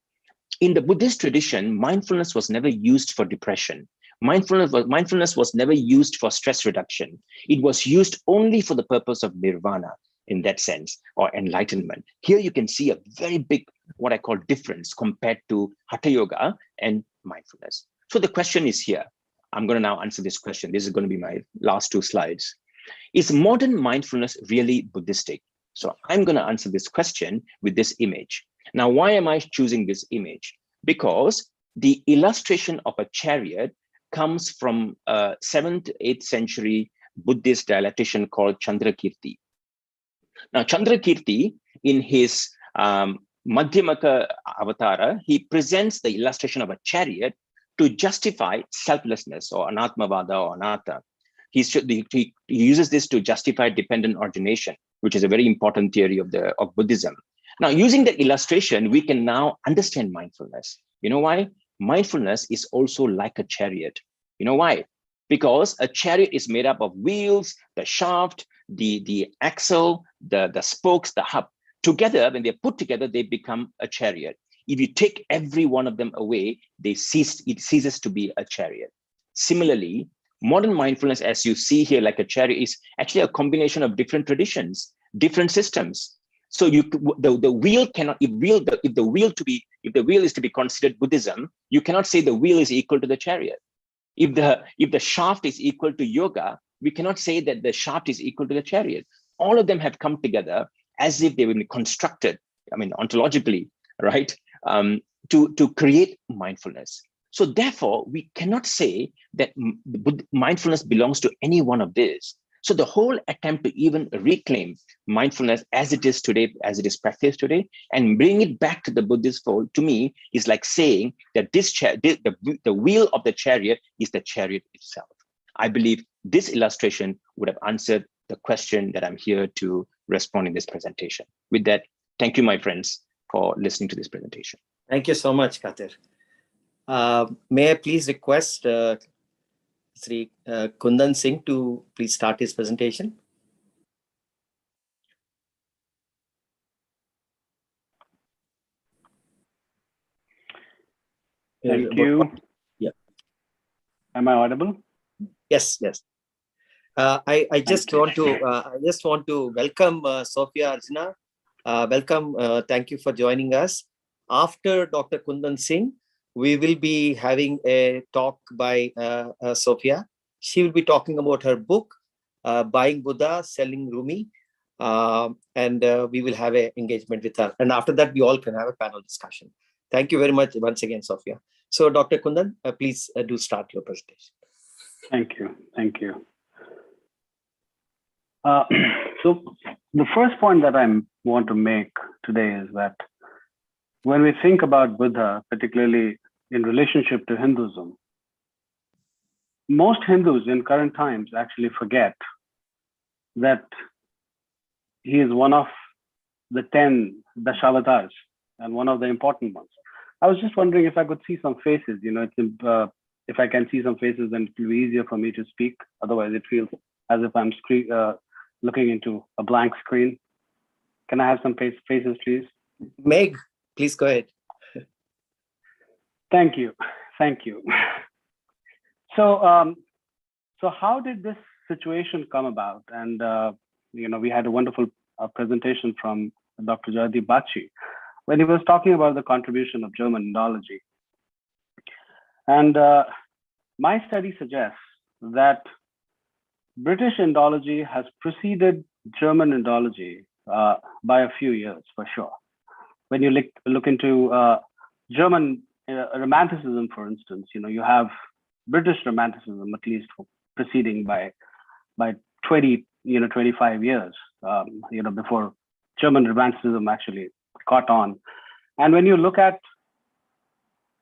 In the Buddhist tradition, mindfulness was never used for depression. Mindfulness was never used for stress reduction. It was used only for the purpose of nirvana in that sense, or enlightenment. Here you can see a very big, what I call difference compared to Hatha Yoga and mindfulness. So the question is here. I'm going to now answer this question. This is going to be my last two slides. Is modern mindfulness really Buddhistic? So I'm going to answer this question with this image. Now, why am I choosing this image? Because the illustration of a chariot comes from a 7th to 8th century Buddhist dialectician called Chandrakirti. Now, Chandrakirti, in his Madhyamaka Avatara, he presents the illustration of a chariot to justify selflessness or anatmavada or anatta. He uses this to justify dependent origination, which is a very important theory of Buddhism. Now, using the illustration, we can now understand mindfulness. You know why? Mindfulness is also like a chariot. You know why? Because a chariot is made up of wheels, the shaft, the axle, the spokes, the hub. Together, when they're put together, they become a chariot. If you take every one of them away, it ceases to be a chariot. Similarly, modern mindfulness, as you see here, like a chariot, is actually a combination of different traditions, different systems. So the wheel cannot, if the wheel is to be considered Buddhism, you cannot say the wheel is equal to the chariot. If the shaft is equal to yoga, we cannot say that the shaft is equal to the chariot. All of them have come together as if they were constructed, I mean, ontologically, right, to create mindfulness. So therefore, we cannot say that mindfulness belongs to any one of these. So the whole attempt to even reclaim mindfulness as it is today, as it is practiced today, and bring it back to the Buddhist fold, to me, is like saying that the wheel of the chariot is the chariot itself. I believe this illustration would have answered the question that I'm here to respond in this presentation. With that, thank you, my friends, for listening to this presentation. Thank you so much, Katir. May I please request Sri Kundan Singh to please start his presentation? Thank you. Yeah. Am I audible? Yes, yes. I just want to welcome Sophia Arjuna. Welcome. Thank you for joining us. After Dr. Kundan Singh, we will be having a talk by Sophia. She will be talking about her book, Buying Buddha, Selling Rumi, and we will have an engagement with her. And after that, we all can have a panel discussion. Thank you very much once again, Sophia. So, Dr. Kundan, please do start your presentation. Thank you. Thank you. So the first point that I want to make today is that when we think about Buddha, particularly in relationship to Hinduism, most Hindus in current times actually forget that he is one of the 10 Dashavatars and one of the important ones. I was just wondering if I could see some faces, you know, if I can see some faces, then it will be easier for me to speak. Otherwise, it feels as if I'm looking into a blank screen. Can I have some faces, please? Meg, please go ahead. Thank you. Thank you. So, so how did this situation come about? And, you know, we had a wonderful presentation from Dr. Jaydeep Bachi when he was talking about the contribution of German Indology. And my study suggests that British Indology has preceded German Indology by a few years, for sure. When you look into German Romanticism, for instance, you know, you have British Romanticism at least preceding by 20, 25 years, you know, before German Romanticism actually caught on. And when you look at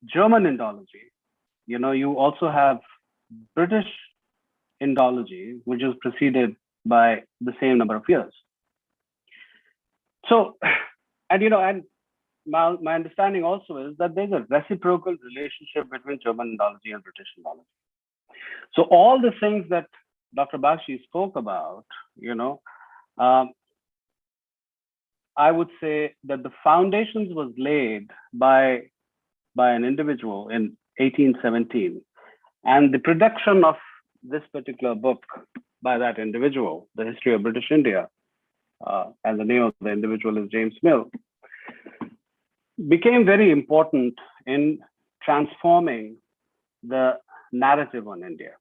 German Indology, you know, you also have British Indology, which is preceded by the same number of years. So, and you know, and my understanding also is that there's a reciprocal relationship between German Indology and British Indology. So all the things that Dr. Bashi spoke about, you know, I would say that the foundations was laid by an individual in 1817, and the production of this particular book by that individual, The History of British India, and the name of the individual is James Mill, became very important in transforming the narrative on India.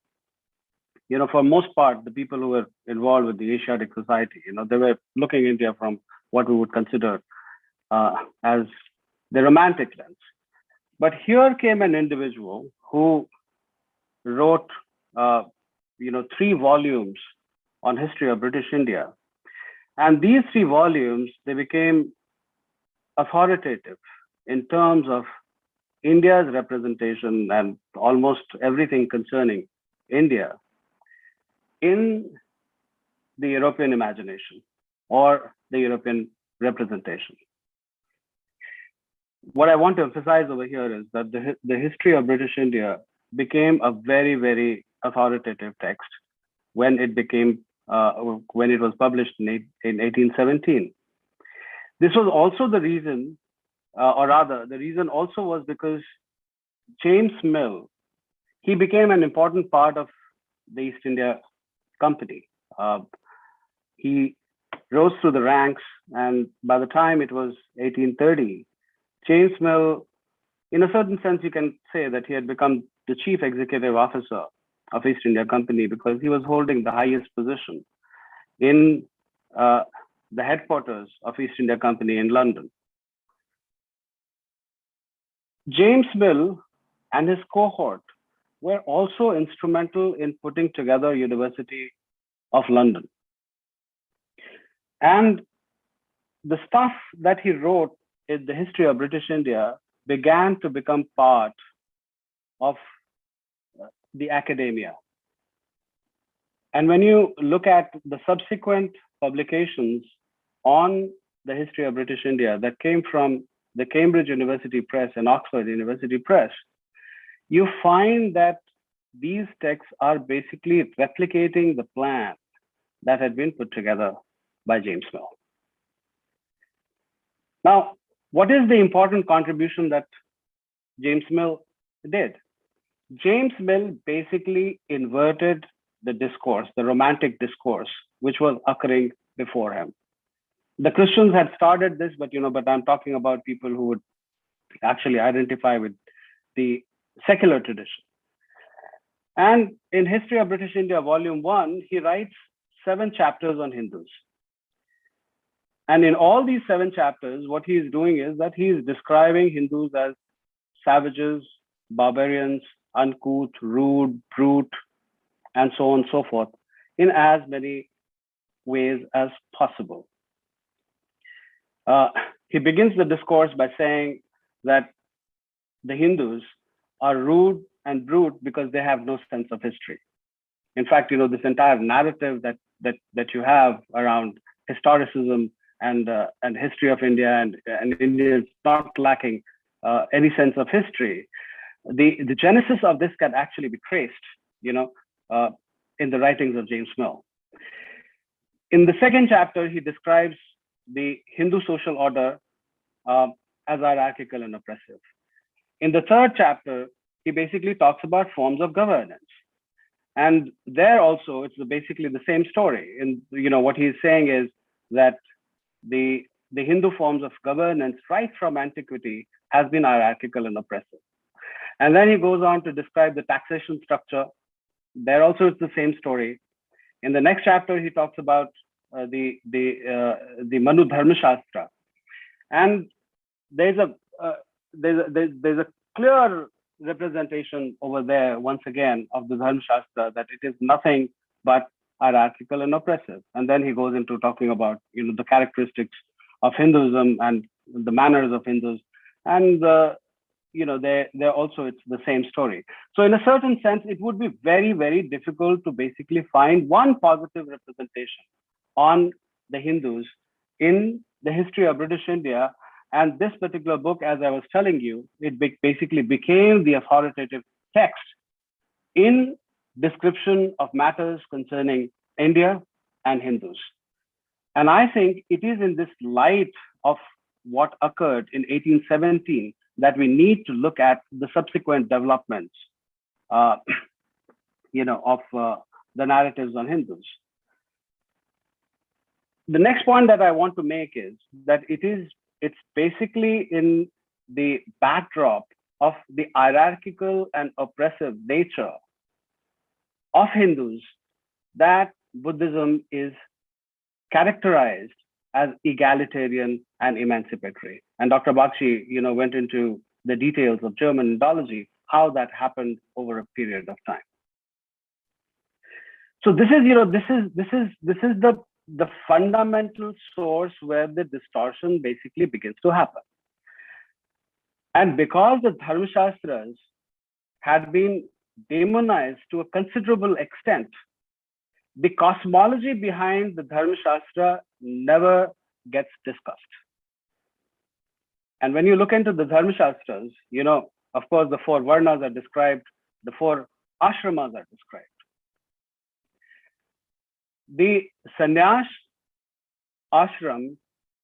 You know, for most part, the people who were involved with the Asiatic Society, you know, they were looking at India from what we would consider as the romantic lens. But here came an individual who wrote, 3 volumes on history of British India. And these 3 volumes, they became authoritative in terms of India's representation and almost everything concerning India in the European imagination or the European representation. What I want to emphasize over here is that the history of British India became a very, very authoritative text when it became when it was published in 1817. This was also the reason, or rather, the reason also was because James Mill, he became an important part of the East India Company. He rose through the ranks, and by the time it was 1830, James Mill, in a certain sense, you can say that he had become the chief executive officer of East India Company because he was holding the highest position in the headquarters of East India Company in London. James Mill and his cohort were also instrumental in putting together University of London. And the stuff that he wrote in the history of British India began to become part of the academia. And when you look at the subsequent publications on the history of British India that came from the Cambridge University Press and Oxford University Press, you find that these texts are basically replicating the plan that had been put together by James Mill. Now, what is the important contribution that James Mill did? James Mill basically inverted the discourse, the romantic discourse, which was occurring before him. The Christians had started this, but I'm talking about people who would actually identify with the secular tradition. And in History of British India, Volume 1, he writes 7 chapters on Hindus. And in all these 7 chapters, what he is doing is that he is describing Hindus as savages, barbarians, uncouth, rude, brute, and so on and so forth, in as many ways as possible. He begins the discourse by saying that the Hindus are rude and brute because they have no sense of history. In fact, this entire narrative that you have around historicism and history of India and Indians not lacking any sense of history, the genesis of this can actually be traced, in the writings of James Mill. In the 2nd chapter, he describes the Hindu social order as hierarchical and oppressive. In the 3rd chapter, he basically talks about forms of governance. And there also, it's basically the same story. And what he's saying is that the Hindu forms of governance right from antiquity has been hierarchical and oppressive. And then he goes on to describe the taxation structure. There also it's the same story. In the next chapter, he talks about the Manu Dharma Shastra, and there's a clear representation over there once again of the Dharma Shastra that it is nothing but hierarchical and oppressive. And then he goes into talking about the characteristics of Hinduism and the manners of Hindus, and they're also it's the same story. So in a certain sense, it would be very, very difficult to basically find one positive representation on the Hindus in the history of British India. And this particular book, as I was telling you, it basically became the authoritative text in description of matters concerning India and Hindus. And I think it is in this light of what occurred in 1817 that we need to look at the subsequent developments, of the narratives on Hindus. The next point that I want to make is that it's basically in the backdrop of the hierarchical and oppressive nature of Hindus that Buddhism is characterized as egalitarian and emancipatory. And Dr. Bakshi, went into the details of German Indology, how that happened over a period of time. So this is, this is the fundamental source where the distortion basically begins to happen. And because the Dharma Shastras had been demonized to a considerable extent, the cosmology behind the Dharma Shastra never gets discussed. And when you look into the Dharma Shastras, of course, the 4 Varnas are described, the 4 ashramas are described. The sannyas ashram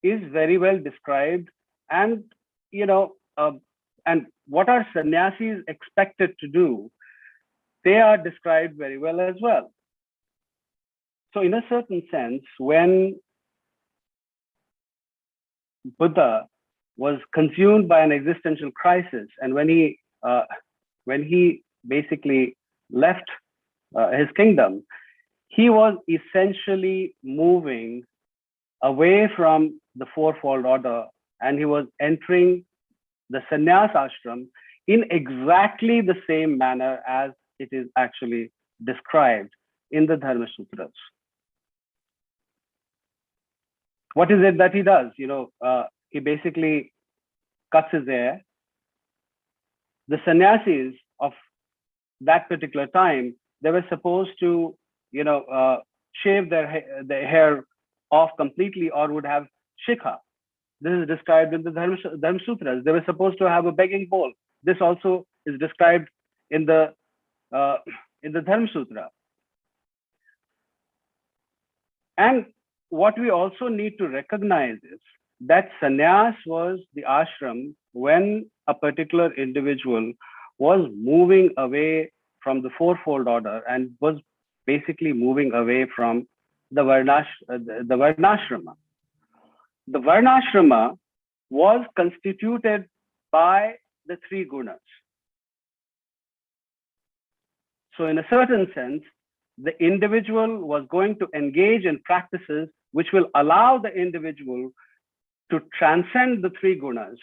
is very well described, and and what are sannyasis expected to do, they are described very well as well. So in a certain sense, when Buddha was consumed by an existential crisis, and when he basically left his kingdom, he was essentially moving away from the fourfold order, and he was entering the sannyas ashram in exactly the same manner as it is actually described in the Dharma Sutras. What is it that he does? He basically cuts his hair. The sannyasis of that particular time, they were supposed to, shave their hair off completely, or would have shikha. This is described in the Dharma Sutras. They were supposed to have a begging bowl. This also is described in the Dharma Sutra. And what we also need to recognize is that sannyas was the ashram when a particular individual was moving away from the fourfold order and was basically moving away from the varnashrama. The varnashrama was constituted by the 3 gunas. So in a certain sense, the individual was going to engage in practices which will allow the individual to transcend the 3 gunas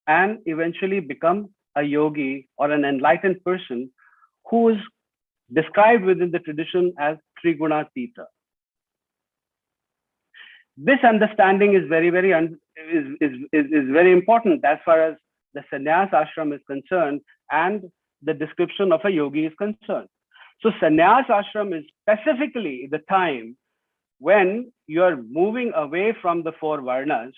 and eventually become a yogi or an enlightened person who is described within the tradition as Trigunatita. This understanding is very, very important as far as the sannyas ashram is concerned and the description of a yogi is concerned. So sannyas ashram is specifically the time when you are moving away from the 4 varnas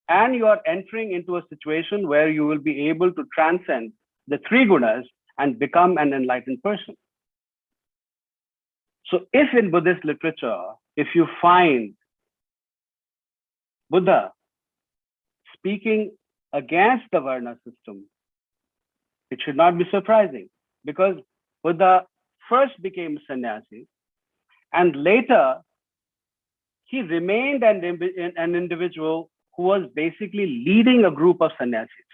and you are entering into a situation where you will be able to transcend the 3 gunas and become an enlightened person. So if in Buddhist literature, if you find Buddha speaking against the Varna system, it should not be surprising, because Buddha first became sannyasi and later he remained an individual who was basically leading a group of sannyasis.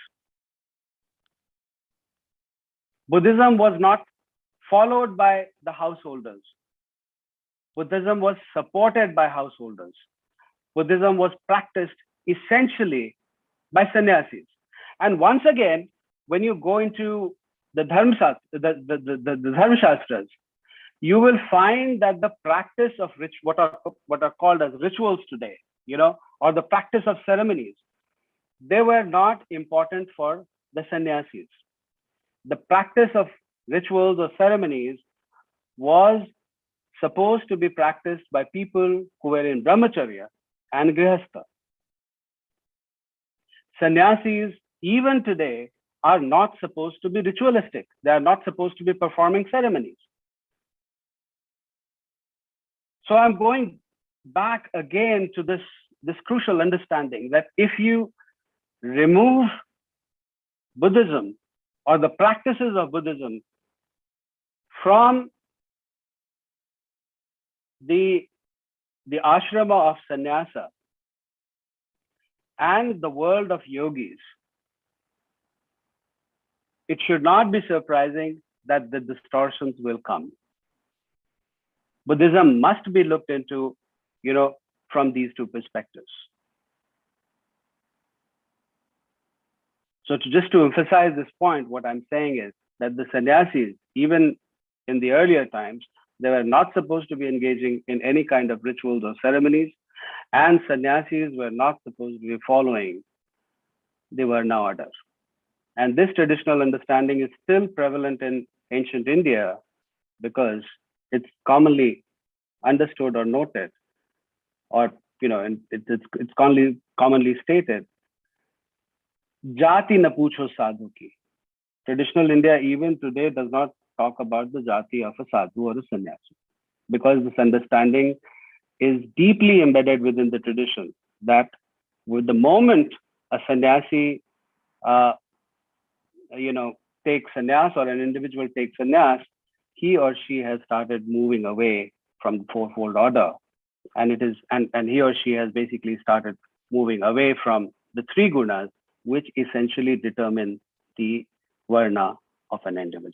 Buddhism was not followed by the householders. Buddhism was supported by householders. Buddhism was practiced essentially by sannyasis. And once again, when you go into the Dharma Shastras, you will find that the practice of what are called as rituals today, or the practice of ceremonies, they were not important for the sannyasis. The practice of rituals or ceremonies was supposed to be practiced by people who were in brahmacharya and grihastha. Sannyasis, even today, are not supposed to be ritualistic. They are not supposed to be performing ceremonies. So I'm going back again to this crucial understanding that if you remove Buddhism or the practices of Buddhism from the ashrama of sannyasa and the world of yogis, it should not be surprising that the distortions will come. Buddhism must be looked into, from these 2 perspectives. So just to emphasize this point, what I'm saying is that the sannyasis, even in the earlier times, They were not supposed to be engaging in any kind of rituals or ceremonies, and sannyasis were not supposed to be following the Varna order. And this traditional understanding is still prevalent in ancient India because it's commonly understood or noted, or and it's commonly stated. Jati na pucho sadhu ki. Traditional India even today does not talk about the jati of a sadhu or a sannyasi, because this understanding is deeply embedded within the tradition that with the moment a sannyasi takes sannyas, or an individual takes sannyas, he or she has started moving away from the fourfold order, and he or she has basically started moving away from the three gunas, which essentially determine the varna of an individual.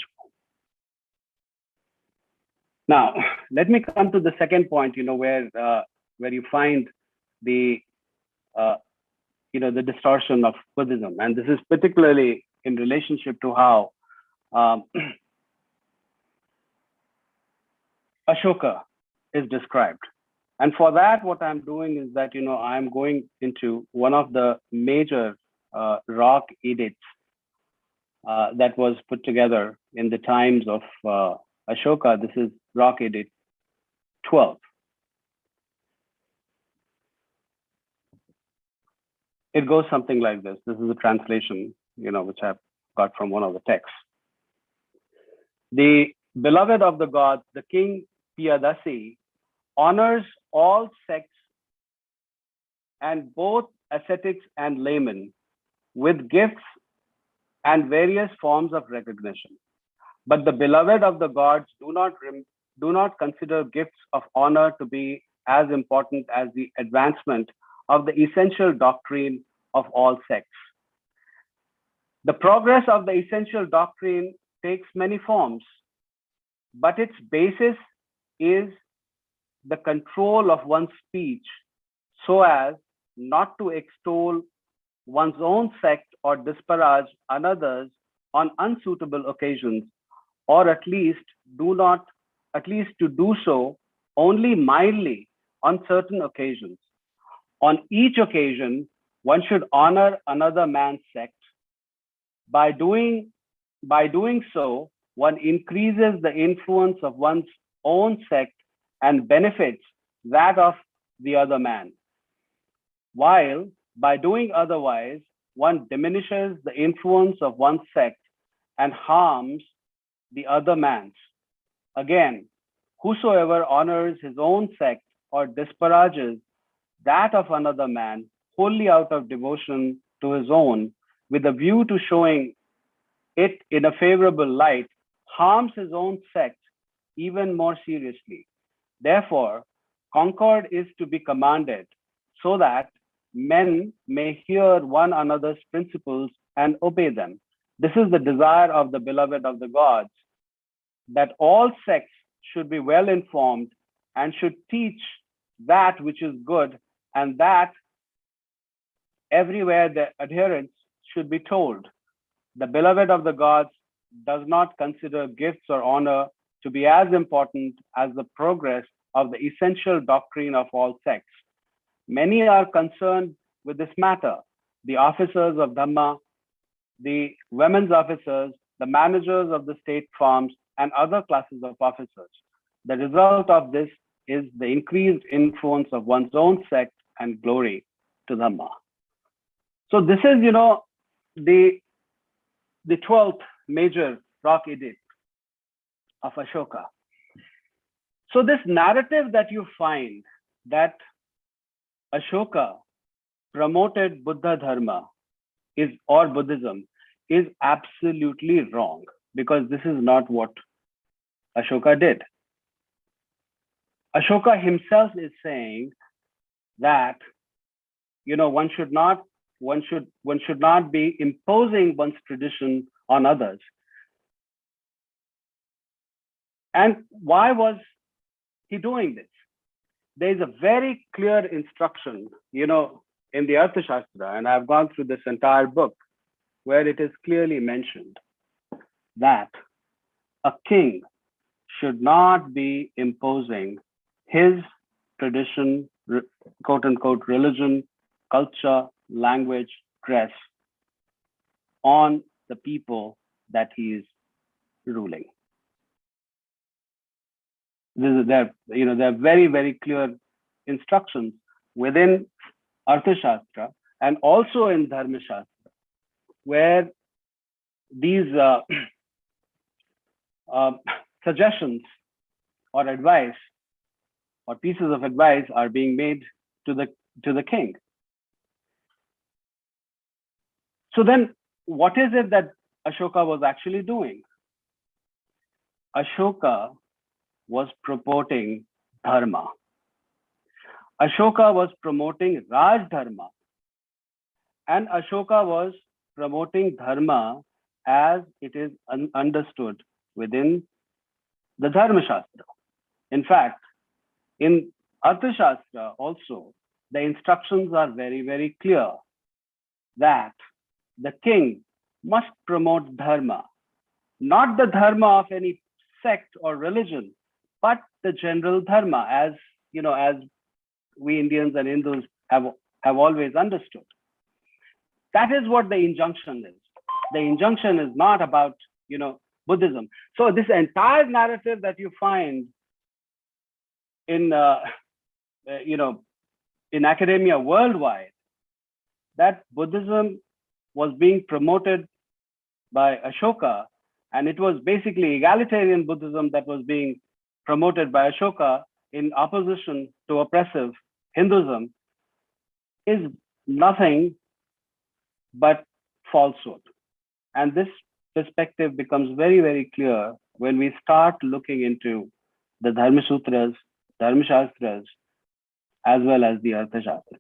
Now, let me come to the second point, where you find the the distortion of Buddhism, and this is particularly in relationship to how Ashoka is described. And for that, what I'm doing is that I'm going into one of the major rock edicts that was put together in the times of Ashoka. This is Rock Edict 12. It goes something like this. This is a translation, which I've got from one of the texts. The beloved of the gods, the king Piyadasi, honors all sects and both ascetics and laymen with gifts and various forms of recognition. But the beloved of the gods do not consider gifts of honor to be as important as the advancement of the essential doctrine of all sects. The progress of the essential doctrine takes many forms, but its basis is the control of one's speech so as not to extol one's own sect or disparage another's on unsuitable occasions, or at least to do so only mildly on certain occasions. On each occasion, one should honor another man's sect. By doing so, one increases the influence of one's own sect and benefits that of the other man. While by doing otherwise, one diminishes the influence of one's sect and harms the other man's. Again, whosoever honors his own sect or disparages that of another man wholly out of devotion to his own, with a view to showing it in a favorable light, harms his own sect even more seriously. Therefore, concord is to be commanded so that men may hear one another's principles and obey them. This is the desire of the beloved of the gods, that all sects should be well informed and should teach that which is good, and that everywhere the adherents should be told. The beloved of the gods does not consider gifts or honor to be as important as the progress of the essential doctrine of all sects. Many are concerned with this matter: the officers of Dhamma, the women's officers, the managers of the state farms, and other classes of officers. The result of this is the increased influence of one's own sect and glory to Dhamma. So this is, the 12th major rock edict of Ashoka. So this narrative that you find that Ashoka promoted Buddha Dharma or Buddhism is absolutely wrong, because this is not what Ashoka did. Ashoka himself is saying that one should not be imposing one's tradition on others. And why was he doing this? There is a very clear instruction, in the Arthashastra, and I've gone through this entire book, where it is clearly mentioned that a king should not be imposing his tradition, quote unquote, religion, culture, language, dress on the people that he is ruling. There are very, very clear instructions within Arthashastra and also in Dharmashastra, where these suggestions or advice or pieces of advice are being made to the king. So then, what is it that Ashoka was actually doing? Ashoka was purporting dharma. Ashoka was promoting Raj Dharma, and Ashoka was promoting dharma as it is understood within the Dharmashastra. In fact, in Arthashastra also, the instructions are very, very clear that the king must promote dharma, not the dharma of any sect or religion, but the general dharma, as we Indians and Hindus have always understood. That is what the injunction is. The injunction is not about Buddhism. So this entire narrative that you find in in academia worldwide, that Buddhism was being promoted by Ashoka, and it was basically egalitarian Buddhism that was being promoted by Ashoka in opposition to oppressive Hinduism, is nothing but falsehood. And this perspective becomes very, very clear when we start looking into the Dharma Sutras, Dharmashastras, as well as the Arthashastra.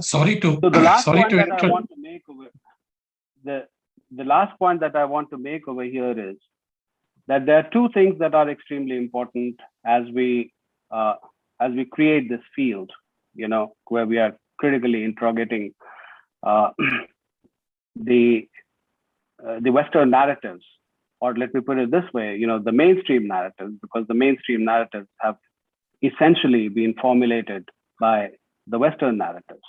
Sorry to So the last point that interrupt. I want to make over the last point that I want to make over here is that there are two things that are extremely important as we create this field, where we are critically interrogating the Western narratives, or let me put it this way, the mainstream narratives, because the mainstream narratives have essentially been formulated by the Western narratives,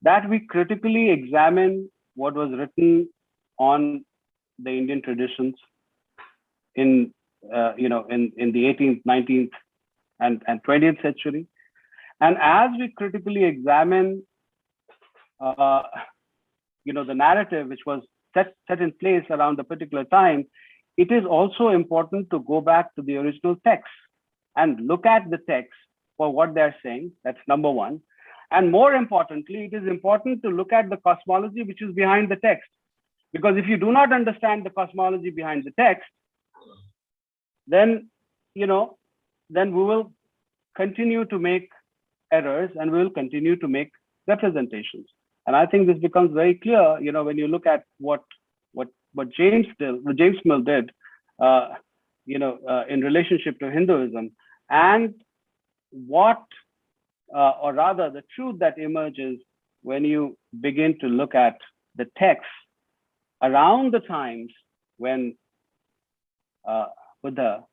that we critically examine what was written on the Indian traditions in the 18th, 19th, and 20th century. And as we critically examine the narrative which was set in place around a particular time, it is also important to go back to the original text and look at the text for what they're saying. That's number one. And more importantly, it is important to look at the cosmology which is behind the text. Because if you do not understand the cosmology behind the text, then we will continue to make errors and we will continue to make representations. And I think this becomes very clear, when you look at what James Mill did, in relationship to Hinduism, and or rather the truth that emerges when you begin to look at the text around the times when Buddha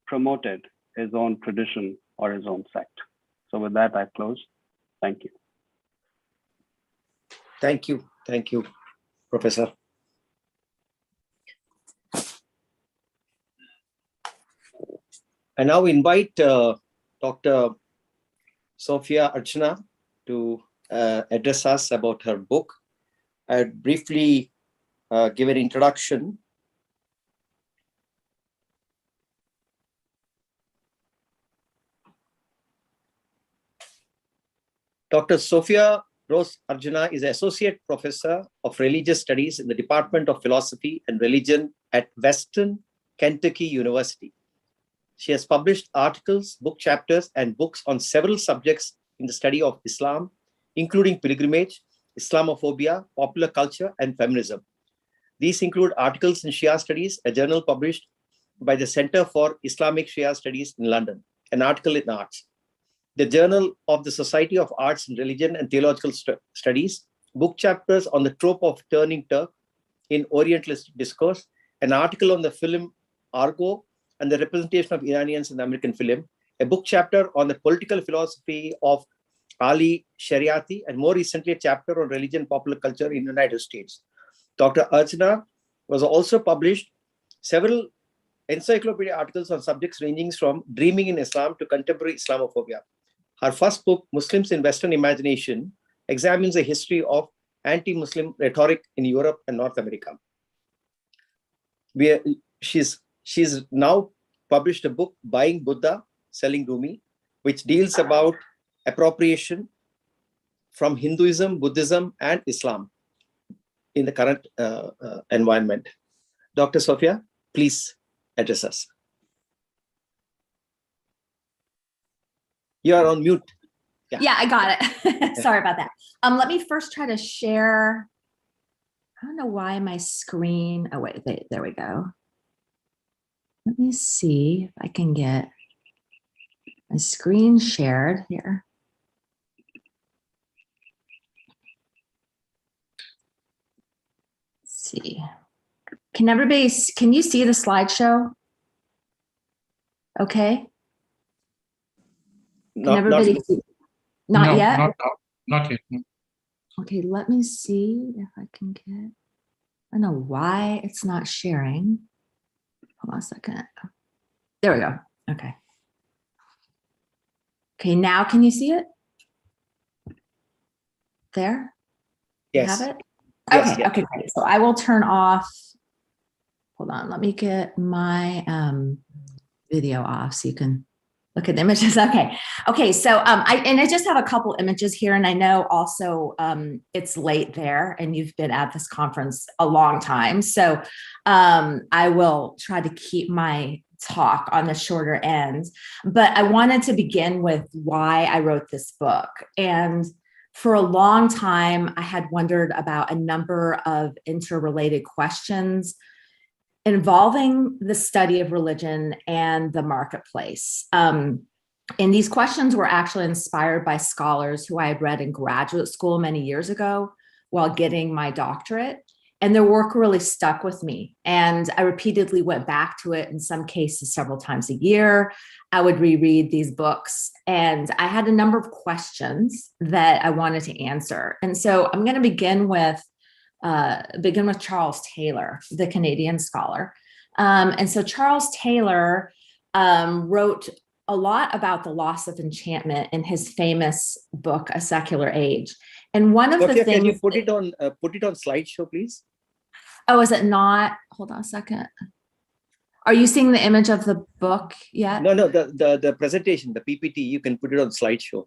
promoted his own tradition or his own sect. So with that, I close. Thank you. Thank you. Thank you, Professor. I now invite Dr. Sophia Archana to address us about her book. I'll briefly give an introduction. Dr. Sophia Rose Arjuna is Associate Professor of Religious Studies in the Department of Philosophy and Religion at Western Kentucky University. She has published articles, book chapters, and books on several subjects in the study of Islam, including pilgrimage, Islamophobia, popular culture, and feminism. These include articles in Shia Studies, a journal published by the Center for Islamic Shia Studies in London, an article in Arts, the Journal of the Society of Arts and Religion and Theological Studies, book chapters on the trope of turning Turk in Orientalist discourse, an article on the film Argo and the representation of Iranians in the American film, a book chapter on the political philosophy of Ali Shariati, and more recently, a chapter on religion and popular culture in the United States. Dr. Archana was also published several encyclopedia articles on subjects ranging from dreaming in Islam to contemporary Islamophobia. Her first book, Muslims in Western Imagination, examines the history of anti-Muslim rhetoric in Europe and North America. She's now published a book, Buying Buddha, Selling Rumi, which deals about appropriation from Hinduism, Buddhism, and Islam in the current environment. Dr. Sophia, please address us. You are on mute. Yeah, I got it. Sorry about that. Let me first try to share. I don't know why my screen. Oh, wait, there we go. Let me see if I can get my screen shared here. Let's see. Can you see the slideshow? Okay. Can everybody see? Not yet? Not yet. No. Okay, let me see if I can get, I don't know why it's not sharing. Hold on a second. There we go. Okay. Okay, now can you see it? There? Yes. You have it? Yes, Okay, yes. okay, great. So I will turn off, hold on, let me get my video off so you can look at the images. Okay, so I just have a couple images here, and I know also it's late there and you've been at this conference a long time. So I will try to keep my talk on the shorter end, but I wanted to begin with why I wrote this book. And for a long time, I had wondered about a number of interrelated questions involving the study of religion and the marketplace. And these questions were actually inspired by scholars who I had read in graduate school many years ago while getting my doctorate. And their work really stuck with me. And I repeatedly went back to it, in some cases several times a year. I would reread these books. And I had a number of questions that I wanted to answer. And so I'm going to begin with Charles Taylor, the Canadian scholar. And so Charles Taylor wrote a lot about the loss of enchantment in his famous book, A Secular Age. And one of the things— Can you put it on slideshow, please? Oh, is it not? Hold on a second. Are you seeing the image of the book yet? No, the presentation, the PPT, you can put it on slideshow.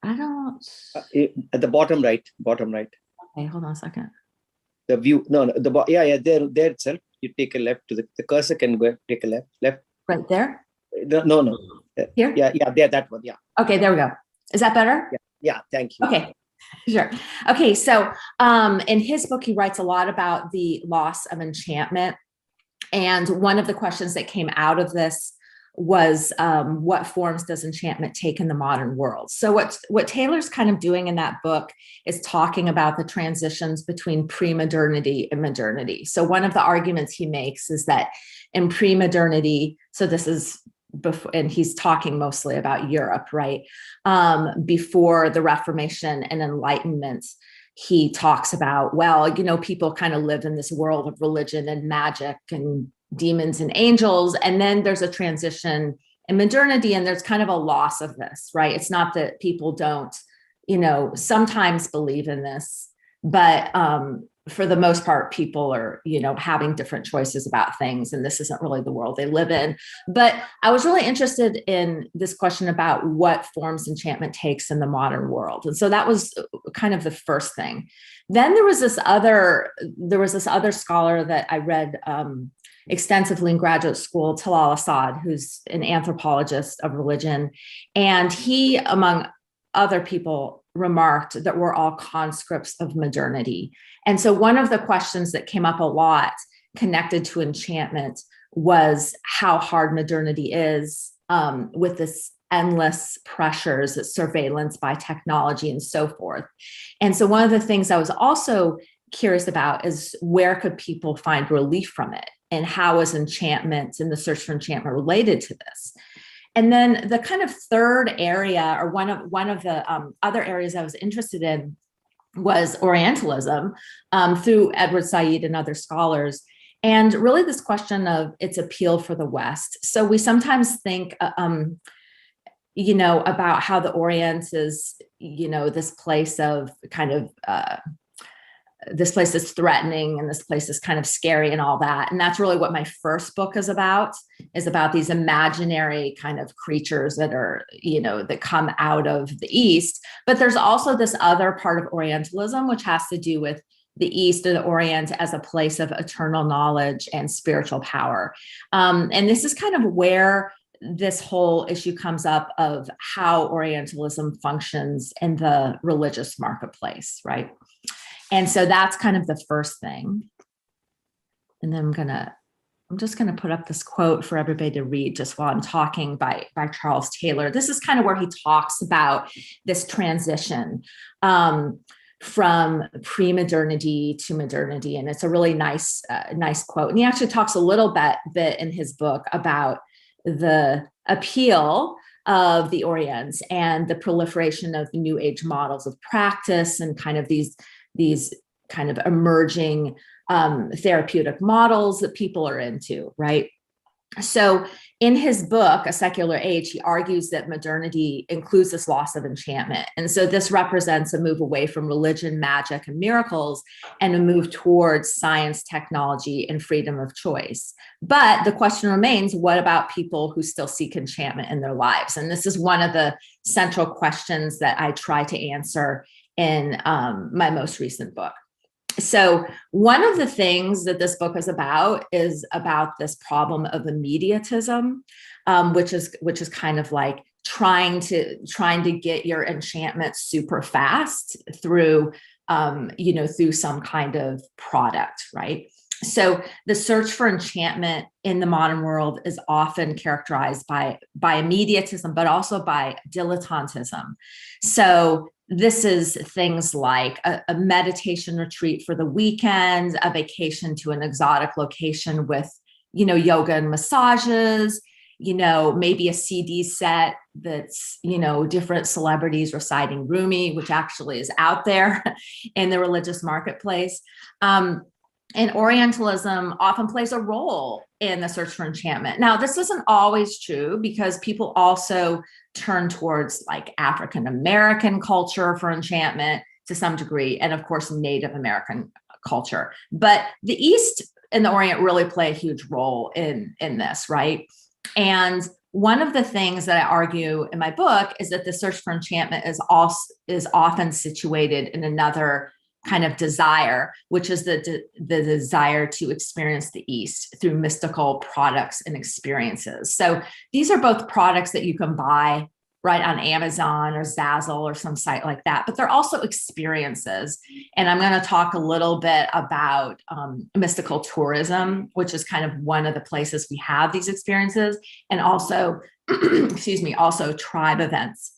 I don't. At the bottom right. Okay, hold on a second. The view, there itself. You take a left to the cursor can go take a left. Right there? No. Here? Yeah, there, that one, yeah. Okay, there we go. Is that better? Yeah, thank you. Okay, sure. Okay, so in his book, he writes a lot about the loss of enchantment. And one of the questions that came out of this was what forms does enchantment take in the modern world? So what Taylor's kind of doing in that book is talking about the transitions between pre-modernity and modernity. So one of the arguments he makes is that in pre-modernity, so this is before, and he's talking mostly about Europe, right? Before the Reformation and Enlightenment, he talks about, well, people kind of live in this world of religion and magic and demons and angels. And then there's a transition in modernity, and there's kind of a loss of this, right? It's not that people don't, sometimes believe in this, but for the most part, people are, having different choices about things, and this isn't really the world they live in. But I was really interested in this question about what forms enchantment takes in the modern world. And so that was kind of the first thing. Then there was this other scholar that I read extensively in graduate school, Talal Asad, who's an anthropologist of religion. And he, among other people, remarked that we're all conscripts of modernity. And so one of the questions that came up a lot connected to enchantment was how hard modernity is with this endless pressures, surveillance by technology and so forth. And so one of the things I was also curious about is where could people find relief from it? And how is enchantment and the search for enchantment related to this? And then the kind of third area, or one of the other areas I was interested in, was Orientalism through Edward Said and other scholars. And really this question of its appeal for the West. So we sometimes think, about how the Orient is, this place of kind of, this place is threatening and this place is kind of scary and all that. And that's really what my first book is about these imaginary kind of creatures that are, that come out of the East. But there's also this other part of Orientalism, which has to do with the East or the Orient as a place of eternal knowledge and spiritual power. And this is kind of where this whole issue comes up of how Orientalism functions in the religious marketplace, right? And so that's kind of the first thing. And then I'm just gonna put up this quote for everybody to read just while I'm talking by Charles Taylor. This is kind of where he talks about this transition from pre-modernity to modernity. And it's a really nice quote. And he actually talks a little bit in his book about the appeal of the Orient and the proliferation of New Age models of practice and kind of these kind of emerging therapeutic models that people are into, right? So in his book, A Secular Age, he argues that modernity includes this loss of enchantment. And so this represents a move away from religion, magic, and miracles, and a move towards science, technology, and freedom of choice. But the question remains, what about people who still seek enchantment in their lives? And this is one of the central questions that I try to answer in my most recent book. So one of the things that this book is about this problem of immediatism, which is kind of like trying to get your enchantment super fast through through some kind of product, right? So the search for enchantment in the modern world is often characterized by immediatism, but also by dilettantism. So this is things like a meditation retreat for the weekend, a vacation to an exotic location with, yoga and massages, maybe a CD set that's, different celebrities reciting Rumi, which actually is out there in the religious marketplace. And Orientalism often plays a role in the search for enchantment. Now, this isn't always true because people also turn towards like African American culture for enchantment to some degree, and of course, Native American culture. But the East and the Orient really play a huge role in this, right? And one of the things that I argue in my book is that the search for enchantment is often situated in another kind of desire, which is the desire to experience the East through mystical products and experiences. So these are both products that you can buy right on Amazon or Zazzle or some site like that, but they're also experiences. And I'm going to talk a little bit about mystical tourism, which is kind of one of the places we have these experiences, and also, also tribe events.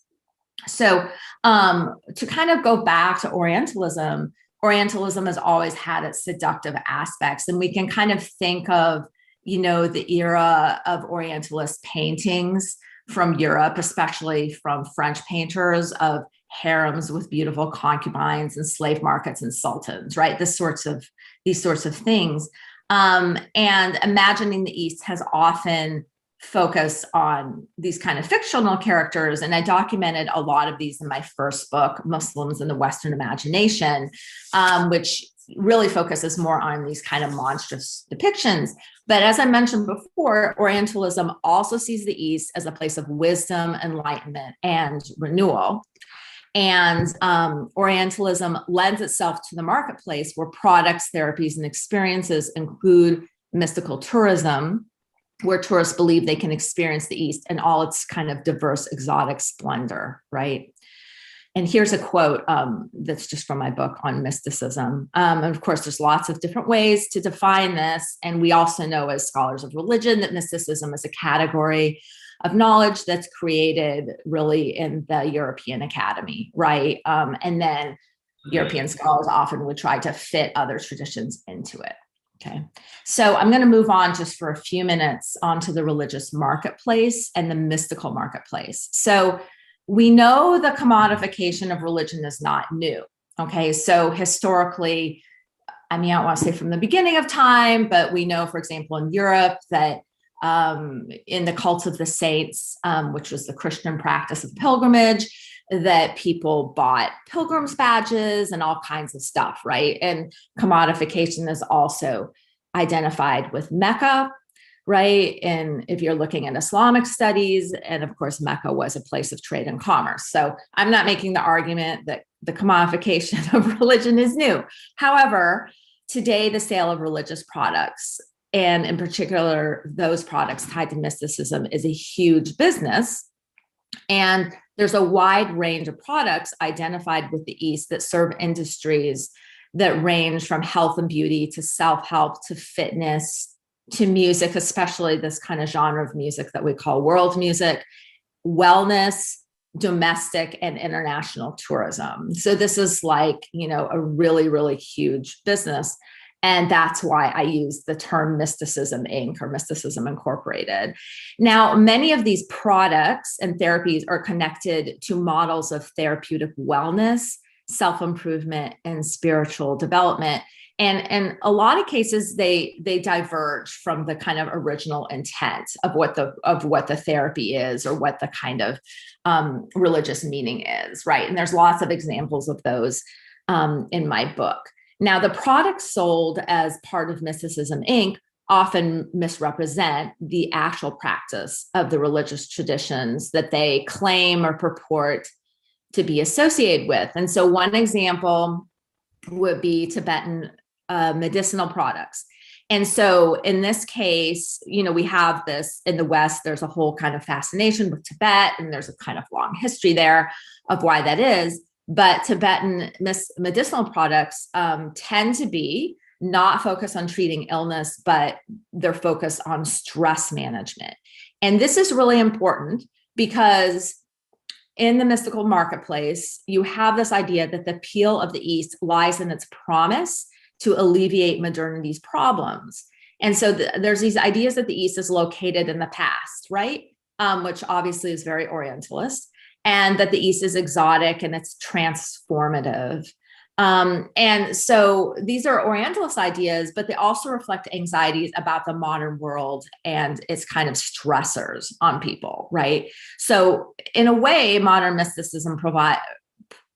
So to kind of go back to Orientalism has always had its seductive aspects. And we can kind of think of, the era of Orientalist paintings from Europe, especially from French painters, of harems with beautiful concubines and slave markets and sultans, right? These sorts of things. And imagining the East has often focus on these kind of fictional characters. And I documented a lot of these in my first book, Muslims in the Western Imagination, which really focuses more on these kind of monstrous depictions. But as I mentioned before, Orientalism also sees the East as a place of wisdom, enlightenment, and renewal. And Orientalism lends itself to the marketplace where products, therapies, and experiences include mystical tourism, where tourists believe they can experience the East in all its kind of diverse, exotic splendor, right? And here's a quote that's just from my book on mysticism. And of course, there's lots of different ways to define this. And we also know as scholars of religion that mysticism is a category of knowledge that's created really in the European Academy, right? And then European scholars often would try to fit other traditions into it. Okay, so I'm going to move on just for a few minutes onto the religious marketplace and the mystical marketplace. So we know the commodification of religion is not new. Okay, so historically, I mean, I don't want to say from the beginning of time, but we know, for example, in Europe that in the cult of the saints, which was the Christian practice of pilgrimage, that people bought pilgrims badges and all kinds of stuff, right? And commodification is also identified with Mecca, right? And if you're looking at Islamic studies, and of course, Mecca was a place of trade and commerce. So I'm not making the argument that the commodification of religion is new. However, today, the sale of religious products, and in particular, those products tied to mysticism, is a huge business. And there's a wide range of products identified with the East that serve industries that range from health and beauty to self-help to fitness to music, especially this kind of genre of music that we call world music, wellness, domestic and international tourism. So this is like, you know, a really, really huge business. And that's why I use the term Mysticism Inc. or Mysticism Incorporated. Now, many of these products and therapies are connected to models of therapeutic wellness, self-improvement, and spiritual development. And in a lot of cases, they diverge from the kind of original intent of what the therapy is or what the kind of religious meaning is, right? And there's lots of examples of those in my book. Now, the products sold as part of Mysticism Inc. often misrepresent the actual practice of the religious traditions that they claim or purport to be associated with. And so one example would be Tibetan medicinal products. And so in this case, you know, we have this in the West, there's a whole kind of fascination with Tibet, and there's a kind of long history there of why that is. But Tibetan medicinal products tend to be not focused on treating illness, but they're focused on stress management. And this is really important because in the mystical marketplace, you have this idea that the appeal of the East lies in its promise to alleviate modernity's problems. And so there's these ideas that the East is located in the past, right? Which obviously is very Orientalist, and that the East is exotic and it's transformative. And so these are Orientalist ideas, but they also reflect anxieties about the modern world and its kind of stressors on people, right? So in a way, modern mysticism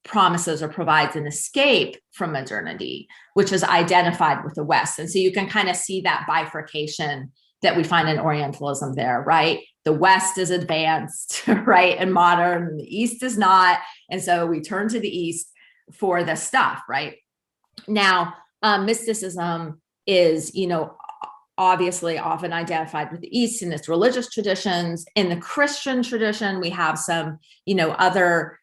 promises or provides an escape from modernity, which is identified with the West. And so you can kind of see that bifurcation that we find in Orientalism there, right? The West is advanced, right, and modern, and the East is not. And so we turn to the East for the stuff, right? Now, mysticism is, you know, obviously often identified with the East in its religious traditions. In the Christian tradition, we have some, you know, other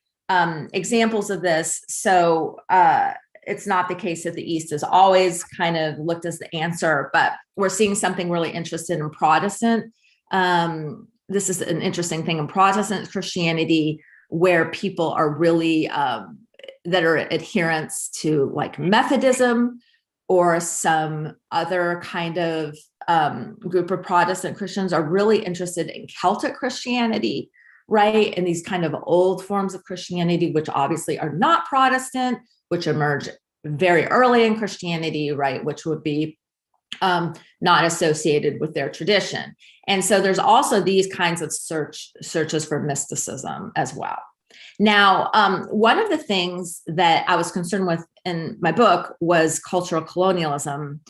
examples of this. So it's not the case that the East is always kind of looked as the answer, but we're seeing something really interesting in Protestant. This is an interesting thing in Protestant Christianity, where people are really that are adherents to like Methodism or some other kind of group of Protestant Christians are really interested in Celtic Christianity, right? And these kind of old forms of Christianity, which obviously are not Protestant, which emerge very early in Christianity, right? Which would be not associated with their tradition. And so there's also these kinds of searches for mysticism as well. Now, one of the things that I was concerned with in my book was cultural colonialism.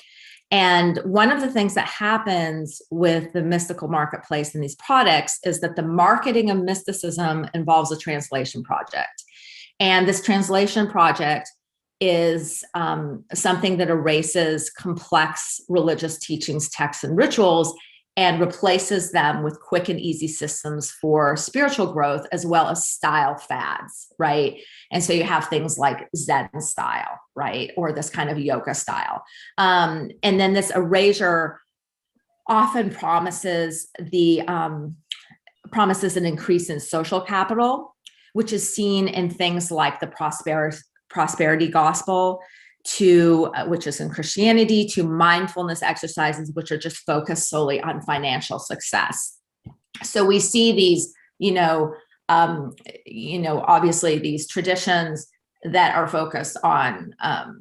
And one of the things that happens with the mystical marketplace and these products is that the marketing of mysticism involves a translation project. And this translation project is something that erases complex religious teachings, texts, and rituals and replaces them with quick and easy systems for spiritual growth, as well as style fads, right? And so you have things like Zen style, right? Or this kind of yoga style. And then this erasure often promises an increase in social capital, which is seen in things like the prosperity gospel, to which is in Christianity, to mindfulness exercises, which are just focused solely on financial success. So we see these, obviously these traditions that are focused on,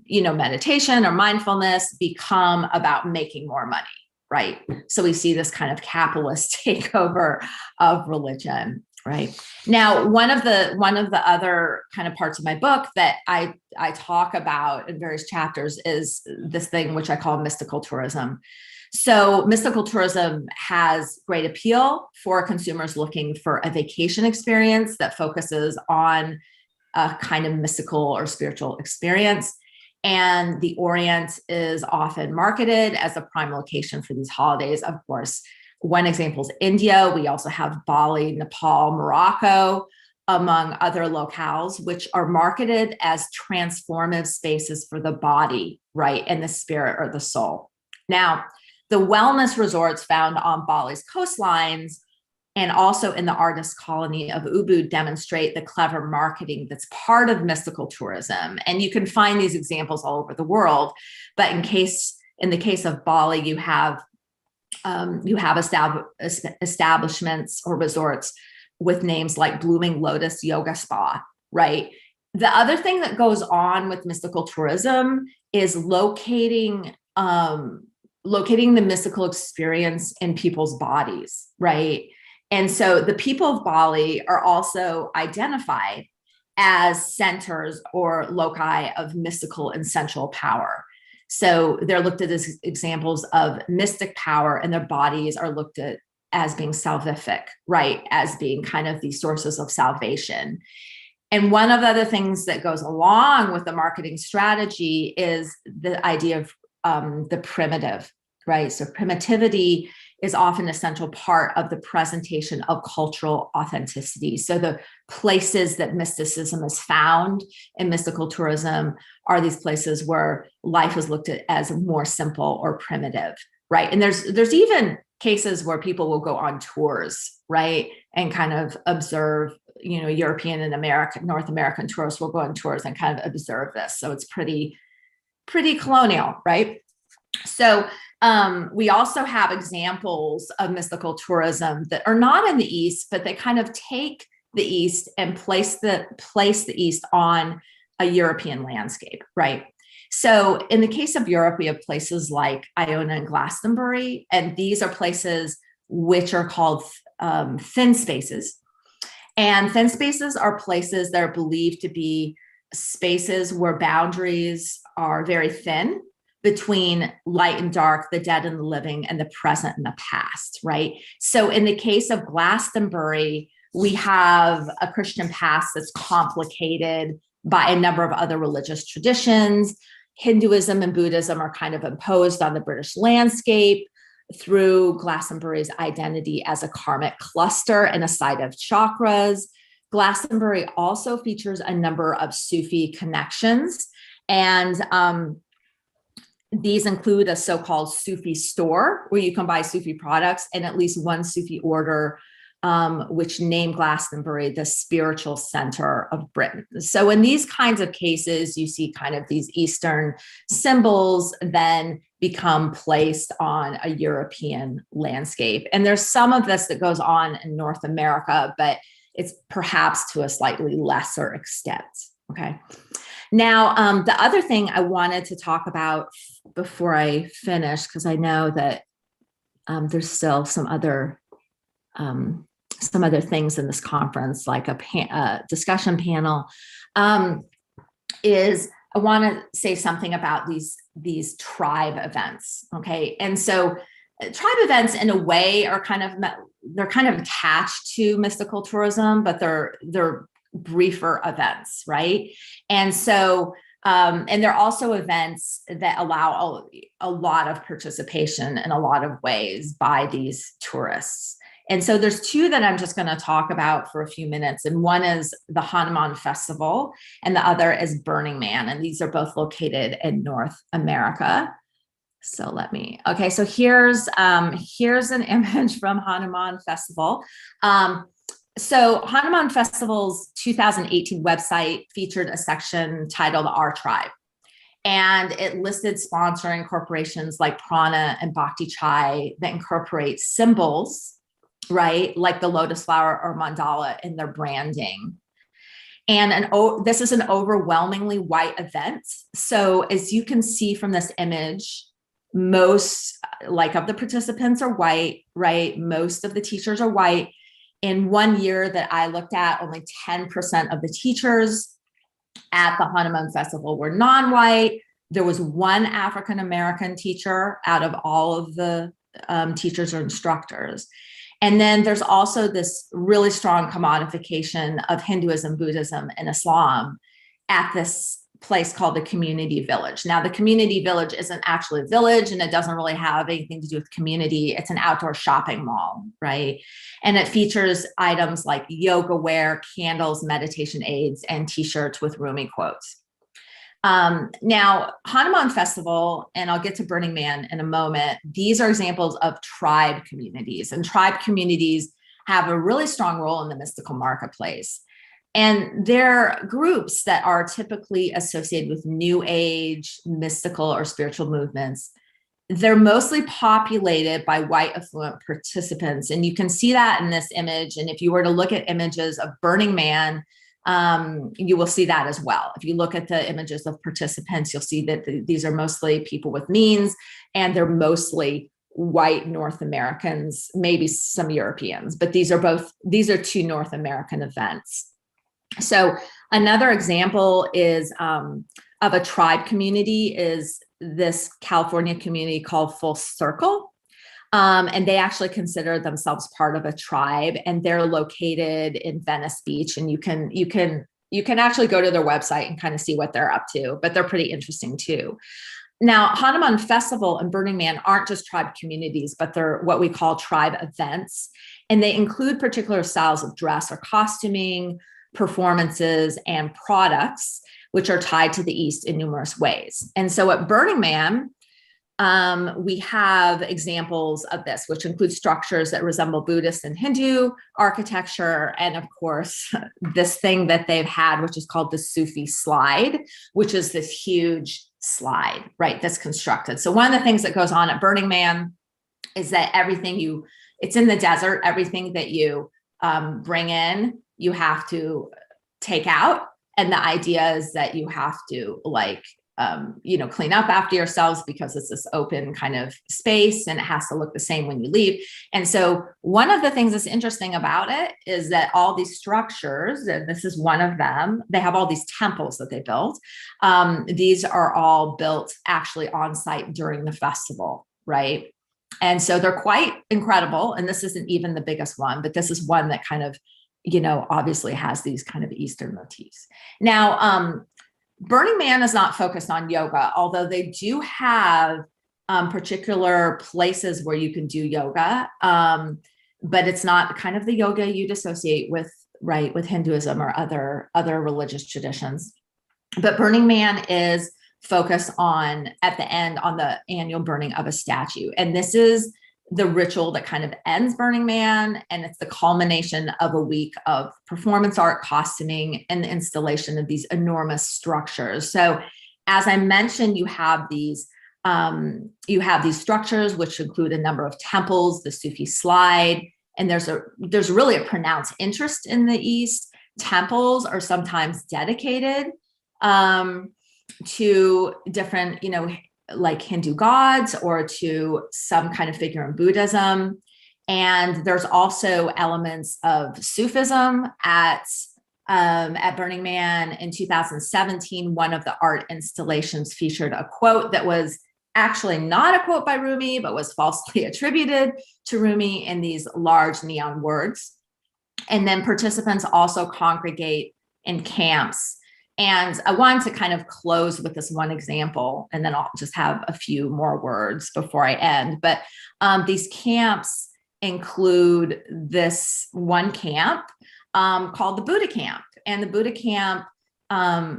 meditation or mindfulness become about making more money, right? So we see this kind of capitalist takeover of religion, right? Now, one of the other kind of parts of my book that I talk about in various chapters is this thing which I call mystical tourism. So mystical tourism has great appeal for consumers looking for a vacation experience that focuses on a kind of mystical or spiritual experience. And the Orient is often marketed as a prime location for these holidays. Of course, one example is India. We also have Bali, Nepal, Morocco, among other locales, which are marketed as transformative spaces for the body, right, and the spirit or the soul. Now, the wellness resorts found on Bali's coastlines and also in the artist colony of Ubud demonstrate the clever marketing that's part of mystical tourism. And you can find these examples all over the world. But in the case of Bali, you have establishments or resorts with names like Blooming Lotus Yoga Spa, right? The other thing that goes on with mystical tourism is locating the mystical experience in people's bodies, right? And so the people of Bali are also identified as centers or loci of mystical and sensual power. So they're looked at as examples of mystic power, and their bodies are looked at as being salvific, right? As being kind of these sources of salvation. And one of the other things that goes along with the marketing strategy is the idea of the primitive, right? So primitivity is often an essential part of the presentation of cultural authenticity. So the places that mysticism is found in mystical tourism are these places where life is looked at as more simple or primitive, right? And there's even cases where people will go on tours, right? And kind of observe, European and North American tourists will go on tours and kind of observe this. So it's pretty colonial, right? So we also have examples of mystical tourism that are not in the East, but they kind of take the East and place the East on a European landscape, right? So in the case of Europe, we have places like Iona and Glastonbury, and these are places which are called thin spaces. And thin spaces are places that are believed to be spaces where boundaries are very thin between light and dark, the dead and the living, and the present and the past, right? So in the case of Glastonbury, we have a Christian past that's complicated by a number of other religious traditions. Hinduism and Buddhism are kind of imposed on the British landscape through Glastonbury's identity as a karmic cluster and a site of chakras. Glastonbury also features a number of Sufi connections, and these include a so-called Sufi store where you can buy Sufi products, and at least one Sufi order which named Glastonbury the spiritual center of Britain. So in these kinds of cases, you see kind of these Eastern symbols then become placed on a European landscape. And there's some of this that goes on in North America, but it's perhaps to a slightly lesser extent, okay? Now, the other thing I wanted to talk about before I finish, because I know that there's still some other things in this conference, like a discussion panel, is I want to say something about these tribe events, okay? And so tribe events in a way are kind of attached to mystical tourism, but they're briefer events, right? And so, and they're also events that allow a lot of participation in a lot of ways by these tourists. And so there's two that I'm just going to talk about for a few minutes. And one is the Hanuman Festival, and the other is Burning Man. And these are both located in North America. So so here's an image from Hanuman Festival. So Hanuman Festival's 2018 website featured a section titled Our Tribe. And it listed sponsoring corporations like Prana and Bhakti Chai that incorporate symbols, right, like the lotus flower or mandala in their branding. And this is an overwhelmingly white event. So as you can see from this image, most of the participants are white, right? Most of the teachers are white. In 1 year that I looked at, only 10% of the teachers at the Hanuman Festival were non-white. There was one African-American teacher out of all of the teachers or instructors. And then there's also this really strong commodification of Hinduism, Buddhism, and Islam at this place called the Community Village. Now, the Community Village isn't actually a village, and it doesn't really have anything to do with community. It's an outdoor shopping mall, right? And it features items like yoga wear, candles, meditation aids, and t-shirts with Rumi quotes. Now, Hanuman Festival, and I'll get to Burning Man in a moment, these are examples of tribe communities, and tribe communities have a really strong role in the mystical marketplace. And they're groups that are typically associated with New Age, mystical, or spiritual movements. They're mostly populated by white affluent participants. And you can see that in this image. And if you were to look at images of Burning Man, you will see that as well. If you look at the images of participants, you'll see that these are mostly people with means, and they're mostly white North Americans, maybe some Europeans, but these are two North American events. So another example is of a tribe community is this California community called Full Circle. And they actually consider themselves part of a tribe, and they're located in Venice Beach. And you can actually go to their website and kind of see what they're up to, but they're pretty interesting too. Now, Hanuman Festival and Burning Man aren't just tribe communities, but they're what we call tribe events. And they include particular styles of dress or costuming, performances, and products, which are tied to the East in numerous ways. And so at Burning Man, we have examples of this, which include structures that resemble Buddhist and Hindu architecture. And of course, this thing that they've had, which is called the Sufi slide, which is this huge slide, right, that's constructed. So one of the things that goes on at Burning Man is that it's in the desert, everything that you bring in, you have to take out. And the idea is that you have to clean up after yourselves because it's this open kind of space and it has to look the same when you leave. And so one of the things that's interesting about it is that all these structures, and this is one of them, they have all these temples that they built. These are all built actually on site during the festival, right? And so they're quite incredible. And this isn't even the biggest one, but this is one that kind of, obviously has these kind of Eastern motifs. Now, Burning Man is not focused on yoga, although they do have particular places where you can do yoga, but it's not kind of the yoga you'd associate with Hinduism or other religious traditions. But Burning Man is focused on, at the end, on the annual burning of a statue. And this is the ritual that kind of ends Burning Man, and it's the culmination of a week of performance art, costuming, and the installation of these enormous structures. So, as I mentioned, you have these structures which include a number of temples, the Sufi slide, and there's really a pronounced interest in the East. Temples are sometimes dedicated to different, like Hindu gods or to some kind of figure in Buddhism. And there's also elements of Sufism at Burning Man. In 2017, one of the art installations featured a quote that was actually not a quote by Rumi, but was falsely attributed to Rumi in these large neon words. And then participants also congregate in camps. And I wanted to kind of close with this one example, and then I'll just have a few more words before I end. But these camps include this one camp called the Buddha Camp. And the Buddha Camp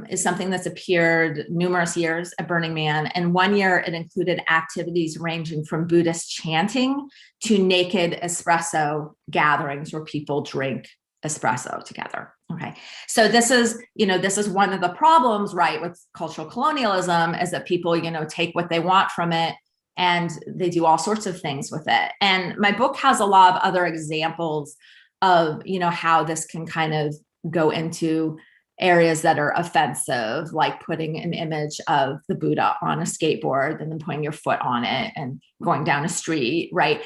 is something that's appeared numerous years at Burning Man. And 1 year it included activities ranging from Buddhist chanting to naked espresso gatherings where people drink espresso together. Okay. So this is one of the problems, right, with cultural colonialism, is that people, take what they want from it and they do all sorts of things with it. And my book has a lot of other examples of, how this can kind of go into areas that are offensive, like putting an image of the Buddha on a skateboard and then putting your foot on it and going down a street, right?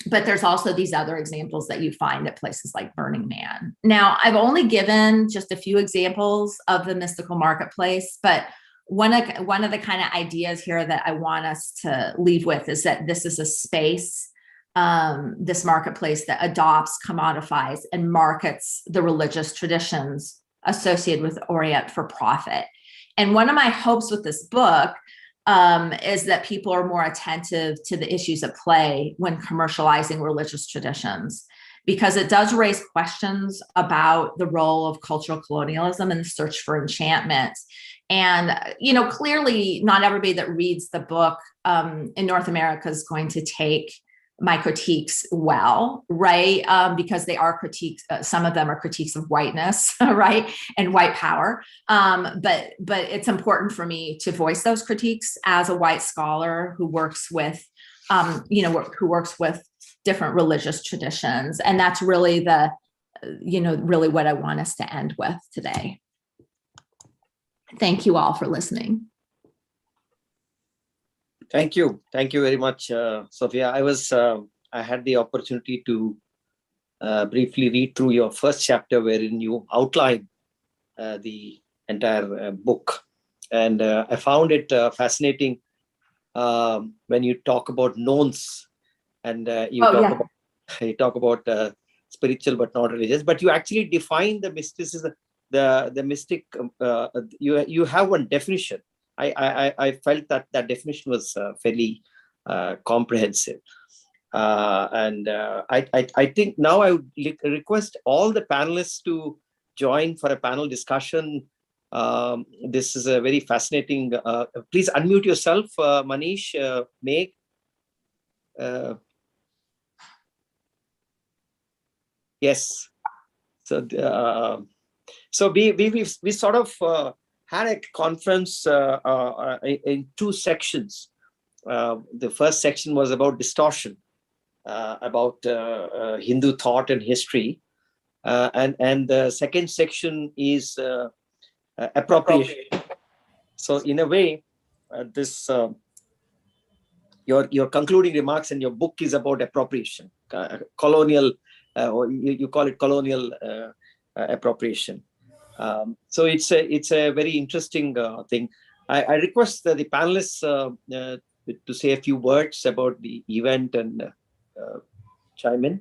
But there's also these other examples that you find at places like Burning Man. Now, I've only given just a few examples of the mystical marketplace, but one of the kind of ideas here that I want us to leave with is that this is a space, this marketplace that adopts, commodifies, and markets the religious traditions associated with Orient for profit. And one of my hopes with this book is that people are more attentive to the issues at play when commercializing religious traditions, because it does raise questions about the role of cultural colonialism in the search for enchantment. And, clearly not everybody that reads the book in North America is going to take my critiques well, right? Because they are critiques, some of them are critiques of whiteness, right? And white power. But it's important for me to voice those critiques as a white scholar who works with, who works with different religious traditions. And that's really really what I want us to end with today. Thank you all for listening. Thank you very much, Sophia. I had the opportunity to briefly read through your first chapter, wherein you outline the entire book, and I found it fascinating when you talk about knowns, and you talk about spiritual but not religious, but you actually define the mysticism, the mystic. You have one definition. I felt that definition was fairly comprehensive. And I think now I would request all the panelists to join for a panel discussion. This is a very fascinating. Please unmute yourself, Manish, Meg. Yes. So we sort of had a conference in two sections. The first section was about distortion, about Hindu thought and history, and the second section is appropriation. So in a way, this your concluding remarks and your book is about appropriation, colonial, or you call it colonial appropriation. So it's a very interesting thing. I request the panelists to say a few words about the event and chime in.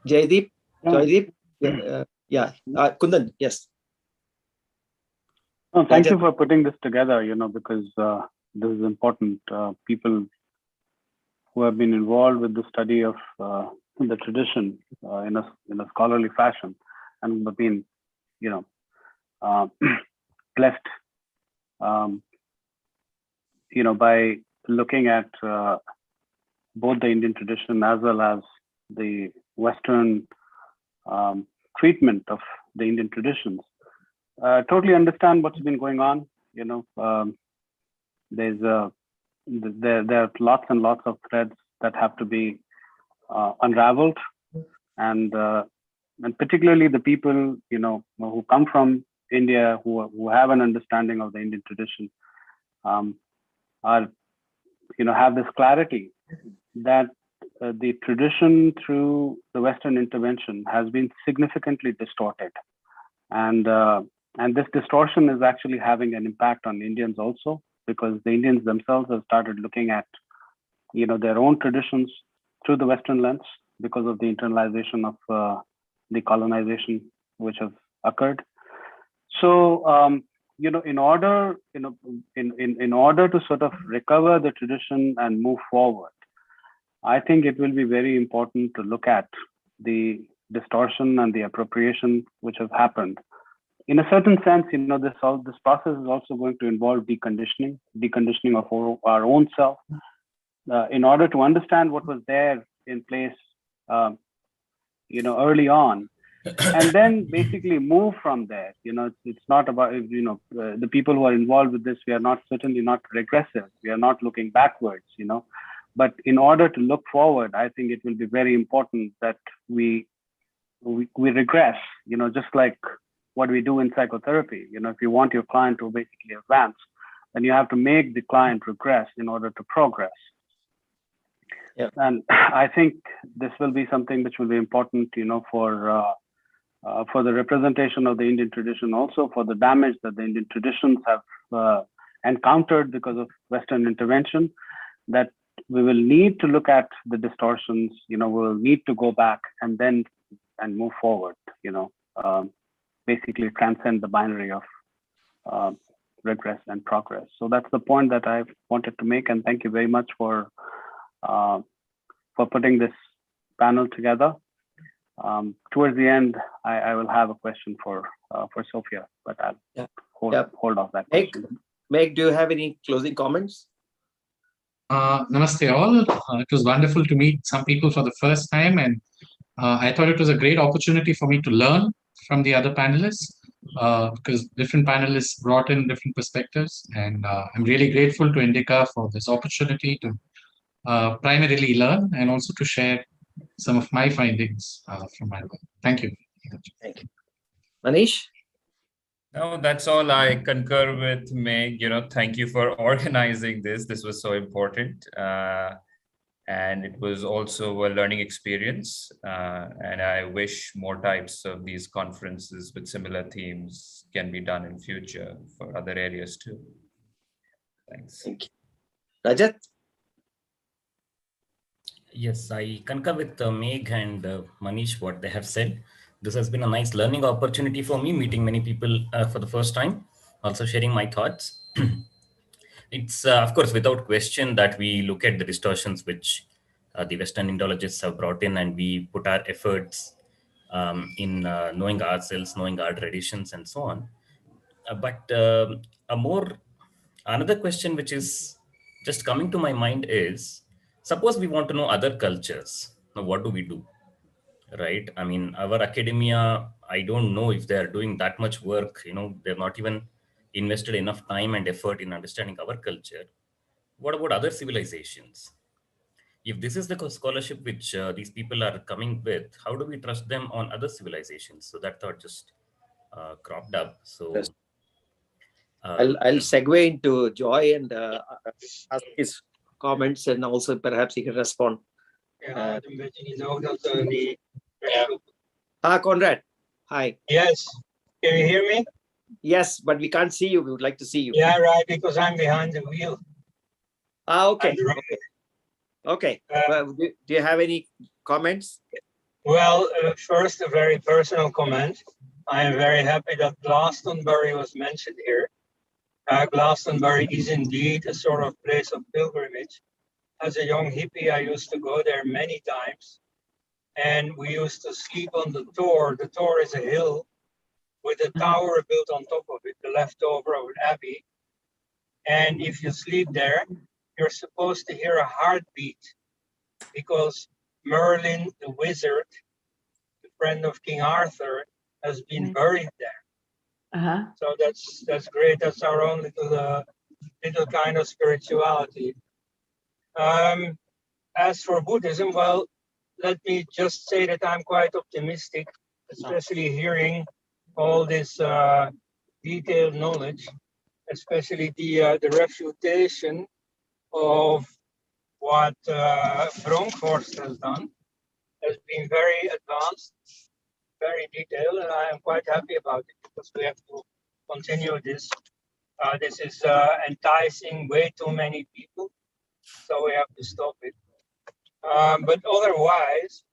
Jaideep, Kundan, yes. No, thank you for putting this together. Because this is important. People who have been involved with the study of the tradition in a scholarly fashion, and have been, blessed, by looking at both the Indian tradition as well as the Western treatment of the Indian traditions. Totally understand what's been going on. There are lots and lots of threads that have to be unraveled, and particularly the people who come from India, who have an understanding of the Indian tradition, have this clarity that the tradition through the Western intervention has been significantly distorted, and this distortion is actually having an impact on Indians also, because the Indians themselves have started looking at their own traditions through the Western lens because of the internalization of the colonization which has occurred. So in order to sort of recover the tradition and move forward, I think it will be very important to look at the distortion and the appropriation which has happened. In a certain sense, this process is also going to involve deconditioning of our own self, in order to understand what was there in place, early on, and then basically move from there. It's not about, the people who are involved with this, we are certainly not regressive. We are not looking backwards, but in order to look forward, I think it will be very important that we regress, just like what we do in psychotherapy. If you want your client to basically advance, then you have to make the client regress in order to progress. Yeah. And I think this will be something which will be important, for the representation of the Indian tradition, also for the damage that the Indian traditions have encountered because of Western intervention, that we will need to look at the distortions, we will need to go back and move forward, basically transcend the binary of regress and progress. So that's the point that I wanted to make, and thank you very much for putting this panel together. Towards the end, I will have a question for Sophia, but I'll hold off that question. Meg, do you have any closing comments? Namaste all. It was wonderful to meet some people for the first time, and I thought it was a great opportunity for me to learn from the other panelists, because different panelists brought in different perspectives, and I'm really grateful to Indica for this opportunity to primarily learn and also to share some of my findings from my work. Thank you. Thank you. Manish? No, that's all. I concur with Meg. Thank you for organizing this. This was so important. And it was also a learning experience. And I wish more types of these conferences with similar themes can be done in future for other areas too. Thanks. Thank you. Rajat? Yes, I concur with Meg and Manish, what they have said. This has been a nice learning opportunity for me, meeting many people for the first time, also sharing my thoughts. It's, of course, without question that we look at the distortions which the Western Indologists have brought in, and we put our efforts in knowing ourselves, knowing our traditions, and so on. But another question which is just coming to my mind is, suppose we want to know other cultures. Now, what do we do? Right? I mean, our academia, I don't know if they're doing that much work. They've not even invested enough time and effort in understanding our culture. What about other civilizations? If this is the scholarship which these people are coming with, how do we trust them on other civilizations? So that thought just cropped up. So yes. I'll segue into Joy and ask his comments, and also perhaps he can respond. Conrad. Hi. Yes. Can you hear me? Yes, but we can't see you. We would like to see you. Yeah, right, because I'm behind the wheel. Okay. Okay. Do you have any comments? Well, first, a very personal comment. I am very happy that Glastonbury was mentioned here. Glastonbury is indeed a sort of place of pilgrimage. As a young hippie, I used to go there many times. And we used to sleep on the Tor. The Tor is a hill with a tower built on top of it, the leftover of an abbey. And if you sleep there, you're supposed to hear a heartbeat, because Merlin, the wizard, the friend of King Arthur, has been buried there. So that's great. That's our own little kind of spirituality. As for Buddhism, well, let me just say that I'm quite optimistic, especially hearing all this detailed knowledge, especially the refutation of what Bronkhorst has done, has been very advanced, very detailed, and I am quite happy about it, because we have to continue this. This is enticing way too many people, so we have to stop it. But otherwise,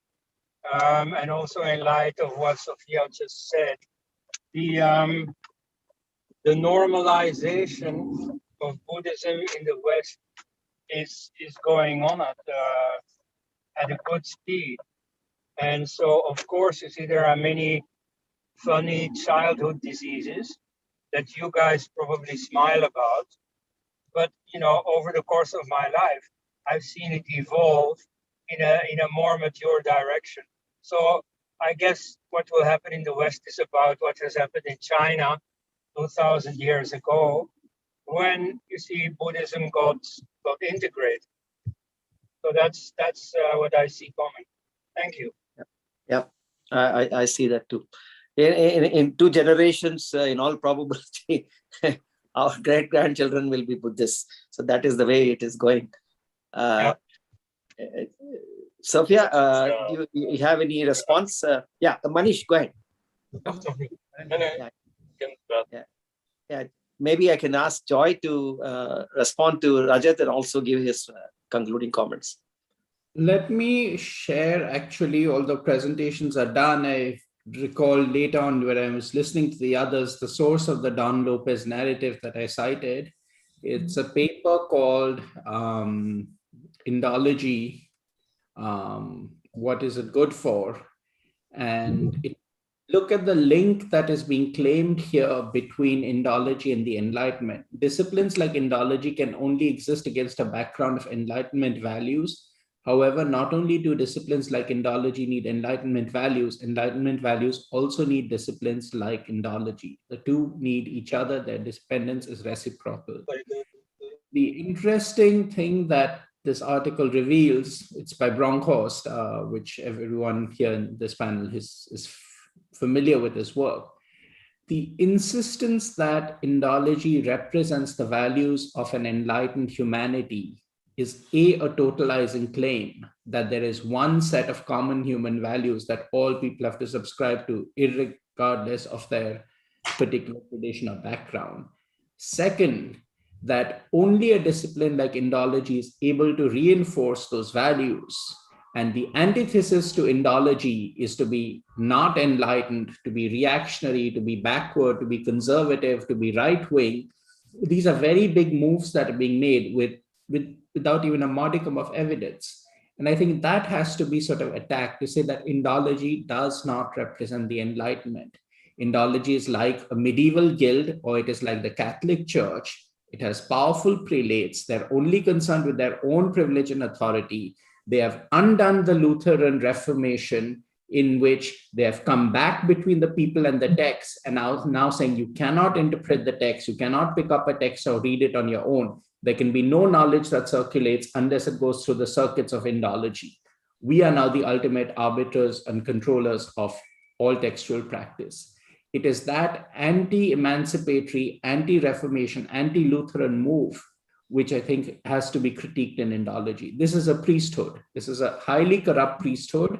and also in light of what Sophia just said, the normalization of Buddhism in the West is going on at a good speed. And so, of course, you see there are many funny childhood diseases that you guys probably smile about. But, over the course of my life, I've seen it evolve in a more mature direction. So I guess what will happen in the West is about what has happened in China 2,000 years ago, when you see Buddhism got integrated. So that's what I see coming. Thank you. Yeah, I see that too. In 2 generations, in all probability, our great-grandchildren will be Buddhists. So that is the way it is going. Sophia, do you have any response? Yeah, Manish, go ahead. Yeah. Maybe I can ask Joy to respond to Rajat and also give his concluding comments. Let me share, actually, all the presentations are done. I recall later on when I was listening to the others, the source of the Don Lopez narrative that I cited. It's a paper called Indology, What is it good for? And look at the link that is being claimed here between Indology and the Enlightenment. Disciplines like Indology can only exist against a background of Enlightenment values. However, not only do disciplines like Indology need Enlightenment values also need disciplines like Indology. The two need each other, their dependence is reciprocal. The interesting thing that this article reveals, it's by Bronkhorst, which everyone here in this panel is familiar with his work. The insistence that Indology represents the values of an enlightened humanity is a totalizing claim that there is one set of common human values that all people have to subscribe to, irregardless of their particular tradition or background. Second, that only a discipline like Indology is able to reinforce those values. And the antithesis to Indology is to be not enlightened, to be reactionary, to be backward, to be conservative, to be right-wing. These are very big moves that are being made without even a modicum of evidence. And I think that has to be sort of attacked, to say that Indology does not represent the Enlightenment. Indology is like a medieval guild, or it is like the Catholic Church. It has powerful prelates. They're only concerned with their own privilege and authority. They have undone the Lutheran Reformation, in which they have come back between the people and the text, and now saying you cannot interpret the text, you cannot pick up a text or read it on your own. There can be no knowledge that circulates unless it goes through the circuits of Indology. We are now the ultimate arbiters and controllers of all textual practice. It is that anti-emancipatory, anti-Reformation, anti-Lutheran move which I think has to be critiqued in Indology. This is a priesthood. This is a highly corrupt priesthood,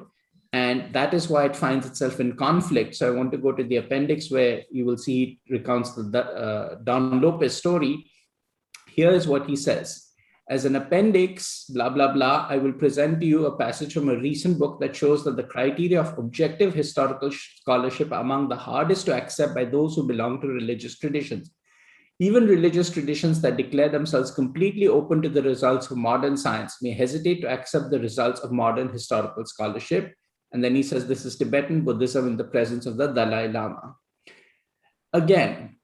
and that is why it finds itself in conflict. So I want to go to the appendix where you will see it recounts the Don Lopez story. Here is what he says. As an appendix, blah, blah, blah, I will present to you a passage from a recent book that shows that the criteria of objective historical scholarship are among the hardest to accept by those who belong to religious traditions. Even religious traditions that declare themselves completely open to the results of modern science may hesitate to accept the results of modern historical scholarship. And then he says, this is Tibetan Buddhism in the presence of the Dalai Lama. Again,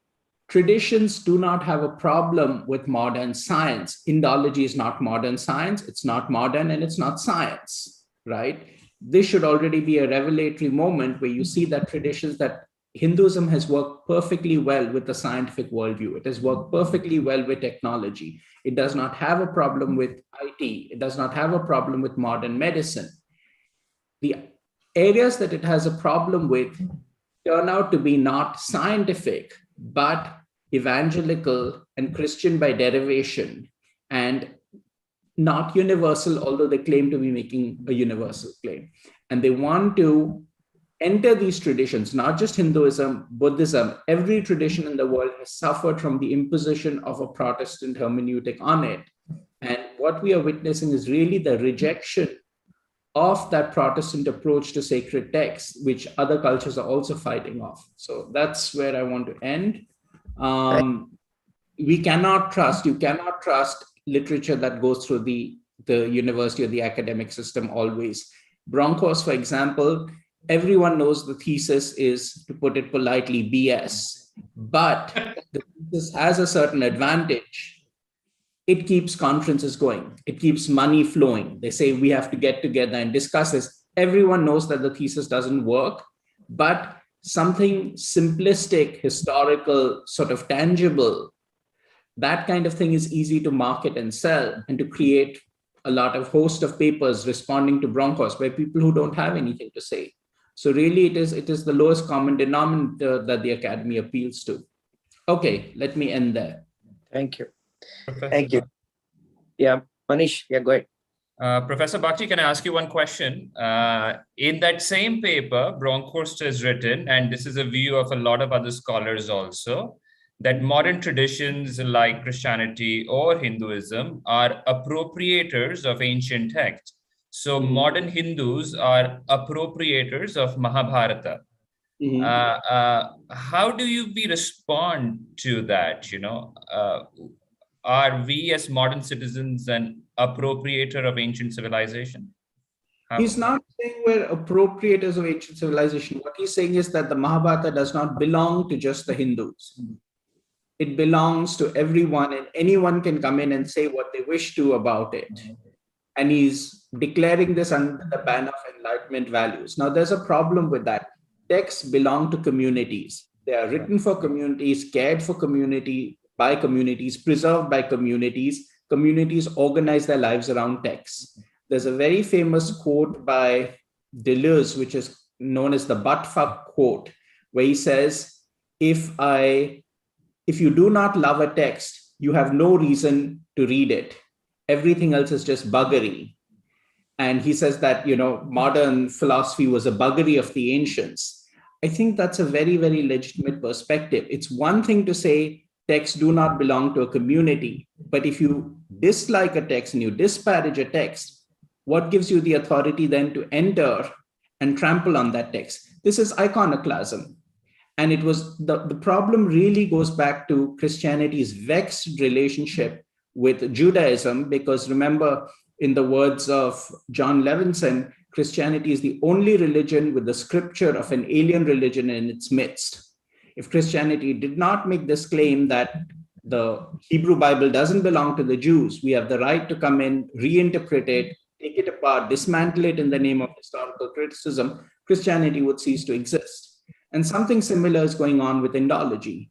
traditions do not have a problem with modern science. Indology is not modern science. It's not modern and it's not science, right? This should already be a revelatory moment where you see that traditions that Hinduism has worked perfectly well with the scientific worldview. It has worked perfectly well with technology. It does not have a problem with IT. It does not have a problem with modern medicine. The areas that it has a problem with turn out to be not scientific, but evangelical and Christian by derivation, and not universal, although they claim to be making a universal claim. And they want to enter these traditions, not just Hinduism, Buddhism. Every tradition in the world has suffered from the imposition of a Protestant hermeneutic on it. And what we are witnessing is really the rejection of that Protestant approach to sacred texts, which other cultures are also fighting off. So that's where I want to end. You cannot trust literature that goes through the university or the academic system always. Bronkhorst, for example, everyone knows the thesis is, to put it politely, BS, but the thesis has a certain advantage. it keeps conferences going. It keeps money flowing. They say we have to get together and discuss this. Everyone knows that the thesis doesn't work, but something simplistic, historical, sort of tangible, that kind of thing is easy to market and sell and to create a lot of host of papers responding to Broncos by people who don't have anything to say. So really it is the lowest common denominator that the academy appeals to. Okay, let me end there. Thank you. Professor. Thank you. Yeah, Manish, yeah, go ahead. Professor Bhakti, can I ask you one question? In that same paper, Bronkhorst has written, and this is a view of a lot of other scholars also, that modern traditions like Christianity or Hinduism are appropriators of ancient texts. So modern Hindus are appropriators of Mahabharata. How do you respond to that? Are we as modern citizens an appropriator of ancient civilization? He's not saying we're appropriators of ancient civilization. What he's saying is that the Mahabharata does not belong to just the Hindus. It belongs to everyone, and anyone can come in and say what they wish to about it. And he's declaring this under the banner of Enlightenment values. Now, there's a problem with that. Texts belong to communities. They are written for communities, cared for community, by communities, preserved by communities. Communities organize their lives around texts. There's a very famous quote by Deleuze, which is known as the butt fuck quote, where he says, if you do not love a text, you have no reason to read it. Everything else is just buggery. And he says that, modern philosophy was a buggery of the ancients. I think that's a very, very legitimate perspective. It's one thing to say texts do not belong to a community, but if you dislike a text and you disparage a text, what gives you the authority then to enter and trample on that text? This is iconoclasm. And it was the problem really goes back to Christianity's vexed relationship with Judaism, because remember, in the words of John Levinson, Christianity is the only religion with the scripture of an alien religion in its midst. If Christianity did not make this claim that the Hebrew Bible doesn't belong to the Jews, we have the right to come in, reinterpret it, take it apart, dismantle it in the name of historical criticism, Christianity would cease to exist. And something similar is going on with Indology.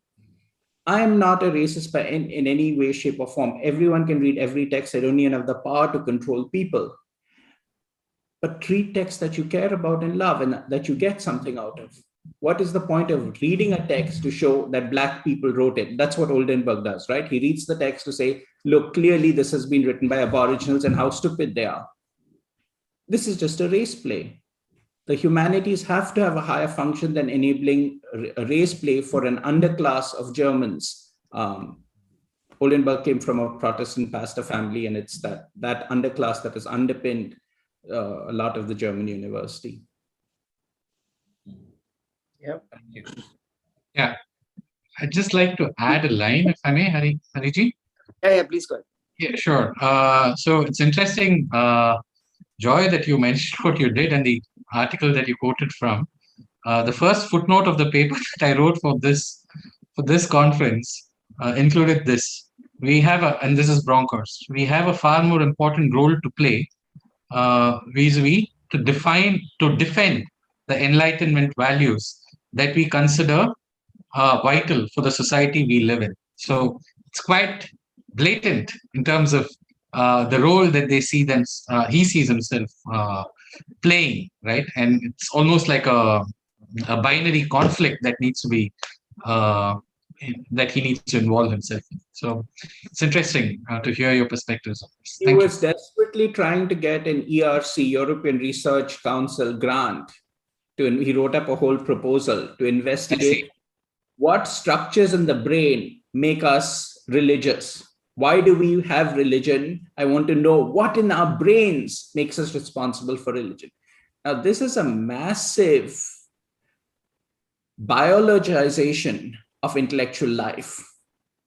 I am not a racist in any way, shape, or form. Everyone can read every text. I don't even have the power to control people. But treat texts that you care about and love and that you get something out of. What is the point of reading a text to show that Black people wrote it? That's what Oldenburg does, right? He reads the text to say, look, clearly this has been written by Aboriginals and how stupid they are. This is just a race play. The humanities have to have a higher function than enabling a race play for an underclass of Germans. Oldenburg came from a Protestant pastor family, and it's that underclass that has underpinned a lot of the German university. Yep. Thank you. Yeah, I'd just like to add a line, if I may, Hariji. Yeah, please go ahead. Yeah, sure. So it's interesting, Joy, that you mentioned what you did and the article that you quoted from. The first footnote of the paper that I wrote for this conference included this. We have and this is Bronkhorst, we have a far more important role to play vis-a-vis to defend the Enlightenment values that we consider vital for the society we live in. So it's quite blatant in terms of the role that they see he sees himself playing, right? And it's almost like a binary conflict that needs to be that he needs to involve himself in. So it's interesting to hear your perspectives on this. He was desperately trying to get an ERC, European Research Council grant. He wrote up a whole proposal to investigate what structures in the brain make us religious. Why do we have religion? I want to know what in our brains makes us responsible for religion. Now, this is a massive biologization of intellectual life.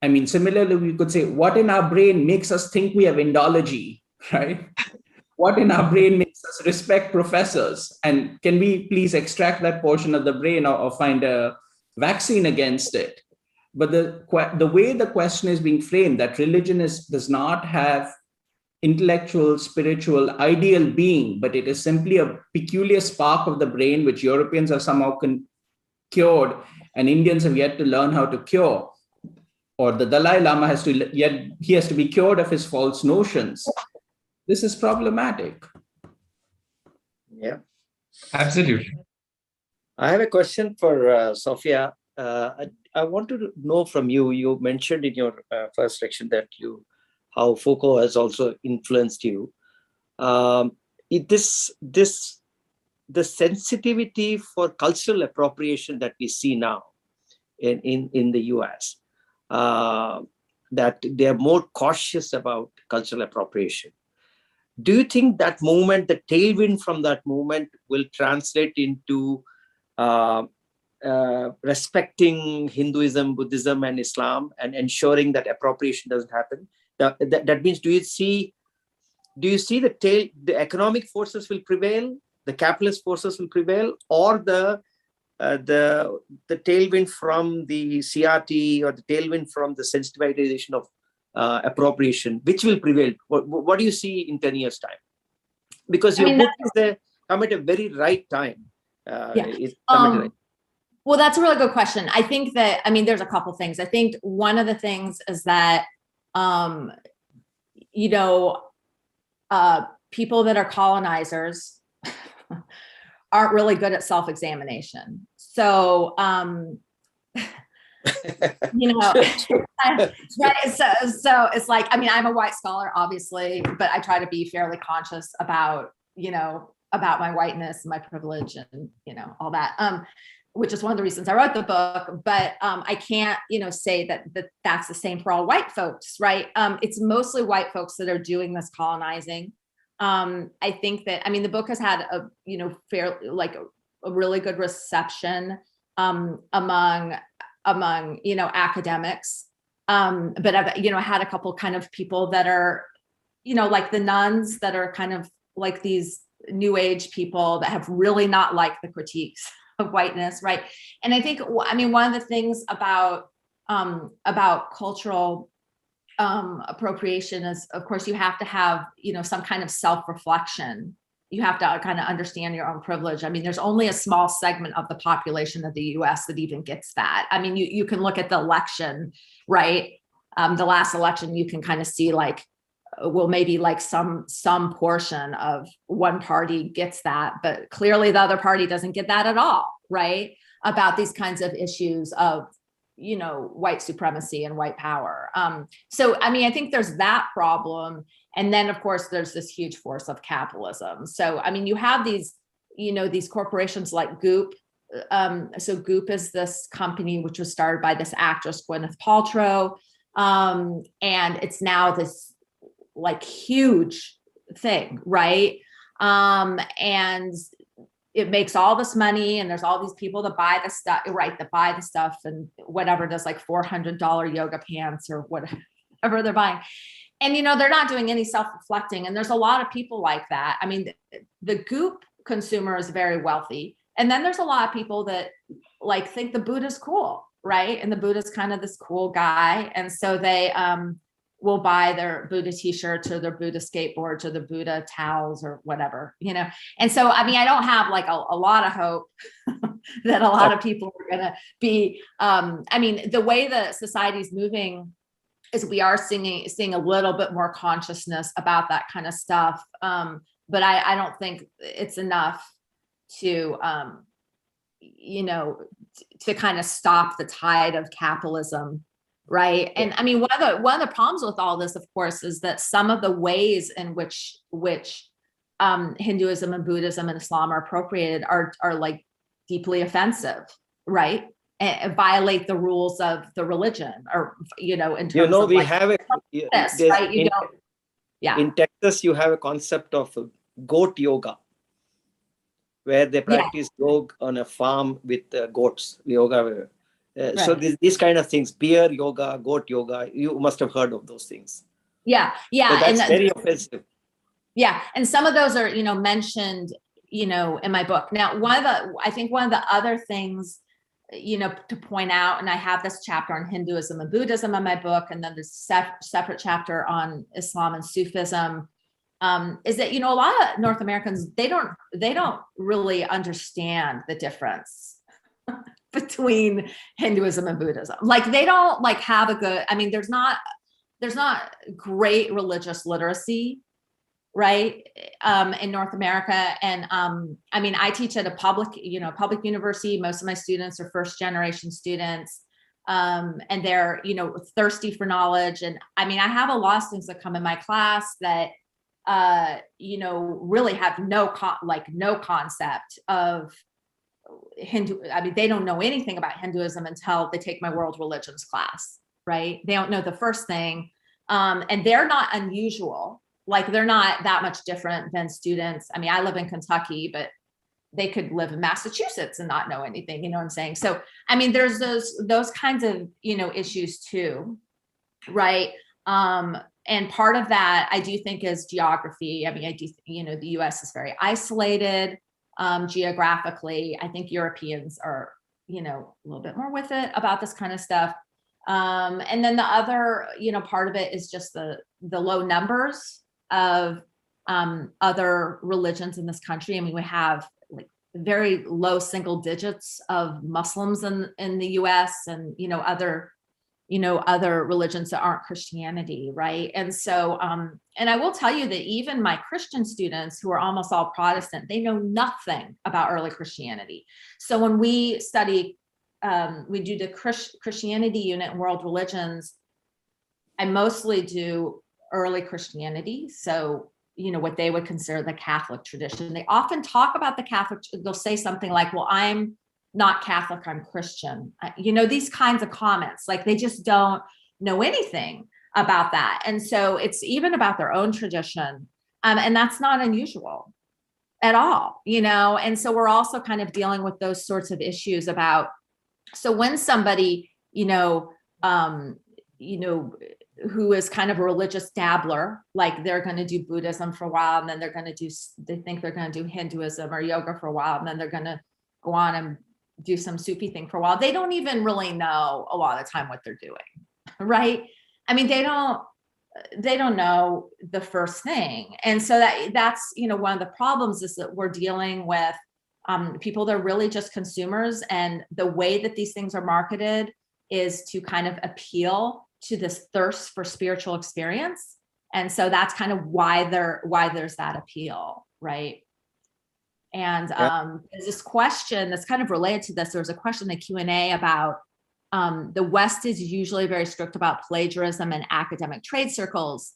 I mean, similarly, we could say, what in our brain makes us think we have Indology, right? What in our brain makes us respect professors? And can we please extract that portion of the brain or find a vaccine against it? But the way the question is being framed, that religion does not have intellectual, spiritual, ideal being, but it is simply a peculiar spark of the brain which Europeans have somehow cured and Indians have yet to learn how to cure. Or the Dalai Lama has to be cured of his false notions. This is problematic. Yeah, Absolutely. I have a question for Sophia. I want to know from you. You mentioned in your first section that how Foucault has also influenced you. The sensitivity for cultural appropriation that we see now in the US, that they're more cautious about cultural appropriation. Do you think that movement, the tailwind from that movement, will translate into respecting Hinduism, Buddhism, and Islam, and ensuring that appropriation doesn't happen? That means, do you see the economic forces will prevail, the capitalist forces will prevail, or the tailwind from the CRT, or the tailwind from the sensitization of appropriation, which will prevail? What do you see in 10 years' time? Because your book is come at a very right time. Well, that's a really good question. I think that, there's a couple things. I think one of the things is that, people that are colonizers aren't really good at self-examination. So, right. So it's like, I'm a white scholar, obviously, but I try to be fairly conscious about my whiteness, my privilege, and, all that, which is one of the reasons I wrote the book. But I can't, say that that's the same for all white folks, right? It's mostly white folks that are doing this colonizing. I think that, the book has had a really good reception among academics. But I've, had a couple kind of people that are, like the nuns that are kind of like these new age people that have really not liked the critiques of whiteness, right? And I think, one of the things about cultural appropriation is, of course, you have to have, some kind of self-reflection. You have to kind of understand your own privilege. There's only a small segment of the population of the US that even gets that. You can look at the election, right? The last election, you can kind of see maybe some portion of one party gets that, but clearly the other party doesn't get that at all, right? About these kinds of issues of, white supremacy and white power. So, I think there's that problem. And then, of course, there's this huge force of capitalism. So, you have these, these corporations like Goop. So Goop is this company which was started by this actress, Gwyneth Paltrow. And it's now this huge thing, right? And it makes all this money, and there's all these people that buy the stuff, right? That buy the stuff and whatever, does $400 yoga pants or whatever they're buying. And, they're not doing any self-reflecting. And there's a lot of people like that. The Goop consumer is very wealthy. And then there's a lot of people that think the Buddha's cool, right? And the Buddha's kind of this cool guy. And so they will buy their Buddha t-shirts or their Buddha skateboards or the Buddha towels or whatever, And so, I don't have a lot of hope that a lot of people are going to be, the way the society's moving is we are seeing a little bit more consciousness about that kind of stuff. But I don't think it's enough to, to kind of stop the tide of capitalism. Right. And one of the problems with all this, of course, is that some of the ways in which Hinduism and Buddhism and Islam are appropriated are deeply offensive, right? And violate the rules of the religion, or in terms of we have right? In Texas, you have a concept of goat yoga, where they practice yoga on a farm with goats, yoga. Right. So these kind of things, beer yoga, goat yoga, you must have heard of those things. Yeah. So that's very offensive. Yeah. And some of those are, mentioned, in my book. Now, I think one of the other things to point out, and I have this chapter on Hinduism and Buddhism in my book, and then this separate chapter on Islam and Sufism, is that, a lot of North Americans, they don't really understand the difference between Hinduism and Buddhism. Like, they don't like have a good, I mean, there's not great religious literacy, right, in North America. And I mean, I teach at a public university. Most of my students are first generation students, and they're, thirsty for knowledge. And I mean, I have a lot of students that come in my class that, really have no concept of Hindu. I mean, they don't know anything about Hinduism until they take my world religions class, right? They don't know the first thing. And they're not unusual. Like, they're not that much different than students. I mean, I live in Kentucky, but they could live in Massachusetts and not know anything, you know what I'm saying? So, I mean, there's those kinds of, issues too, right? And part of that, I do think, is geography. I mean, I do, the US is very isolated geographically. I think Europeans are, a little bit more with it about this kind of stuff. And then the other, part of it is just the low numbers of other religions in this country. I mean, we have like very low single digits of Muslims in the US, and other religions that aren't Christianity, right? And so, and I will tell you that even my Christian students, who are almost all Protestant, they know nothing about early Christianity. So when we study, we do the Christianity unit in world religions, I mostly do early Christianity. So, what they would consider the Catholic tradition. They often talk about the Catholic, they'll say something like, well, I'm not Catholic, I'm Christian. These kinds of comments, like, they just don't know anything about that. And so it's even about their own tradition. And that's not unusual at all, and so we're also kind of dealing with those sorts of issues about, so when somebody, who is kind of a religious dabbler, like, they're going to do Buddhism for a while, and then they think they're going to do Hinduism or yoga for a while, and then they're going to go on and do some Sufi thing for a while. They don't even really know a lot of the time what they're doing, right? I mean, they don't know the first thing. And so that's, one of the problems is that we're dealing with people that are really just consumers, and the way that these things are marketed is to kind of appeal to this thirst for spiritual experience. And so that's kind of why there's that appeal, right? And there's this question that's kind of related to this. There was a question in the Q&A about the West is usually very strict about plagiarism in academic trade circles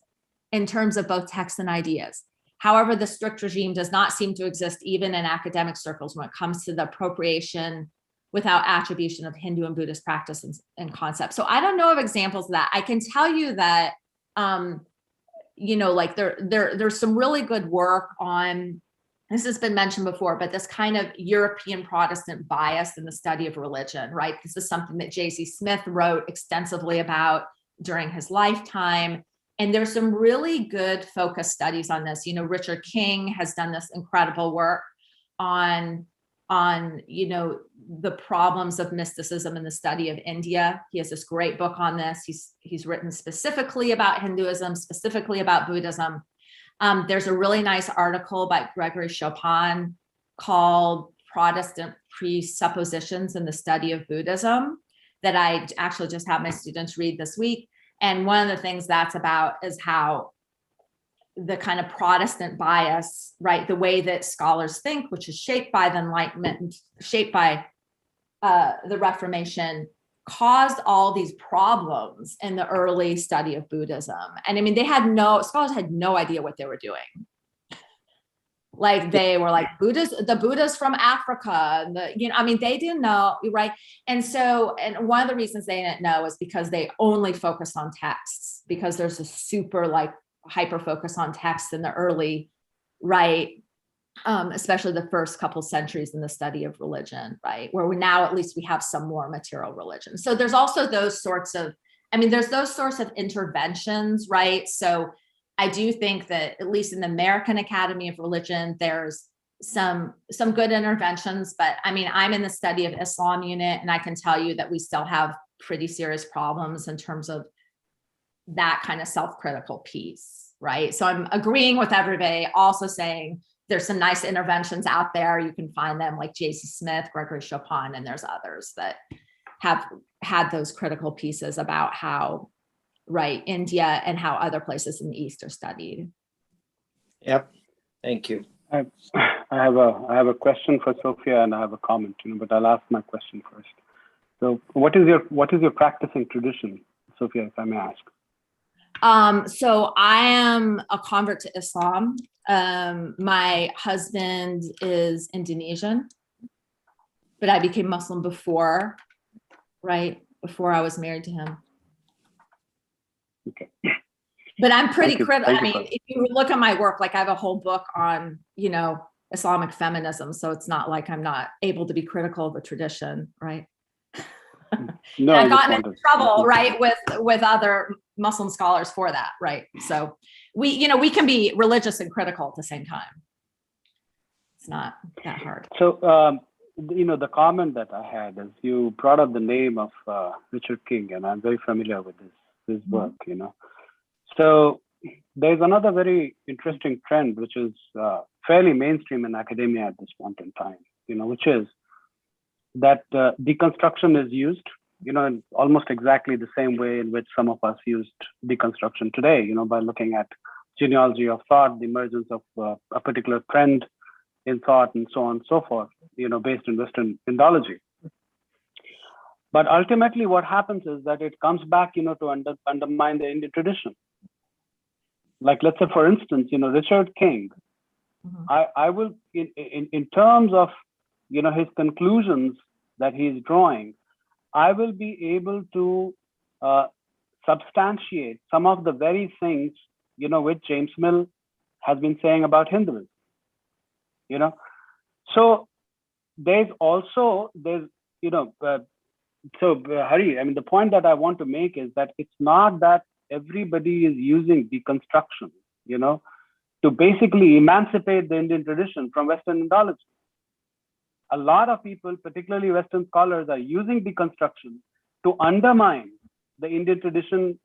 in terms of both texts and ideas. However, the strict regime does not seem to exist even in academic circles when it comes to the appropriation without attribution of Hindu and Buddhist practice and concepts. So I don't know of examples of that. I can tell you that, like there's some really good work on, this has been mentioned before, but this kind of European Protestant bias in the study of religion, right? This is something that J.C. Smith wrote extensively about during his lifetime. And there's some really good focus studies on this. Richard King has done this incredible work on the problems of mysticism in the study of India. He has this great book on this. He's written specifically about Hinduism, specifically about Buddhism. There's a really nice article by Gregory Chopin called Protestant Presuppositions in the Study of Buddhism that I actually just had my students read this week. And one of the things that's about is how the kind of Protestant bias, right, the way that scholars think, which is shaped by the Enlightenment, shaped by the Reformation, caused all these problems in the early study of Buddhism. And I mean, scholars had no idea what they were doing. Like, they were like, the Buddha's from Africa, they didn't know, right? And one of the reasons they didn't know is because they only focused on texts, because there's a super hyper focus on text in the early, right? Especially the first couple centuries in the study of religion, right? Where now at least we have some more material religion. So there's also those sorts of interventions, right? So I do think that at least in the American Academy of Religion, there's some good interventions, but I mean, I'm in the study of Islam unit, and I can tell you that we still have pretty serious problems in terms of that kind of self-critical piece, right? So I'm agreeing with everybody, also saying there's some nice interventions out there. You can find them like J.C. Smith, Gregory Chopin, and there's others that have had those critical pieces about how, right, India and how other places in the East are studied. Yep. Thank you. I have a question for Sophia, and I have a comment, but I'll ask my question first. So what is your practicing tradition, Sophia, if I may ask? So I am a convert to Islam. My husband is Indonesian, but I became Muslim before I was married to him. Okay. But I'm pretty critical. I Thank you, mean, if you look at my work, like I have a whole book on, Islamic feminism. So it's not like I'm not able to be critical of the tradition, right? No, I've gotten into trouble, right, with other Muslim scholars for that, right? So we can be religious and critical at the same time. It's not that hard. So, the comment that I had is you brought up the name of Richard King, and I'm very familiar with his work, So there's another very interesting trend, which is fairly mainstream in academia at this point in time, which is that deconstruction is used, in almost exactly the same way in which some of us used deconstruction today, by looking at genealogy of thought, the emergence of a particular trend in thought, and so on and so forth, based in Western Indology. But ultimately what happens is that it comes back, to undermine the Indian tradition. Like, let's say, for instance, Richard King, I will, in terms of, his conclusions that he's drawing, I will be able to substantiate some of the very things, which James Mill has been saying about Hinduism, So there's, Hari, I mean, the point that I want to make is that it's not that everybody is using deconstruction, to basically emancipate the Indian tradition from Western Indology. A lot of people, particularly Western scholars, are using deconstruction to undermine the Indian tradition,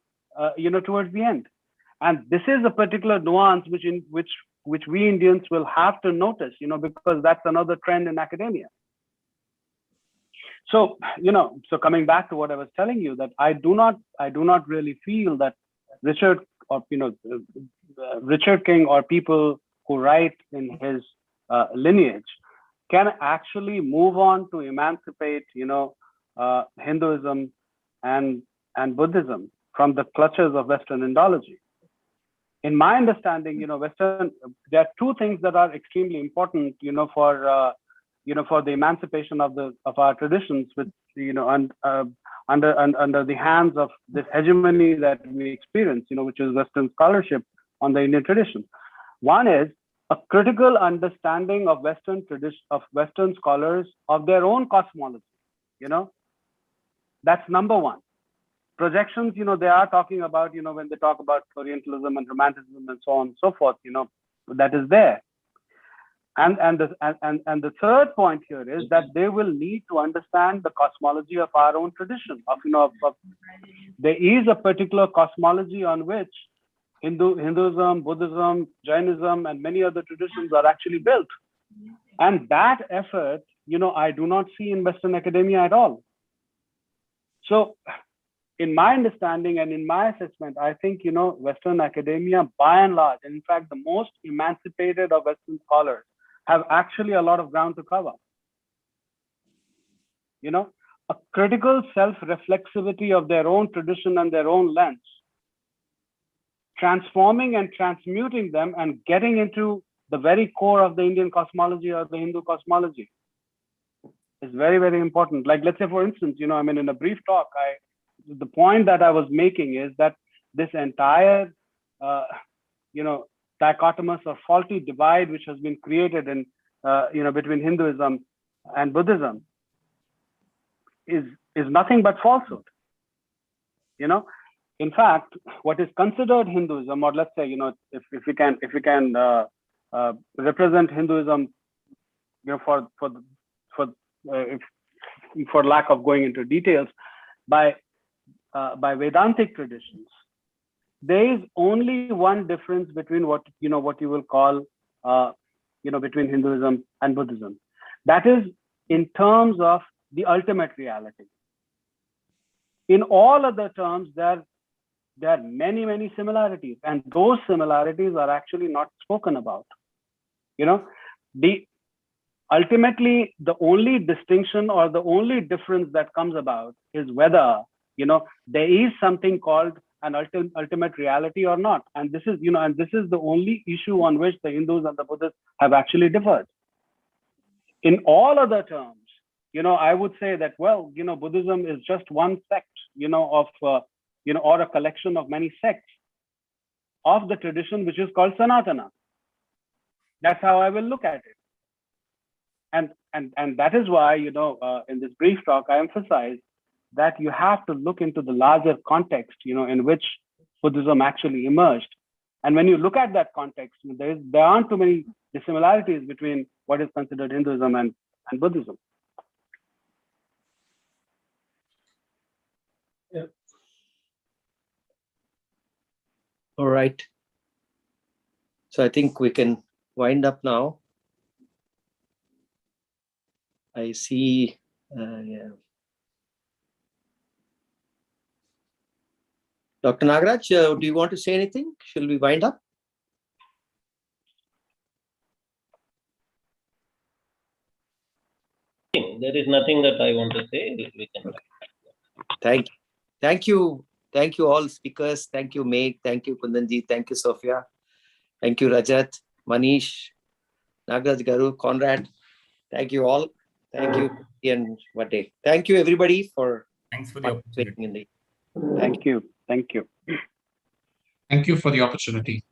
towards the end. And this is a particular nuance which we Indians will have to notice, because that's another trend in academia. So, so coming back to what I was telling you, that I do not really feel that Richard King or people who write in his lineage can actually move on to emancipate, Hinduism and Buddhism from the clutches of Western Indology. In my understanding, there are two things that are extremely important, for the emancipation of our traditions, with under the hands of this hegemony that we experience, which is Western scholarship on the Indian tradition. One is a critical understanding of Western scholars of their own cosmology. That's number one. Projections, they are talking about, when they talk about Orientalism and Romanticism and so on and so forth, that is there. And the third point here is that they will need to understand the cosmology of our own tradition. There is a particular cosmology on which Hinduism, Buddhism, Jainism, and many other traditions are actually built. And that effort, I do not see in Western academia at all. So in my understanding and in my assessment, I think, Western academia, by and large, and in fact, the most emancipated of Western scholars, have actually a lot of ground to cover. A critical self-reflexivity of their own tradition and their own lens, transforming and transmuting them and getting into the very core of the Indian cosmology or the Hindu cosmology is very, very important. Like, let's say, for instance, in a brief talk, the point that I was making is that this entire, dichotomous or faulty divide which has been created in, between Hinduism and Buddhism is nothing but falsehood. In fact, what is considered Hinduism, or let's say, if we can represent Hinduism, for lack of going into details, by Vedantic traditions, there is only one difference between what you will call between Hinduism and Buddhism. That is in terms of the ultimate reality. In all other terms, there are many similarities, and those similarities are actually not spoken about. Ultimately, the only distinction or the only difference that comes about is whether there is something called an ultimate reality or not. And this is the only issue on which the Hindus and the Buddhists have actually differed. In all other terms, I would say that, well, Buddhism is just one sect, of or a collection of many sects of the tradition which is called Sanatana. That's how I will look at it. And that is why, in this brief talk, I emphasize that you have to look into the larger context, in which Buddhism actually emerged. And when you look at that context, there aren't too many dissimilarities between what is considered Hinduism and Buddhism. Yeah. All right. So I think we can wind up now. I see, yeah. Dr. Nagraj, do you want to say anything? Shall we wind up? There is nothing that I want to say. We can. Thank you all speakers. Thank you, Meg. Thank you, Kundanji. Thank you, Sophia. Thank you, Rajat, Manish, Nagraj Garu, Conrad. Thank you all. Thank you, Ian Vade. Thank you, everybody, for Thanks for the opportunity. Thank you. Thank you. Thank you for the opportunity.